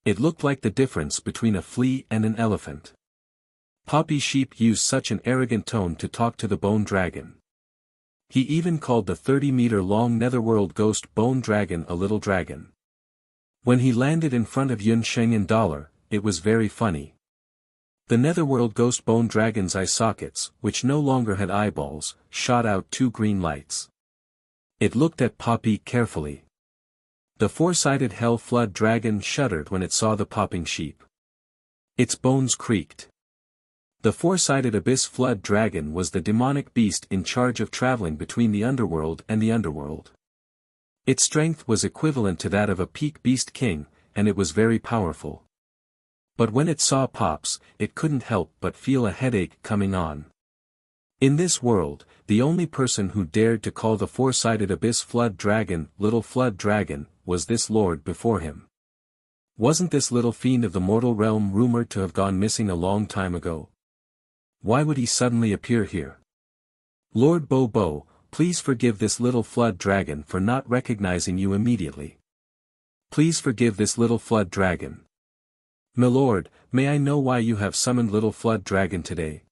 It looked like the difference between a flea and an elephant. Poppy Sheep used such an arrogant tone to talk to the bone dragon. He even called the 30-meter-long Netherworld Ghost Bone Dragon a little dragon. When he landed in front of Yun Sheng and Dollar, it was very funny. The Netherworld Ghost Bone Dragon's eye sockets, which no longer had eyeballs, shot out two green lights. It looked at Poppy carefully. The four-sided Hell Flood Dragon shuddered when it saw the popping sheep. Its bones creaked. The four-sided Abyss Flood Dragon was the demonic beast in charge of traveling between the underworld and the underworld. Its strength was equivalent to that of a peak beast king, and it was very powerful. But when it saw Pops, it couldn't help but feel a headache coming on. In this world, the only person who dared to call the four-sided Abyss Flood Dragon Little Flood Dragon was this lord before him. Wasn't this little fiend of the mortal realm rumored to have gone missing a long time ago? Why would he suddenly appear here? Lord Bo, please forgive this little flood dragon for not recognizing you immediately. Please forgive this little flood dragon. Milord, may I know why you have summoned little flood dragon today?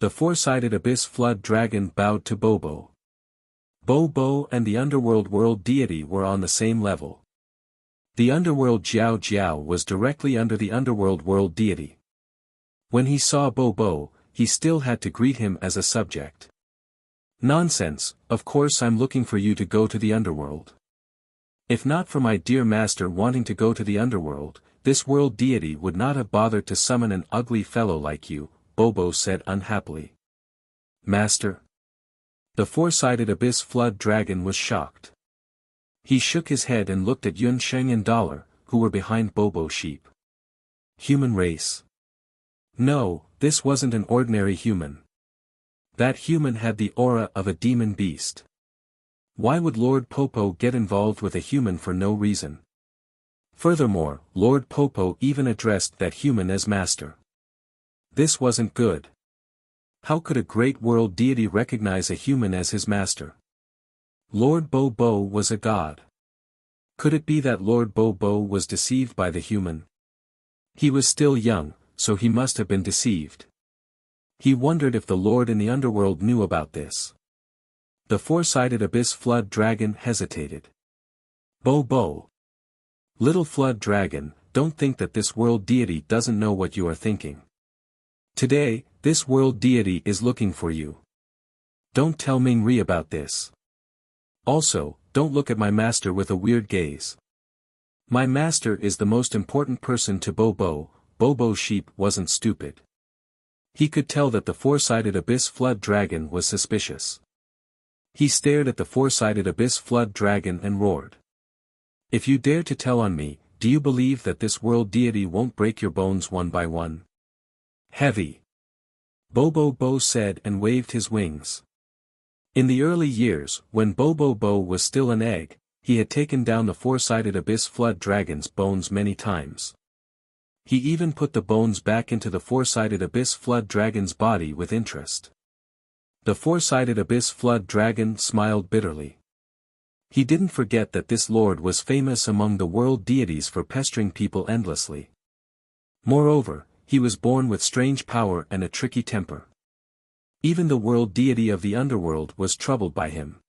The four-sided Abyss Flood Dragon bowed to Bobo. Bobo and the underworld world deity were on the same level. The underworld Jiao Jiao was directly under the underworld world deity. When he saw Bobo, he still had to greet him as a subject. Nonsense, of course I'm looking for you to go to the underworld. If not for my dear master wanting to go to the underworld, this world deity would not have bothered to summon an ugly fellow like you, Bobo said unhappily. Master? The four-sided Abyss Flood Dragon was shocked. He shook his head and looked at Yun Sheng and Dollar, who were behind Bobo Sheep. Human race. No, this wasn't an ordinary human. That human had the aura of a demon beast. Why would Lord Popo get involved with a human for no reason? Furthermore, Lord Popo even addressed that human as master. This wasn't good. How could a great world deity recognize a human as his master? Lord Bobo was a god. Could it be that Lord Bobo was deceived by the human? He was still young, so he must have been deceived. He wondered if the Lord in the underworld knew about this. The four-sided Abyss Flood Dragon hesitated. Bobo. Little Flood Dragon, don't think that this world deity doesn't know what you are thinking. Today, this world deity is looking for you. Don't tell Ming-Ri about this. Also, don't look at my master with a weird gaze. My master is the most important person to Bobo. Bobo Sheep wasn't stupid. He could tell that the four-sided Abyss Flood Dragon was suspicious. He stared at the four-sided Abyss Flood Dragon and roared. If you dare to tell on me, do you believe that this world deity won't break your bones one by one? Heavy. Bobo said and waved his wings. In the early years, when Bobo was still an egg, he had taken down the four-sided Abyss Flood Dragon's bones many times. He even put the bones back into the four-sided abyss flood dragon's body with interest. The four-sided abyss flood dragon smiled bitterly. He didn't forget that this lord was famous among the world deities for pestering people endlessly. Moreover, he was born with strange power and a tricky temper. Even the world deity of the underworld was troubled by him.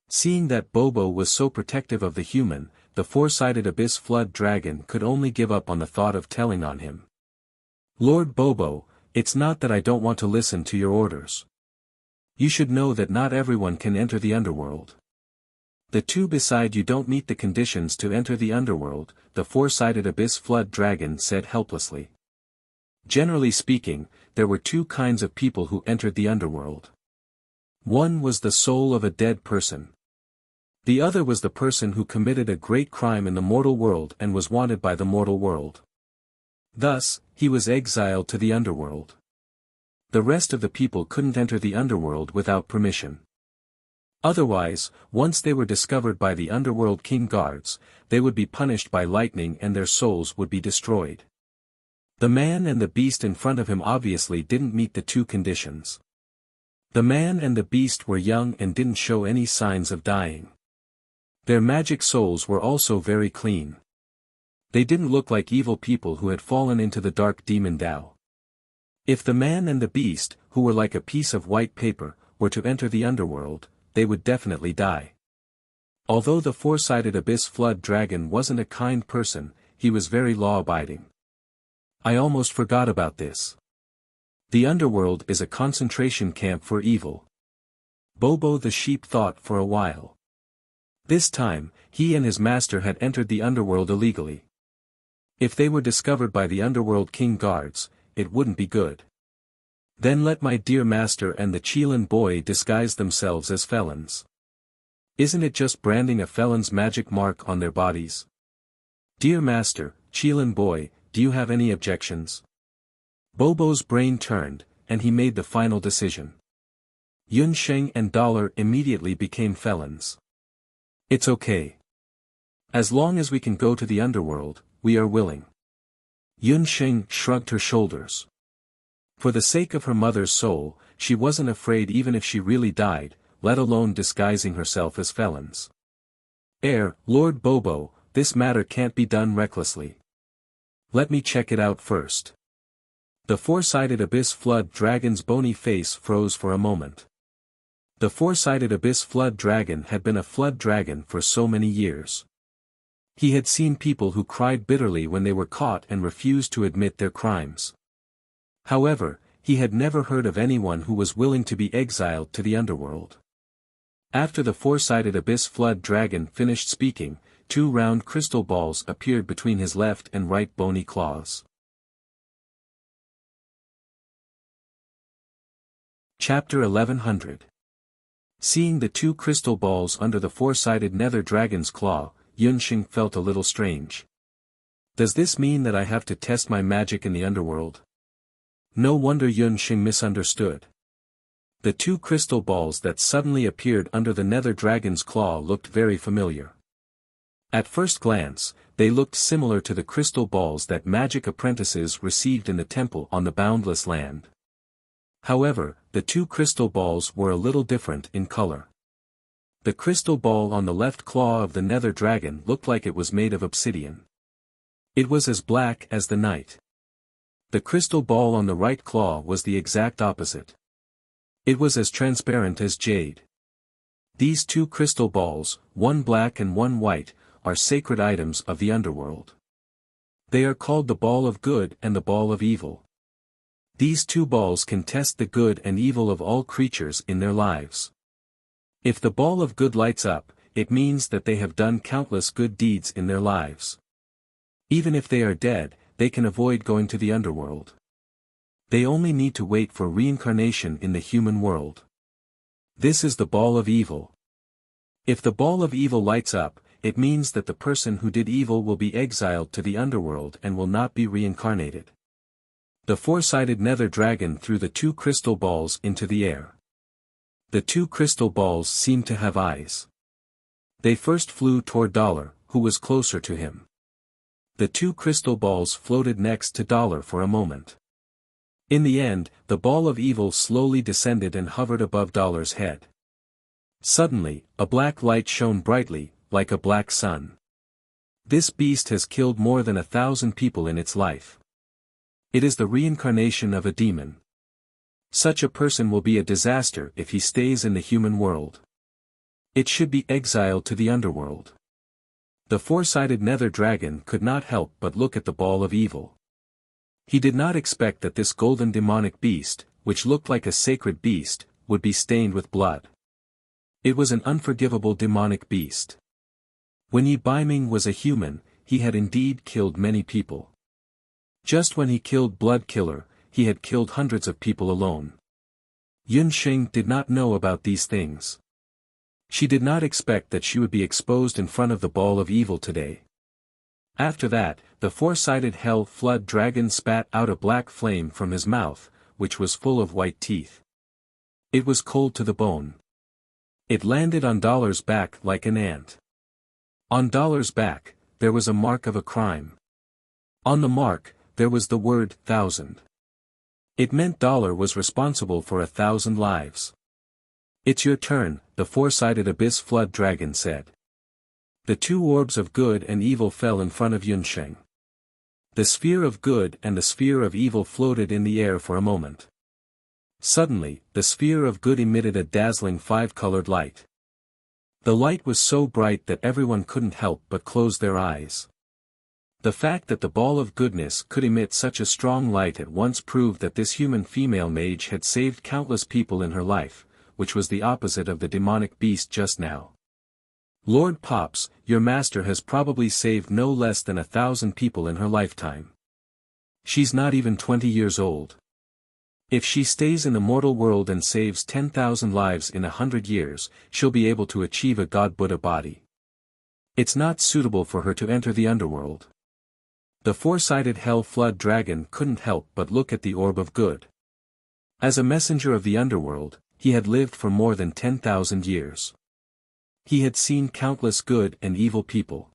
Seeing that Bobo was so protective of the human, the four-sided abyss flood dragon could only give up on the thought of telling on him. Lord Bobo, it's not that I don't want to listen to your orders. You should know that not everyone can enter the underworld. The two beside you don't meet the conditions to enter the underworld, the four-sided abyss flood dragon said helplessly. Generally speaking, there were two kinds of people who entered the underworld. One was the soul of a dead person. The other was the person who committed a great crime in the mortal world and was wanted by the mortal world. Thus, he was exiled to the underworld. The rest of the people couldn't enter the underworld without permission. Otherwise, once they were discovered by the underworld king guards, they would be punished by lightning and their souls would be destroyed. The man and the beast in front of him obviously didn't meet the two conditions. The man and the beast were young and didn't show any signs of dying. Their magic souls were also very clean. They didn't look like evil people who had fallen into the dark demon Tao. If the man and the beast, who were like a piece of white paper, were to enter the underworld, they would definitely die. Although the four-sided abyss flood dragon wasn't a kind person, he was very law-abiding. I almost forgot about this. The underworld is a concentration camp for evil. Bobo the sheep thought for a while. This time, he and his master had entered the underworld illegally. If they were discovered by the underworld king guards, it wouldn't be good. Then let my dear master and the Qilin boy disguise themselves as felons. Isn't it just branding a felon's magic mark on their bodies? Dear master, Qilin boy, do you have any objections? Bobo's brain turned, and he made the final decision. Yunsheng and Dollar immediately became felons. It's okay. As long as we can go to the underworld, we are willing. Yunsheng shrugged her shoulders. For the sake of her mother's soul, she wasn't afraid even if she really died, let alone disguising herself as felons. Lord Bobo, this matter can't be done recklessly. Let me check it out first. The four-sided abyss flood dragon's bony face froze for a moment. The four-sided abyss flood dragon had been a flood dragon for so many years. He had seen people who cried bitterly when they were caught and refused to admit their crimes. However, he had never heard of anyone who was willing to be exiled to the underworld. After the four-sided abyss flood dragon finished speaking, two round crystal balls appeared between his left and right bony claws. Chapter 1100. Seeing the two crystal balls under the four-sided nether dragon's claw, Yunsheng felt a little strange. Does this mean that I have to test my magic in the underworld? No wonder Yunsheng misunderstood. The two crystal balls that suddenly appeared under the nether dragon's claw looked very familiar. At first glance, they looked similar to the crystal balls that magic apprentices received in the temple on the boundless land. However, the two crystal balls were a little different in color. The crystal ball on the left claw of the nether dragon looked like it was made of obsidian. It was as black as the night. The crystal ball on the right claw was the exact opposite. It was as transparent as jade. These two crystal balls, one black and one white, are sacred items of the underworld. They are called the ball of good and the ball of evil. These two balls can test the good and evil of all creatures in their lives. If the ball of good lights up, it means that they have done countless good deeds in their lives. Even if they are dead, they can avoid going to the underworld. They only need to wait for reincarnation in the human world. This is the ball of evil. If the ball of evil lights up, it means that the person who did evil will be exiled to the underworld and will not be reincarnated. The four-sided nether dragon threw the two crystal balls into the air. The two crystal balls seemed to have eyes. They first flew toward Dollar, who was closer to him. The two crystal balls floated next to Dollar for a moment. In the end, the ball of evil slowly descended and hovered above Dollar's head. Suddenly, a black light shone brightly, like a black sun. This beast has killed more than 1,000 people in its life. It is the reincarnation of a demon. Such a person will be a disaster if he stays in the human world. It should be exiled to the underworld. The four-sided nether dragon could not help but look at the ball of evil. He did not expect that this golden demonic beast, which looked like a sacred beast, would be stained with blood. It was an unforgivable demonic beast. When Yi Baiming was a human, he had indeed killed many people. Just when he killed Blood Killer, he had killed hundreds of people alone. Yunsheng did not know about these things. She did not expect that she would be exposed in front of the ball of evil today. After that, the four-sided hell flood dragon spat out a black flame from his mouth, which was full of white teeth. It was cold to the bone. It landed on Dollar's back like an ant. On Dollar's back, there was a mark of a crime. On the mark, there was the word 1,000. It meant Dollar was responsible for 1,000 lives. It's your turn, the four-sided abyss flood dragon said. The two orbs of good and evil fell in front of Yunsheng. The sphere of good and the sphere of evil floated in the air for a moment. Suddenly, the sphere of good emitted a dazzling five-colored light. The light was so bright that everyone couldn't help but close their eyes. The fact that the ball of goodness could emit such a strong light at once proved that this human female mage had saved countless people in her life, which was the opposite of the demonic beast just now. Lord Pops, your master has probably saved no less than 1,000 people in her lifetime. She's not even 20 years old. If she stays in the mortal world and saves 10,000 lives in 100 years, she'll be able to achieve a God Buddha body. It's not suitable for her to enter the underworld. The four-sided hell flood dragon couldn't help but look at the orb of good. As a messenger of the underworld, he had lived for more than 10,000 years. He had seen countless good and evil people.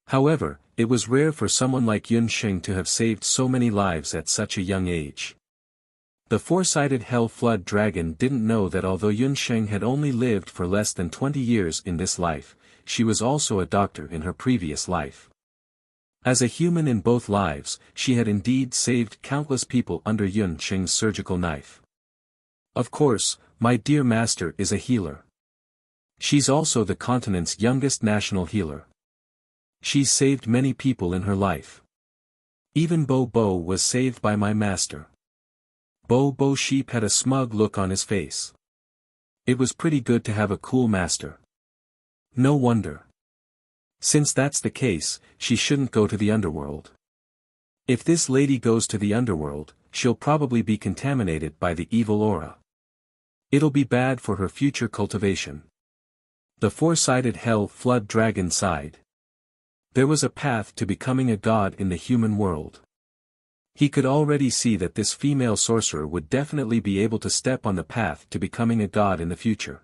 However, it was rare for someone like Yunsheng to have saved so many lives at such a young age. The four-sided hell flood dragon didn't know that although Yunsheng had only lived for less than 20 years in this life, she was also a doctor in her previous life. As a human in both lives, she had indeed saved countless people under Yunsheng's surgical knife. Of course, my dear master is a healer. She's also the continent's youngest national healer. She's saved many people in her life. Even Bo Bo was saved by my master. Bo Bo Sheep had a smug look on his face. It was pretty good to have a cool master. No wonder. Since that's the case, she shouldn't go to the underworld. If this lady goes to the underworld, she'll probably be contaminated by the evil aura. It'll be bad for her future cultivation. The four-sided hell flood dragon sighed. There was a path to becoming a god in the human world. He could already see that this female sorcerer would definitely be able to step on the path to becoming a god in the future.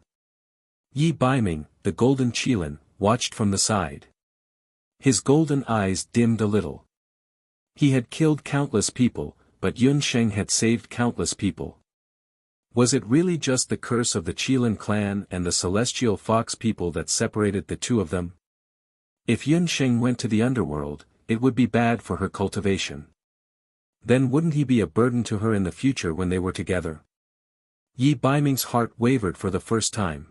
Yi Baiming, the golden Qilin, watched from the side. His golden eyes dimmed a little. He had killed countless people, but Yunsheng had saved countless people. Was it really just the curse of the Qilin clan and the celestial fox people that separated the two of them? If Yunsheng went to the underworld, it would be bad for her cultivation. Then wouldn't he be a burden to her in the future when they were together? Yi Baiming's heart wavered for the first time.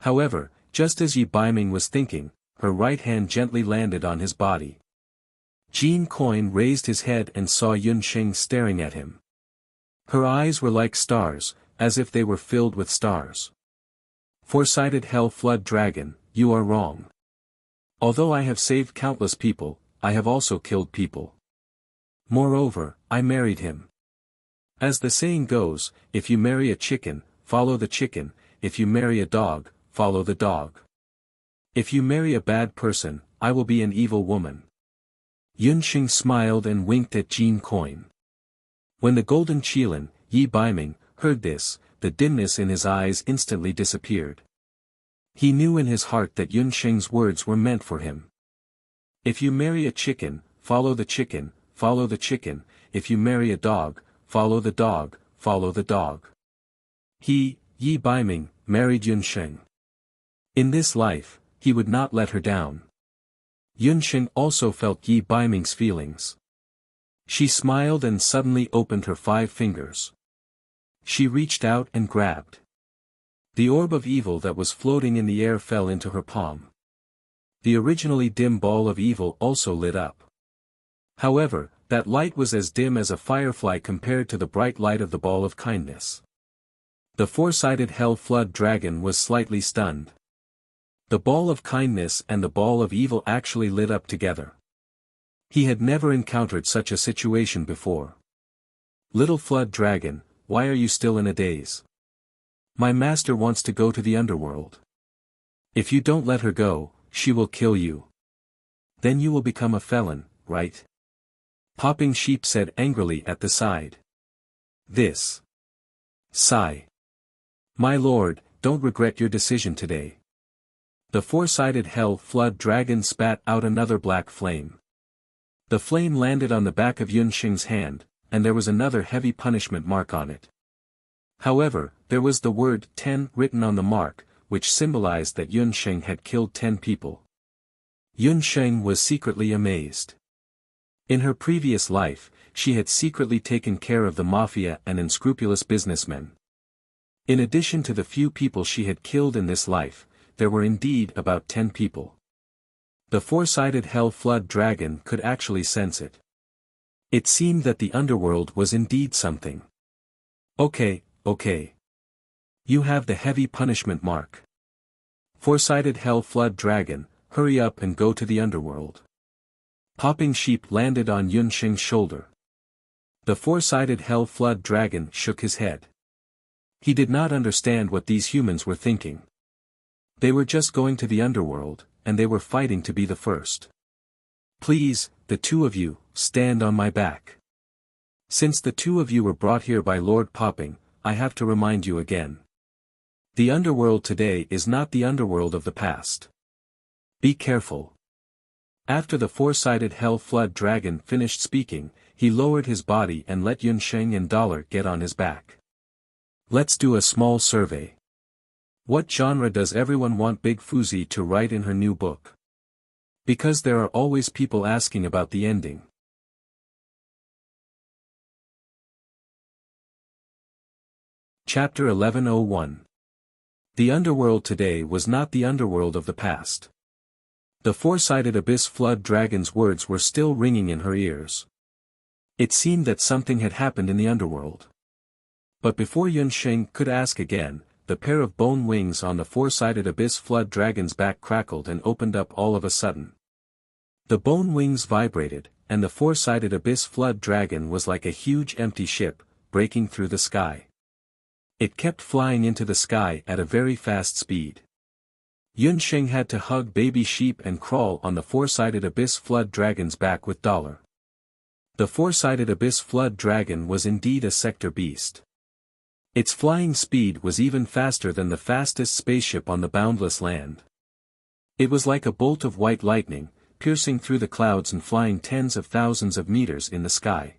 However, just as Yi Baiming was thinking, her right hand gently landed on his body. Jean Coin raised his head and saw Yunsheng staring at him. Her eyes were like stars, as if they were filled with stars. Four-sided hell flood dragon, you are wrong. Although I have saved countless people, I have also killed people. Moreover, I married him. As the saying goes, if you marry a chicken, follow the chicken, if you marry a dog, follow the dog. If you marry a bad person, I will be an evil woman. Yunsheng smiled and winked at Jean Coin. When the golden Qilin, Yi Baiming, heard this, the dimness in his eyes instantly disappeared. He knew in his heart that Yunsheng's words were meant for him. If you marry a chicken, follow the chicken, follow the chicken, if you marry a dog, follow the dog, follow the dog. He, Yi Baiming, married Yunsheng. In this life, he would not let her down. Yunsheng also felt Yi Baiming's feelings. She smiled and suddenly opened her 5 fingers. She reached out and grabbed. The orb of evil that was floating in the air fell into her palm. The originally dim ball of evil also lit up. However, that light was as dim as a firefly compared to the bright light of the ball of kindness. The 4-sided hell flood dragon was slightly stunned. The ball of kindness and the ball of evil actually lit up together. He had never encountered such a situation before. Little flood dragon, why are you still in a daze? My master wants to go to the underworld. If you don't let her go, she will kill you. Then you will become a felon, right? Popping Sheep said angrily at the side. This. Sigh. My lord, don't regret your decision today. The 4-sided hell flood dragon spat out another black flame. The flame landed on the back of Yunsheng's hand, and there was another heavy punishment mark on it. However, there was the word 10 written on the mark, which symbolized that Yunsheng had killed 10 people. Yunsheng was secretly amazed. In her previous life, she had secretly taken care of the mafia and unscrupulous businessmen. In addition to the few people she had killed in this life, there were indeed about 10 people. The 4-sided hell flood dragon could actually sense it. It seemed that the underworld was indeed something. Okay. You have the heavy punishment mark. 4-sided hell flood dragon, hurry up and go to the underworld. Popping Sheep landed on Yunsheng's shoulder. The 4-sided hell flood dragon shook his head. He did not understand what these humans were thinking. They were just going to the underworld, and they were fighting to be the first. Please, the 2 of you, stand on my back. Since the 2 of you were brought here by Lord Popping, I have to remind you again. The underworld today is not the underworld of the past. Be careful. After the 4-sided hell flood dragon finished speaking, he lowered his body and let Yunsheng and Dollar get on his back. Let's do a small survey. What genre does everyone want Big Fuzi to write in her new book? Because there are always people asking about the ending. Chapter 1101. The underworld today was not the underworld of the past. The 4-sided abyss flood dragon's words were still ringing in her ears. It seemed that something had happened in the underworld. But before Yunsheng could ask again, the pair of bone wings on the 4-sided abyss flood dragon's back crackled and opened up all of a sudden. The bone wings vibrated, and the 4-sided abyss flood dragon was like a huge empty ship, breaking through the sky. It kept flying into the sky at a very fast speed. Yunsheng had to hug Baby Sheep and crawl on the 4-sided abyss flood dragon's back with Dollar. The 4-sided abyss flood dragon was indeed a sector beast. Its flying speed was even faster than the fastest spaceship on the boundless land. It was like a bolt of white lightning, piercing through the clouds and flying tens of thousands of meters in the sky.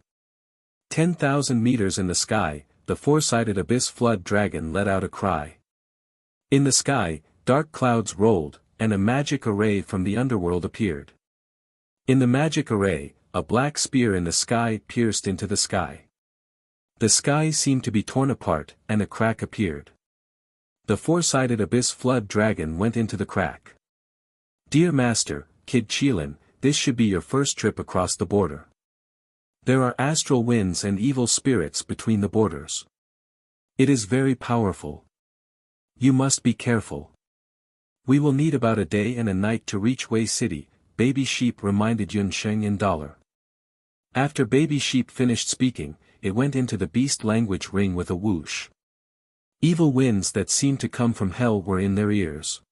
10,000 meters in the sky, the 4-sided abyss flood dragon let out a cry. In the sky, dark clouds rolled, and a magic array from the underworld appeared. In the magic array, a black spear in the sky pierced into the sky. The sky seemed to be torn apart, and a crack appeared. The 4-sided abyss flood dragon went into the crack. Dear Master, Kid Qilin, this should be your first trip across the border. There are astral winds and evil spirits between the borders. It is very powerful. You must be careful. We will need about a day and a night to reach Wei City, Baby Sheep reminded Yunsheng and Dollar. After Baby Sheep finished speaking, it went into the beast language ring with a whoosh. Evil winds that seemed to come from hell were in their ears.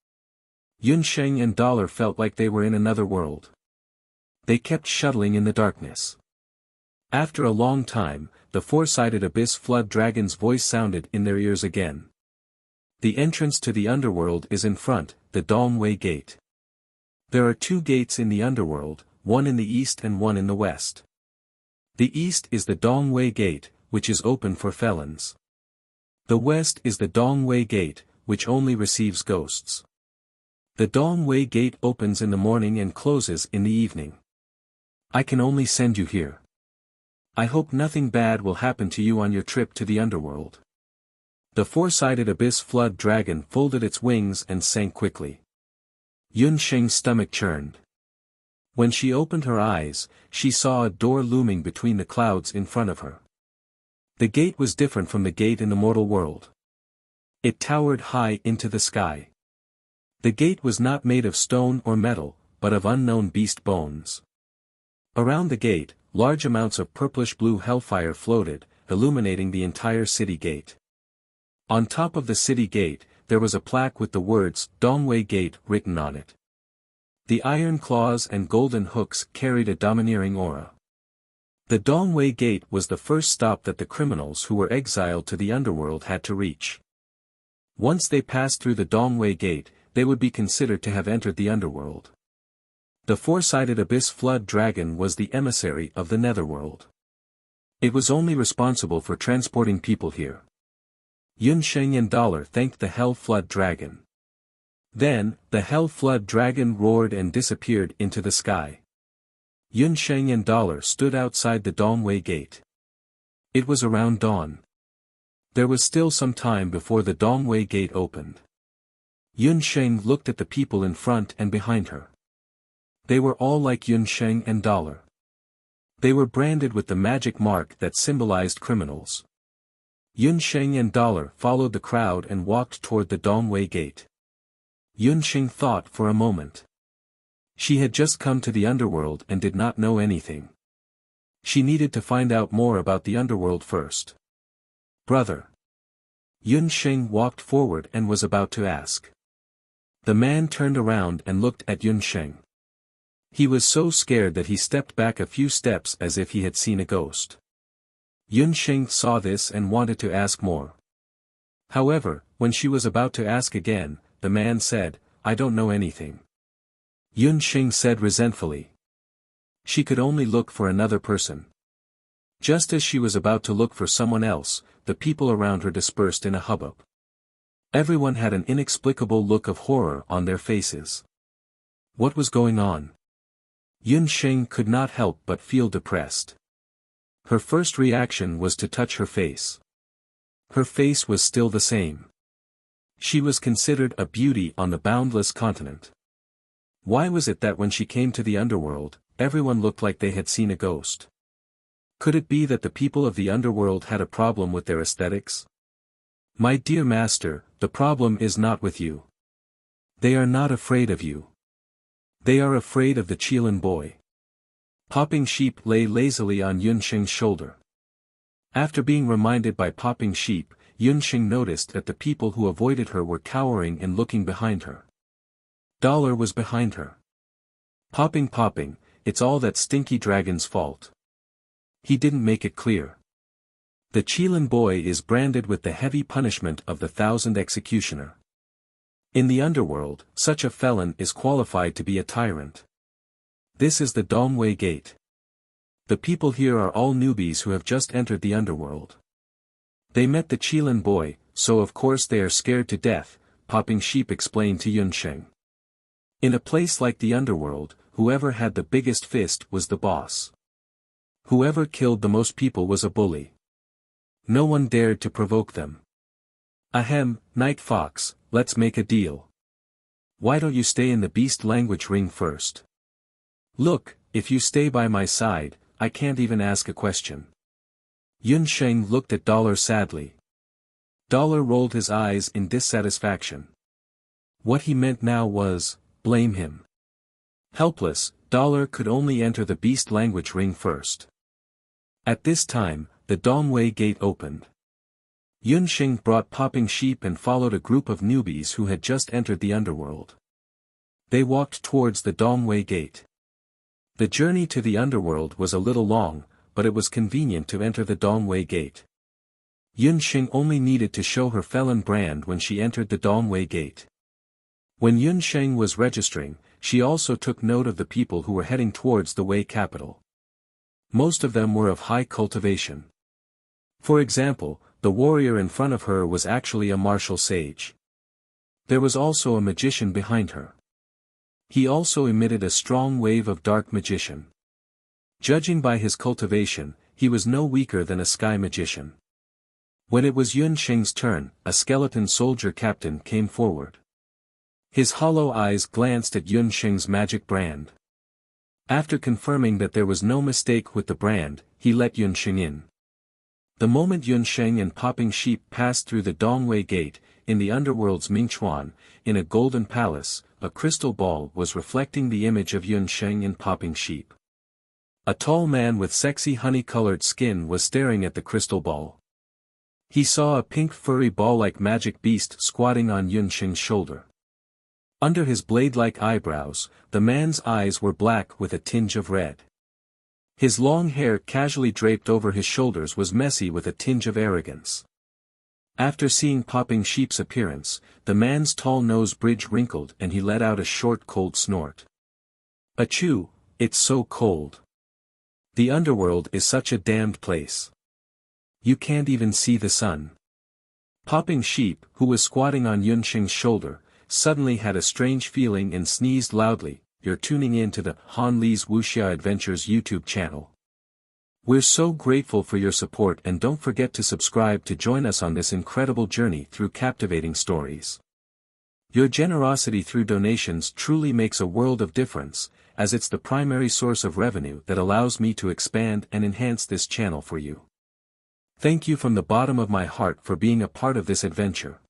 Yunsheng and Dollar felt like they were in another world. They kept shuttling in the darkness. After a long time, the 4-sided abyss flood dragon's voice sounded in their ears again. The entrance to the underworld is in front, the Dongwei Gate. There are two gates in the underworld, one in the east and one in the west. The east is the Dongwei Gate, which is open for felons. The west is the Dongwei Gate, which only receives ghosts. The Dongwei Gate opens in the morning and closes in the evening. I can only send you here. I hope nothing bad will happen to you on your trip to the underworld. The four-sided abyss flood dragon folded its wings and sank quickly. Yun Sheng's stomach churned. When she opened her eyes, she saw a door looming between the clouds in front of her. The gate was different from the gate in the mortal world. It towered high into the sky. The gate was not made of stone or metal, but of unknown beast bones. Around the gate, large amounts of purplish-blue hellfire floated, illuminating the entire city gate. On top of the city gate, there was a plaque with the words, Dongwei Gate, written on it. The iron claws and golden hooks carried a domineering aura. The Dongwei Gate was the first stop that the criminals who were exiled to the underworld had to reach. Once they passed through the Dongwei Gate, they would be considered to have entered the underworld. The four-sided abyss flood dragon was the emissary of the netherworld. It was only responsible for transporting people here. Yun Sheng and Dollar thanked the Hell Flood Dragon. Then, the Hell Flood Dragon roared and disappeared into the sky. Yun Sheng and Dollar stood outside the Dongwei Gate. It was around dawn. There was still some time before the Dongwei Gate opened. Yun Sheng looked at the people in front and behind her. They were all like Yun Sheng and Dollar. They were branded with the magic mark that symbolized criminals. Yun Sheng and Dollar followed the crowd and walked toward the Dongwei Gate. Yun Sheng thought for a moment. She had just come to the underworld and did not know anything. She needed to find out more about the underworld first. Brother. Yun Sheng walked forward and was about to ask. The man turned around and looked at Yun Sheng. He was so scared that he stepped back a few steps as if he had seen a ghost. Yun Sheng saw this and wanted to ask more. However, when she was about to ask again, the man said, I don't know anything. Yun Sheng said resentfully. She could only look for another person. Just as she was about to look for someone else, the people around her dispersed in a hubbub. Everyone had an inexplicable look of horror on their faces. What was going on? Yun Sheng could not help but feel depressed. Her first reaction was to touch her face. Her face was still the same. She was considered a beauty on the boundless continent. Why was it that when she came to the underworld, everyone looked like they had seen a ghost? Could it be that the people of the underworld had a problem with their aesthetics? My dear master, the problem is not with you. They are not afraid of you. They are afraid of the Qilin boy. Popping Sheep lay lazily on Yun Sheng's shoulder. After being reminded by Popping Sheep, Yun Sheng noticed that the people who avoided her were cowering and looking behind her. Dollar was behind her. Popping, it's all that stinky dragon's fault. He didn't make it clear. The Qilin boy is branded with the heavy punishment of the 1,000 executioner. In the underworld, such a felon is qualified to be a tyrant. This is the Dongwei Gate. The people here are all newbies who have just entered the underworld. They met the Qilin boy, so of course they are scared to death, Popping Sheep explained to Yun Sheng. In a place like the underworld, whoever had the biggest fist was the boss. Whoever killed the most people was a bully. No one dared to provoke them. Ahem, Night Fox, let's make a deal. Why don't you stay in the beast language ring first? Look, if you stay by my side, I can't even ask a question. Yun Sheng looked at Dollar sadly. Dollar rolled his eyes in dissatisfaction. What he meant now was, blame him. Helpless, Dollar could only enter the beast language ring first. At this time, the Dongwei Gate opened. Yun Sheng brought Popping Sheep and followed a group of newbies who had just entered the underworld. They walked towards the Dongwei Gate. The journey to the underworld was a little long, but it was convenient to enter the Dongwei Gate. Yun Sheng only needed to show her felon brand when she entered the Dongwei Gate. When Yun Sheng was registering, she also took note of the people who were heading towards the Wei capital. Most of them were of high cultivation. For example, the warrior in front of her was actually a martial sage. There was also a magician behind her. He also emitted a strong wave of dark magician. Judging by his cultivation, he was no weaker than a sky magician. When it was Yun Sheng's turn, a skeleton soldier captain came forward. His hollow eyes glanced at Yun Sheng's magic brand. After confirming that there was no mistake with the brand, he let Yun Sheng in. The moment Yun Sheng and Popping Sheep passed through the Dongwei Gate, in the underworld's Mingchuan, in a golden palace, a crystal ball was reflecting the image of Yun Sheng and Popping Sheep. A tall man with sexy honey-colored skin was staring at the crystal ball. He saw a pink furry ball-like magic beast squatting on Yun Sheng's shoulder. Under his blade-like eyebrows, the man's eyes were black with a tinge of red. His long hair casually draped over his shoulders was messy with a tinge of arrogance. After seeing Popping Sheep's appearance, the man's tall nose bridge wrinkled and he let out a short cold snort. Achoo, it's so cold. The underworld is such a damned place. You can't even see the sun. Popping Sheep, who was squatting on Yun Sheng's shoulder, suddenly had a strange feeling and sneezed loudly. You're tuning in to the Han Li's Wuxia Adventures YouTube channel. We're so grateful for your support and don't forget to subscribe to join us on this incredible journey through captivating stories. Your generosity through donations truly makes a world of difference, as it's the primary source of revenue that allows me to expand and enhance this channel for you. Thank you from the bottom of my heart for being a part of this adventure.